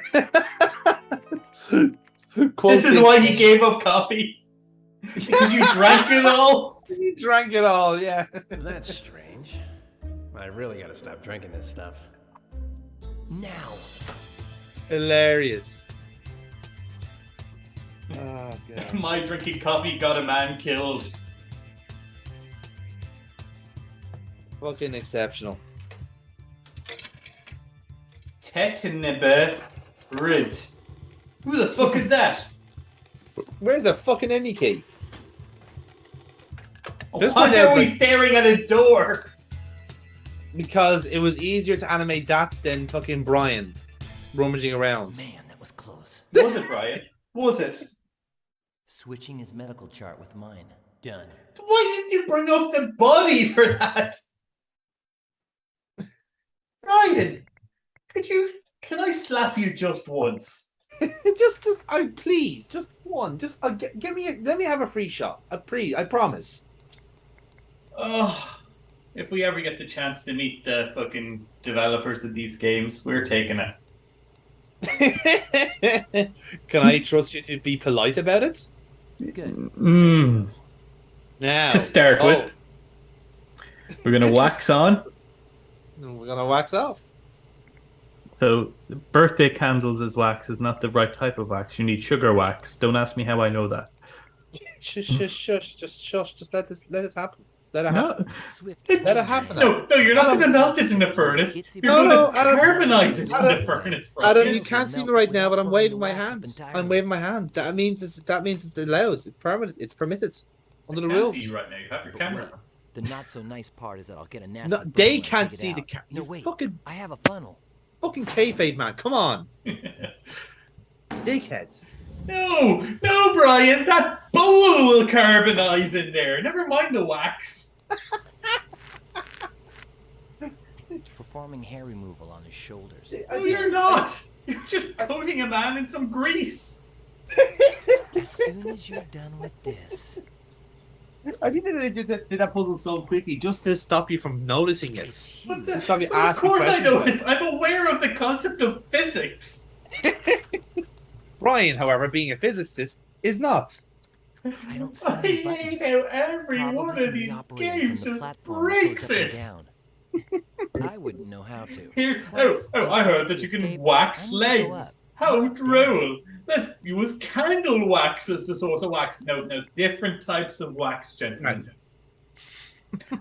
S11: This is why he gave up coffee. Because you drank it all.
S17: You drank it all, yeah.
S16: That's strange. I really gotta stop drinking this stuff.
S12: Now.
S17: Hilarious. Oh, God.
S11: My drinking coffee got a man killed.
S17: Fucking exceptional.
S11: Tetnebe Rid. Who the fuck is that?
S17: Where's the fucking any key?
S11: Why are we staring at a door?
S17: Because it was easier to animate that than fucking Brian rummaging around.
S12: Man, that was close.
S11: Was it, Brian? Was it?
S12: Switching his medical chart with mine. Done.
S11: Why did you bring up the body for that? Brian, can I slap you just once?
S17: Please, just one. Just let me have a free shot. I promise.
S11: Oh, if we ever get the chance to meet the fucking developers of these games, we're taking it.
S17: Can I trust you to be polite about it?
S12: Good.
S17: Now,
S11: To start with, we're gonna wax on.
S17: We're gonna wax off.
S2: So, birthday candles as wax is not the right type of wax. You need sugar wax. Don't ask me how I know that.
S17: Shush, just shush. Just let this happen. Let it happen.
S12: Let
S17: it happen.
S11: No, you're not going to melt it in the furnace. You're going to carbonize it in the furnace.
S17: Adam, you can't see me right now, but I'm waving my hand. I'm waving my hand. That means it's allowed. It's permanent. It's permitted under the
S11: I can't
S17: rules.
S11: see you right now. You have your camera.
S12: The not so nice part is that I'll get a nasty.
S17: No,
S12: burn
S17: they
S12: when I
S17: can't
S12: take it
S17: see the
S12: out.
S17: camera.
S12: No, wait.
S17: Fucking,
S12: I have a funnel.
S17: fucking kayfabe, man. Come on. Dickhead.
S11: No, Brian, that bowl will carbonize in there. Never mind the wax.
S12: Performing hair removal on his shoulders.
S11: No, you're not. You're just coating a man in some grease.
S12: As soon as you're done with this.
S17: I think that they did that puzzle so quickly just to stop you from noticing it.
S11: What the-
S17: Stop you
S11: Of
S17: asking
S11: course I
S17: questions.
S11: know. I'm aware of the concept of physics.
S17: Brian, however, being a physicist, is not.
S12: I don't see
S11: I
S12: any
S11: hate
S12: buttons.
S11: how every
S12: Probably
S11: one
S12: can
S11: of
S12: be
S11: these
S12: operated
S11: games
S12: from the
S11: just
S12: platform that
S11: breaks
S12: goes up and
S11: it.
S12: down. I wouldn't know how to.
S11: Here,
S12: Plus,
S11: I heard that you can wax legs. How droll! Let's use candle wax as the source of wax. No, different types of wax, gentlemen.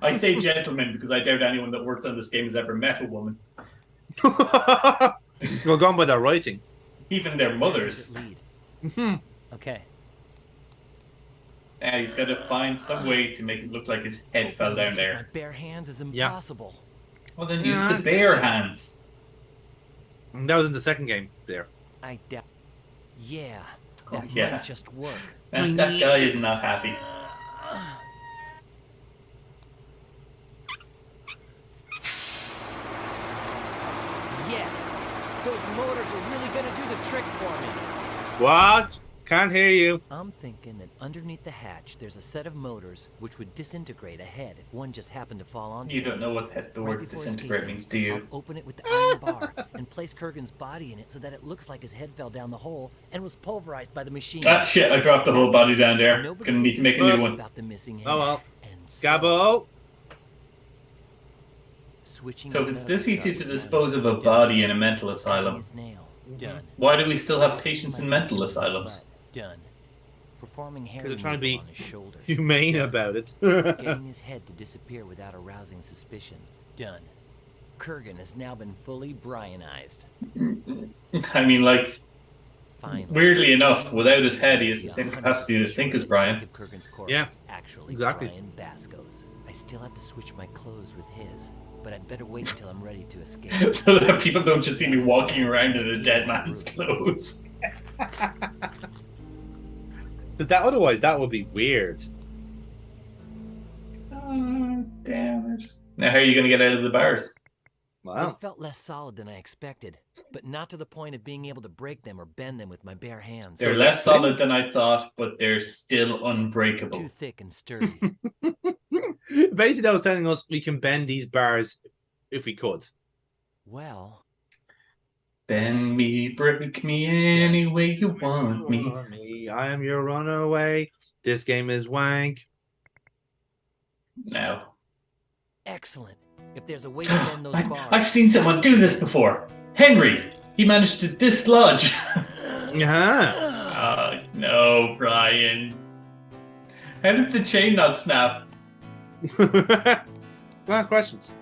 S11: I say gentlemen because I doubt anyone that worked on this game has ever met a woman.
S17: Well, gone by their writing.
S11: Even their mothers.
S12: Okay.
S11: Now you've got to find some way to make it look like his head fell down
S12: My
S11: there.
S12: bare hands is impossible.
S11: Well, then use the bare hands.
S17: That was in the second game there.
S12: I doubt. Yeah. That
S11: yeah.
S12: might just work.
S11: That guy is not happy.
S12: Yes. Those those motors are really gonna do the trick for me.
S17: What? Can't hear you.
S12: I'm thinking that underneath the hatch, there's a set of motors which would disintegrate a head if one just happened to fall onto
S11: You
S12: it.
S11: don't know what the word
S12: before
S11: disintegrate
S12: escaping,
S11: means, do you?
S12: I'll open it with the iron bar and place Kurgan's body in it so that it looks like his head fell down the hole and was pulverized by the machine.
S11: Ah, shit, I dropped the whole body down there.
S12: Nobody
S11: Gonna need to make a new one.
S12: about the missing head.
S17: Oh well.
S12: And
S17: Gabbo.
S12: Switching
S11: So if
S12: his
S11: it's this
S12: medical
S11: easy to
S12: chart
S11: dispose of a body in a mental asylum,
S12: his nail. Done.
S11: why do we still have patients in mental asylums?
S12: Done. Performing hair
S17: They're trying to
S12: removal
S17: be
S12: on his shoulders.
S17: humane
S12: Done.
S17: about it.
S12: Getting his head to disappear without arousing suspicion. Done. Kurgan has now been fully Brianized.
S11: I mean, like,
S12: Finally,
S11: weirdly enough, without his head, he has the same capacity to think as Brian.
S12: Kurgan's corpse
S17: Yeah,
S12: is actually
S17: exactly.
S12: Brian Basco's. I still have to switch my clothes with his, but I'd better wait until I'm ready to escape.
S11: So that people don't just see me walking around in a dead man's clothes.
S17: Otherwise, that would be weird.
S11: Oh, damn it. Now, how are you going to get out of the bars?
S12: They felt less solid than I expected, but not to the point of being able to break them or bend them with my bare hands.
S11: They're less solid than I thought, but they're still unbreakable.
S12: Too thick and sturdy.
S17: Basically, that was telling us we can bend these bars if we could.
S12: Well,
S11: Bend me, break me any way you want me.
S17: I am your runaway. This game is wank.
S11: No.
S12: Excellent. If there's a way to bend those bars.
S11: I've seen someone do this before. Henry! He managed to dislodge. No, Brian. How did the chain not snap?
S17: Questions.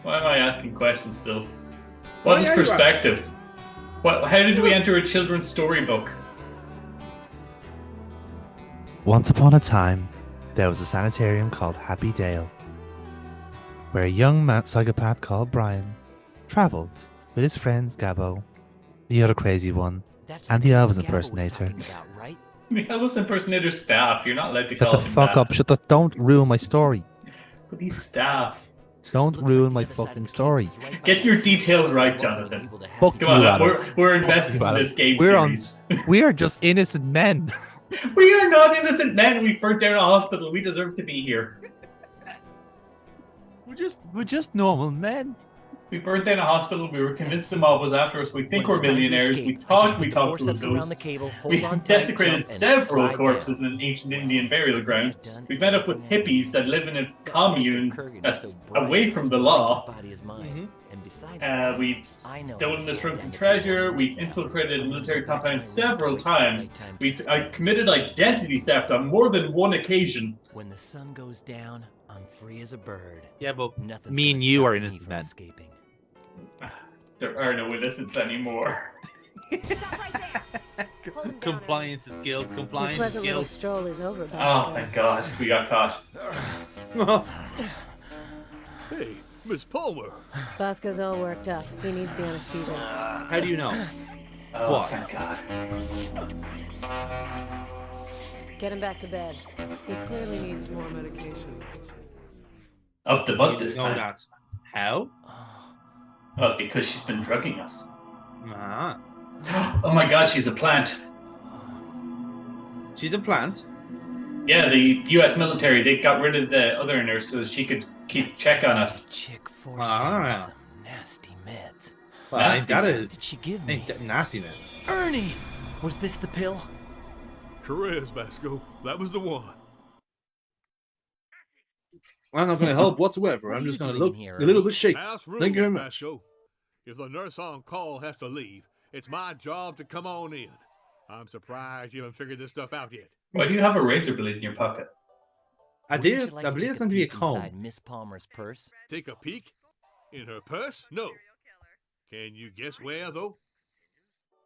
S11: Why am I asking questions still? What is
S17: Why are you
S11: perspective? How did we enter a children's storybook?
S20: Once upon a time, there was a sanitarium called Happy Dale, where a young psychopath called Brian traveled with his friends Gabbo, the other crazy one, and the Elvis impersonator.
S11: The Elvis impersonator's staff. You're not allowed to
S20: Shut
S11: call
S20: the
S11: him
S20: fuck
S11: that.
S20: up. Don't ruin my story.
S11: But he's staff.
S20: Don't ruin my fucking story.
S11: Get your details right, Jonathan.
S20: Fuck
S11: Come on,
S20: you, Adam.
S11: we're invested in this game series.
S20: We are just innocent men.
S11: We are not innocent men. We burnt down a hospital. We deserve to be here.
S20: We're just normal men.
S11: We burnt down a hospital. We were convinced the mob was after us. We think we're millionaires. We talked to a ghost. We desecrated several corpses in an ancient Indian burial ground. We met up with hippies that live in a commune that's away from the law. We've stolen the shrunken treasure. We've infiltrated a military compound several times. I committed identity theft on more than one occasion.
S12: When the sun goes down, I'm free as a bird.
S20: Yeah, but
S12: Nothing's
S20: me
S12: gonna
S20: and you
S12: stop
S20: are
S12: me
S20: innocent
S12: from
S20: men.
S12: escaping.
S11: There are no innocents anymore.
S17: Compliance is guilt.
S15: The
S17: Compliance is
S15: pleasant little
S17: guilt.
S15: stroll is over,
S11: Oh,
S15: Basco.
S11: thank God. We got caught.
S14: Hey, Miss Palmer.
S15: Basco's all worked up. He needs the anesthesia.
S17: How do you know?
S11: Oh,
S17: What?
S11: thank God.
S15: Get him back to bed. He clearly needs more medication.
S11: Up the butt this
S17: know
S11: time.
S17: that. How?
S11: Well, because she's been drugging us.
S17: Ah.
S11: Oh my God, she's a plant.
S17: She's a plant?
S11: Yeah, the U.S. military, they got rid of the other nurse so she could keep check on us.
S12: Chick force
S17: Ah.
S12: nasty meds.
S17: Well,
S11: Nasty.
S17: ain't that is.
S12: Did she give me?
S17: Ain't that nastiness.
S12: Ernie! Was this the pill?
S14: Sure is, Basco. That was the one.
S17: I'm not going to help whatsoever.
S12: What
S17: I'm
S12: are
S17: just
S12: you
S17: going to
S12: doing
S17: look
S12: here,
S17: a little
S12: Ernie?
S17: bit shaky.
S14: House rules,
S17: Thank you very much.
S14: Basco. If the nurse on call has to leave, it's my job to come on in. I'm surprised you haven't figured this stuff out yet.
S11: Why do you have a razor blade in your pocket?
S17: I
S12: Wouldn't you
S17: did.
S12: like
S17: I
S12: to
S17: believe
S12: take
S17: it's going to be a
S12: peek
S17: comb.
S12: inside Miss Palmer's purse?
S14: Take a peek? In her purse? No. Can you guess where, though?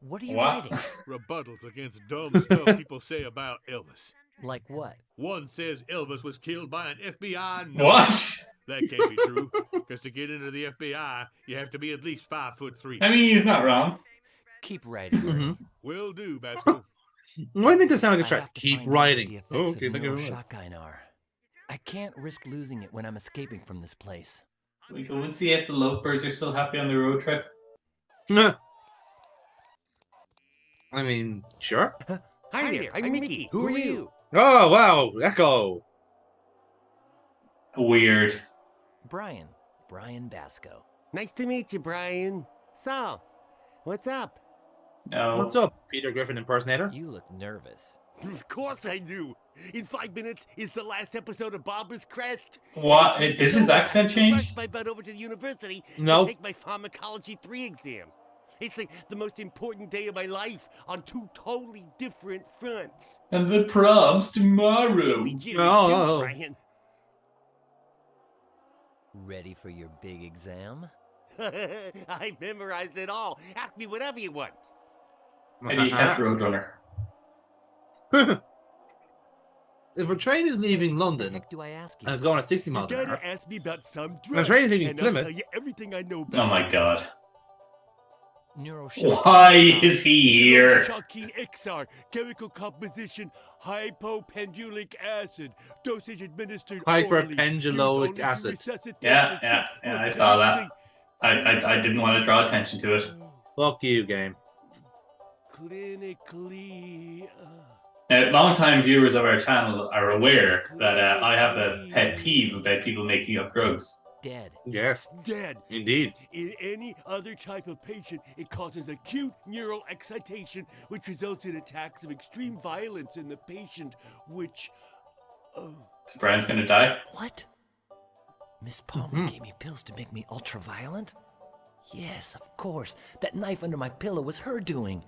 S12: What are you
S11: What?
S12: writing?
S14: Rebuttals against dumb stuff people say about Elvis.
S12: Like what?
S14: One says Elvis was killed by an FBI nut.
S11: What?
S14: That can't be true, because to get into the FBI, you have to be at least 5'3".
S11: I mean, he's not wrong.
S12: Keep writing. Ernie.
S14: Will do, Basco.
S17: Why did this sound like a
S12: I
S17: track?
S12: have to
S17: Keep
S12: find out what
S17: writing.
S12: the
S17: Oh,
S12: effects
S17: okay,
S12: of
S17: thank you very much.
S12: neuroshotgun are. I can't risk losing it when I'm escaping from this place.
S11: We go and see if the lovebirds are still happy on the road trip.
S17: I mean, sure.
S21: Hi there, I'm Mickey. Who are you?
S17: Oh, wow, Echo.
S11: Weird.
S12: Brian Basco.
S21: Nice to meet you, Brian. So, what's up?
S11: No.
S17: What's up, Peter Griffin impersonator?
S12: You look nervous.
S21: Of course I do. In 5 minutes is the last episode of Barbara's Crest.
S11: What? Did his accent change?
S21: Rush my butt over to the university
S17: No.
S21: to take my Pharmacology 3 exam. It's like the most important day of my life on 2 totally different fronts.
S11: And the prom's tomorrow.
S17: Oh.
S21: Brian.
S12: Ready for your big exam?
S21: I've memorized it all. Ask me whatever you want.
S11: How do you catch Roadrunner?
S17: If a train is leaving London
S12: do I ask you?
S17: and it's going at 60 miles
S21: You
S17: an hour,
S21: gotta ask me about some
S17: and the
S21: drugs,
S17: train is leaving
S21: and I'll
S17: Plymouth.
S21: tell you everything I know about
S11: Oh my god.
S12: Neuroshocking
S11: Why is he here?
S21: Shocking XR, chemical composition, hypopendulic acid, dosage administered orally.
S17: Hyperpenduloic acid.
S11: Yeah, I saw that. I didn't want to draw attention to it.
S17: Fuck you, game.
S21: Clinically.
S11: Now, long-time viewers of our channel are aware that I have a pet peeve about people making up drugs.
S12: Dead.
S17: Yes.
S21: Dead.
S17: Indeed.
S21: In any other type of patient, it causes acute neural excitation, which results in attacks of extreme violence in the patient, which...
S11: So Brian's gonna die?
S12: What? Miss Palmer gave me pills to make me ultra-violent? Yes, of course. That knife under my pillow was her doing.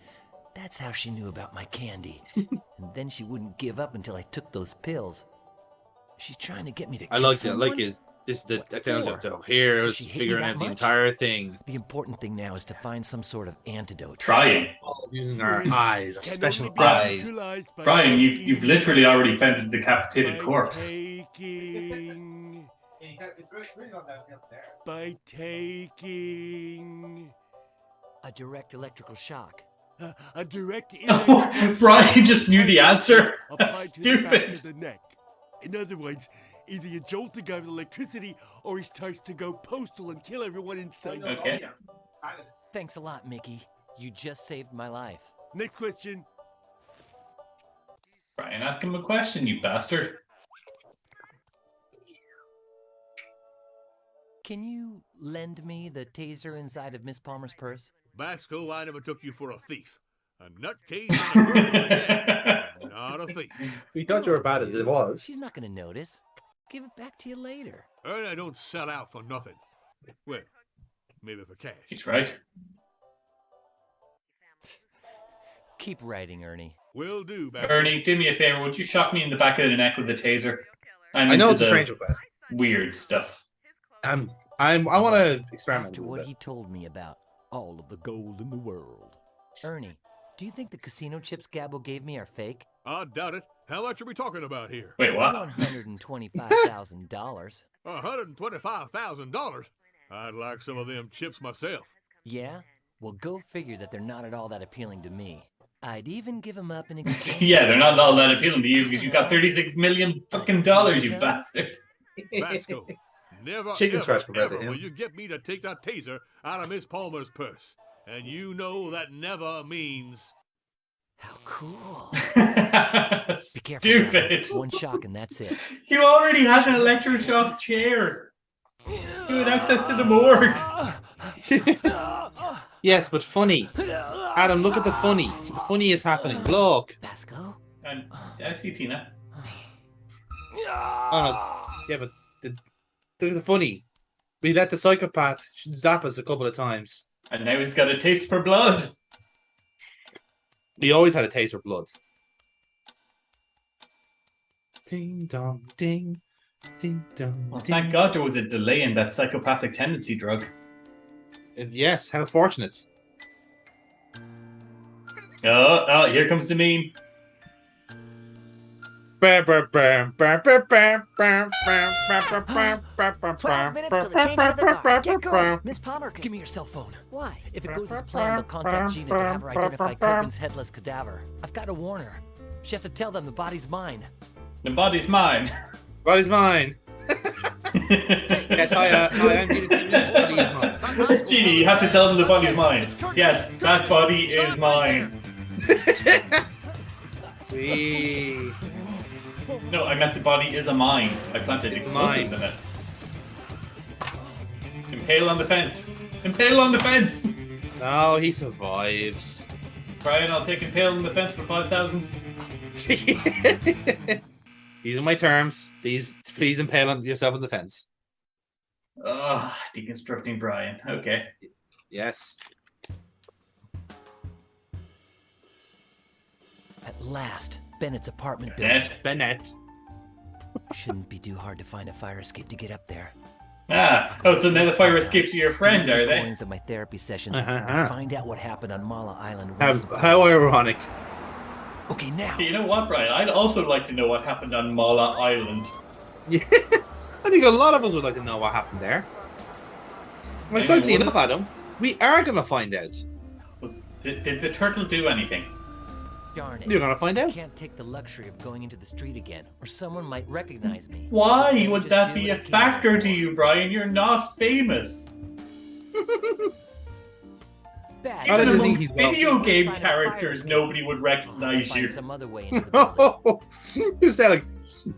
S12: That's how she knew about my candy. And then she wouldn't give up until I took those pills. She's trying to get me to kill someone?
S17: I like his... This is the so here it was figuring out the entire thing.
S12: The important thing now is to find some sort of antidote.
S11: Trying.
S17: Using our eyes, our special eyes.
S11: Brian, you've literally already found a decapitated corpse.
S21: By taking...
S12: A direct electrical shock.
S21: A direct
S11: Oh, Brian just knew the answer. That's stupid.
S21: To the neck. In other words, either you jolt the guy with electricity, or he starts to go postal and kill everyone inside.
S11: Okay.
S12: Thanks a lot, Mickey. You just saved my life.
S21: Next question.
S11: Brian, ask him a question, you bastard.
S12: Can you lend me the taser inside of Miss Palmer's purse?
S14: Basco, I never took you for a thief. A nutcase and a burglar, yeah. Not a thief.
S17: We thought you were bad as it was.
S12: She's not gonna notice. Give it back to you later.
S14: And I don't sell out for nothing. Well, maybe for cash.
S11: He's right.
S12: Keep writing, Ernie.
S14: Will do, Basco.
S11: Ernie, do me a favor. Would you shock me in the back of the neck with a taser?
S17: I know it's a strange request.
S11: Weird stuff.
S17: I want to experiment.
S12: After what he told me about all of the gold in the world. Ernie, do you think the casino chips Gabbo gave me are fake?
S14: I doubt it. How much are we talking about here?
S11: Wait, what?
S12: $125,000.
S14: $125,000? I'd like some of them chips myself.
S12: Yeah? Well, go figure that they're not at all that appealing to me. I'd even give them up in exchange.
S11: Yeah, they're not all that appealing to you because you got $36 million fucking dollars, you bastard.
S14: Basco, never,
S17: Chicken
S14: ever,
S17: scratch compared to
S14: ever
S17: him.
S14: will you get me to take that taser out of Miss Palmer's purse. And you know that never means...
S12: How cool. Be careful.
S11: Stupid.
S12: One shock and that's it.
S11: You already had an electroshock chair. You had access to the morgue.
S17: Yes, but funny. Adam, look at the funny. The funny is happening. Look.
S12: Basco?
S11: And I see Tina.
S17: Yeah, but look at the funny. We let the psychopath zap us a couple of times.
S11: And now he's got a taste for blood.
S17: He always had a taste for blood. Ding dong ding. Ding dong
S11: Well,
S17: ding.
S11: thank God there was a delay in that psychopathic tendency drug.
S17: Yes, how fortunate.
S11: Oh, here comes the meme.
S6: 12 minutes till the change of the bar. Get going. Miss Palmer,
S12: Give me your cell phone.
S6: why?
S12: If it goes as planned, they'll contact Gina to have her identify Kirkman's headless cadaver. I've got to warn her. She has to tell them the body's mine.
S11: The body's mine.
S17: Body's mine. Yes, I am Gina TV. Body is mine.
S11: Genie, you have to tell them the body is mine. Yes, that body is mine. No, I meant the body is a mine. I planted explosives in it. Impale on the fence. Impale on the fence.
S1: No, he survives.
S11: Brian, I'll take impale on the fence for 5,000.
S1: These are my terms. Please impale on yourself on the fence.
S11: Oh, deconstructing Brian. Okay.
S1: Yes.
S12: At last, Bennett's apartment building.
S1: Bennett.
S12: Shouldn't be too hard to find a fire escape to get up there.
S11: So now the fire escapes to your friend, are they?
S12: Recordings of my therapy sessions. And find out what happened on Mala Island.
S1: How ironic.
S12: Okay, now.
S11: You know what, Brian? I'd also like to know what happened on Mala Island.
S1: Yeah, I think a lot of us would like to know what happened there. I'm excited enough, Adam. We are going to find out.
S11: Did the turtle do anything?
S12: Darn it.
S1: You're going to find out.
S12: I can't take the luxury of going into the street again, or someone might recognize me.
S11: Why would that be a factor to you, Brian? You're not famous. Even amongst video game characters, nobody would recognize you.
S12: Some other way into the
S1: You said like,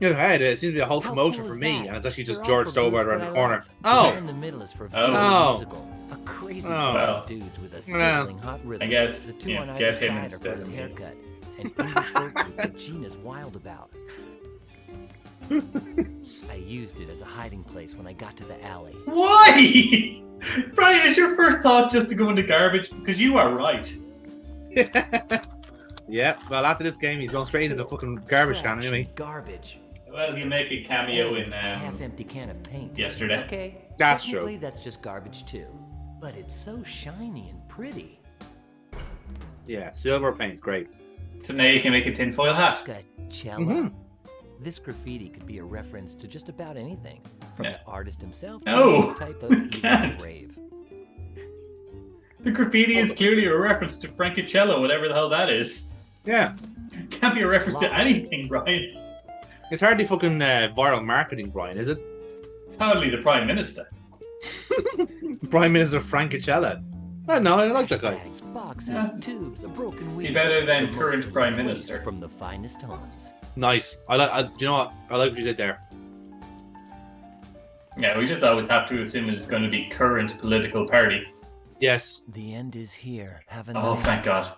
S1: hey, there seems to be a whole commotion for me, and it's actually just George Stobart around the corner. Oh.
S12: In the middle is for
S1: Oh.
S12: musical. A crazy
S1: Oh.
S12: bunch of dudes with a sizzling hot rhythm.
S11: I guess,
S12: The two
S11: yeah,
S12: on either
S11: get him
S12: side are for
S11: instead
S12: his
S11: of me.
S12: haircut. An indie folk group that Gina's wild about. I used it as a hiding place when I got to the alley.
S11: Why? Brian, is your first thought just to go into garbage? Because you are right.
S1: Yeah, well, after this game, he's going straight into the fucking garbage can anyway.
S12: Garbage.
S11: Well, you make a cameo in
S12: half-empty can of paint.
S11: yesterday.
S12: Okay.
S1: That's
S12: technically,
S1: true.
S12: that's just garbage too. But it's so shiny and pretty.
S1: Yeah, silver paint, great.
S11: So now you can make a tinfoil hat.
S12: Coachella. This graffiti could be a reference to just about anything, from the artist himself to
S11: No,
S12: any type of evil
S11: can't.
S12: rave.
S11: The graffiti is clearly a reference to Frankicello, whatever the hell that is.
S1: Yeah.
S11: Can't be a reference to anything, Brian.
S1: It's hardly fucking viral marketing, Brian, is it?
S11: It's hardly the Prime Minister.
S1: Prime Minister Frankicello. I know, I like that guy.
S12: Bags, boxes, tubes, a broken wheel.
S11: Be better than
S12: The most
S11: current Prime
S12: waste
S11: Minister.
S12: From the finest homes.
S1: Nice. Do you know what? I like what you did there.
S11: Yeah, we just always have to assume it's going to be current political party.
S1: Yes.
S12: The end is here. Have a
S11: Oh,
S12: nice
S11: thank God.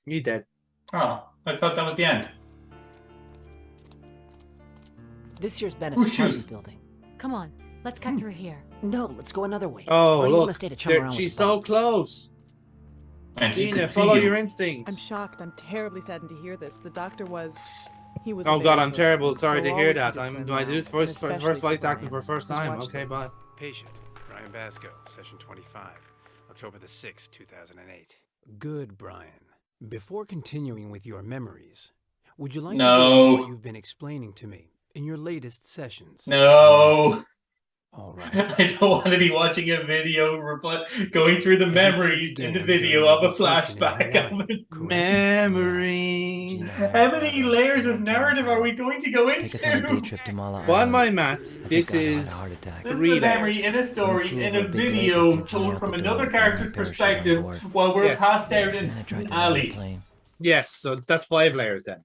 S1: You dead.
S11: Oh, I thought that was the end.
S9: This here's
S11: Who
S9: Bennett's apartment
S11: shoots?
S9: building.
S18: Come on, let's cut through here.
S9: No, let's go another way.
S1: Oh,
S9: or do you want to
S1: look.
S9: stay to chum around with
S1: She's
S9: the
S1: so
S9: bugs?
S1: close.
S11: And he
S1: Gina,
S11: could see
S1: follow
S11: you.
S1: your instincts.
S7: I'm shocked. I'm terribly saddened to hear this. The doctor was. He was.
S1: Oh God, I'm
S7: available,
S1: terrible.
S7: and
S1: Sorry
S7: so
S1: to
S7: all
S1: hear
S7: we
S1: that.
S7: could do for
S1: Do
S7: him
S1: I do
S7: now,
S1: it first
S7: and especially
S1: flight
S7: for
S1: acting for
S7: Brian,
S1: the first
S7: is
S1: time?
S7: watch
S1: Okay,
S7: this.
S1: bye.
S22: Patient, Brian Basco, session 25, October the 6th, 2008.
S16: Good, Brian. Before continuing with your memories, would you like to
S11: No.
S16: go over what you've been explaining to me in your latest sessions?
S11: No.
S16: All right.
S11: I don't want to be watching a video going through the memories in the video of a flashback.
S1: Memory.
S11: How many layers of narrative are we going to go
S12: Take us on a day
S11: into?
S12: trip to Mala
S1: By
S12: Island.
S1: my maths, this
S12: I had a
S1: is
S12: heart attack.
S11: This is
S1: 3
S11: a
S1: layers.
S11: memory in a story,
S12: flew
S11: in
S12: over
S11: a
S12: a big lake
S11: video
S12: and threw
S11: told
S12: out
S11: from
S12: the
S11: another
S12: door,
S11: character's
S12: and my parachute
S11: perspective
S12: on board.
S11: while we're
S1: Yes.
S11: passed out
S12: And I
S11: in
S12: tried
S11: an
S12: to land the
S11: alley.
S12: plane.
S1: Yes, so that's 5 layers then.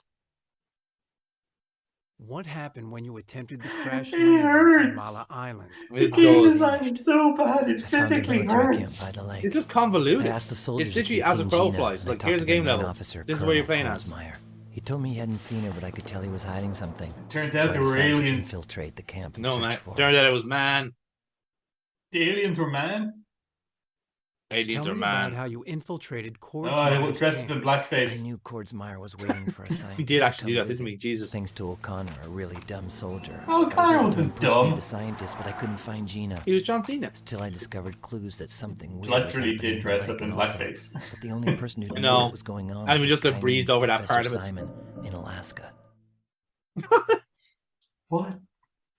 S16: What happened when you attempted the crash
S11: It
S16: landing on
S11: hurts.
S16: Mala Island?
S11: The
S1: It
S11: game
S1: does.
S11: design is so bad, it
S12: I found a
S11: physically
S12: military camp
S11: hurts.
S12: by the lake.
S1: It's just convoluted.
S12: I asked the soldiers
S1: It's
S12: if
S1: literally
S12: they'd
S1: as a
S12: seen
S1: crow
S12: Gina,
S1: flies.
S12: and I
S1: Like,
S12: talked
S1: here's
S12: to
S1: a game
S12: their main
S1: level.
S12: officer,
S1: This is where you're
S12: Colonel
S1: playing as.
S12: Holmesmeyer. He told me he hadn't seen her, but I could tell he was hiding something.
S11: Turns
S12: So
S11: out
S12: I
S11: they were
S12: decided to
S11: aliens.
S12: infiltrate the camp and
S1: No,
S12: search
S1: man.
S12: for her.
S1: Turned out it was man.
S11: The aliens were man?
S1: Aliens
S16: Tell
S1: are
S16: me about
S1: man.
S16: how you infiltrated
S11: Oh,
S16: Cordsmeyer's
S11: they were dressed in
S16: camp.
S12: I
S11: blackface.
S12: knew Cordsmeyer was waiting for a scientist.
S1: He did
S12: to
S1: actually do
S12: come
S1: that, didn't
S12: visit.
S1: he? Jesus.
S12: Thanks to O'Connor, a really dumb soldier.
S11: Oh, O'Connor wasn't dumb.
S12: The scientist, but I couldn't find Gina.
S1: He was John Cena.
S12: Still, I discovered clues that something weird
S11: Literally
S12: was happening
S11: did dress
S12: the
S11: up
S12: lake
S11: in
S12: also.
S11: blackface.
S12: But the only person who knew
S1: No.
S12: what was going on
S1: And we
S12: was
S1: just
S12: this
S1: have
S12: guy
S1: breezed
S12: named
S1: over that
S12: Professor
S1: part of it.
S12: Simon in Alaska.
S11: What?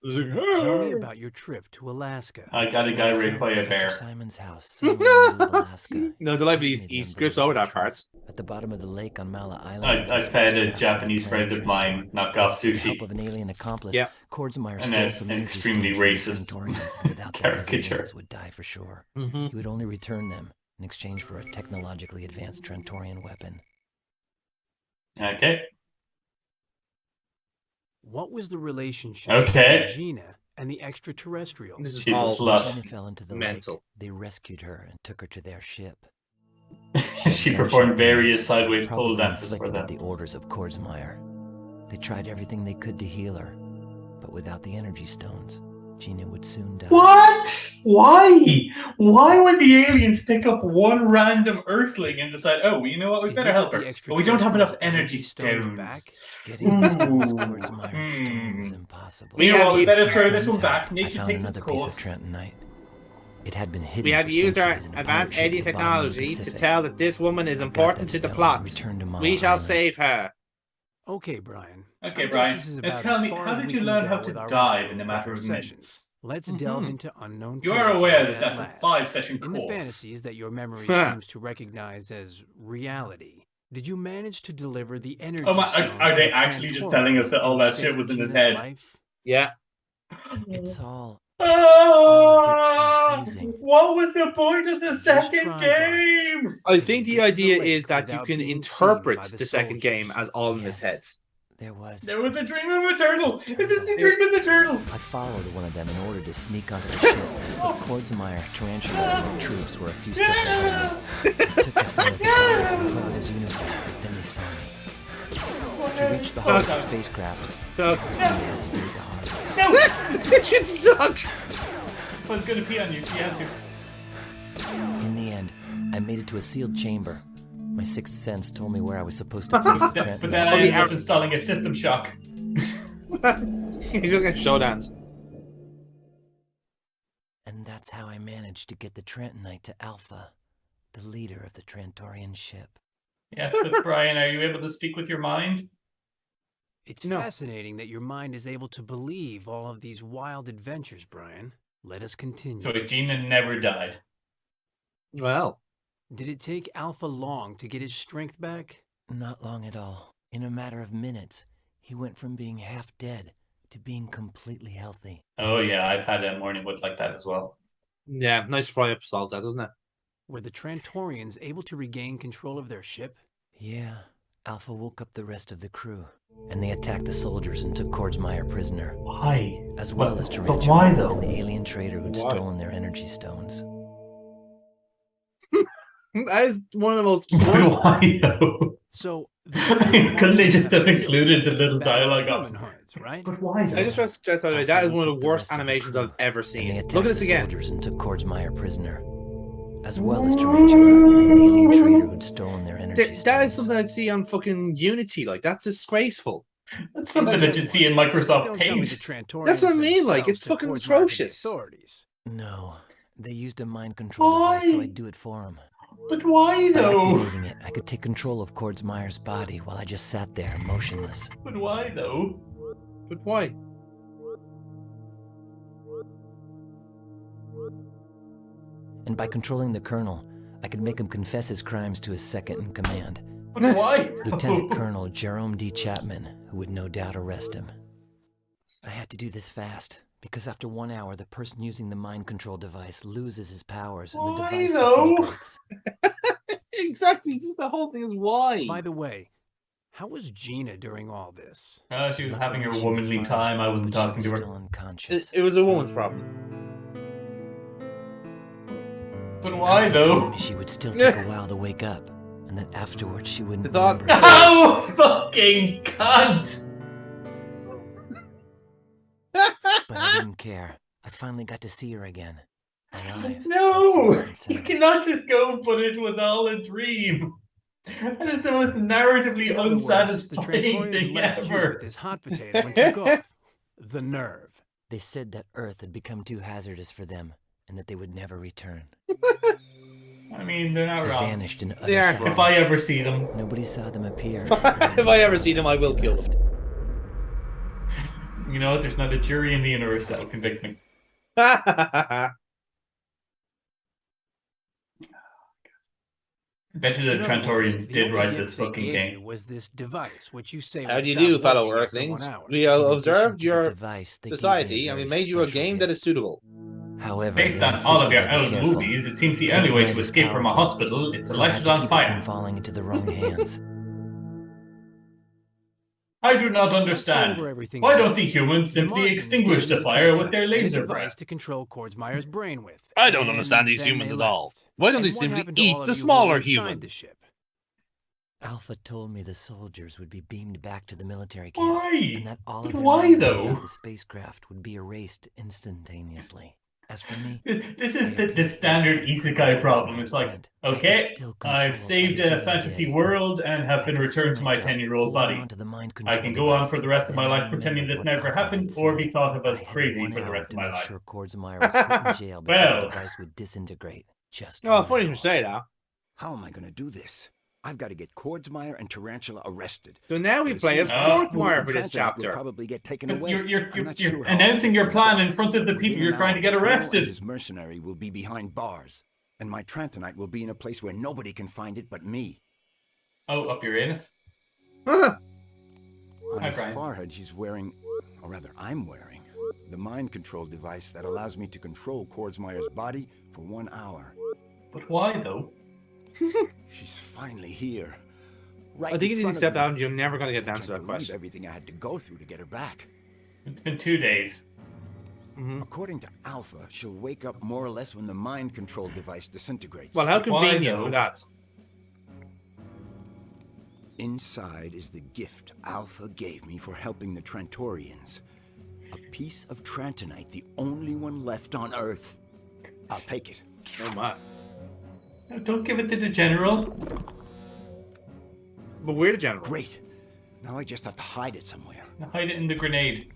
S16: Tell me about your trip to Alaska.
S11: I got a guy raped by a
S12: Professor
S11: bear.
S12: Simon's house somewhere in the middle of Alaska.
S17: No, delightfully he skips over that part.
S12: At the bottom of the lake on Mala Island.
S11: I fed a Japanese friend of mine knockoff
S12: With the help
S11: sushi.
S12: of an alien accomplice,
S17: Yeah.
S12: Kordsmeyer
S11: And
S12: stole
S11: an
S12: some energy
S11: extremely
S12: stones from the
S11: racist
S12: Centaurians, and without them, his
S11: caricature.
S12: aliens would die for sure.
S17: Mhm.
S12: He would only return them in exchange for a technologically advanced Trentorian weapon.
S11: Okay.
S16: What was the relationship
S11: Okay.
S16: between Gina and the extraterrestrials?
S17: This is
S11: She's a
S17: all
S11: slut.
S12: Gina fell into the
S17: mental.
S12: lake. They rescued her and took her to their ship.
S11: She performed various sideways pole
S12: Probably
S11: dances for
S12: inflicted at
S11: them.
S12: the orders of Kordsmeyer. They tried everything they could to heal her, but without the energy stones, Gina would soon die.
S11: What? Why? Why would the aliens pick up one random Earthling and decide, oh, well, you know what, we
S16: Did
S11: better
S16: you
S11: help
S16: get
S11: her,
S16: the
S11: but we don't have enough
S16: extraterrestrials'
S11: energy stones.
S16: back?
S12: Getting the stones
S11: Ooh.
S12: Kordsmeyer had stolen was impossible.
S11: You know what, we better throw
S12: Friends
S11: this one back.
S12: help, I
S11: Nature
S12: found
S11: takes
S12: another
S11: its
S12: piece of
S11: course.
S12: Trentonite. It had been hidden
S17: We have
S12: for
S17: used our
S12: centuries in a pirate
S17: advanced
S12: ship
S17: alien
S12: at the bottom of the
S17: technology to
S12: Pacific.
S17: tell that this woman is
S12: I got
S17: important
S12: that
S17: to the
S12: stone
S17: plot.
S12: and returned to Mala
S17: We shall
S12: Island.
S17: save her.
S16: Okay, Brian. I
S11: Okay,
S16: guess
S11: Brian.
S16: this is
S11: Now
S16: about
S11: tell
S16: as
S11: me,
S16: far
S11: how
S16: as
S11: did
S16: we
S11: you
S16: can
S11: learn
S16: go
S11: how to
S16: with our
S11: dive
S16: round
S11: in a
S16: of
S11: matter of
S16: sessions.
S11: minutes?
S16: Let's delve into unknown
S11: You are
S16: territory
S11: aware that
S16: at
S11: that's a
S16: last.
S11: 5-session
S16: In the
S11: course.
S16: fantasies that your memory
S17: Huh.
S16: seems to recognize as reality, did you manage to deliver the energy
S11: Oh my,
S16: stone
S11: are
S16: to
S11: they
S16: the
S11: actually just
S16: Trantorian
S11: telling us that all that
S16: and
S11: shit
S16: save
S11: was in his
S16: Gina's
S11: head?
S16: life?
S17: Yeah.
S12: It's all
S11: Ah,
S12: confusing.
S11: what was the point of the
S16: Just
S11: second
S16: try, Brian.
S11: game?
S17: I think the
S16: Get to the
S17: idea
S16: lake
S17: is that you
S16: without
S17: can
S16: being seen
S17: interpret
S16: by the
S17: the second game
S16: soldiers.
S17: as all in his
S12: Yes.
S17: head.
S12: There was.
S11: There was a dream of a turtle. Is this the dream of the turtle?
S12: I followed one of them in order to sneak onto the ship, but Kordsmeyer, Tarantula, and their troops were a few steps ahead of me. I took out one of the pirates and put on his uniform, but then they saw me. To reach the heart of the spacecraft, I was going to have to do it the hard way.
S11: No!
S17: Shit, the dog!
S11: I was gonna pee on you, so you had to.
S12: In the end, I made it to a sealed chamber. My sixth sense told me where I was supposed to place the Trent.
S11: But then I ended up installing a system shock.
S17: He's gonna get showdowns.
S12: And that's how I managed to get the Trentonite to Alpha, the leader of the Trantorian ship.
S11: Yes, but Brian, are you able to speak with your mind?
S16: It's fascinating that your mind is able to believe all of these wild adventures, Brian. Let us continue.
S11: So Gina never died.
S17: Well.
S16: Did it take Alpha long to get his strength back?
S12: Not long at all. In a matter of minutes, he went from being half dead to being completely healthy.
S11: Oh yeah, I've had a morning wood like that as well.
S17: Yeah, nice fry up solves that, doesn't it?
S16: Were the Trantorians able to regain control of their ship?
S12: Yeah. Alpha woke up the rest of the crew, and they attacked the soldiers and took Kordsmeyer prisoner.
S11: Why?
S12: As well as
S11: But
S12: Tarantula
S11: why though?
S12: and the alien trader who'd
S17: Why?
S12: stolen their energy stones.
S17: That is one of the most.
S11: Why though?
S16: So,
S11: couldn't they just have included the little dialogue
S16: human
S11: of?
S16: hearts, right?
S11: But why though?
S17: I just want to stress out that is one of the worst animations I've ever
S12: And they
S17: seen.
S12: attacked
S17: Look at this
S12: the
S17: again.
S12: soldiers and took Kordsmeyer prisoner. As well as Tarantula and the alien trader who'd stolen their energy stones.
S17: That is something I'd see on fucking Unity. Like, that's disgraceful.
S11: That's something that you'd see in Microsoft
S16: Don't tell me the
S11: Paint.
S16: Trantorians
S17: That's what I mean. Like, it's
S16: themselves
S17: fucking
S16: took Kordsmeyer to the
S17: atrocious.
S16: authorities.
S12: No, they used a mind control device, so I'd do it for them.
S11: But why
S12: By
S11: though?
S12: activating it, I could take control of Kordsmeyer's body while I just sat there, motionless.
S11: But why though?
S17: But why?
S12: And by controlling the colonel, I could make him confess his crimes to his second in command,
S11: But why?
S12: Lieutenant Colonel Jerome D. Chapman, who would no doubt arrest him. I had to do this fast, because after 1 hour, the person using the mind control device loses his powers and the
S11: Why,
S12: device
S11: though?
S12: disintegrates.
S17: Exactly. This is the whole thing. Is why?
S16: By the way, how was Gina during all this?
S11: She was having her
S12: Luckily, she was
S11: womanly
S12: fine,
S11: time. I wasn't
S12: but she
S11: talking
S12: was
S11: to her.
S12: still unconscious.
S17: It was a woman's problem.
S11: But why
S12: Alpha told
S11: though?
S12: me she would still take a while to wake up, and that afterwards she wouldn't
S17: The thought-
S12: remember.
S11: Oh, fucking cunt!
S12: But I didn't care. I finally got to see her again. Alive.
S11: No!
S12: and safe and
S11: You
S12: sound.
S11: cannot just go and put it was all a dream. That is the most narratively
S16: In other words, the
S11: unsatisfying
S16: Trantorians
S11: thing
S16: left you
S11: ever.
S16: with this hot potato and took off. The nerve.
S12: They said that Earth had become too hazardous for them, and that they would never return.
S11: I mean, they're not
S12: They
S11: wrong.
S12: vanished in other
S17: They aren't
S12: planets.
S11: If I ever see them.
S12: Nobody saw them appear.
S17: If I ever see them, I will kill them.
S11: You know, there's not a jury in the universe that will convict me. I bet you the Trantorians did write this fucking game.
S16: Was this device, which you say
S17: How
S16: would
S17: do you
S16: stop
S17: do, fellow
S16: working after 1
S17: Earthlings?
S16: hour?
S17: We observed your society and we made you a game that is suitable.
S12: However,
S11: Based on all of your old movies, it seems the only way to escape from a hospital is to light it on fire.
S12: Falling into the wrong hands.
S11: I do not understand. Why don't the humans simply extinguish the fire with their laser breath?
S16: To control Kordsmeyer's brain with.
S17: I don't understand these humans at all. Why don't they simply eat the smaller human?
S12: Alpha told me the soldiers would be beamed back to the military camp.
S11: Why?
S12: And that all
S11: But
S12: of their
S11: why,
S12: memories
S11: though?
S12: about the spacecraft would be erased instantaneously. As for me,
S11: This is the standard isekai problem. It's like, okay, I've saved a fantasy world and have been returned to my 10-year-old body. I can go on for the rest of my life pretending this never happened, or be thought of as crazy for the rest of my life.
S12: sure Kordsmeyer was put in jail before
S11: Well.
S12: the device would disintegrate. Just
S17: Oh, funny you say that.
S19: How am I going to do this? I've got to get Kordsmeyer and Tarantula arrested.
S17: So now we
S19: But
S17: play as
S19: soon as
S17: Kordsmeyer for this
S19: Tarantula
S17: chapter.
S19: will probably get taken away.
S11: You're
S19: I'm not sure how
S11: announcing your
S19: I'll
S11: plan
S19: set
S11: in front of the
S19: Within
S11: people you're
S19: an
S11: trying to
S19: hour,
S11: get
S19: Colonel and
S11: arrested.
S19: His mercenary will be behind bars, and my Trantonite will be in a place where nobody can find it but me.
S11: Oh, up your anus?
S19: On
S11: Hi,
S19: his
S11: Brian.
S19: forehead, he's wearing, or rather, I'm wearing, the mind control device that allows me to control Kordsmeyer's body for 1 hour.
S11: But why, though?
S19: She's finally here. Right
S17: I think you
S19: in
S17: need to
S19: front of
S17: step
S19: me.
S17: out and you're never going to get the
S19: I
S17: answer to
S19: can't
S17: that
S19: believe
S17: question.
S19: everything I had to go through to get her back.
S11: It's been 2 days.
S19: According to Alpha, she'll wake up more or less when the mind control device disintegrates.
S17: Well, how
S11: Why,
S17: convenient
S11: though?
S17: for that.
S19: Inside is the gift Alpha gave me for helping the Trantorians. A piece of Trantonite, the only one left on Earth. I'll take it.
S17: Oh my.
S11: No, don't give it to the general.
S17: But we're the general.
S19: Great. Now I just have to hide it somewhere.
S11: Hide it in the grenade.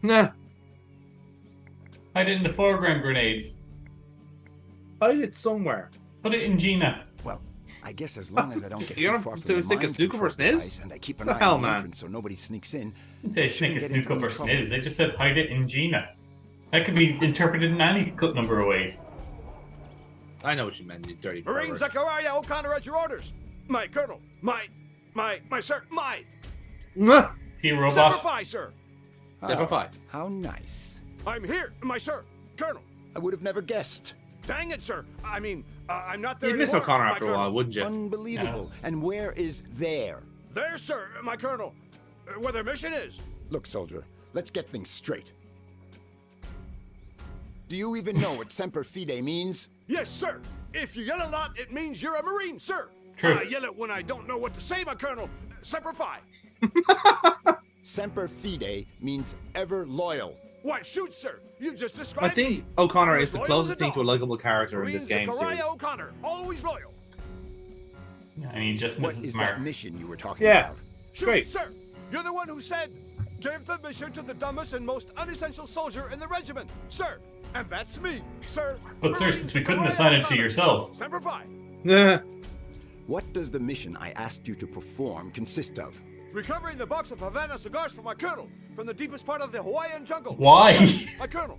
S17: Nah.
S11: Hide it in the foreground grenades.
S17: Hide it somewhere.
S11: Put it in Gina.
S19: Well, I guess as long as I don't get
S17: You're
S19: too
S17: gonna
S19: far from
S17: so
S19: the
S17: stick a
S19: mind
S17: snooker
S19: control
S17: for sniz?
S19: device and I keep an
S17: The
S19: eye
S17: hell,
S19: on the
S17: man?
S19: entrance so nobody sneaks in.
S11: I didn't say
S19: I
S11: snick a
S19: shouldn't get
S11: snook
S19: into
S11: up or
S19: any trouble.
S11: sniz. I just said hide it in Gina. That could be interpreted in any number of ways.
S17: I know what you meant, you dirty
S14: Marine
S17: pervert.
S14: Zachariah O'Connor at your orders. My colonel. My sir. My.
S17: Mwah!
S11: Is he a robot?
S14: Simplify, sir.
S17: Simplify.
S19: How nice.
S14: I'm here, my sir. Colonel.
S19: I would have never guessed.
S14: Dang it, sir. I mean, I'm not there
S17: You'd miss
S14: anymore,
S17: O'Connor
S14: my
S17: after a
S14: colonel.
S17: while, wouldn't you?
S19: Unbelievable. And where is there?
S14: There, sir, my colonel. Where their mission is.
S19: Look, soldier, let's get things straight. Do you even know what Semper Fide means?
S14: Yes, sir. If you yell a lot, it means you're a Marine, sir.
S11: True.
S14: I yell it when I don't know what to say, my colonel. Semper Fi.
S19: Semper Fide means ever loyal.
S14: Why, shoot, sir. You just
S17: I
S14: described
S17: think
S14: me.
S17: O'Connor
S14: I'm
S17: is
S14: as
S17: the
S14: loyal
S17: closest
S14: as a
S17: thing to a
S14: dog.
S17: likable character in
S14: Marine
S17: this game
S14: Zachariah
S17: series.
S14: O'Connor, always loyal.
S11: And he just
S19: What
S11: misses
S19: is
S11: Mark.
S19: that mission you were talking
S17: Yeah.
S19: about?
S14: Shoot,
S17: Great.
S14: sir. You're the one who said, give the mission to the dumbest and most unessential soldier in the regiment, sir. And that's me, sir.
S11: But sir,
S14: Marine
S11: since we couldn't
S14: Zachariah
S11: assign it to
S14: O'Connor.
S11: yourself.
S14: Semper Fi.
S17: Nah.
S19: What does the mission I asked you to perform consist of?
S14: Recovering the box of Havana cigars for my colonel from the deepest part of the Hawaiian jungle.
S11: Why?
S14: Sir, my colonel.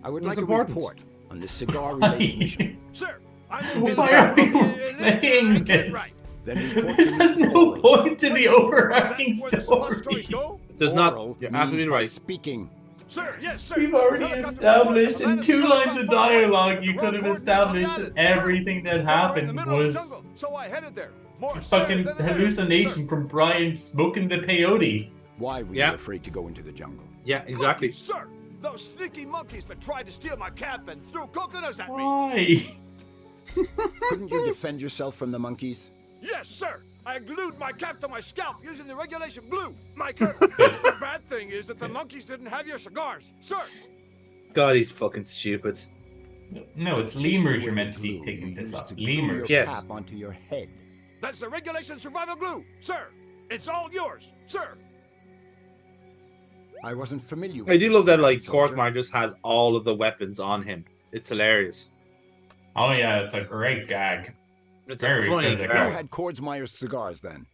S19: I would
S17: It's
S19: like
S17: important.
S19: a report on this cigar-related mission.
S14: Sir, I'm
S11: Why are we playing this?
S19: Then report
S11: This
S19: to
S11: has
S19: me
S11: no
S19: orally.
S11: point to the overarching
S14: Where the
S11: story.
S14: suppositories go?
S17: It does not.
S19: Oral
S17: You're
S19: means
S17: absolutely
S19: by
S17: right.
S19: Speaking.
S14: Sir, yes, sir.
S11: We've already
S14: Helicopter
S11: established in
S14: Havana
S11: 2
S14: cigar
S11: lines
S14: truck
S11: of
S14: far away.
S11: dialogue
S14: The
S11: you
S14: road
S11: could have
S14: coordinates on the
S11: established
S14: island.
S11: that everything that
S14: We're in the
S11: happened
S14: middle of the
S11: was
S14: jungle, so I headed there. More
S11: a
S14: scared
S11: fucking
S14: than a bear,
S11: hallucination
S14: sir.
S11: from Brian smoking the peyote.
S19: Why were
S17: Yeah.
S19: you afraid to go into the jungle?
S17: Yeah, exactly.
S14: Monkeys, sir. Those sneaky monkeys that tried to steal my cap and threw coconuts at me.
S11: Why?
S19: Couldn't you defend yourself from the monkeys?
S14: Yes, sir. I glued my cap to my scalp using the regulation glue. My colonel. The bad thing is that the monkeys didn't have your cigars, sir.
S17: God, he's fucking stupid.
S11: No, it's lemurs you're meant to be taking this up. Lemurs.
S19: Your
S17: Yes.
S19: cap onto your head.
S14: That's the regulation survival glue, sir. It's all yours, sir.
S19: I wasn't familiar with
S17: I do
S19: this
S17: love that, like,
S19: soldier.
S17: Kordsmeyer just has all of the weapons on him. It's hilarious.
S11: Oh yeah, it's a great gag.
S17: It's
S11: Very
S17: a funny
S11: physical.
S19: Who
S17: gag.
S19: had Kordsmeyer's cigars then?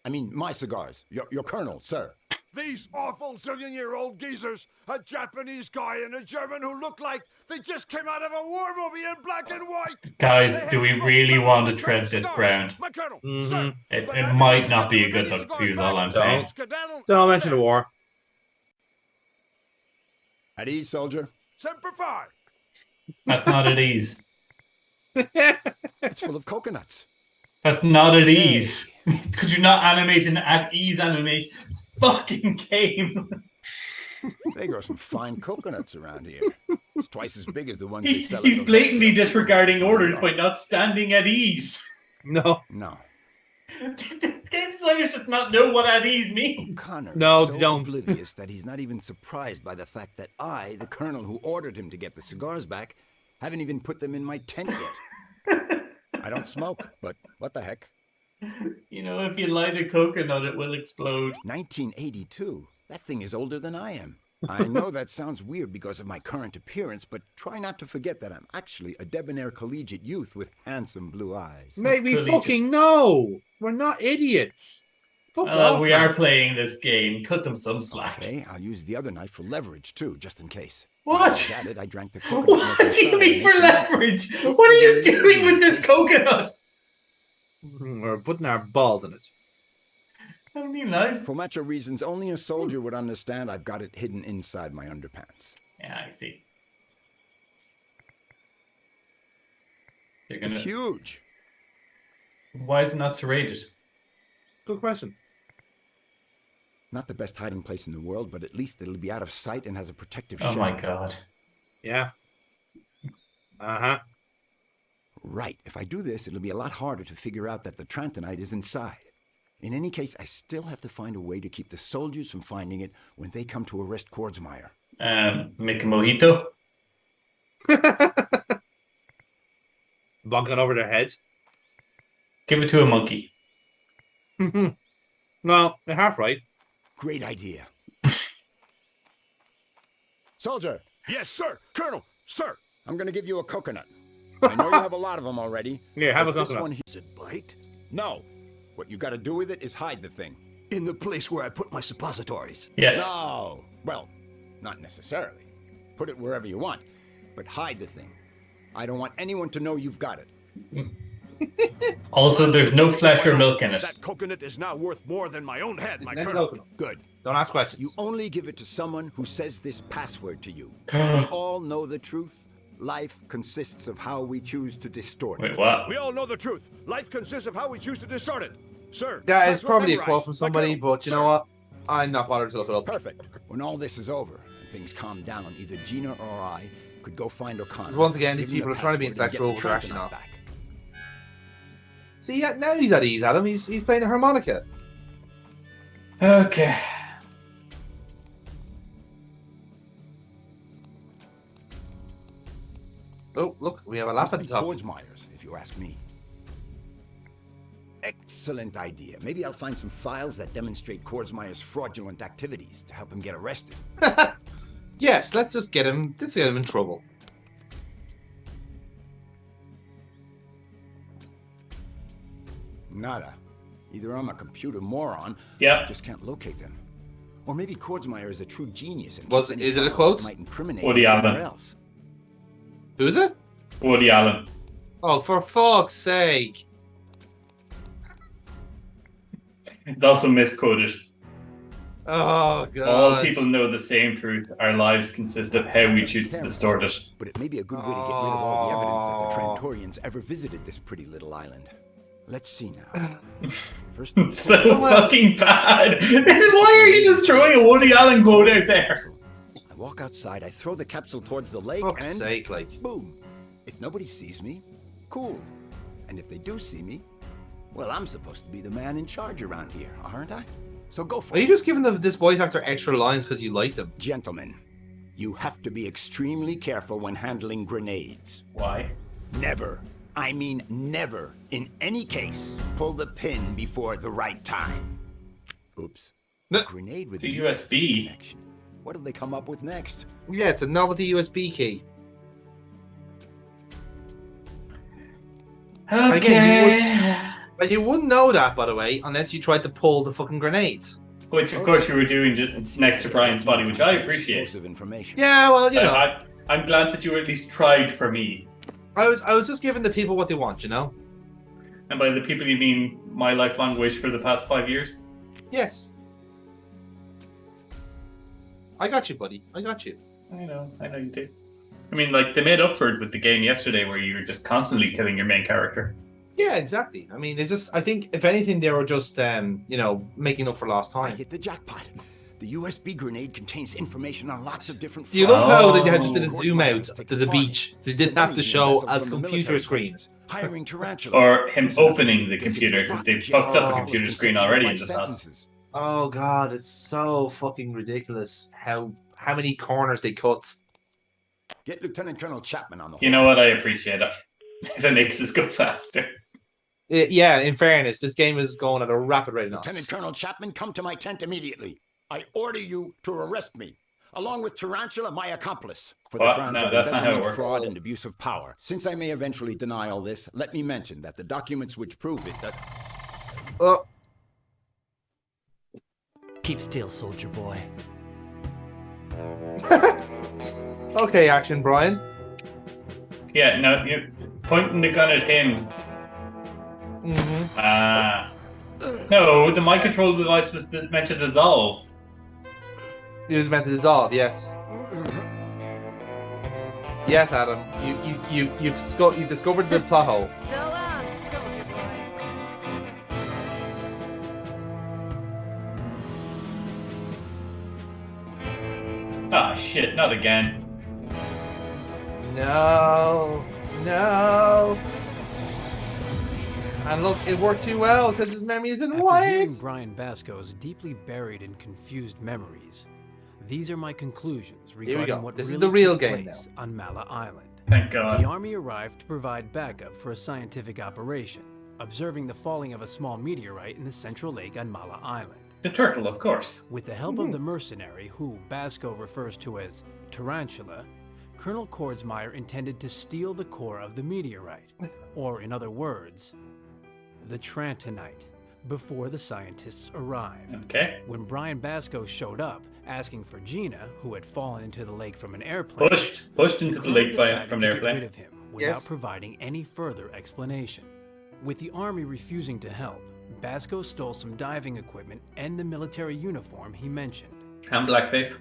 S19: I mean, my cigars. Your colonel, sir.
S14: These awful zillion-year-old geezers, a Japanese guy and a German who look like they just came out of a war movie in black and white.
S11: Guys, do we really want to tread this ground?
S14: My colonel,
S17: Mm-hmm.
S11: It might not be a good look for you, is all I'm saying.
S17: Don't mention the war.
S19: At ease, soldier.
S14: Semper Fi.
S11: That's not at ease.
S19: It's full of coconuts.
S11: That's not at ease. Could you not animate an at ease animation? Fucking game.
S19: They grow some fine coconuts around here. It's twice as big as the ones they sell.
S11: He's blatantly disregarding orders by not standing at ease.
S17: No.
S11: Game designers should not know what at ease means.
S19: O'Connor
S17: No,
S19: is so
S17: they don't.
S19: oblivious that he's not even surprised by the fact that I, the colonel who ordered him to get the cigars back, haven't even put them in my tent yet. I don't smoke, but what the heck?
S11: You know, if you light a coconut, it will explode.
S19: 1982? That thing is older than I am. I know that sounds weird because of my current appearance, but try not to forget that I'm actually a debonair collegiate youth with handsome blue eyes.
S17: Mate, we fucking know. We're not idiots. Fuck off,
S11: We
S17: man.
S11: are playing this game. Cut them some slack.
S19: Okay, I'll use the other knife for leverage too, just in case.
S11: What?
S19: While I was at it, I drank the coconut
S11: What
S19: milk
S11: do you
S19: inside
S11: mean
S19: and
S11: for
S19: ate the milk.
S11: leverage? What are you doing with this coconut?
S17: We're putting our balls in it.
S11: How many lives?
S19: For macho reasons only a soldier would understand, I've got it hidden inside my underpants.
S11: Yeah, I see.
S19: It's huge.
S11: Why is it not serrated?
S17: Good question.
S19: Not the best hiding place in the world, but at least it'll be out of sight and has a protective
S11: Oh
S19: shell.
S11: my god.
S17: Yeah. Uh-huh.
S19: Right. If I do this, it'll be a lot harder to figure out that the Trantonite is inside. In any case, I still have to find a way to keep the soldiers from finding it when they come to arrest Kordsmeyer.
S11: Make a mojito?
S17: Bonking over their heads.
S11: Give it to a monkey.
S17: Well, they're half right.
S19: Great idea. Soldier.
S14: Yes, sir. Colonel, sir.
S19: I'm going to give you a coconut. I know you have a lot of them already.
S17: Yeah, have a
S19: but this
S17: coconut.
S19: one here- Does it bite? No. What you got to do with it is hide the thing.
S14: In the place where I put my suppositories.
S11: Yes.
S19: No. Well, not necessarily. Put it wherever you want, but hide the thing. I don't want anyone to know you've got it.
S11: Also, there's no flesh or milk in it.
S14: That coconut is now worth more than my own head, my
S17: Then
S14: colonel.
S17: coconut.
S19: Good.
S17: Don't ask questions.
S19: You only give it to someone who says this password to you. We all know the truth. Life consists of how we choose to distort it.
S11: Wait, what?
S14: We all know the truth. Life consists of how we choose to distort it. Sir.
S17: Yeah, it's
S14: password
S17: probably a
S14: memorized.
S17: quote from
S14: My
S17: somebody,
S14: colonel,
S17: but you
S14: sir.
S17: know what? I'm not bothered to look it up.
S19: Perfect. When all this is over and things calm down, either Gina or I could go find O'Connor.
S17: Once again, these
S19: give him
S17: people
S19: the
S17: are trying to be
S19: password and get
S17: intellectual,
S19: the
S17: but they're actually
S19: Trantonite
S17: not.
S19: back.
S17: See, yeah, now he's at ease, Adam. He's playing the harmonica.
S11: Okay.
S17: Oh, look, we have a laugh at the
S19: Must be
S17: top.
S19: Kordsmeyer's, if you ask me. Excellent idea. Maybe I'll find some files that demonstrate Kordsmeyer's fraudulent activities to help him get arrested.
S17: Yes, let's get him in trouble.
S19: Nada. Either I'm a computer moron,
S11: Yeah.
S19: or I just can't locate them. Or maybe Kordsmeyer is a true genius and
S17: Was
S19: keeps
S17: it-
S19: any
S17: is it a
S19: files
S17: quote?
S19: that might incriminate
S11: Woody
S19: him somewhere
S11: Allen.
S19: else.
S17: Who is it?
S11: Woody Allen.
S17: Oh, for fuck's sake.
S11: It's also misquoted.
S17: Oh, God.
S11: All people know the same truth. Our lives consist of how we choose to distort it.
S19: But it may be a good way to get rid of all the evidence that the Trantorians ever visited this pretty little island. Let's see now. First,
S11: It's so fucking bad. Why are you just throwing a Woody Allen quote out there?
S19: I walk outside, I throw the capsule towards the lake,
S17: Fuck's
S19: and
S17: sake, like.
S19: boom. If nobody sees me, cool. And if they do see me, well, I'm supposed to be the man in charge around here, aren't I? So go for
S17: Are
S19: it.
S17: you just giving this voice actor extra lines because you liked him?
S19: Gentlemen, you have to be extremely careful when handling grenades.
S11: Why?
S19: Never, I mean never, in any case, pull the pin before the right time. Oops. A grenade with
S11: It's a
S19: a
S11: USB.
S19: connection. What have they come up with next?
S17: Yeah, it's a novelty USB key.
S11: Okay.
S17: And you wouldn't know that, by the way, unless you tried to pull the fucking grenade.
S11: Which, of course, you were doing just next to Brian's body, which I appreciate.
S17: Yeah, well, you know.
S11: I'm glad that you at least tried for me.
S17: I was just giving the people what they want, you know?
S11: And by the people, you mean my lifelong wish for the past 5 years?
S17: Yes. I got you, buddy. I got you.
S11: I know you do. I mean, like, they made up for it with the game yesterday where you were just constantly killing your main character.
S17: Yeah, exactly. I mean, I think, if anything, they were just, making up for lost time.
S19: I hit the jackpot. The USB grenade contains information on lots of different.
S17: Do you love how they just did a zoom out to the beach, so they didn't have to show a computer screen?
S19: Hiring Tarantula.
S11: Or him opening the computer, because they fucked up the computer screen already in this house.
S17: Oh god, it's so fucking ridiculous how many corners they cut.
S19: Get Lieutenant Colonel Chapman on the.
S11: You know what? I appreciate it. If it makes us go faster.
S17: Yeah, in fairness, this game is going at a rapid rate of knots.
S19: Lieutenant Colonel Chapman, come to my tent immediately. I order you to arrest me, along with Tarantula, my accomplice, for the crimes of embezzlement, fraud, and abuse of power. Since I may eventually deny all this, let me mention that the documents which prove it that...
S12: Keep still, soldier boy.
S17: Okay, action, Brian.
S11: Yeah, no, you're pointing the gun at him. No, the mind control device was meant to dissolve.
S17: It was meant to dissolve, yes. Yes, Adam. You've discovered the plot hole.
S15: So long, soldier boy.
S11: Ah, shit, not again.
S17: No. And look, it worked too well because his memory has been
S16: After hearing
S17: wiped.
S16: Brian Basco's deeply buried and confused memories, these are my conclusions regarding what
S17: This
S16: really
S17: is the real
S16: took
S17: game
S16: place on Mala Island.
S11: Thank God.
S16: The army arrived to provide backup for a scientific operation, observing the falling of a small meteorite in the central lake on Mala Island.
S11: The turtle, of course.
S16: With the help of the mercenary, who Basco refers to as Tarantula, Colonel Kordsmeyer intended to steal the core of the meteorite, or in other words, the Trantonite, before the scientists arrived.
S11: Okay.
S16: When Brian Basco showed up, asking for Gina, who had fallen into the lake from an airplane,
S11: pushed into the lake from an
S16: to
S11: airplane.
S16: get rid of him without providing any further explanation. With the army refusing to help, Basco stole some diving equipment and the military uniform he mentioned.
S11: And blackface.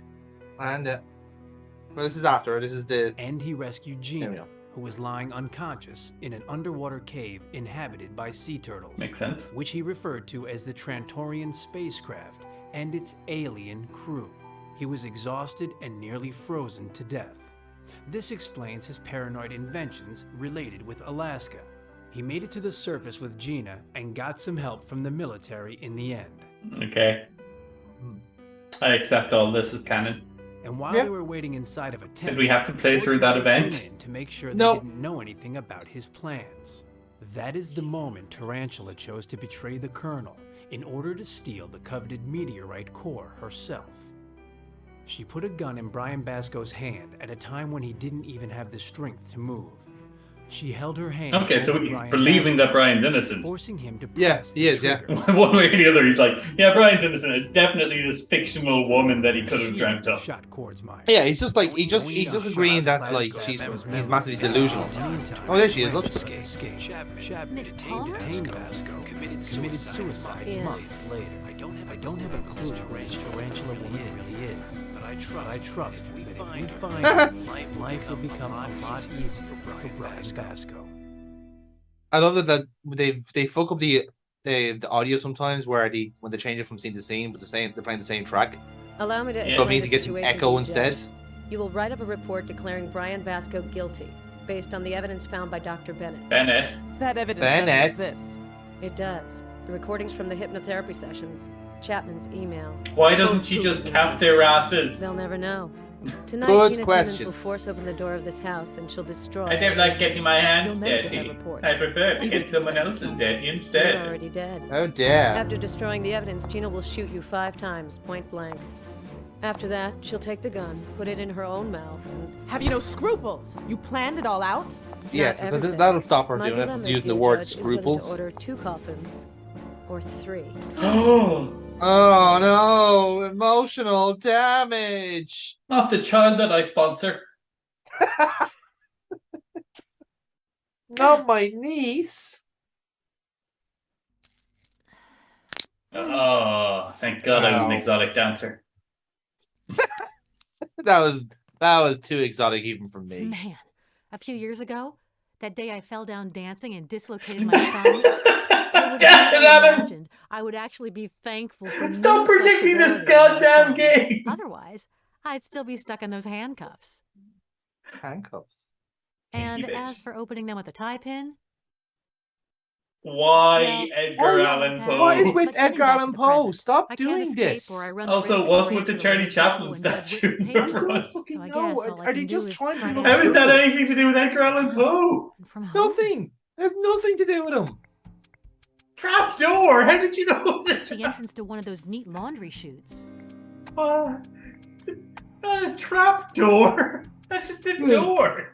S17: And well, this is after. This is the.
S16: And he rescued Gina, who was lying unconscious in an underwater cave inhabited by sea turtles.
S11: Makes sense.
S16: Which he referred to as the Trantorian spacecraft and its alien crew. He was exhausted and nearly frozen to death. This explains his paranoid inventions related with Alaska. He made it to the surface with Gina and got some help from the military in the end.
S11: Okay. I accept all this as canon.
S16: And while they were waiting inside of a tent,
S11: did we have to play through that event?
S16: To make sure they didn't know anything about his plans. That is the moment Tarantula chose to betray the Colonel in order to steal the coveted meteorite core herself. She put a gun in Brian Basco's hand at a time when he didn't even have the strength to move. She held her hand.
S11: Okay, so
S16: over
S11: he's
S16: Brian
S11: believing
S16: Basco,
S11: that Brian's innocent.
S16: forcing him to
S17: Yeah,
S16: press
S17: he is. Yeah.
S11: One way or the other, he's like, yeah, Brian's innocent. It's definitely this fictional woman that he could have dreamt up.
S17: Yeah, he's just like he's just agreeing that like he's massively delusional. Oh, there she is. Look.
S16: Chapman detained Basco, committed suicide months later. I don't have a clue who this tarantula woman really is, but I trust that if we find her, life will become a lot easier for Brian Basco.
S17: I love that they fuck up the audio sometimes when they change it from scene to scene, but they're playing the same track.
S15: Allow me to
S17: So it
S15: explain
S17: means
S15: the
S17: you get an
S15: situation to
S17: echo
S15: you,
S17: instead.
S15: Judge. You will write up a report declaring Brian Basco guilty, based on the evidence found by Dr. Bennett.
S11: Bennett.
S7: That evidence
S17: Bennett.
S7: doesn't exist.
S15: It does. The recordings from the hypnotherapy sessions, Chapman's email.
S11: Why doesn't she just cap their asses?
S15: They'll never know. Tonight,
S17: Good
S15: Gina
S17: question.
S15: Timmons will force open the door of this house and she'll destroy.
S11: I don't like getting my hands
S15: You'll never get
S11: dirty.
S15: that report.
S11: I prefer to get someone else's dirty
S15: You're
S11: instead.
S15: already dead.
S17: Oh dear.
S15: After destroying the evidence, Gina will shoot you 5 times, point blank. After that, she'll take the gun, put it in her own mouth, and...
S7: Have you no scruples? You planned it all out?
S17: Yes,
S15: Not
S17: because
S15: everything.
S17: that'll stop her
S15: My
S17: doing it,
S15: dilemma,
S17: using the
S15: dear
S17: word
S15: Judge, is whether to
S17: scruples.
S15: order 2 coffins or 3.
S17: Oh no! Emotional damage.
S11: Not the child that I sponsor.
S17: Not my niece.
S11: Oh, thank God I was an
S17: Ow.
S11: exotic dancer.
S17: That was too exotic even for me.
S18: Man, a few years ago, that day I fell down dancing and dislocated my thumb, I would have never imagined I would actually be thankful for
S11: Stop
S18: no
S11: predicting this
S18: flexibility in my
S11: goddamn
S18: thumb.
S11: game.
S18: Otherwise, I'd still be stuck in those handcuffs.
S17: Handcuffs.
S18: And
S11: Pinky
S18: as
S11: bitch.
S18: for opening them with a tie pin,
S11: Why
S18: well,
S11: Edgar
S18: yeah,
S11: Allan
S18: Pat.
S11: Poe?
S17: What is with
S18: But getting
S17: Edgar
S18: back to
S17: Allan
S18: the
S17: Poe?
S18: present,
S17: Stop
S18: I can't
S17: doing
S18: escape
S17: this.
S18: or I run
S11: Also,
S18: the risk
S11: what's
S18: that
S11: with the
S18: tarantula
S11: Charlie
S18: will gobble
S11: Chaplin
S18: and Judge
S11: statue
S18: Whitney
S11: in
S18: pay
S11: the
S18: for
S11: front?
S18: it.
S17: Fucking
S18: So I
S17: no.
S18: guess all I
S17: Are
S18: can
S17: they
S18: do
S17: just
S18: is
S17: trying to
S18: try
S17: look
S18: to
S11: How
S18: answer
S11: is that
S17: cool?
S11: anything to do with Edgar Allan Poe?
S18: from home.
S17: Nothing. There's nothing to do with him.
S11: Trapdoor? How did you know
S18: It's
S11: that?
S18: the entrance to one of those neat laundry chutes.
S11: Not a trapdoor. That's just a door.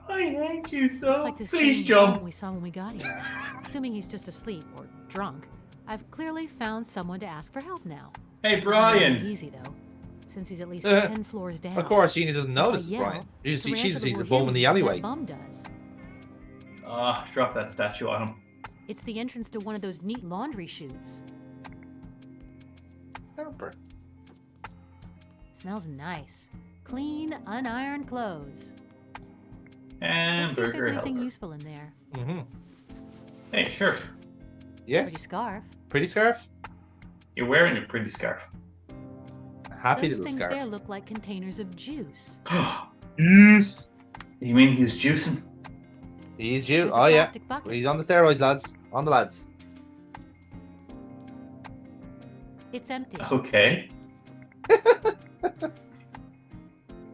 S11: I hate you so.
S18: Looks like the
S11: Please
S18: same
S11: jump.
S18: bum we saw when we got here. Assuming he's just asleep or drunk, I've clearly found someone to ask for help now.
S11: Hey,
S18: Which isn't really
S11: Brian.
S18: easy though, since he's at least 10 floors down.
S17: Of course, Gina doesn't
S18: If I
S17: notice,
S18: yell,
S17: Brian. She just
S18: Tarantula
S17: sees
S18: will
S17: the
S18: hear
S17: bum in
S18: me
S17: the
S18: before that
S17: alleyway.
S18: bum does.
S11: Drop that statue on him.
S18: It's the entrance to one of those neat laundry chutes. Smells nice. Clean, unironed clothes. Let's see if there's
S11: Hamburger
S18: anything
S11: helper.
S18: useful in there.
S17: Mm-hmm.
S11: Hey, shirt.
S18: Pretty
S17: Yes.
S18: scarf.
S17: Pretty scarf.
S11: You're wearing a pretty scarf.
S17: Happy
S18: Those
S17: little
S18: things
S17: scarf.
S18: there look like containers of juice.
S17: Yes.
S11: You mean he's juicing?
S17: He's due.
S18: There's a
S17: Oh yeah.
S18: plastic bucket.
S17: He's on the steroids, lads. On the lads.
S18: It's empty.
S11: Okay.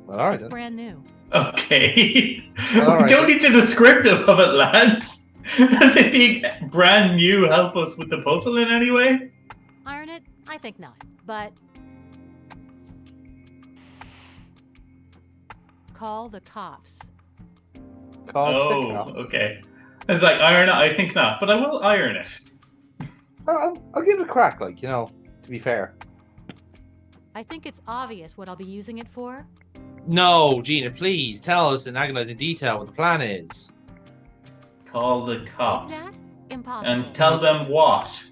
S17: Well, all right
S18: It's
S17: then.
S18: brand new.
S11: Okay.
S17: All
S11: We
S17: right,
S11: don't
S17: then.
S11: need the descriptive of it, lads. Does it being brand new help us with the puzzle in any way?
S18: Iron it? I think not. But call the cops.
S11: Oh, okay. It's like iron it, I think not, but I will iron it.
S17: I'll give it a crack, like, you know, to be fair.
S18: I think it's obvious what I'll be using it for.
S17: No, Gina, please tell us in agonizing detail what the plan is.
S11: Call the cops.
S18: That? Impossible.
S11: And tell them what?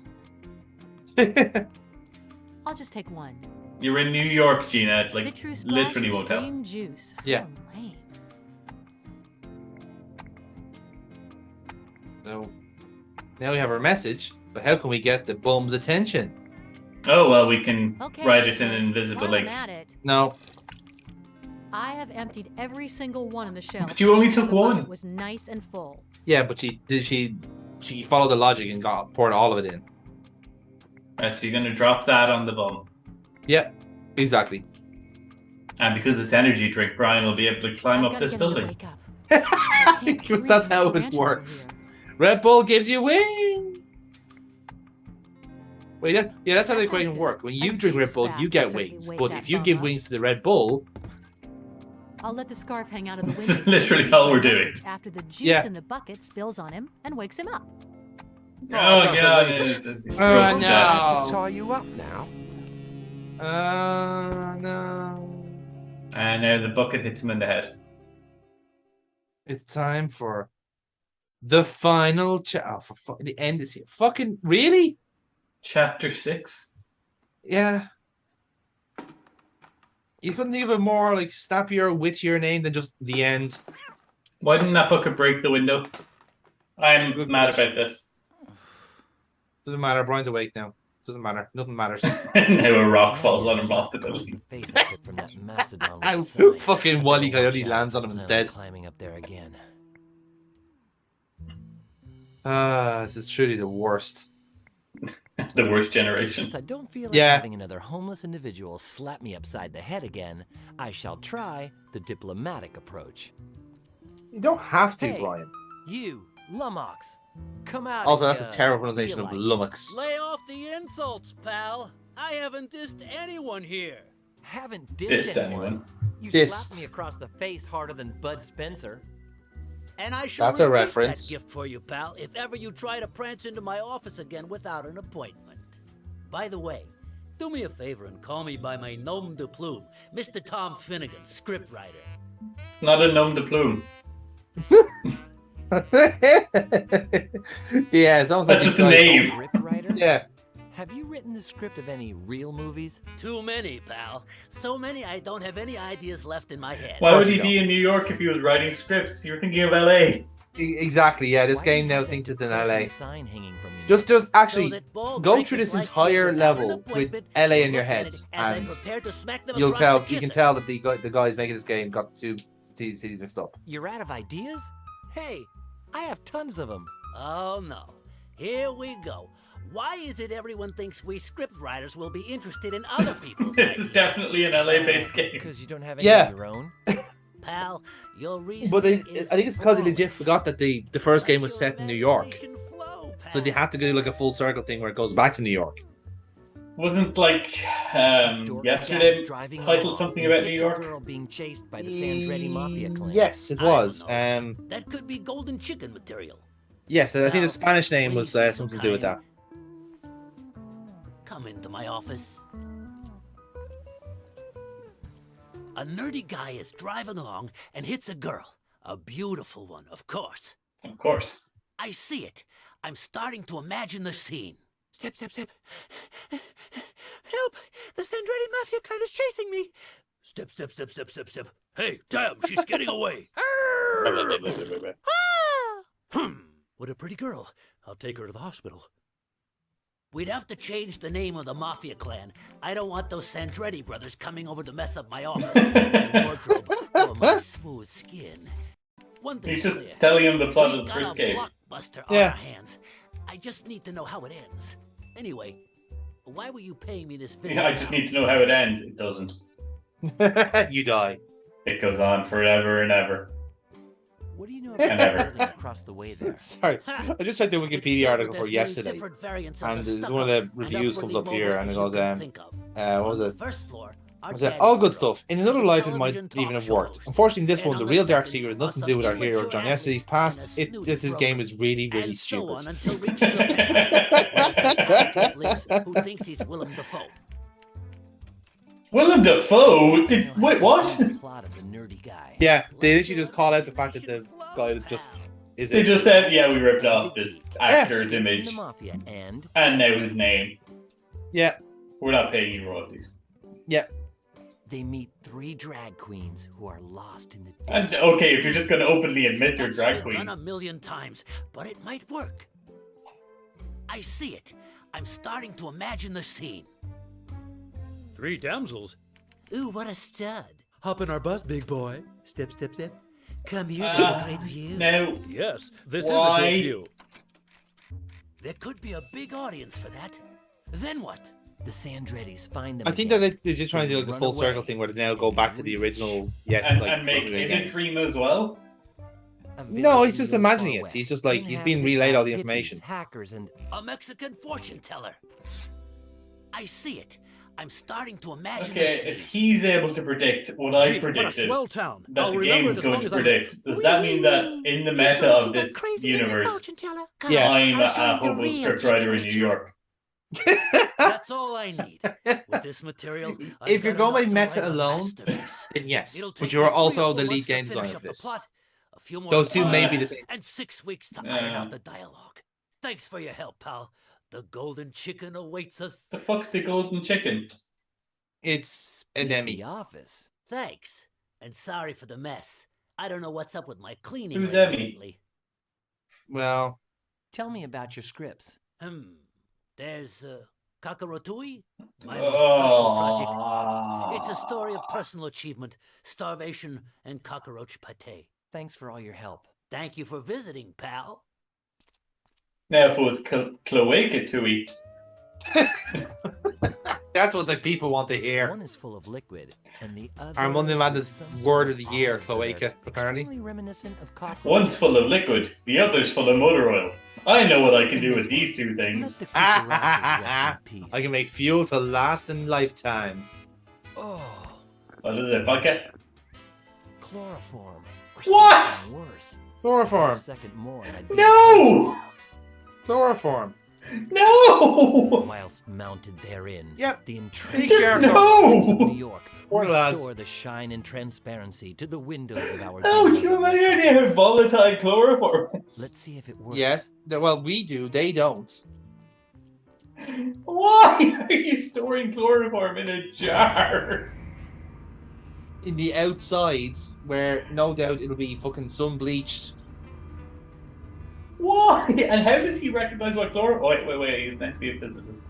S18: I'll just take one.
S11: You're in New York, Gina. Like,
S18: Citrus
S11: literally won't help.
S18: extreme juice.
S17: Yeah.
S18: How lame.
S17: So now we have our message, but how can we get the bum's attention?
S11: Oh, well, we can
S18: Okay,
S11: write it in invisible
S18: while I'm
S11: ink.
S18: at it,
S17: No.
S18: I have emptied every single one on the shelf.
S11: But you only
S18: to make sure
S11: took
S18: the bucket
S11: one.
S18: was nice and full.
S17: Yeah, but she followed the logic and poured all of it in.
S11: Right, so you're going to drop that on the bum.
S17: Yeah, exactly.
S11: And because it's energy drink, Brian will be able to climb up
S18: Gotta
S11: this
S18: get him to
S11: building.
S18: wake up.
S17: Because that's how it works. Red Bull gives you wings. Wait, that's how the equation works. When you drink Red Bull, you get wings. But if you give wings to the Red Bull,
S18: I'll let the scarf hang out of the window.
S11: This is literally all we're doing.
S18: After the juice
S17: Yeah.
S18: in the bucket spills on him and wakes him up.
S11: Oh, God.
S17: no.
S8: To tie you up now.
S17: No.
S11: And now the bucket hits him in the head.
S17: It's time for the final the end is here. Fucking really?
S11: Chapter 6?
S17: Yeah. You couldn't think of a more like snappier, wittier name than just the end.
S11: Why didn't that bucket break the window? I'm mad about this.
S17: Doesn't matter. Brian's awake now. Doesn't matter. Nothing matters.
S11: Now a rock falls on him off the building.
S12: Face I took from that mastodon with
S17: And
S12: the sign.
S17: fucking Wally
S12: Watch
S17: Coyote
S12: out,
S17: lands on him
S12: plan
S17: instead.
S12: Climbing up there again.
S17: This is truly the worst.
S11: The worst generation.
S12: Since I don't feel like
S17: Yeah.
S12: having another homeless individual slap me upside the head again, I shall try the diplomatic approach.
S17: You don't have to,
S12: Hey,
S17: Brian.
S12: You, Lummox, come out.
S17: Also,
S12: if
S17: that's a
S12: ya
S17: terrible pronunciation
S12: feel
S17: of
S12: like it.
S17: lummox.
S8: Lay off the insults, pal. I haven't dissed anyone here.
S12: Haven't
S11: Dissed
S12: dissed anyone.
S11: anyone.
S12: You
S17: Dissed.
S12: slapped me across the face harder than Bud Spencer.
S8: And I shall
S17: That's a
S8: repeat
S17: reference.
S8: that gift for you, pal, if ever you try to prance into my office again without an appointment. By the way, do me a favor and call me by my nom de plume, Mr. Tom Finnegan, scriptwriter.
S11: Not a nom de plume.
S17: Yeah, it's almost
S11: That's
S17: like
S11: just a name.
S12: Scriptwriter?
S17: Yeah.
S12: Have you written the script of any real movies?
S8: Too many, pal. So many I don't have any ideas left in my head.
S11: Why would he be in New York if he was writing scripts? You were thinking of LA.
S17: Exactly, yeah. This game now thinks it's in LA.
S12: Sign hanging from you.
S17: Just actually go through this entire level with LA in your head, and you can tell that the guys making this game got two cities mixed up.
S12: You're out of ideas? Hey, I have tons of them.
S8: Oh no. Here we go. Why is it everyone thinks we scriptwriters will be interested in other people's
S11: This is definitely an LA-based game.
S12: Because you don't have any of your own.
S8: Pal, your reason
S17: But I think it's because they legit forgot that the first game was set in New York, so they had to do like a full circle thing where it goes back to New York.
S11: Wasn't like yesterday titled something about New York?
S12: Girl being chased by the Sandretti Mafia clan.
S17: Yes, it was.
S8: That could be golden chicken material.
S17: Yes, I think the Spanish name was something to do with that.
S8: Come into my office. A nerdy guy is driving along and hits a girl. A beautiful one, of course.
S11: Of course.
S8: I see it. I'm starting to imagine the scene.
S13: Step. Help! The Sandretti Mafia clan is chasing me.
S8: Step. Hey, damn, she's getting away. What a pretty girl. I'll take her to the hospital. We'd have to change the name of the Mafia clan. I don't want those Sandretti brothers coming over to mess up my office, my wardrobe, or my smooth skin. One thing's
S11: He's
S8: clear.
S11: just telling him the plot of
S8: We've
S11: the
S8: got
S11: first
S8: a
S11: game.
S8: blockbuster on our hands. I just need to know how it ends. Anyway, why were you paying me this video?
S11: I just need to know how it ends. It doesn't.
S17: You die.
S11: It goes on forever and ever.
S12: What do you know
S11: And
S12: about the
S11: ever.
S12: building across the way there?
S17: Sorry, I just read the Wikipedia article for yesterday, and one of the reviews comes up here, and it goes, what was it? I said, all good stuff. In another life, it might even have worked. Unfortunately, this one, the real dark secret, has nothing to do with our hero John Yesterday's past. This game is really, really stupid.
S8: Who thinks he's Willem Dafoe?
S11: Willem Dafoe? Wait, what?
S17: Yeah, they literally just call out the fact that the guy just is.
S11: They just said, yeah, we ripped off this actor's image.
S12: The Mafia and
S11: now his name.
S17: Yeah.
S11: We're not paying you royalties.
S17: Yeah.
S12: They meet 3 drag queens who are lost in the
S11: And okay, if you're just going to openly admit you're drag
S8: Been done
S11: queens.
S8: a million times, but it might work. I see it. I'm starting to imagine the scene.
S21: 3 damsels?
S8: Ooh, what a stud.
S21: Hop in our bus, big boy.
S8: Step. Come here, there's a great view.
S11: Now,
S21: Yes, this
S11: why?
S21: is a good view.
S8: There could be a big audience for that. Then what?
S12: The Sandrettis find them.
S17: I think that they're just trying to do like a full circle thing where they now go back to the original. Yes,
S11: And make it a dream as well?
S17: No, he's just imagining it. He's just like he's being relayed all the information.
S12: Hackers and
S8: A Mexican fortune teller. I see it. I'm starting to imagine
S11: Okay,
S8: the scene.
S11: if he's able to predict what I
S21: Gee, what a
S11: predicted,
S21: swell town.
S11: that
S21: I'll
S11: the
S21: remember
S11: game
S21: it
S11: is
S21: as
S11: going
S21: long
S11: to
S21: as I live.
S11: predict, does that mean that in the meta of this universe,
S17: Yeah.
S11: I'm a hobo scriptwriter in New York?
S8: That's all I need. With this material, I've
S17: If you're
S8: got
S17: going by
S8: enough to
S17: meta
S8: write a
S17: alone,
S8: masterpiece.
S17: then yes.
S8: It'll
S17: But
S8: take
S17: you're
S8: me 3
S17: also
S8: or 4
S17: the lead
S8: months to
S17: game
S8: finish
S17: designer
S8: up
S17: for
S8: the
S17: this.
S8: plot, a few more
S17: Those two may be the
S8: dialogues,
S17: same.
S8: and 6 weeks to iron out the dialogue. Thanks for your help, pal. The golden chicken awaits us.
S11: The fuck's the golden chicken?
S17: It's an Emmy.
S12: The Office.
S8: Thanks. And sorry for the mess. I don't know what's up with my cleaning
S11: Who's
S8: lady
S11: Emmy?
S8: lately.
S17: Well,
S12: Tell me about your scripts.
S8: There's Kakarotui, my most personal project. It's a story of personal achievement, starvation, and cockroach pate.
S12: Thanks for all your help.
S8: Thank you for visiting, pal.
S11: Now, if it was Cloaca Tui,
S17: that's what the people want to hear.
S12: One is full of liquid, and the other
S17: Armando
S12: is
S17: Madness
S12: some
S17: word
S12: sort
S17: of the year,
S12: olives that are
S17: cloaca, apparently.
S12: extremely reminiscent of cockroaches.
S11: one's full of liquid, the other's full of motor oil. I know what I can do with these two things.
S17: I can make fuel to last a lifetime.
S12: Oh,
S11: What is it, vodka?
S12: chloroform. Or
S11: What?
S12: something worse.
S1: Chloroform.
S12: A second more and I'd be
S11: No!
S1: Chloroform.
S11: No!
S12: Whilst mounted therein,
S1: Yep.
S12: the
S1: Just
S12: entrenched
S11: no!
S12: of New York
S1: Poor lads.
S12: restore the shine and transparency to the windows of our
S11: Oh, do you have any idea how volatile chloroform is?
S12: Let's see if it works.
S1: Yes. Well, we do. They don't.
S11: Why are you storing chloroform in a jar?
S1: In the outside, where no doubt it'll be fucking sun bleached.
S11: Why? And how does he recognize what chloroform? Wait. He's meant to be a physicist.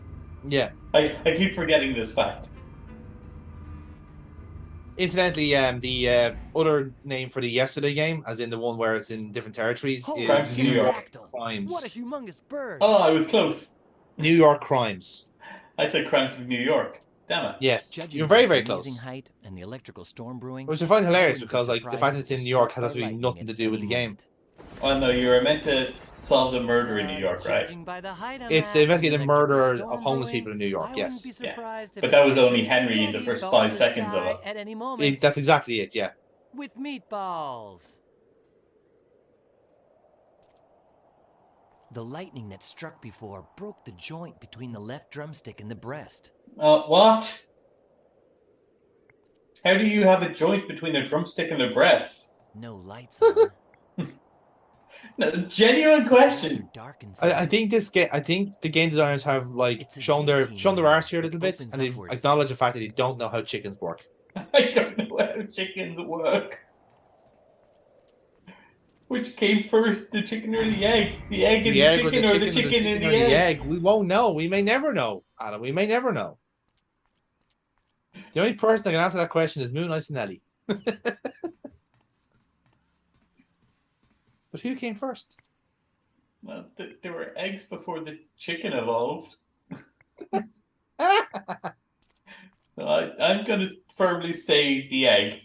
S1: Yeah.
S11: I keep forgetting this fact.
S1: Incidentally, the other name for the yesterday game, as in the one where it's in different territories,
S11: Crimes
S1: is
S11: of New York.
S1: Crimes.
S12: What a humongous bird!
S11: Oh, I was close.
S1: New York Crimes.
S11: I said Crimes of New York. Damn it.
S1: Yes,
S12: Judging
S1: you're very,
S12: by
S1: very
S12: its amazing
S1: close.
S12: height and the electrical storm brewing,
S1: Which I find hilarious
S12: I wouldn't be
S1: because, like, the
S12: surprised
S1: fact that
S12: if
S1: it's in
S12: we're
S1: New York
S12: struck
S1: has
S12: by
S1: absolutely
S12: lightning
S1: nothing
S12: at
S1: to do with the
S12: any
S1: game.
S12: moment.
S11: Oh no, you were meant to solve the murder in New York, right?
S12: Judging by the height I'm
S1: It's
S12: at
S1: to
S12: and
S1: investigate the
S12: electrical
S1: murder
S12: storm
S1: of homeless
S12: brewing,
S1: people in New York.
S12: I
S1: Yes,
S12: wouldn't be surprised if
S11: But
S12: it
S11: that was
S12: touches
S11: only Henry in the
S12: spaghetti
S11: first
S12: fall
S11: 5
S12: the
S11: seconds of
S12: sky
S11: it.
S12: at any moment
S1: that's exactly it. Yeah.
S12: with meatballs. The lightning that struck before broke the joint between the left drumstick and the breast.
S11: What? How do you have a joint between a drumstick and a breast?
S12: No lights on.
S11: No, genuine question.
S12: Dark inside.
S1: I think this game. I think the game designers have like shown their arse here a little bit, and they've acknowledged the fact that they don't know how chickens work.
S11: I don't know how chickens work. Which came first, the chicken or the egg? The egg and the chicken, or the chicken and the egg?
S1: We won't know. We may never know, Adam. We may never know. The only person that can answer that question is Moon Ice and Ellie. But who came first?
S11: Well, there were eggs before the chicken evolved. So I'm going to firmly say the egg.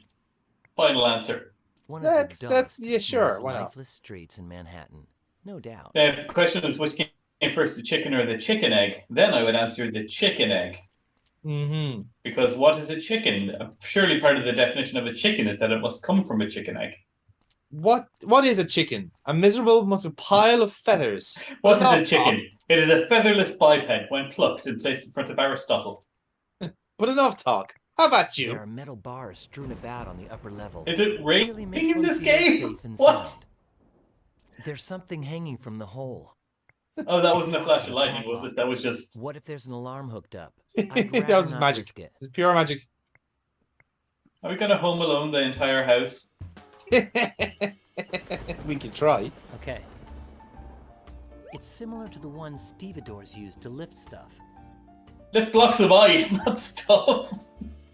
S11: Final answer.
S12: One of the dumbest,
S1: yeah, sure.
S12: most
S1: Why not?
S12: lifeless streets in Manhattan, no doubt.
S11: Now, if the question is which came first, the chicken or the chicken egg, then I would answer the chicken egg.
S1: Mm-hmm.
S11: Because what is a chicken? Surely part of the definition of a chicken is that it must come from a chicken egg.
S1: What is a chicken? A miserable pile of feathers.
S11: What is a chicken? It is a featherless biped when plucked and placed in front of Aristotle.
S1: But enough talk. How about you?
S12: There are metal bars strewn about on the upper level.
S11: Is it raining
S12: Really makes
S11: in
S12: one
S11: this
S12: feel
S11: game?
S12: safe and
S11: What?
S12: sound. There's something hanging from the hole.
S11: Oh, that wasn't a flash of lightning, was it? That was just...
S12: What if there's an alarm hooked up?
S1: That was magic. It's pure magic.
S11: Are we going to Home Alone the entire house?
S1: We can try.
S12: Okay. It's similar to the ones stevedores use to lift stuff.
S11: Lift blocks of ice, not stuff.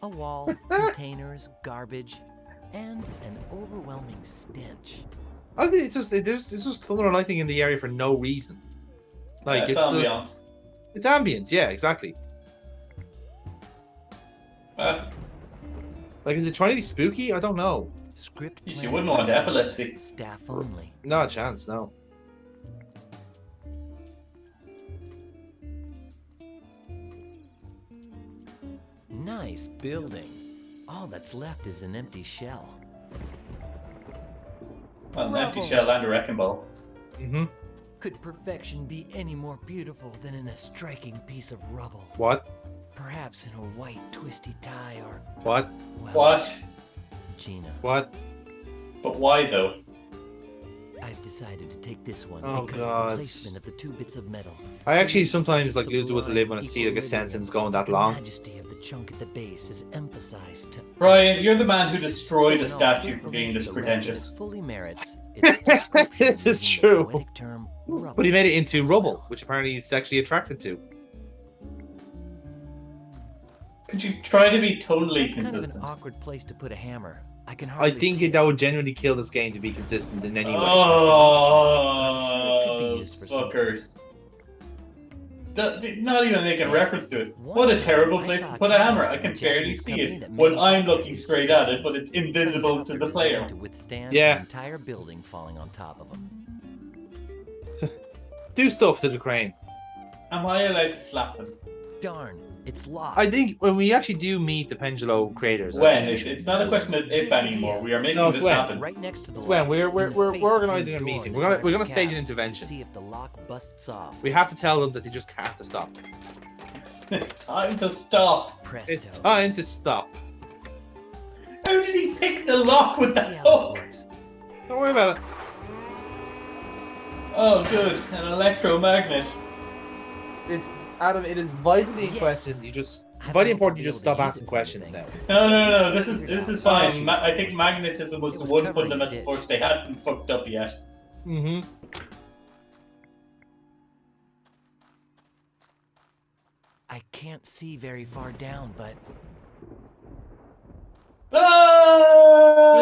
S12: A wall, containers, garbage, and an overwhelming stench.
S1: I think it's just thunder and lightning in the area for no reason. Like
S11: it's ambiance.
S1: It's ambience, yeah, exactly. Like, is it trying to be spooky? I don't know.
S12: Script.
S11: You wouldn't want epilepsy.
S12: Staff only.
S1: No chance, no.
S12: Nice building. All that's left is an empty shell.
S11: Well, an empty shell and a wrecking ball.
S1: Mm-hmm.
S12: Could perfection be any more beautiful than in a striking piece of rubble?
S1: What?
S12: Perhaps in a white twisty tie or...
S1: What?
S12: Well,
S11: What?
S12: Gina.
S1: What?
S11: But why, though?
S12: I've decided to take this one
S1: Oh,
S12: because
S1: God.
S12: the placement of the two bits of metal.
S1: I actually
S12: creates
S1: sometimes
S12: such
S1: like
S12: a
S1: lose the will to live when I see like a
S12: sublime
S1: sentence going that
S12: equilibrium.
S1: long.
S12: The majesty of the chunk at the base is emphasized to...
S11: Brian, you're the man who destroyed a
S12: In all
S11: statue for
S12: truthfulness,
S11: being this
S12: the rest of
S11: pretentious.
S12: it fully merits its description
S1: This is
S12: using the
S1: true.
S12: poetic term rubble.
S1: But he made it into rubble, which apparently he's sexually attracted to.
S11: Could you try to be totally
S12: That's kind of an
S11: consistent?
S12: awkward place to put a hammer. I can
S1: I
S12: hardly
S1: think
S12: see it.
S1: that would genuinely kill this game to be consistent in any way.
S11: Oh, fuckers. Not even making reference to it. What a terrible place to put a hammer. I can barely see it when I'm looking straight at it, but it's invisible to the player.
S12: To withstand
S1: Yeah.
S12: the entire building falling on top of them.
S1: Do stuff to the crane.
S11: Am I allowed to slap them?
S12: Darn, It's locked.
S17: I think when we actually do meet the Pendulo creators,
S11: When? It's not a question of if anymore. We are making
S17: No,
S11: this
S17: when.
S11: happen.
S12: Right next to the
S17: When
S12: lock,
S17: we're
S12: in the space
S17: organizing a
S12: between the door
S17: meeting.
S12: and the
S17: We're gonna
S12: driver's
S17: stage an
S12: cab.
S17: intervention.
S12: See if the lock busts off.
S17: We have to tell them that they just have to stop.
S11: It's time to stop.
S12: Presto.
S17: It's time to stop.
S11: How did he pick the lock with that hook?
S17: Don't worry about it.
S11: Oh, good. An electromagnet.
S17: It's Adam. It is vitally question. You just vitally important. You just stop asking questions now.
S11: No. This is fine. I think magnetism was the one fundamental force they hadn't fucked up yet.
S17: Mm-hmm.
S12: I can't see very far down, but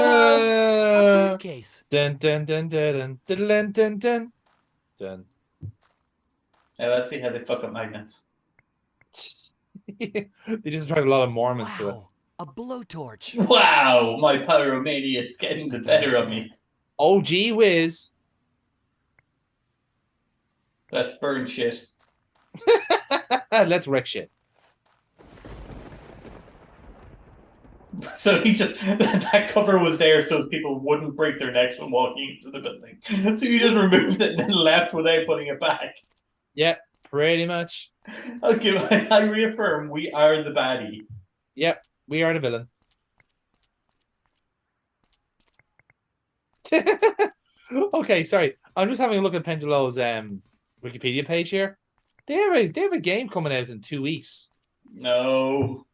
S17: A
S12: briefcase.
S17: Dun dun dun dun dun dun dun dun dun.
S11: Now let's see how they fuck up magnets.
S17: They just tried a lot of Mormons to it.
S12: A blowtorch.
S11: Wow, my pyromania is getting the better of me.
S17: Oh, gee whiz.
S11: Let's burn shit.
S17: Let's wreck shit.
S11: So he just that cover was there so people wouldn't break their necks when walking into the building. So he just removed it and then left without putting it back.
S17: Yeah, pretty much.
S11: Okay, I reaffirm we are the baddie.
S17: Yep, we are the villain. Okay, sorry. I'm just having a look at Pendulo's Wikipedia page here. They have a game coming out in 2 weeks.
S11: No.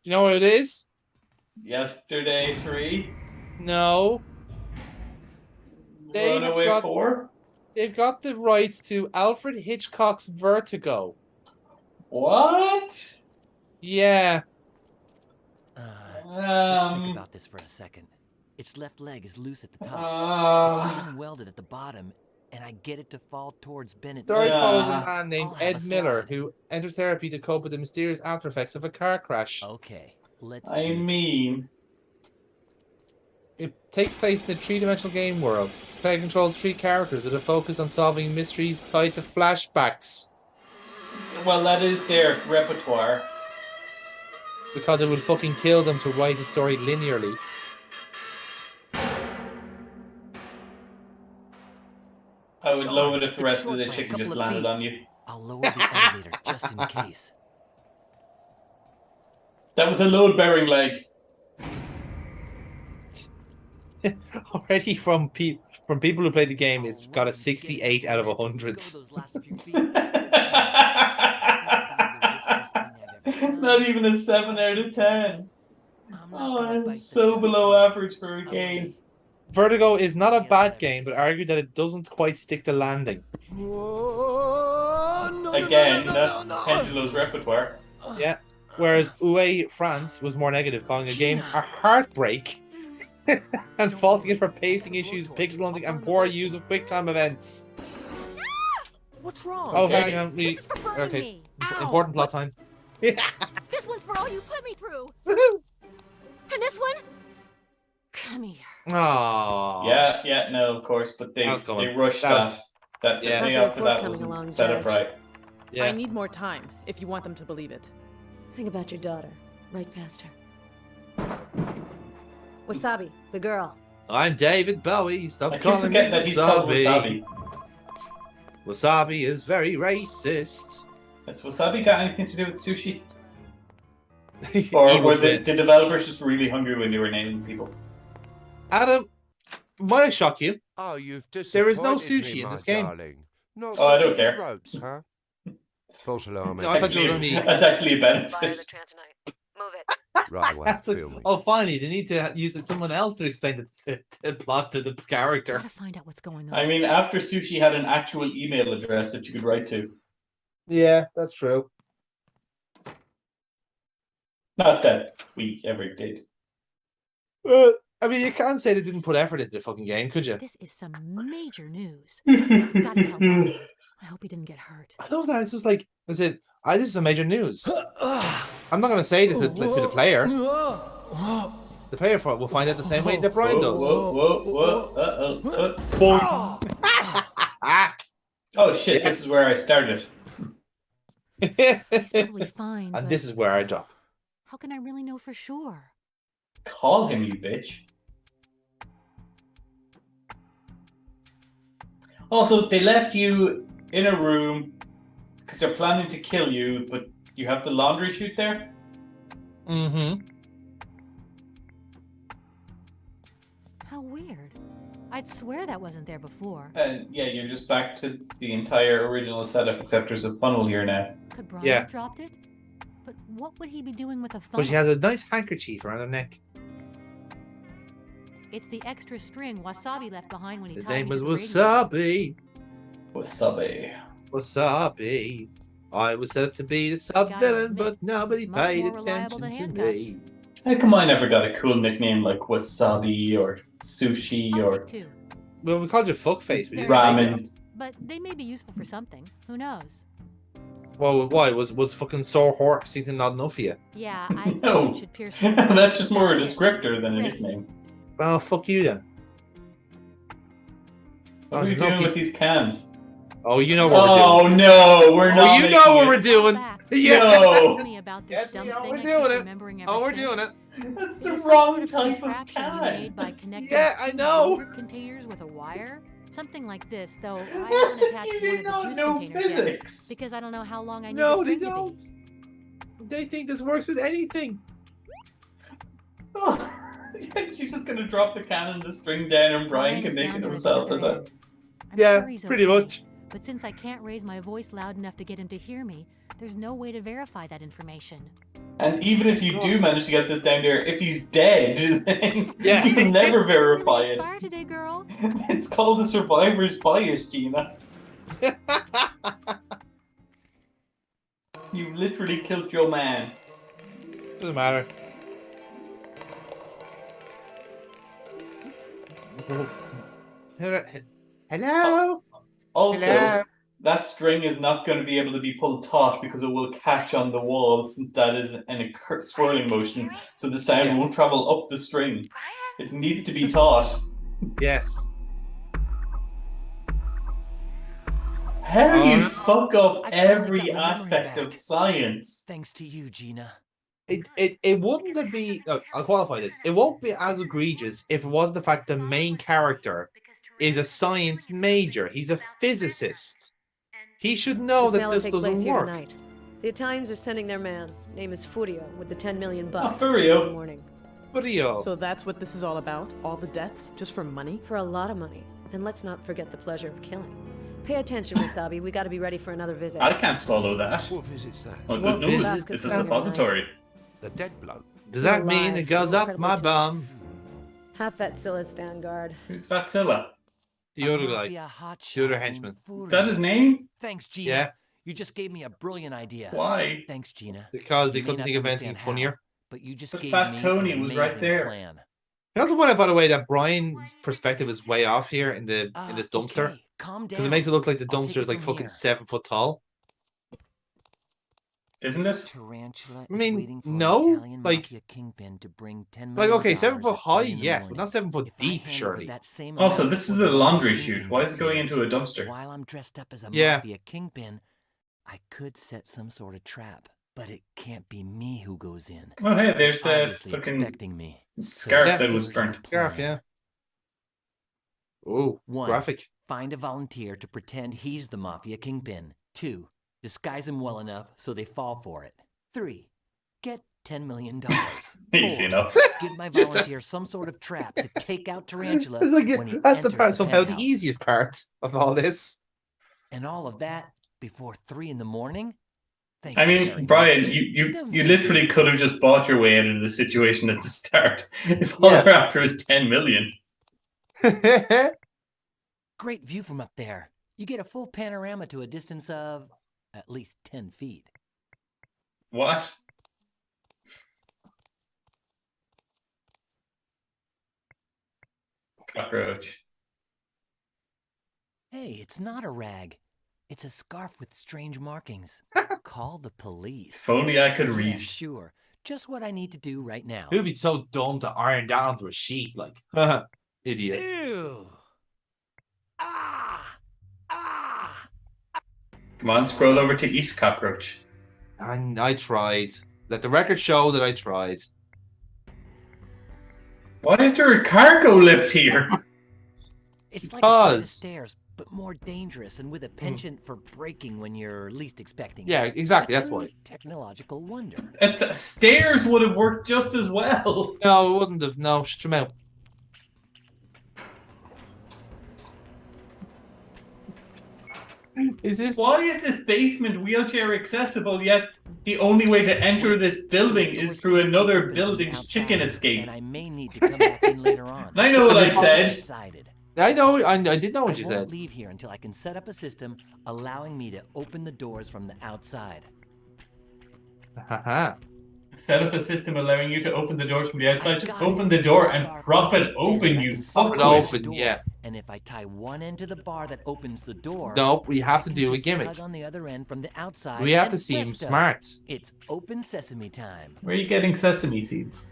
S17: You know what it is?
S11: Yesterday 3.
S17: No.
S11: Runaway 4.
S17: They've got the rights to Alfred Hitchcock's Vertigo.
S11: What?
S17: Yeah.
S12: Let's think about this for a second. Its left leg is loose at the top, unwelded at the bottom, and I get it to fall towards Bennett's.
S17: Story follows a man named Ed Miller who enters therapy to cope with the mysterious after effects of a car crash.
S12: Okay, let's.
S17: It takes place in a three-dimensional game world. The player controls 3 characters with a focus on solving mysteries tied to flashbacks.
S11: Well, that is their repertoire.
S17: Because it would fucking kill them to write a story linearly.
S11: I would love it if the rest of the chicken just landed on you.
S12: I'll lower the elevator just in case.
S11: That was a load-bearing leg.
S17: Already from people who played the game, it's got a 68 out of 100.
S11: Not even a 7 out of 10. Oh, that's so below average for a game.
S17: Vertigo is not a bad game, but argue that it doesn't quite stick the landing.
S11: Again, that's Pendulo's repertoire.
S17: Yeah. Whereas Uwe France was more negative, calling a game a heartbreak and faulting it for pacing issues, pixel hunting, and poor use of QuickTime events.
S13: What's wrong?
S17: Oh,
S13: Okay.
S17: hang on.
S13: This is for burning
S17: Okay.
S13: me.
S17: Important plot time.
S18: This one's for all you put me through. And this one? Come here.
S17: Aww.
S11: Yeah, no, of course, but they rushed
S17: that.
S11: That the payoff for that wasn't set up right.
S7: I need more time if you want them to believe it.
S15: Think about your daughter. Write faster. Wasabi, the girl.
S17: I'm David Bowie. Stop
S11: I keep
S17: calling me
S11: forgetting that he's called
S17: Wasabi. Wasabi is very racist.
S11: Has Wasabi got anything to do with sushi? Or were the developers just really hungry when they were naming people?
S17: Adam, might I shock you?
S21: Oh, you've
S17: There is no
S21: disappointed
S17: sushi
S21: me,
S17: in
S21: my
S17: this game.
S21: darling. Not
S11: Oh, I don't
S21: something with
S11: care.
S21: ropes, huh? False alarm.
S17: No, I thought you were going to be...
S11: That's actually a benefit.
S21: Right away,
S17: That's
S21: feel me.
S17: oh, finally, they need to use someone else to explain the plot to the character.
S18: Gotta find out what's going on.
S11: I mean, after Sushi had an actual email address that you could write to.
S17: Yeah, that's true.
S11: Not that we ever did.
S17: I mean, you can't say they didn't put effort into the fucking game, could you?
S18: This is some major news. You gotta tell Brian. I hope he didn't get hurt.
S17: I love that. It's just like, I said, this is some major news. I'm not going to say this to the player. The player will find out the same way that Brian does.
S11: Oh shit, this is where I started.
S18: He's probably fine,
S17: And
S18: but
S17: this is where I drop.
S18: how can I really know for sure?
S11: Call him, you bitch. Also, they left you in a room because they're planning to kill you, but you have the laundry chute there?
S17: Mm-hmm.
S18: How weird. I'd swear that wasn't there before.
S11: Yeah, you're just back to the entire original setup, except there's a funnel here now.
S18: Could Brian
S17: Yeah.
S18: have dropped it? But what would he be doing with a funnel?
S17: But she has a nice handkerchief around her neck.
S18: It's the extra string Wasabi left behind when he
S17: His
S18: tied
S17: name
S18: me
S17: was
S18: to the radio.
S17: Wasabi.
S11: Wasabi.
S17: Wasabi. I was set up to be the sub-villain, but nobody
S18: it's much
S17: paid
S18: more reliable
S17: attention
S18: than
S17: to me.
S11: How come I never got a cool nickname like Wasabi or Sushi or
S18: Two.
S17: Well, we called you Fuckface. We didn't
S11: Ramen?
S18: But they may be useful for something. Who knows?
S17: Well, why? Was fucking sore horse something not enough for you?
S18: Yeah, I guess
S11: No.
S18: it should pierce
S11: That's just more a descriptor than a nickname.
S17: Well, fuck you then.
S11: What are you doing with these cans?
S17: Oh, you know what we're doing.
S11: Oh no, we're not.
S17: Oh, you know what we're doing. Yeah.
S11: No.
S18: Me about this
S17: Yes,
S18: dumb
S17: we know
S18: thing
S17: we're
S18: I
S17: doing
S18: keep
S17: it.
S18: remembering ever
S17: Oh, we're
S18: since.
S17: doing it.
S11: That's
S18: It
S11: the
S18: was some
S11: wrong
S18: sort of
S11: type of
S18: contraption you
S11: can.
S18: made by connecting
S17: Yeah, I
S18: two
S17: know.
S18: yogurt containers with a wire. Something like this, though I haven't attached
S11: You
S18: one
S11: did
S18: of the
S11: not
S18: juice
S11: know
S18: containers
S11: physics.
S18: yet because I don't know how long I need
S17: No,
S18: the
S17: they
S18: string to
S17: don't.
S18: be.
S17: They think this works with anything.
S11: Oh, she's just gonna drop the can and the string down, and Brian can
S18: is
S11: make
S18: down
S11: it
S18: there at
S11: himself.
S18: the
S11: Is
S18: other
S11: that?
S18: end. I'm
S17: Yeah,
S18: sure he's
S17: pretty
S18: okay,
S17: much.
S18: But since I can't raise my voice loud enough to get him to hear me, there's no way to verify that information.
S11: And even if you do manage to get this down there, if he's dead, then
S17: Yeah.
S11: you can never verify
S18: Really
S11: it.
S18: inspired today, girl.
S11: It's called a survivor's bias, Gina. You've literally killed your man.
S17: Doesn't matter. Hello.
S11: Also,
S17: Hello?
S11: that string is not going to be able to be pulled taut because it will catch on the wall since that is in a swirling motion. So the sound won't travel up the string. It needs to be taut.
S17: Yes.
S11: How do you
S17: no.
S11: fuck up
S8: I finally
S11: every
S8: got my memory
S11: aspect
S8: back.
S11: of science?
S8: Thanks to you, Gina.
S17: It wouldn't be. Look, I'll qualify this. It won't be as egregious if it wasn't the fact the main character is a science major. He's a physicist. He should know
S15: The
S17: that
S15: sale
S17: this
S15: will take place
S17: doesn't
S15: here
S17: work.
S15: tonight. The Italians are sending their man. Name is Furio, with the 10 million bucks.
S11: Furio.
S15: In the morning.
S17: Furio.
S7: So that's what this is all about? All the deaths? Just for money?
S15: For a lot of money. And let's not forget the pleasure of killing. Pay attention, Wasabi. We gotta be ready for another visit.
S11: I can't swallow that.
S21: What visit's that?
S11: Oh,
S17: What
S11: no,
S17: visit?
S11: it's a suppository.
S21: The dead bloke.
S17: Does that
S15: You're
S17: mean
S15: alive.
S17: it goes
S15: It's
S17: up my
S15: incredibly
S17: bum?
S15: delicious. Have Fatzilla stand guard.
S11: Who's Fatzilla?
S17: The other guy.
S8: Mafia hotshot
S17: The other
S8: named
S17: henchman.
S11: Is that his name?
S8: Thanks, Gina.
S17: Yeah.
S8: You just gave me a brilliant idea.
S11: Why?
S8: Thanks, Gina.
S17: Because they
S8: You may
S17: couldn't
S8: not
S17: think of anything
S8: understand how,
S17: funnier.
S8: But you just
S11: But
S8: gave
S11: Fat
S8: me
S11: Tony
S8: an
S11: was right
S8: amazing
S11: there.
S8: plan.
S17: I also point out, by the way, that Brian's perspective is way off here in this dumpster.
S8: Okay, calm down.
S17: Because it makes it look like the
S8: I'll take
S17: dumpster is
S8: it
S17: like
S8: from
S17: fucking
S8: here.
S17: 7 foot tall.
S11: Isn't it?
S8: Tarantula
S17: I mean,
S8: is waiting for
S17: no,
S8: an Italian
S17: like-
S8: mafia kingpin to bring $10
S17: Like,
S8: million
S17: okay, 7 foot
S8: at
S17: high,
S8: 3 in the
S17: yes, but
S8: morning.
S17: not 7 foot
S8: If I
S17: deep,
S8: hand over
S17: surely.
S8: that same
S11: Also,
S8: amount
S11: this is
S8: before
S11: a
S8: the
S11: laundry
S8: mafia
S11: chute.
S8: kingpin
S11: Why is
S8: gets
S11: it going
S8: here,
S11: into a dumpster?
S8: While I'm dressed up as a
S17: Yeah.
S8: mafia kingpin, I could set some sort of trap, but it can't be me who goes in.
S11: Oh, hey, there's
S8: They're
S11: the
S8: obviously
S11: fucking
S8: expecting me.
S11: scarf
S17: Yeah.
S11: that was
S8: here's the
S11: burnt.
S17: Scarf,
S8: plan.
S17: yeah. Ooh,
S8: 1.
S17: graphic.
S8: Find a volunteer to pretend he's the mafia kingpin. 2. Disguise him well enough so they fall for it. 3. Get $10 million.
S11: Easy
S8: 4.
S11: enough.
S8: Give my
S17: Just a-
S8: volunteer some sort of trap to take out Tarantula
S17: It's like
S8: when he
S17: that's the
S8: enters
S17: part,
S8: the
S17: somehow the
S8: penthouse.
S17: easiest part of all this.
S8: And all of that before 3 in the morning? Thank
S11: I
S8: you
S11: mean,
S8: very
S11: Brian,
S8: much.
S11: you
S8: Doesn't
S11: you
S8: seem
S11: literally
S8: good.
S11: could have just bought your way out of the situation at the start. If all
S17: Yeah.
S11: they're after is 10 million.
S8: Great view from up there. You get a full panorama to a distance of at least 10 feet.
S11: What? Cockroach.
S8: Hey, it's not a rag. It's a scarf with strange markings. Call the police.
S11: If only I could
S8: Yeah,
S11: read.
S8: sure. Just what I need to do right now.
S17: Who'd be so dumb to iron that onto a sheet? Like, idiot.
S8: Ew. Ah! Ah!
S11: Come on, scroll over to each cockroach.
S17: I tried. Let the record show that I tried.
S11: Why is there a cargo lift here?
S12: It's like a flight of stairs, but more dangerous and with a penchant for breaking when you're least expecting it.
S17: Yeah, exactly. That's
S12: True
S17: why.
S12: Technological wonder.
S11: Stairs would have worked just as well.
S17: No, it wouldn't have. No, shut your mouth.
S11: Why is this basement wheelchair accessible, yet the only way to enter this building is through another building's chicken escape?
S12: And I may need to come back in later on.
S11: I know what I said.
S17: I know. I did know what
S12: I
S17: you
S12: won't
S17: said.
S12: leave here until I can set up a system allowing me to open the doors from the outside.
S17: Haha.
S11: Set up a system allowing you to open the doors from the outside. Just open the door and prop it open, you fuckwit.
S17: Yeah.
S12: And if I tie one end to the bar that opens the door,
S17: Nope, we have to do a gimmick.
S12: tug on the other end from the outside.
S17: We have
S12: and
S17: to seem
S12: presto,
S17: smart.
S12: It's open sesame time.
S11: Where are you getting sesame seeds?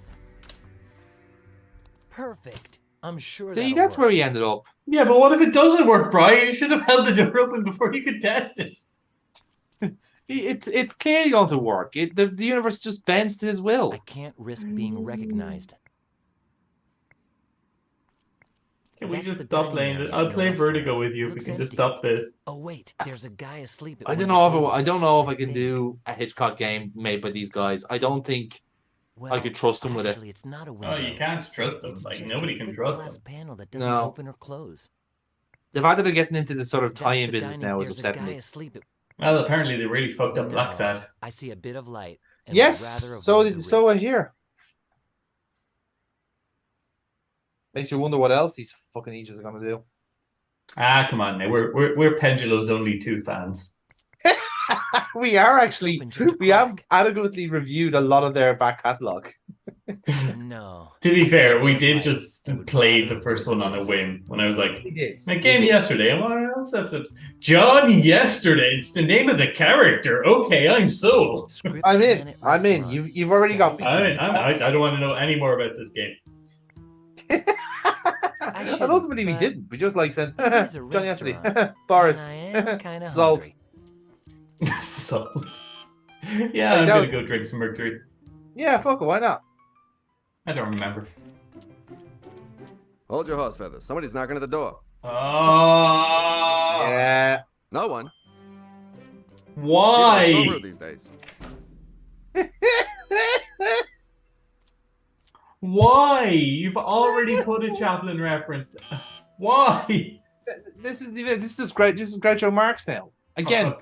S12: Perfect. I'm sure.
S17: See, that's where he ended up.
S11: Yeah, but what if it doesn't work, Brian? You should have held the door open before you could test it.
S17: It's clearly going to work. The universe just bends to his will.
S12: I can't risk being recognized.
S11: Can we just stop playing it? I'll play Vertigo with you if we can just stop this.
S12: Oh wait, there's a guy asleep. At
S17: I don't know if I can do a Hitchcock game made by these guys. I don't think I could trust them with it.
S12: It's not a window.
S11: Oh, you can't trust them. Like nobody can trust them.
S12: Panel that doesn't
S17: No.
S12: open or close.
S17: The fact that they're getting into the sort of tie-in business now is upsetting me.
S11: Well, apparently they really fucked up Black Sad.
S12: I see a bit of light. And
S17: Yes,
S12: would rather
S17: so I hear. Makes you wonder what else these fucking Aegis are gonna do.
S11: Ah, come on now. We're Pendulo's only 2 fans.
S17: We are actually. We have adequately reviewed a lot of their back catalogue.
S12: No.
S11: To be fair, we did just play the first one on a whim when I was like, I came yesterday. And what else? That's it. John Yesterday. It's the name of the character. Okay, I'm sold.
S17: I'm in. You've already got.
S11: I don't want to know any more about this game.
S17: And ultimately, we didn't. We just said, John Yesterday, Boris, salt.
S11: Salt. Yeah, I'm gonna go drink some mercury.
S17: Yeah, fuck it. Why not?
S11: I don't remember.
S3: Hold your horse feathers. Somebody's knocking at the door.
S11: Oh.
S17: Yeah.
S3: No one.
S11: Why?
S3: People are so rude these days.
S11: Why? You've already put a Chaplin reference. Why?
S17: This is Groucho Marx now. Again,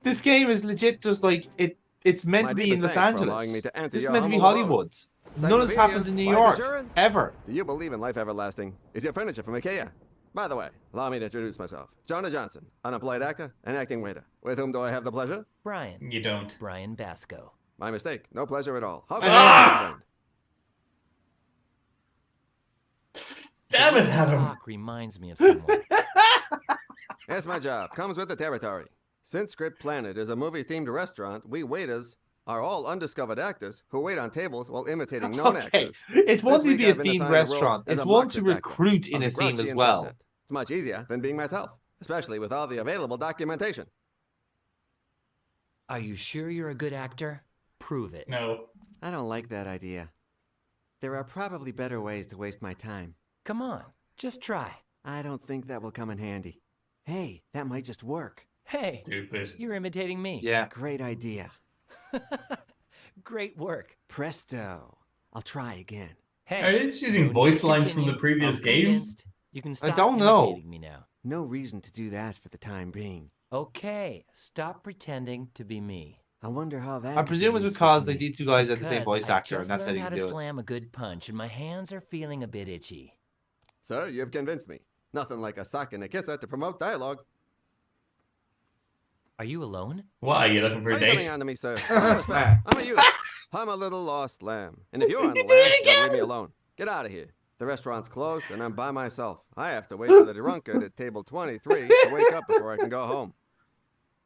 S17: this game is legit. Just like it. It's meant to be in Los Angeles. This is meant to be Hollywood. None of this happens in New York ever.
S3: Do you believe in life everlasting? Is your furniture from IKEA? By the way, allow me to introduce myself. Jonah Johnson, unemployed actor and acting waiter. With whom do I have the pleasure?
S12: Brian.
S11: You don't.
S12: Brian Basco.
S3: My mistake. No pleasure at all. How can I help you, friend?
S11: Damn it, Adam.
S12: Talk reminds me of someone.
S3: That's my job. Comes with the territory. Since Script Planet is a movie-themed restaurant, we waiters are all undiscovered actors who wait on tables while imitating known actors.
S17: It's one
S3: This
S17: to
S3: week
S17: be a
S3: I've been
S17: themed
S3: assigned the role
S17: restaurant.
S3: as
S17: It's
S3: a
S17: one to
S3: Marxist actor
S17: recruit in
S3: of
S17: a
S3: the
S17: theme
S3: Grouchy
S17: as
S3: and
S17: well.
S3: Sunset. It's much easier than being myself, especially with all the available documentation.
S12: Are you sure you're a good actor? Prove it.
S11: No.
S3: I don't like that idea. There are probably better ways to waste my time.
S12: Come on, just try.
S3: I don't think that will come in handy. Hey, that might just work.
S12: Hey,
S11: Stupid.
S12: you're imitating me.
S17: Yeah.
S3: Great idea.
S12: Great work.
S3: Presto. I'll try again.
S12: Hey,
S11: Are they just using voice lines from the previous
S12: I'm
S11: games?
S12: convinced. You can stop
S17: don't know.
S12: imitating me now.
S3: No reason to do that for the time being.
S12: Okay, stop pretending to be me.
S3: I wonder how that.
S17: I presume it's because they did two guys that the same
S12: Because
S17: voice
S12: I
S17: actor, and
S12: just
S17: that's how
S12: learned
S17: you
S12: how
S17: can
S12: to
S17: do it.
S12: slam a good punch, and my hands are feeling a bit itchy.
S3: Sir, you've convinced me. Nothing like a sock and a kisser to promote dialogue.
S12: Are you alone?
S11: Why? Are you looking for
S3: Why
S11: a
S3: are you coming
S11: date?
S3: on to me, sir? No respect. I'm a youth. I'm a little lost lamb. And if you're on the lamb, don't leave me alone. Get out of here. The restaurant's closed, and I'm by myself. I have to wait for the drunkard at table 23 to wake up before I can go home.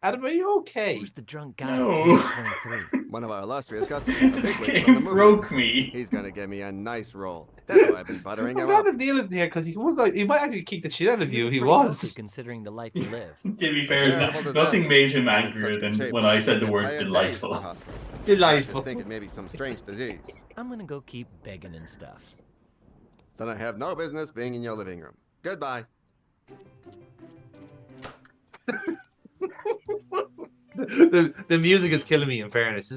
S17: Adam, are you okay?
S12: Who's the drunk guy
S11: No.
S12: at table 23?
S3: One of our illustrious customers, a bigwig
S11: It
S3: from the movie
S11: broke
S3: industry.
S11: me.
S3: He's gonna give me a nice roll. That's why I've been buttering
S17: I'm
S3: him
S17: glad
S3: up.
S17: that Neil isn't here because he might actually kick the shit out of you. He
S12: Pretty healthy
S17: was.
S12: considering the life you live.
S11: To be fair,
S3: Veritable
S11: nothing
S3: disaster.
S11: made him
S3: I'm in such
S11: angrier
S3: good
S11: than
S3: shape
S11: when
S3: that
S11: I
S3: I
S11: said the
S3: spent
S11: word
S3: entire days in the
S11: delightful.
S3: hospital.
S17: Delightful.
S3: Just thinking maybe some strange disease.
S12: I'm gonna go keep begging and stuff.
S3: Then I have no business being in your living room. Goodbye.
S17: The music is killing me. In fairness,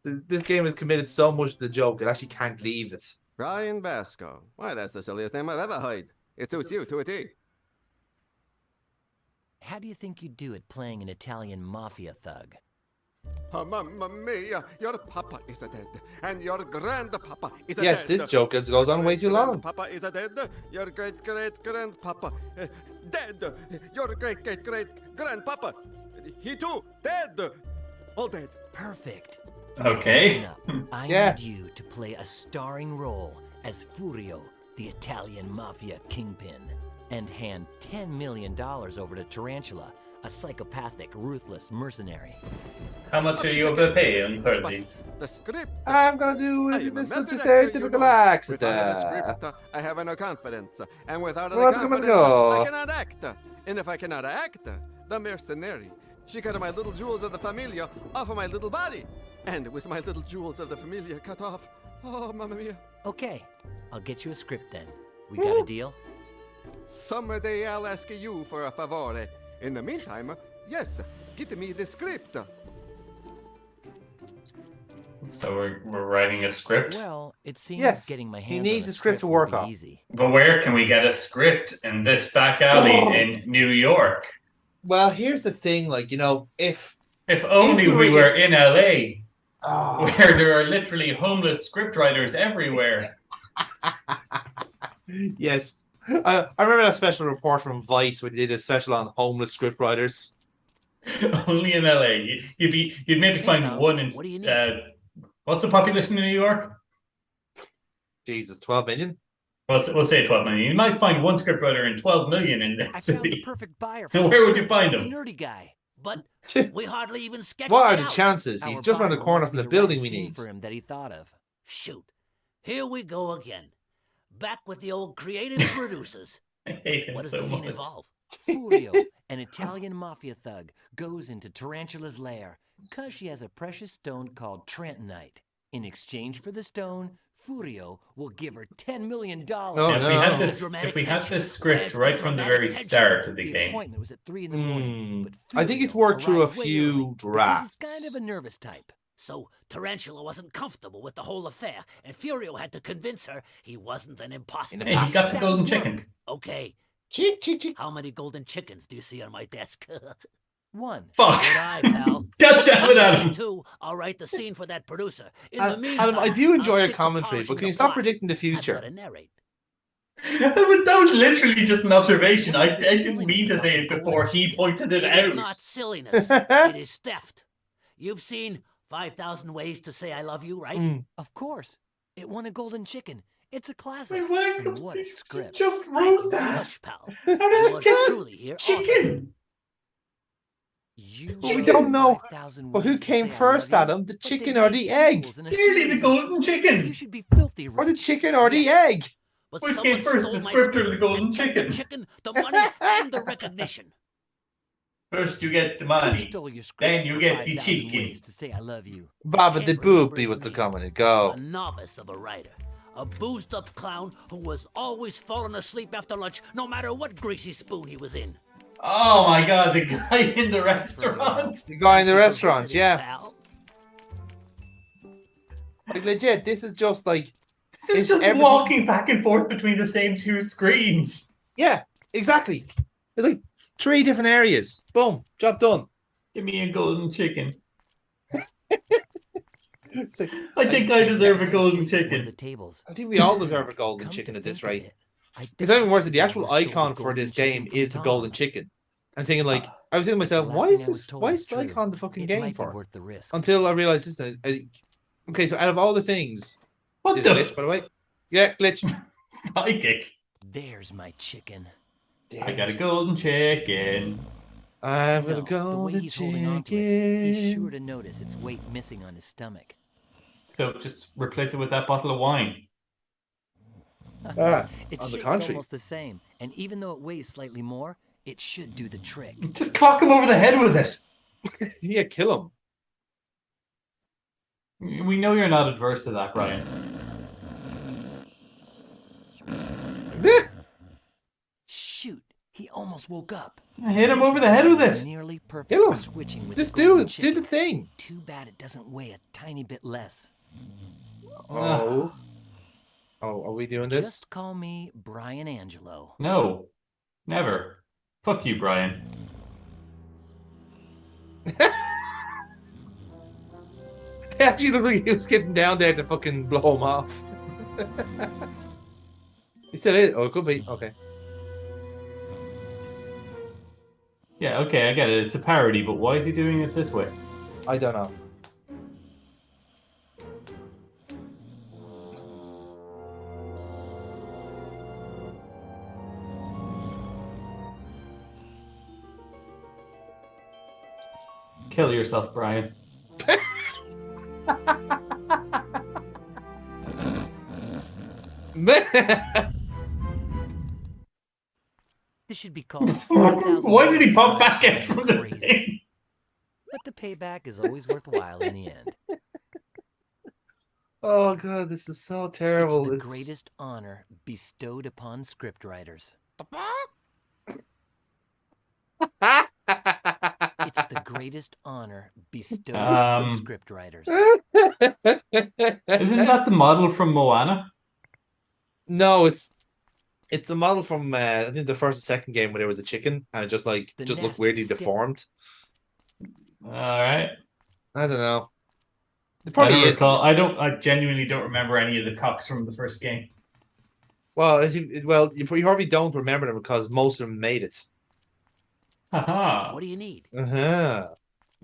S17: this game has committed so much to the joke. I actually can't leave it.
S3: Brian Basco. Why, that's the silliest name I've ever heard. It suits you to a T.
S12: How do you think you do at playing an Italian mafia thug?
S3: Oh, mamma mia, your papa is dead, and your grandpapa is dead.
S17: Yes, this joke goes on way too long.
S3: Papa is dead, your great-great-grandpapa dead, your great-great-great-grandpapa, he too dead, all dead.
S12: Perfect.
S11: Okay.
S12: Listen up. I
S17: Yeah.
S12: need you to play a starring role as Furio, the Italian mafia kingpin, and hand $10 million over to Tarantula, a psychopathic, ruthless mercenary.
S11: How much are you going to pay him for these?
S3: The script.
S17: I'm gonna do it in
S3: a
S17: such a
S3: method actor, you
S17: stereotypical
S3: know.
S17: accent.
S3: Without a script, I have no confidence, and without
S17: What's
S3: a
S17: it gonna
S3: confidence,
S17: go?
S3: I cannot act. And if I cannot act, the mercenary, she cut my little jewels of the familia off of my little body, and with my little jewels of the familia cut off, oh, mamma mia.
S12: Okay, I'll get you a script then. We got a deal?
S3: Someday I'll ask you for a favore. In the meantime, yes, get me the script.
S11: So we're writing a script?
S12: Well, it seems
S17: Yes,
S12: getting my
S17: he
S12: hands
S17: needs
S12: on
S17: a script to
S12: will
S17: work
S12: be
S17: off.
S12: easy.
S11: But where can we get a script in this back alley in New York?
S17: Well, here's the thing, like, if
S11: only we were in LA,
S17: Oh.
S11: where there are literally homeless scriptwriters everywhere.
S17: Yes. I remember that special report from Vice where they did a special on homeless scriptwriters.
S11: Only in LA. You'd maybe find one in. What's the population in New York?
S17: Jesus, 12 million?
S11: We'll say 12 million. You might find one scriptwriter in 12 million in that
S12: I
S11: city.
S12: found the perfect buyer for
S11: Where
S12: the
S11: would you
S12: script,
S11: find
S12: the
S11: him?
S12: nerdy guy. But we hardly even sketched
S17: What are
S12: it
S17: the
S12: out.
S17: chances? He's
S12: Our
S17: just around the
S12: buyer
S17: corner
S12: wants
S17: from
S12: me
S17: the
S12: to write a
S17: building we
S12: scene
S17: need.
S12: for him that he thought of. Shoot. Here we go again. Back with the old creative producers.
S11: I hate him
S12: What does
S11: so
S12: the scene
S11: much.
S12: involve? Furio, an Italian mafia thug, goes into Tarantula's lair because she has a precious stone called Trentonite. In exchange for the stone, Furio will give her $10 million.
S11: If we had this script right from the very start of the game,
S12: appointment was at 3 in the morning. But
S17: I think it's worked through a
S12: arrived way
S17: few
S12: early
S17: drafts.
S12: because he's kind of a nervous type. So Tarantula wasn't comfortable with the whole affair, and Furio had to convince her he wasn't an imposter.
S11: Hey, he got the golden chicken.
S12: Okay.
S17: Chick, chick, chick.
S12: How many golden chickens do you see on my desk? One.
S11: Fuck.
S12: Good eye, pal.
S11: God damn it, Adam.
S12: Two, I'll write the scene for that producer. In the meantime,
S17: Adam, I do enjoy
S12: I'll
S17: your
S12: stick to
S17: commentary,
S12: polishing
S17: but can
S12: the
S17: you stop
S12: plot.
S17: predicting the
S12: I've
S17: future?
S12: got to narrate.
S11: That was literally just an observation. I
S12: What is the
S11: didn't mean to
S12: silliness
S11: say
S12: about
S11: it
S12: the
S11: before
S12: golden
S11: he
S12: chicken?
S11: pointed it
S12: It
S11: out.
S12: is not silliness. It is theft. You've seen 5,000 Ways to Say I Love You, right?
S17: Mm.
S12: Of course. It won a golden chicken. It's a classic.
S11: Wait, why
S12: And what a script.
S11: just
S12: Thank
S11: wrote
S12: you very
S11: that?
S12: much, pal.
S11: How does
S12: You
S11: it
S12: are
S11: get
S12: truly here
S11: chicken?
S12: You
S17: But we don't know.
S12: 5,000
S17: But who
S12: ways to
S17: came
S12: say I
S17: first,
S12: love you,
S17: Adam? The
S12: but they
S17: chicken or
S12: made
S17: the egg?
S12: sequels in a
S11: Clearly
S12: series
S11: the
S12: of
S11: golden
S12: them.
S11: chicken.
S12: You should be filthy rich.
S17: Or the chicken or the egg?
S12: But
S11: Which
S12: someone
S11: came first,
S12: stole
S11: the
S12: my
S11: script or the golden
S12: and took
S11: chicken?
S12: The chicken, the money, and the recognition.
S11: First you get the
S12: Who
S11: money,
S12: stole your script
S11: then you
S12: for
S11: get the
S12: 5,000
S11: chicken.
S12: Ways to Say I Love You?
S17: Baba
S12: Can't
S17: the
S12: remember
S17: boopy
S12: his
S17: with the
S12: name.
S17: comment. Go.
S12: A novice of a writer. A boozed-up clown who was always falling asleep after lunch, no matter what greasy spoon he was in.
S11: Oh my god, the guy in the restaurant.
S17: The guy in the restaurant,
S12: Visiting,
S17: yeah.
S12: pal.
S17: Like, legit, this is just like...
S11: This is
S17: it's
S11: just
S17: everything-
S11: walking back and forth between the same two screens.
S17: Yeah, exactly. It's like 3 different areas. Boom, job done.
S11: Give me a golden chicken.
S17: It's like,
S11: I think I deserve a
S12: Guy
S11: golden
S12: straight to one of
S11: chicken.
S12: the tables.
S17: I think we all deserve a golden
S12: Come
S17: chicken
S12: to
S17: at this
S12: think of
S17: rate.
S12: it, I
S17: It's even worse. The
S12: bet
S17: actual
S12: you stole the
S17: icon for
S12: golden
S17: this
S12: chicken
S17: game
S12: from
S17: is the
S12: Tom.
S17: golden chicken. I'm thinking like, I was thinking to myself,
S12: The
S17: why
S12: last
S17: is
S12: thing I was
S17: this?
S12: told
S17: Why
S12: is
S17: is the
S12: true.
S17: icon the fucking
S12: It
S17: game
S12: might be
S17: for?
S12: worth the risk.
S17: Until I realized this. Okay, so out of all the things,
S11: What
S17: this
S11: the
S17: glitch, by the way. Yeah, glitch.
S11: psychic?
S12: There's my chicken.
S11: I got a golden chicken.
S17: I'm
S12: No,
S17: gonna go
S12: the way
S17: the
S12: he's holding on to it, he's
S17: chicken.
S12: sure to notice its weight missing on his stomach.
S11: So just replace it with that bottle of wine.
S12: It's
S17: on the
S12: shaped
S17: contrary.
S12: almost the same, and even though it weighs slightly more, it should do the trick.
S11: Just clock him over the head with it.
S17: Yeah, kill
S11: him. We know you're not adverse to that, Brian.
S12: Shoot, he almost woke up.
S11: Hit him over the head with it.
S12: Nearly perfect
S17: Kill him.
S12: for switching with
S17: Just
S12: the golden
S17: do it.
S12: chicken.
S17: Do the thing.
S12: Too bad it doesn't weigh a tiny bit less.
S17: Oh. Oh, are we doing this?
S12: Just call me Brian Angelo.
S11: No, never. Fuck you, Brian.
S17: He actually looked like he was getting down there to fucking blow him off. He still is. Oh, it could be. Okay.
S11: Yeah, okay, I get it. It's a parody, but why is he doing it this way?
S17: I don't know.
S11: Kill yourself, Brian.
S12: This should be called.
S11: Why did he pop back in from the thing?
S12: But the payback is always worthwhile in the end.
S17: Oh god, this is so terrible.
S12: It's the greatest honor bestowed upon scriptwriters. It's the greatest honor bestowed upon scriptwriters.
S11: Isn't that the model from Moana?
S17: No, it's the model from I think the first and second game where there was a chicken and it just looked weirdly deformed.
S11: All right.
S17: I don't know. It
S11: I
S17: probably
S11: don't
S17: is.
S11: recall. I genuinely don't remember any of the cocks from the first game.
S17: Well, you probably don't remember them because most of them made it.
S11: Haha.
S12: What do you need?
S11: And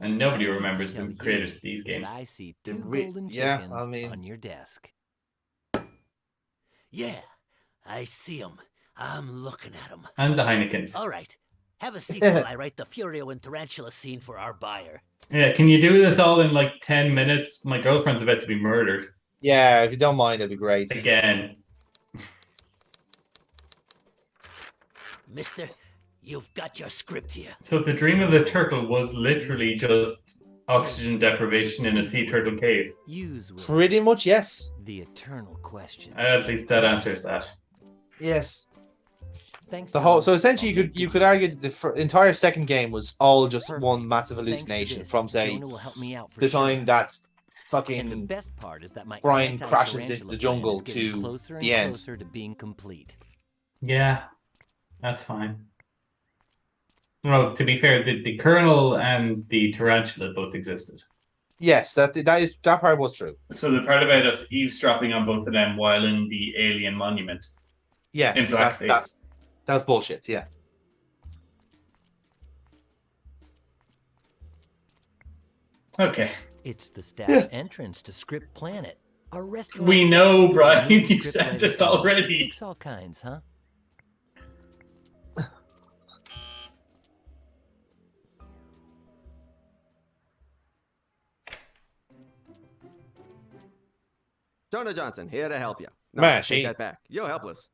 S11: nobody remembers the creators of these games.
S12: I see two golden chickens on your desk. Yeah, I see them. I'm looking at them.
S11: And the Heinekens.
S12: All right. Have a seat while I write the Furio and Tarantula scene for our buyer.
S11: Yeah, can you do this all in like 10 minutes? My girlfriend's about to be murdered.
S17: Yeah, if you don't mind, it'd be great.
S11: Again.
S12: Mister, you've got your script here.
S11: So the dream of the turtle was literally just oxygen deprivation in a sea turtle cave.
S17: Pretty much, yes.
S12: The eternal question.
S11: At least that answers that.
S17: Yes.
S12: Thanks.
S17: So essentially, you could argue that the entire second game was all just one massive hallucination from say the time that fucking
S12: the best part is that my
S17: Brian crashes into the jungle to
S12: closer
S17: the
S12: and
S17: end.
S12: closer to being complete.
S11: Yeah, that's fine. Well, to be fair, the Colonel and the Tarantula both existed.
S17: Yes, that part was true.
S11: So the part about us eavesdropping on both of them while in the alien monument.
S17: Yes,
S11: in blackface.
S17: That was bullshit. Yeah.
S11: Okay.
S12: It's the staff entrance to Script Planet, a restaurant.
S11: We know, Brian. You said this already.
S12: Takes all kinds, huh?
S3: Jonah Johnson, here to help you. No,
S17: Machine.
S3: take that back. You're helpless.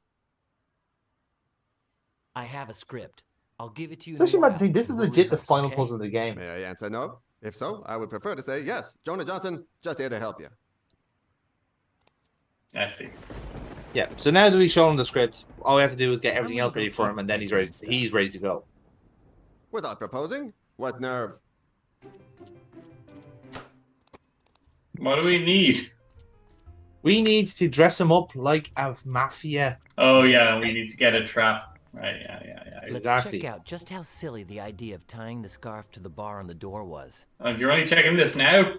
S12: I have a script. I'll give it to you.
S17: It's actually my thing. This is legit the final puzzle of the game.
S3: May I answer no? If so, I would prefer to say yes. Jonah Johnson, just here to help you.
S11: I see.
S17: Yeah. So now that we show him the script, all we have to do is get everything else ready for him, and then he's ready. He's ready to go.
S3: Without proposing? What nerve?
S11: What do we need?
S17: We need to dress him up like a mafia.
S11: Oh yeah, we need to get a trap. Right, yeah.
S12: Let's check out just how silly the idea of tying the scarf to the bar on the door was.
S11: You're only checking this now?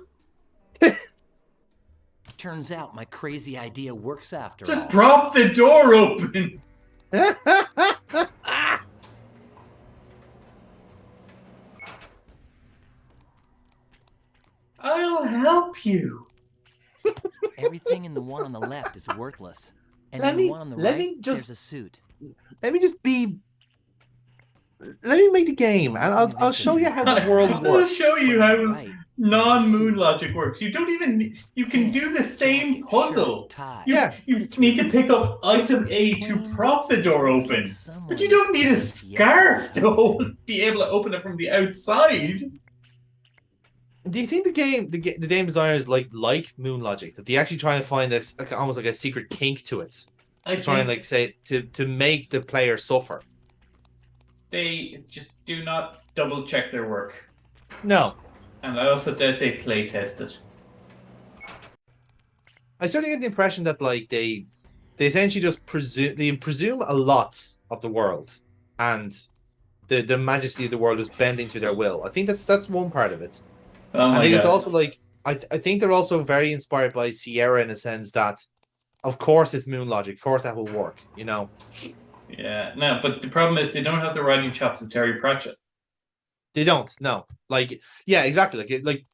S12: Turns out my crazy idea works after all.
S11: Just prop the door open! I'll help you.
S12: Everything in the one on the left is worthless. And
S17: Let
S12: in
S17: me-
S12: the one on the
S17: let
S12: right,
S17: me just-
S12: there's a suit.
S17: Let me just be Let me make the game, and I'll show you how the world
S11: I'll
S17: works.
S11: show you how non-moon logic works. You can do the same puzzle. You need to pick up item A to prop the door open, but you don't need a scarf to be able to open it from the outside.
S17: Do you think the game designers like moon logic, that they actually try and find this almost like a secret kink to it, try and like say to make the player suffer?
S11: They just do not double check their work.
S17: No.
S11: And I also doubt they play test it.
S17: I certainly get the impression that like they essentially just presume a lot of the world, and the majesty of the world is bending to their will. I think that's one part of it. I think it's also like I think they're also very inspired by Sierra in a sense that, of course, it's moon logic. Of course, that will work. You know.
S11: Yeah, no, but the problem is they don't have the writing chops of Terry Pratchett.
S17: They don't. No, like yeah, exactly. Like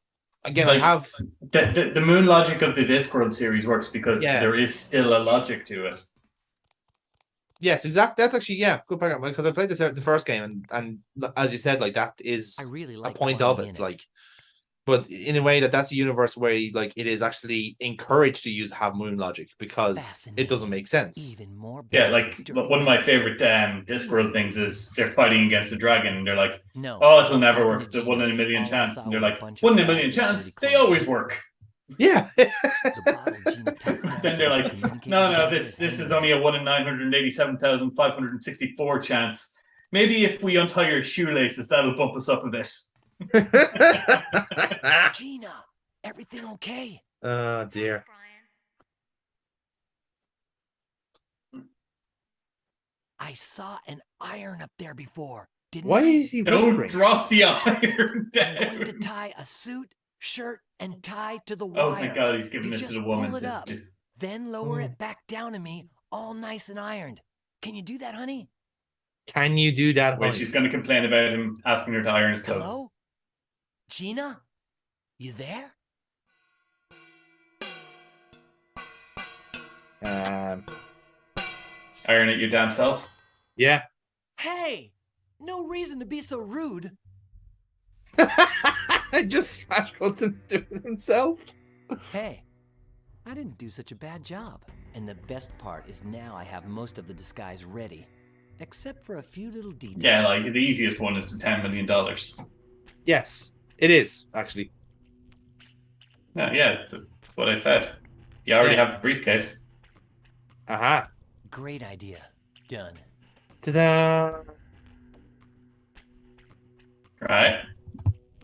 S17: again, I have
S11: the moon logic of the Discworld series works because there is still a logic to it.
S17: Yes, exactly. That's actually good point, because I played this out in the first game, and as you said, like that is a point of it. Like, but in a way that's a universe where like it is actually encouraged to have moon logic because it doesn't make sense.
S11: Yeah, like one of my favorite Discworld things is they're fighting against a dragon and they're like, oh, it'll never work. It's a 1 in a million chance. And they're like, 1 in a million chance? They always work.
S17: Yeah.
S11: Then they're like, no, this is only a 1 in 987,564 chance. Maybe if we untie your shoelaces, that'll bump us up a bit.
S8: Gina, everything okay?
S17: Oh dear.
S8: I saw an iron up there before.
S17: Why is he whispering?
S11: Don't drop the iron down.
S8: I'm going to tie a suit, shirt, and tie to the wire.
S11: Oh my God, he's giving it to the woman.
S8: Pull it up, then lower it back down to me, all nice and ironed. Can you do that, honey?
S17: Can you do that, honey?
S11: Wait, she's going to complain about him asking her to iron his clothes.
S8: Hello? Gina? You there?
S11: Iron it your damn self?
S17: Yeah.
S8: Hey! No reason to be so rude.
S17: I just smash cuts him doing himself.
S8: Hey, I didn't do such a bad job. And the best part is now I have most of the disguise ready. Except for a few little details.
S11: Yeah, like the easiest one is the $10 million.
S17: Yes, it is, actually.
S11: No, yeah, that's what I said. You already have the briefcase.
S17: Aha.
S8: Great idea. Done.
S17: Ta-da!
S11: Right.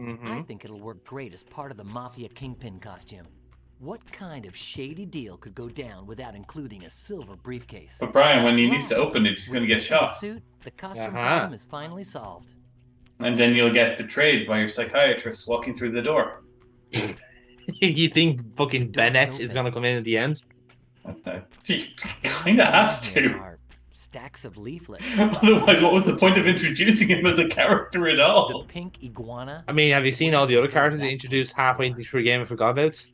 S8: I think it'll work great as part of the Mafia Kingpin costume. What kind of shady deal could go down without including a silver briefcase?
S11: But Brian, when he needs to open it, he's going to get shot.
S8: The costume problem is finally solved.
S11: And then you'll get betrayed by your psychiatrist walking through the door.
S17: You think fucking Bennett is going to come in at the end?
S11: He kind of has to.
S8: Stacks of leaflets.
S11: Otherwise, what was the point of introducing him as a character at all?
S8: The pink iguana.
S17: I mean, have you seen all the other characters they introduced halfway through the game and forgot about?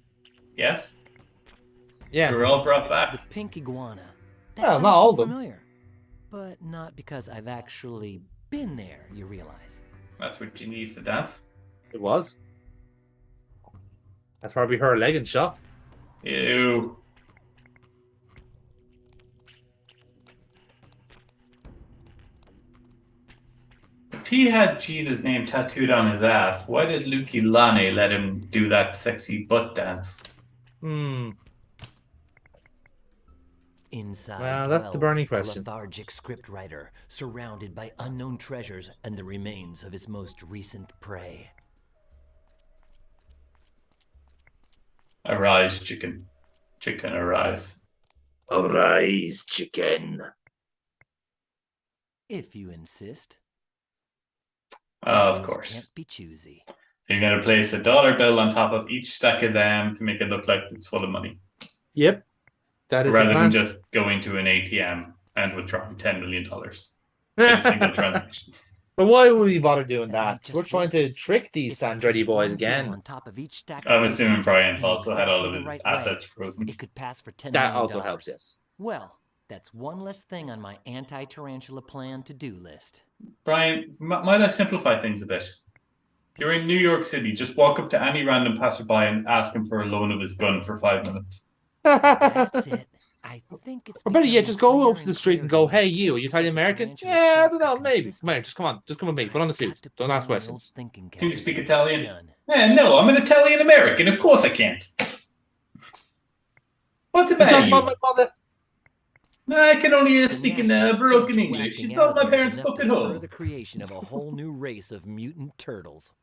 S11: Yes.
S17: Yeah.
S11: They were all brought back.
S8: The pink iguana. That
S17: Well,
S8: sounds
S17: not all
S8: so
S17: of them.
S8: familiar. But not because I've actually been there, you realize.
S11: That's where Gina used to dance.
S17: It was. That's probably her leg and shot.
S11: Ew. If he had Gina's name tattooed on his ass, why did Lucky Lane let him do that sexy butt dance?
S8: Inside
S17: Well, that's the burning
S8: dwells
S17: question.
S8: a lethargic scriptwriter, surrounded by unknown treasures and the remains of his most recent prey.
S11: Arise, chicken. Chicken, arise.
S17: Arise, chicken.
S8: If you insist.
S11: Of
S8: Rules
S11: course.
S8: Can't be choosy.
S11: So you're going to place a dollar bill on top of each stack of them to make it look like it's full of money.
S17: Yep. That is
S11: rather
S17: the
S11: than
S17: plan.
S11: just going to an ATM and withdrawing $10 million in a single transaction.
S17: But why would we bother doing that? We're trying to trick these Sandretti boys again.
S8: On top of each stack
S11: I'm
S8: of
S11: assuming
S8: leaves
S11: Brian
S8: in
S11: also had all of
S8: exactly
S11: his
S8: the right way.
S11: assets frozen.
S8: It could pass for $10
S17: That
S8: million.
S17: also helps, yes.
S8: Well, that's one less thing on my anti-tarantula plan to-do list.
S11: Brian, might I simplify things a bit? You're in New York City. Just walk up to any random passerby and ask him for a loan of his gun for 5 minutes.
S12: That's it. I think it's.
S17: Or better yet, just go up to the street and go, "Hey, you, are you Italian American?" Yeah, I don't know, maybe. Come on, just come with me. Put on the suit. Don't ask questions.
S11: Can you speak Italian? No, I'm an Italian American. Of course I can't. What's about you?
S17: My mother.
S11: I can only speak in broken English. It's all my parents spoke at home.
S12: The creation of a whole new race of mutant turtles.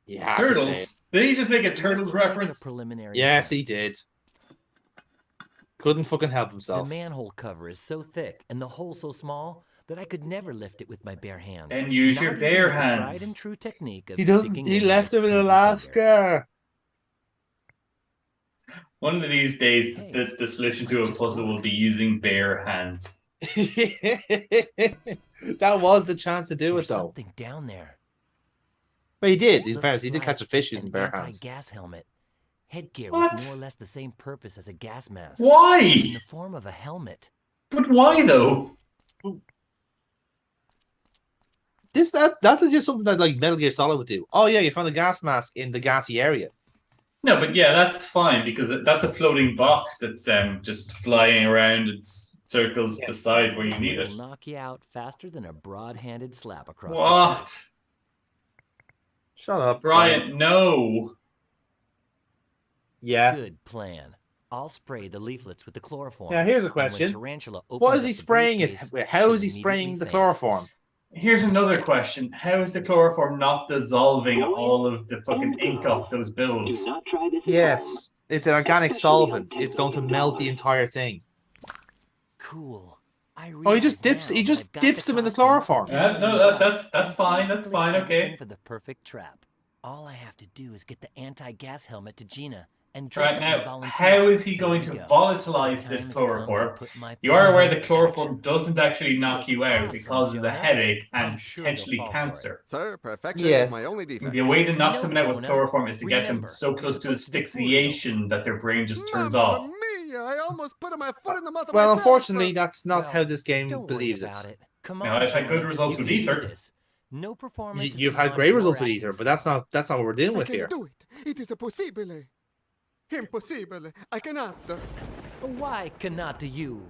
S17: Yeah,
S11: turtles. Did he just make a turtles reference?
S17: Yes, he did. Couldn't fucking help himself.
S12: The manhole cover is so thick and the hole so small that I could never lift it with my bare hands.
S11: And use your bare hands.
S12: Tried and true technique of
S17: He left him in Alaska.
S11: One of these days, the solution to a puzzle will be using bare hands.
S17: That was the chance to do it, though.
S12: Something down there.
S17: But he did. In fairness, he did catch a fish using bare hands.
S12: Gas helmet. Headgear with more or less the same purpose as a gas mask.
S11: Why?
S12: In the form of a helmet.
S11: But why though?
S17: That's just something that like Metal Gear Solid would do. Oh yeah, you found a gas mask in the gassy area.
S11: No, but yeah, that's fine because that's a floating box that's just flying around in circles beside where you need it.
S12: It'll knock you out faster than a broad-handed slap across
S11: What?
S12: the face.
S17: Shut up,
S11: Brian. No.
S17: Yeah.
S12: Good plan. I'll spray the leaflets with the chloroform.
S17: Now here's a question. What is he spraying it with? How is he spraying the chloroform?
S11: Here's another question. How is the chloroform not dissolving all of the fucking ink off those bills?
S17: Yes. It's an organic solvent. It's going to melt the entire thing.
S12: Cool.
S17: Oh, he just dips them in the chloroform.
S11: No, that's fine. That's fine. Okay.
S12: For the perfect trap. All I have to do is get the anti-gas helmet to Gina and
S11: right now, how is he going to volatilize this chloroform? You are aware that chloroform doesn't actually knock you out. It causes a headache and potentially cancer.
S3: Sir, perfection is my only defect.
S11: The way to knock someone out with chloroform is to get them so close to asphyxiation that their brain just turns off.
S3: I almost put my foot in the mouth of
S17: Well,
S3: myself.
S17: unfortunately, that's not how this game believes it.
S11: Now, I've had good results with Ether.
S12: No performance.
S17: You've had great results with Ether, but that's not what we're dealing with here.
S3: Do it. It is impossible. Impossible. I cannot.
S12: Why cannot you?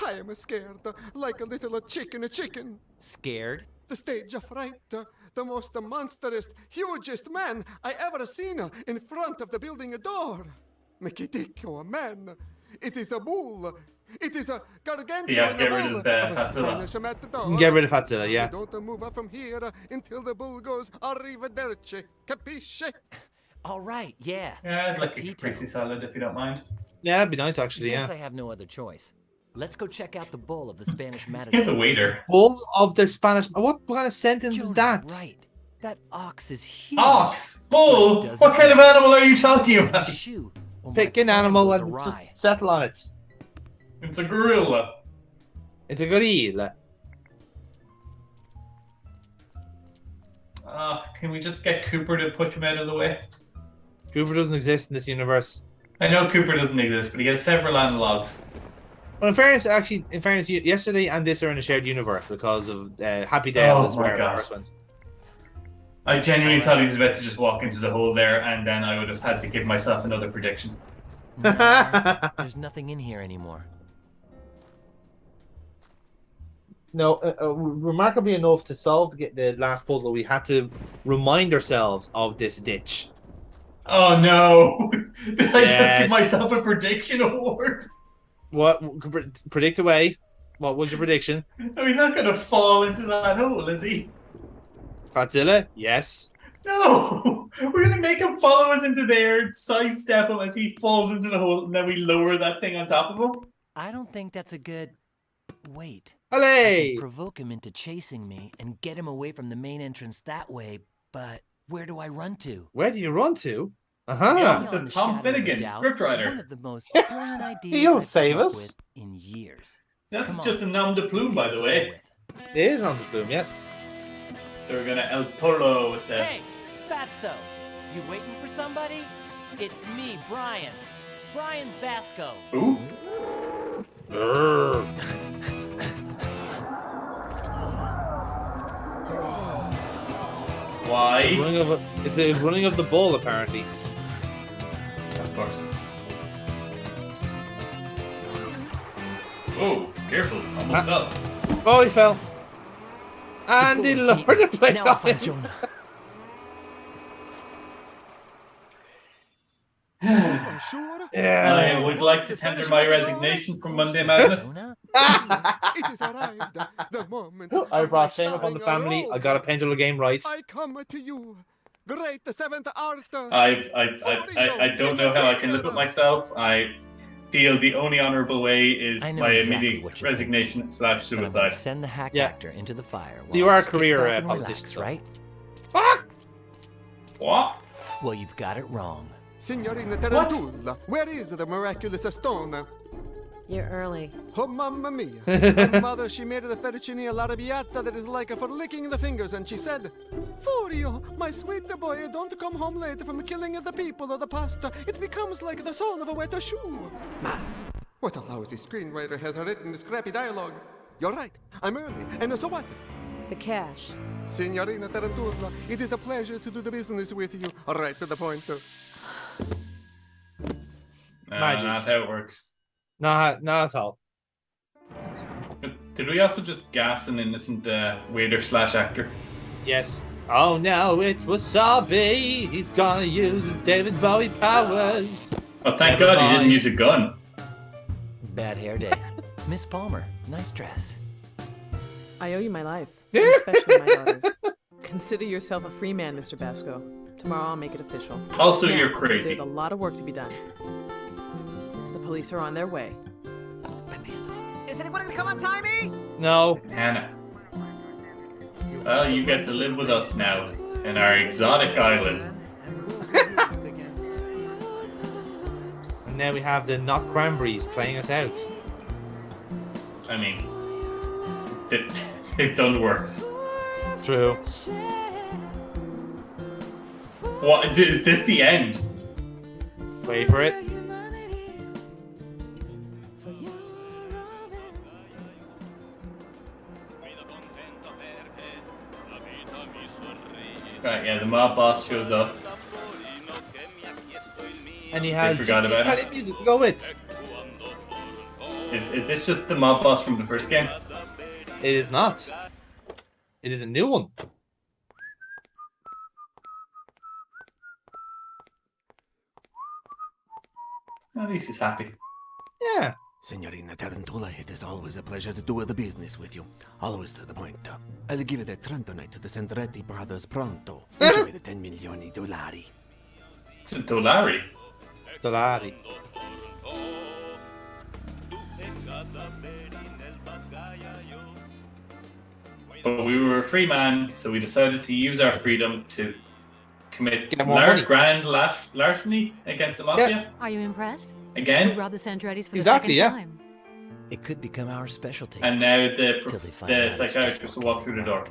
S3: I am scared, like a little chicken.
S12: Scared?
S3: The stage of fright. The most monstrous, hugest man I ever seen in front of the building door. Make it take a man. It is a bull. It is a gargantuan
S11: Yeah, get rid of
S3: Fatzilla.
S17: Get rid of Fatzilla, yeah.
S3: Don't move up from here until the bull goes arrivederci. Capisce?
S12: All right, yeah.
S11: Yeah, I'd like a caprese salad if you don't mind.
S17: Yeah, that'd be nice actually,
S12: Guess
S17: yeah.
S12: I have no other choice. Let's go check out the bull of the Spanish matador.
S11: He's a waiter.
S17: Bull of the Spanish... What kind of sentence is that?
S12: Right. That ox is huge.
S11: Ox? Bull? What kind of animal are you talking about?
S17: Pick an animal and just settle on it.
S11: It's a gorilla.
S17: It's a gorilla.
S11: Can we just get Cooper to push him out of the way?
S17: Cooper doesn't exist in this universe.
S11: I know Cooper doesn't exist, but he has several analogs.
S17: Well, in fairness, yesterday and this are in a shared universe because of Happy Dale is where it first went.
S11: I genuinely thought he was about to just walk into the hole there, and then I would have had to give myself another prediction.
S12: No, there's nothing in here anymore.
S17: No, remarkably enough, to solve the last puzzle, we had to remind ourselves of this ditch.
S11: Oh no! Did I just give myself a prediction award?
S17: What? Predict away. What was your prediction?
S11: No, he's not going to fall into that hole, is he?
S17: Godzilla? Yes.
S11: No! We're going to make him follow us into there, sidestep him as he falls into the hole, and then we lower that thing on top of him?
S12: I don't think that's a good... Wait.
S17: Allez!
S12: I can provoke him into chasing me and get him away from the main entrance that way, but where do I run to?
S17: Where do you run to? Uh-huh.
S11: Yeah, so Tom Finnegan, scriptwriter.
S12: One of the most brilliant ideas
S17: He'll
S12: I've
S17: save
S12: come up
S17: us.
S12: with in years.
S11: That's just a nom de plume, by the way.
S17: It is nom de plume, yes.
S11: So we're gonna El Polo with the...
S12: Hey, Fatso, you waiting for somebody? It's me, Brian. Brian Basco.
S11: Who? Why?
S17: It's a running of the bull, apparently.
S11: Of course. Oh, careful! Almost fell.
S17: Oh, he fell. And he lowered the plate
S12: Now I'll
S17: on
S12: find
S17: him.
S12: Jonah.
S17: Yeah.
S11: I would like to tender my resignation from Monday Madness.
S3: It is arrived. The moment.
S17: I brought shame upon the family. I got a pendulum game right.
S3: I come to you. Great seventh art.
S11: I don't know how I can live with myself. I feel the only honourable way is
S12: I know
S11: my
S12: exactly
S11: immediate
S12: what you're
S11: resignation /
S12: But I'm gonna
S11: suicide.
S12: send the hack
S17: Yeah.
S12: actor into the fire. while
S17: You
S12: I
S17: are a
S12: just kick
S17: career
S12: back and
S17: politician,
S12: relax,
S17: so.
S12: right?
S17: Fuck!
S11: What?
S12: Well, you've got it wrong.
S3: Signorina Tarantula, where is the miraculous stone?
S15: You're early.
S3: Oh, mamma mia. My mother, she made the fettuccine all'arrabbiata that is like for licking the fingers, and she said, Furio, my sweet boy, don't come home late from killing the people of the pasta. It becomes like the sole of a wet shoe. What a lousy screenwriter has written this crappy dialogue. You're right, I'm early, and so what?
S15: The cash.
S3: Signorina Tarantula, it is a pleasure to do the business with you. Right to the point.
S17: Magic.
S11: Not how it works.
S17: Not at all.
S11: But did we also just gas an innocent waiter / actor?
S17: Yes. Oh no, it's Wasabi. He's gonna use his David Bowie powers.
S11: Oh, thank
S17: Never
S11: God he didn't
S17: mind.
S11: use a gun.
S12: Bad hair day. Miss Palmer, nice dress.
S7: I owe you my life, and especially my daughter's. Consider yourself a free man, Mr. Basco. Tomorrow I'll make it official.
S11: Also,
S7: Now,
S11: you're crazy.
S7: There's a lot of work to be done. The police are on their way.
S9: Is anyone gonna come untie me?
S17: No.
S11: Hannah. Well, you get to live with us now in our exotic island.
S17: And now we have the Not Cranberries playing us out.
S11: I mean, they've done worse.
S17: True.
S11: What is this? The end?
S17: Wait for it.
S11: Right, yeah, the mob boss shows up.
S17: And he has
S11: forgot about it.
S17: Italian music to go with.
S11: Is this just the mob boss from the first game?
S17: It is not. It is a new one.
S11: At least he's happy.
S17: Yeah.
S5: Signorina Tarantula, it is always a pleasure to do the business with you. Always to the point. I'll give you the Trent tonight to the Sandretti brothers pronto. Enjoy the $10 million.
S11: It's a dollari.
S17: Dollari.
S11: But we were a free man, so we decided to use our freedom to commit
S17: Get more money.
S11: grand larceny against the mafia.
S18: Are you impressed?
S11: Again?
S18: We robbed the Sandrettis for
S17: Exactly,
S18: the
S17: yeah.
S18: second time.
S12: It could become our specialty.
S11: And now the
S12: Till they find out it's just
S11: psychiatrist will walk through the door.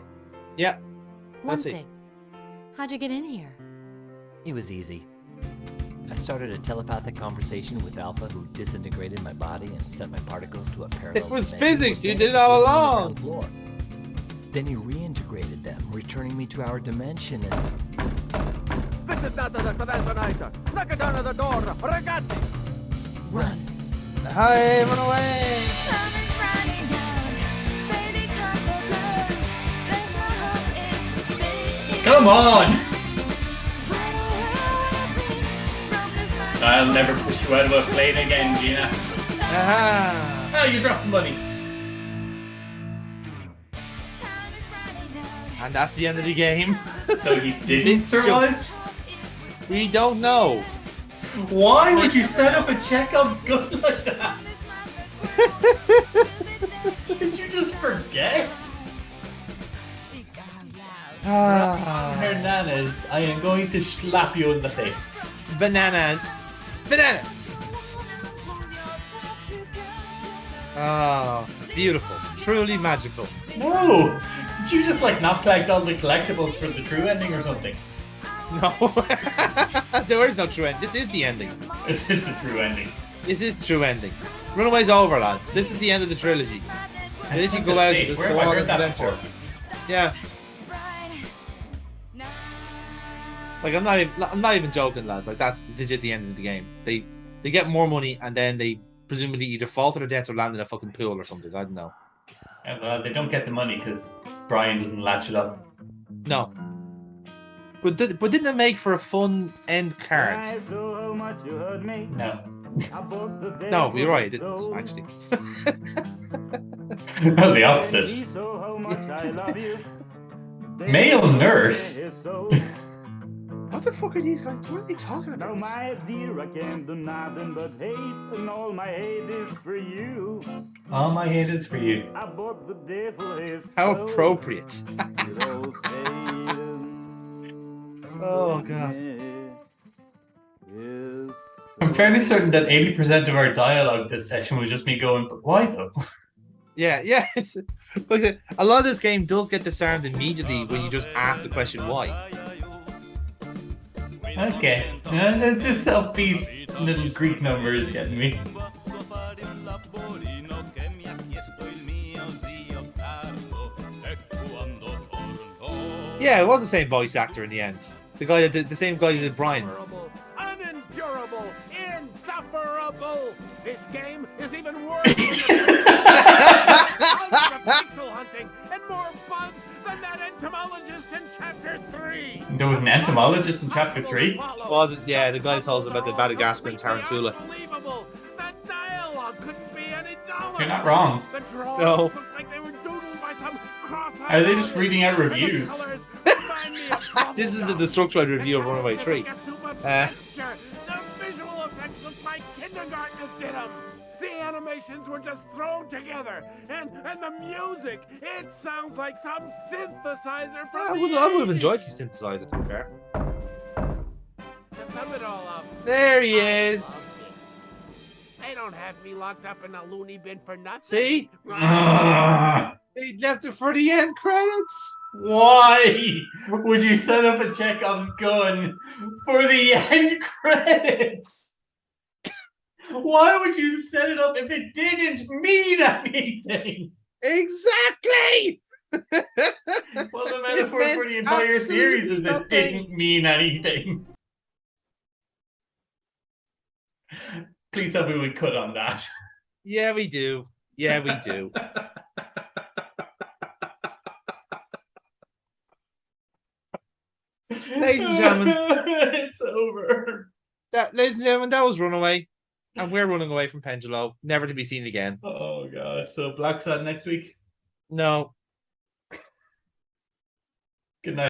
S17: Yeah.
S18: One
S17: Let's see.
S18: thing. How'd you get in here?
S12: It was easy. I started a telepathic conversation with Alpha, who disintegrated my body and sent my particles to a parallel
S17: It was
S12: dimension
S17: physics,
S12: where
S17: you
S12: they
S17: did it all
S12: were sleeping on the
S17: along.
S12: ground floor. Then he reintegrated them, returning me to our dimension and...
S3: This is not the Clemenza night. Knock it down to the door. Ragazzi!
S12: Run!
S17: Hi, run away!
S11: Come on! I'll never push you out of a plane again, Gina.
S17: Aha!
S11: Oh, you dropped the money.
S17: And that's the end of the game.
S11: So he didn't survive?
S17: We don't know.
S11: Why would you set up a Chekhov's gun like that? Did you just forget? Hernandez, I am going to slap you in the face.
S17: Bananas. Banana. Oh, beautiful. Truly magical.
S11: No! Did you just like not collect all the collectibles for the true ending or something?
S17: No. There is no true end. This is the ending.
S11: This is the true ending.
S17: This is the true ending. Runaway's over, lads. This is the end of the trilogy. And then you go out and just
S11: Where
S17: go
S11: have I
S17: on
S11: heard
S17: an
S11: that
S17: adventure.
S11: before?
S17: Yeah.
S1: Like I'm not even joking, lads. Like that's legit the end of the game. They get more money and then they presumably either fall to their deaths or land in a fucking pool or something. I don't know.
S11: Yeah, well, they don't get the money because Brian doesn't latch it up.
S1: No. But didn't it make for a fun end card?
S11: No.
S1: No, you're right. It didn't actually.
S11: No, the opposite. Male nurse.
S1: What the fuck are these guys? What are they talking about?
S4: Now, my dear, I can't do nothing but hate, and all my hate is for you.
S11: All my hate is for you.
S4: I bought the devil his
S1: How appropriate. Oh god.
S11: I'm fairly certain that 80% of our dialogue this session was just me going, but why though?
S1: Yeah. Look, a lot of this game does get disarmed immediately when you just ask the question why.
S11: Okay. This upbeat little Greek number is getting me.
S1: Yeah, it was the same voice actor in the end. The guy that did, the same guy who did Brian.
S4: Unendurable, insufferable. This game is even worse than pixel hunting and more bugs than that entomologist in chapter 3.
S11: There was an entomologist in chapter 3?
S1: Was it? Yeah, the guy tells us about the Madagascar and Tarantula.
S4: Unbelievable. The dialogue couldn't be any duller.
S11: You're not wrong.
S4: The drawings
S1: No.
S4: looked like they were doodled by some cross-eyed
S11: Are they just
S4: artist.
S11: reading out
S4: And the
S11: reviews?
S4: colors remind me of
S1: This is the structured review of Runaway 3.
S4: The visual effects look like kindergartners did them. The animations were just thrown together, and the music, it sounds like some synthesizer from
S1: I would have enjoyed if you synthesized it, to be fair.
S4: To sum it all up,
S1: There he is.
S4: they don't have me locked up in a loony bin for nothing.
S1: See? They left it for the end credits.
S11: Why would you set up a Chekhov's gun for the end credits? Why would you set it up if it didn't mean anything?
S1: Exactly!
S11: Well, the metaphor for the entire series is it didn't mean anything. Please tell me we cut on that.
S1: Yeah, we do. Yeah, we do. Ladies and gentlemen,
S11: it's over.
S1: Ladies and gentlemen, that was Runaway. And we're running away from Pendulo, never to be seen again.
S11: Oh, gosh. So, Black Sad next week?
S1: No.
S11: Good night.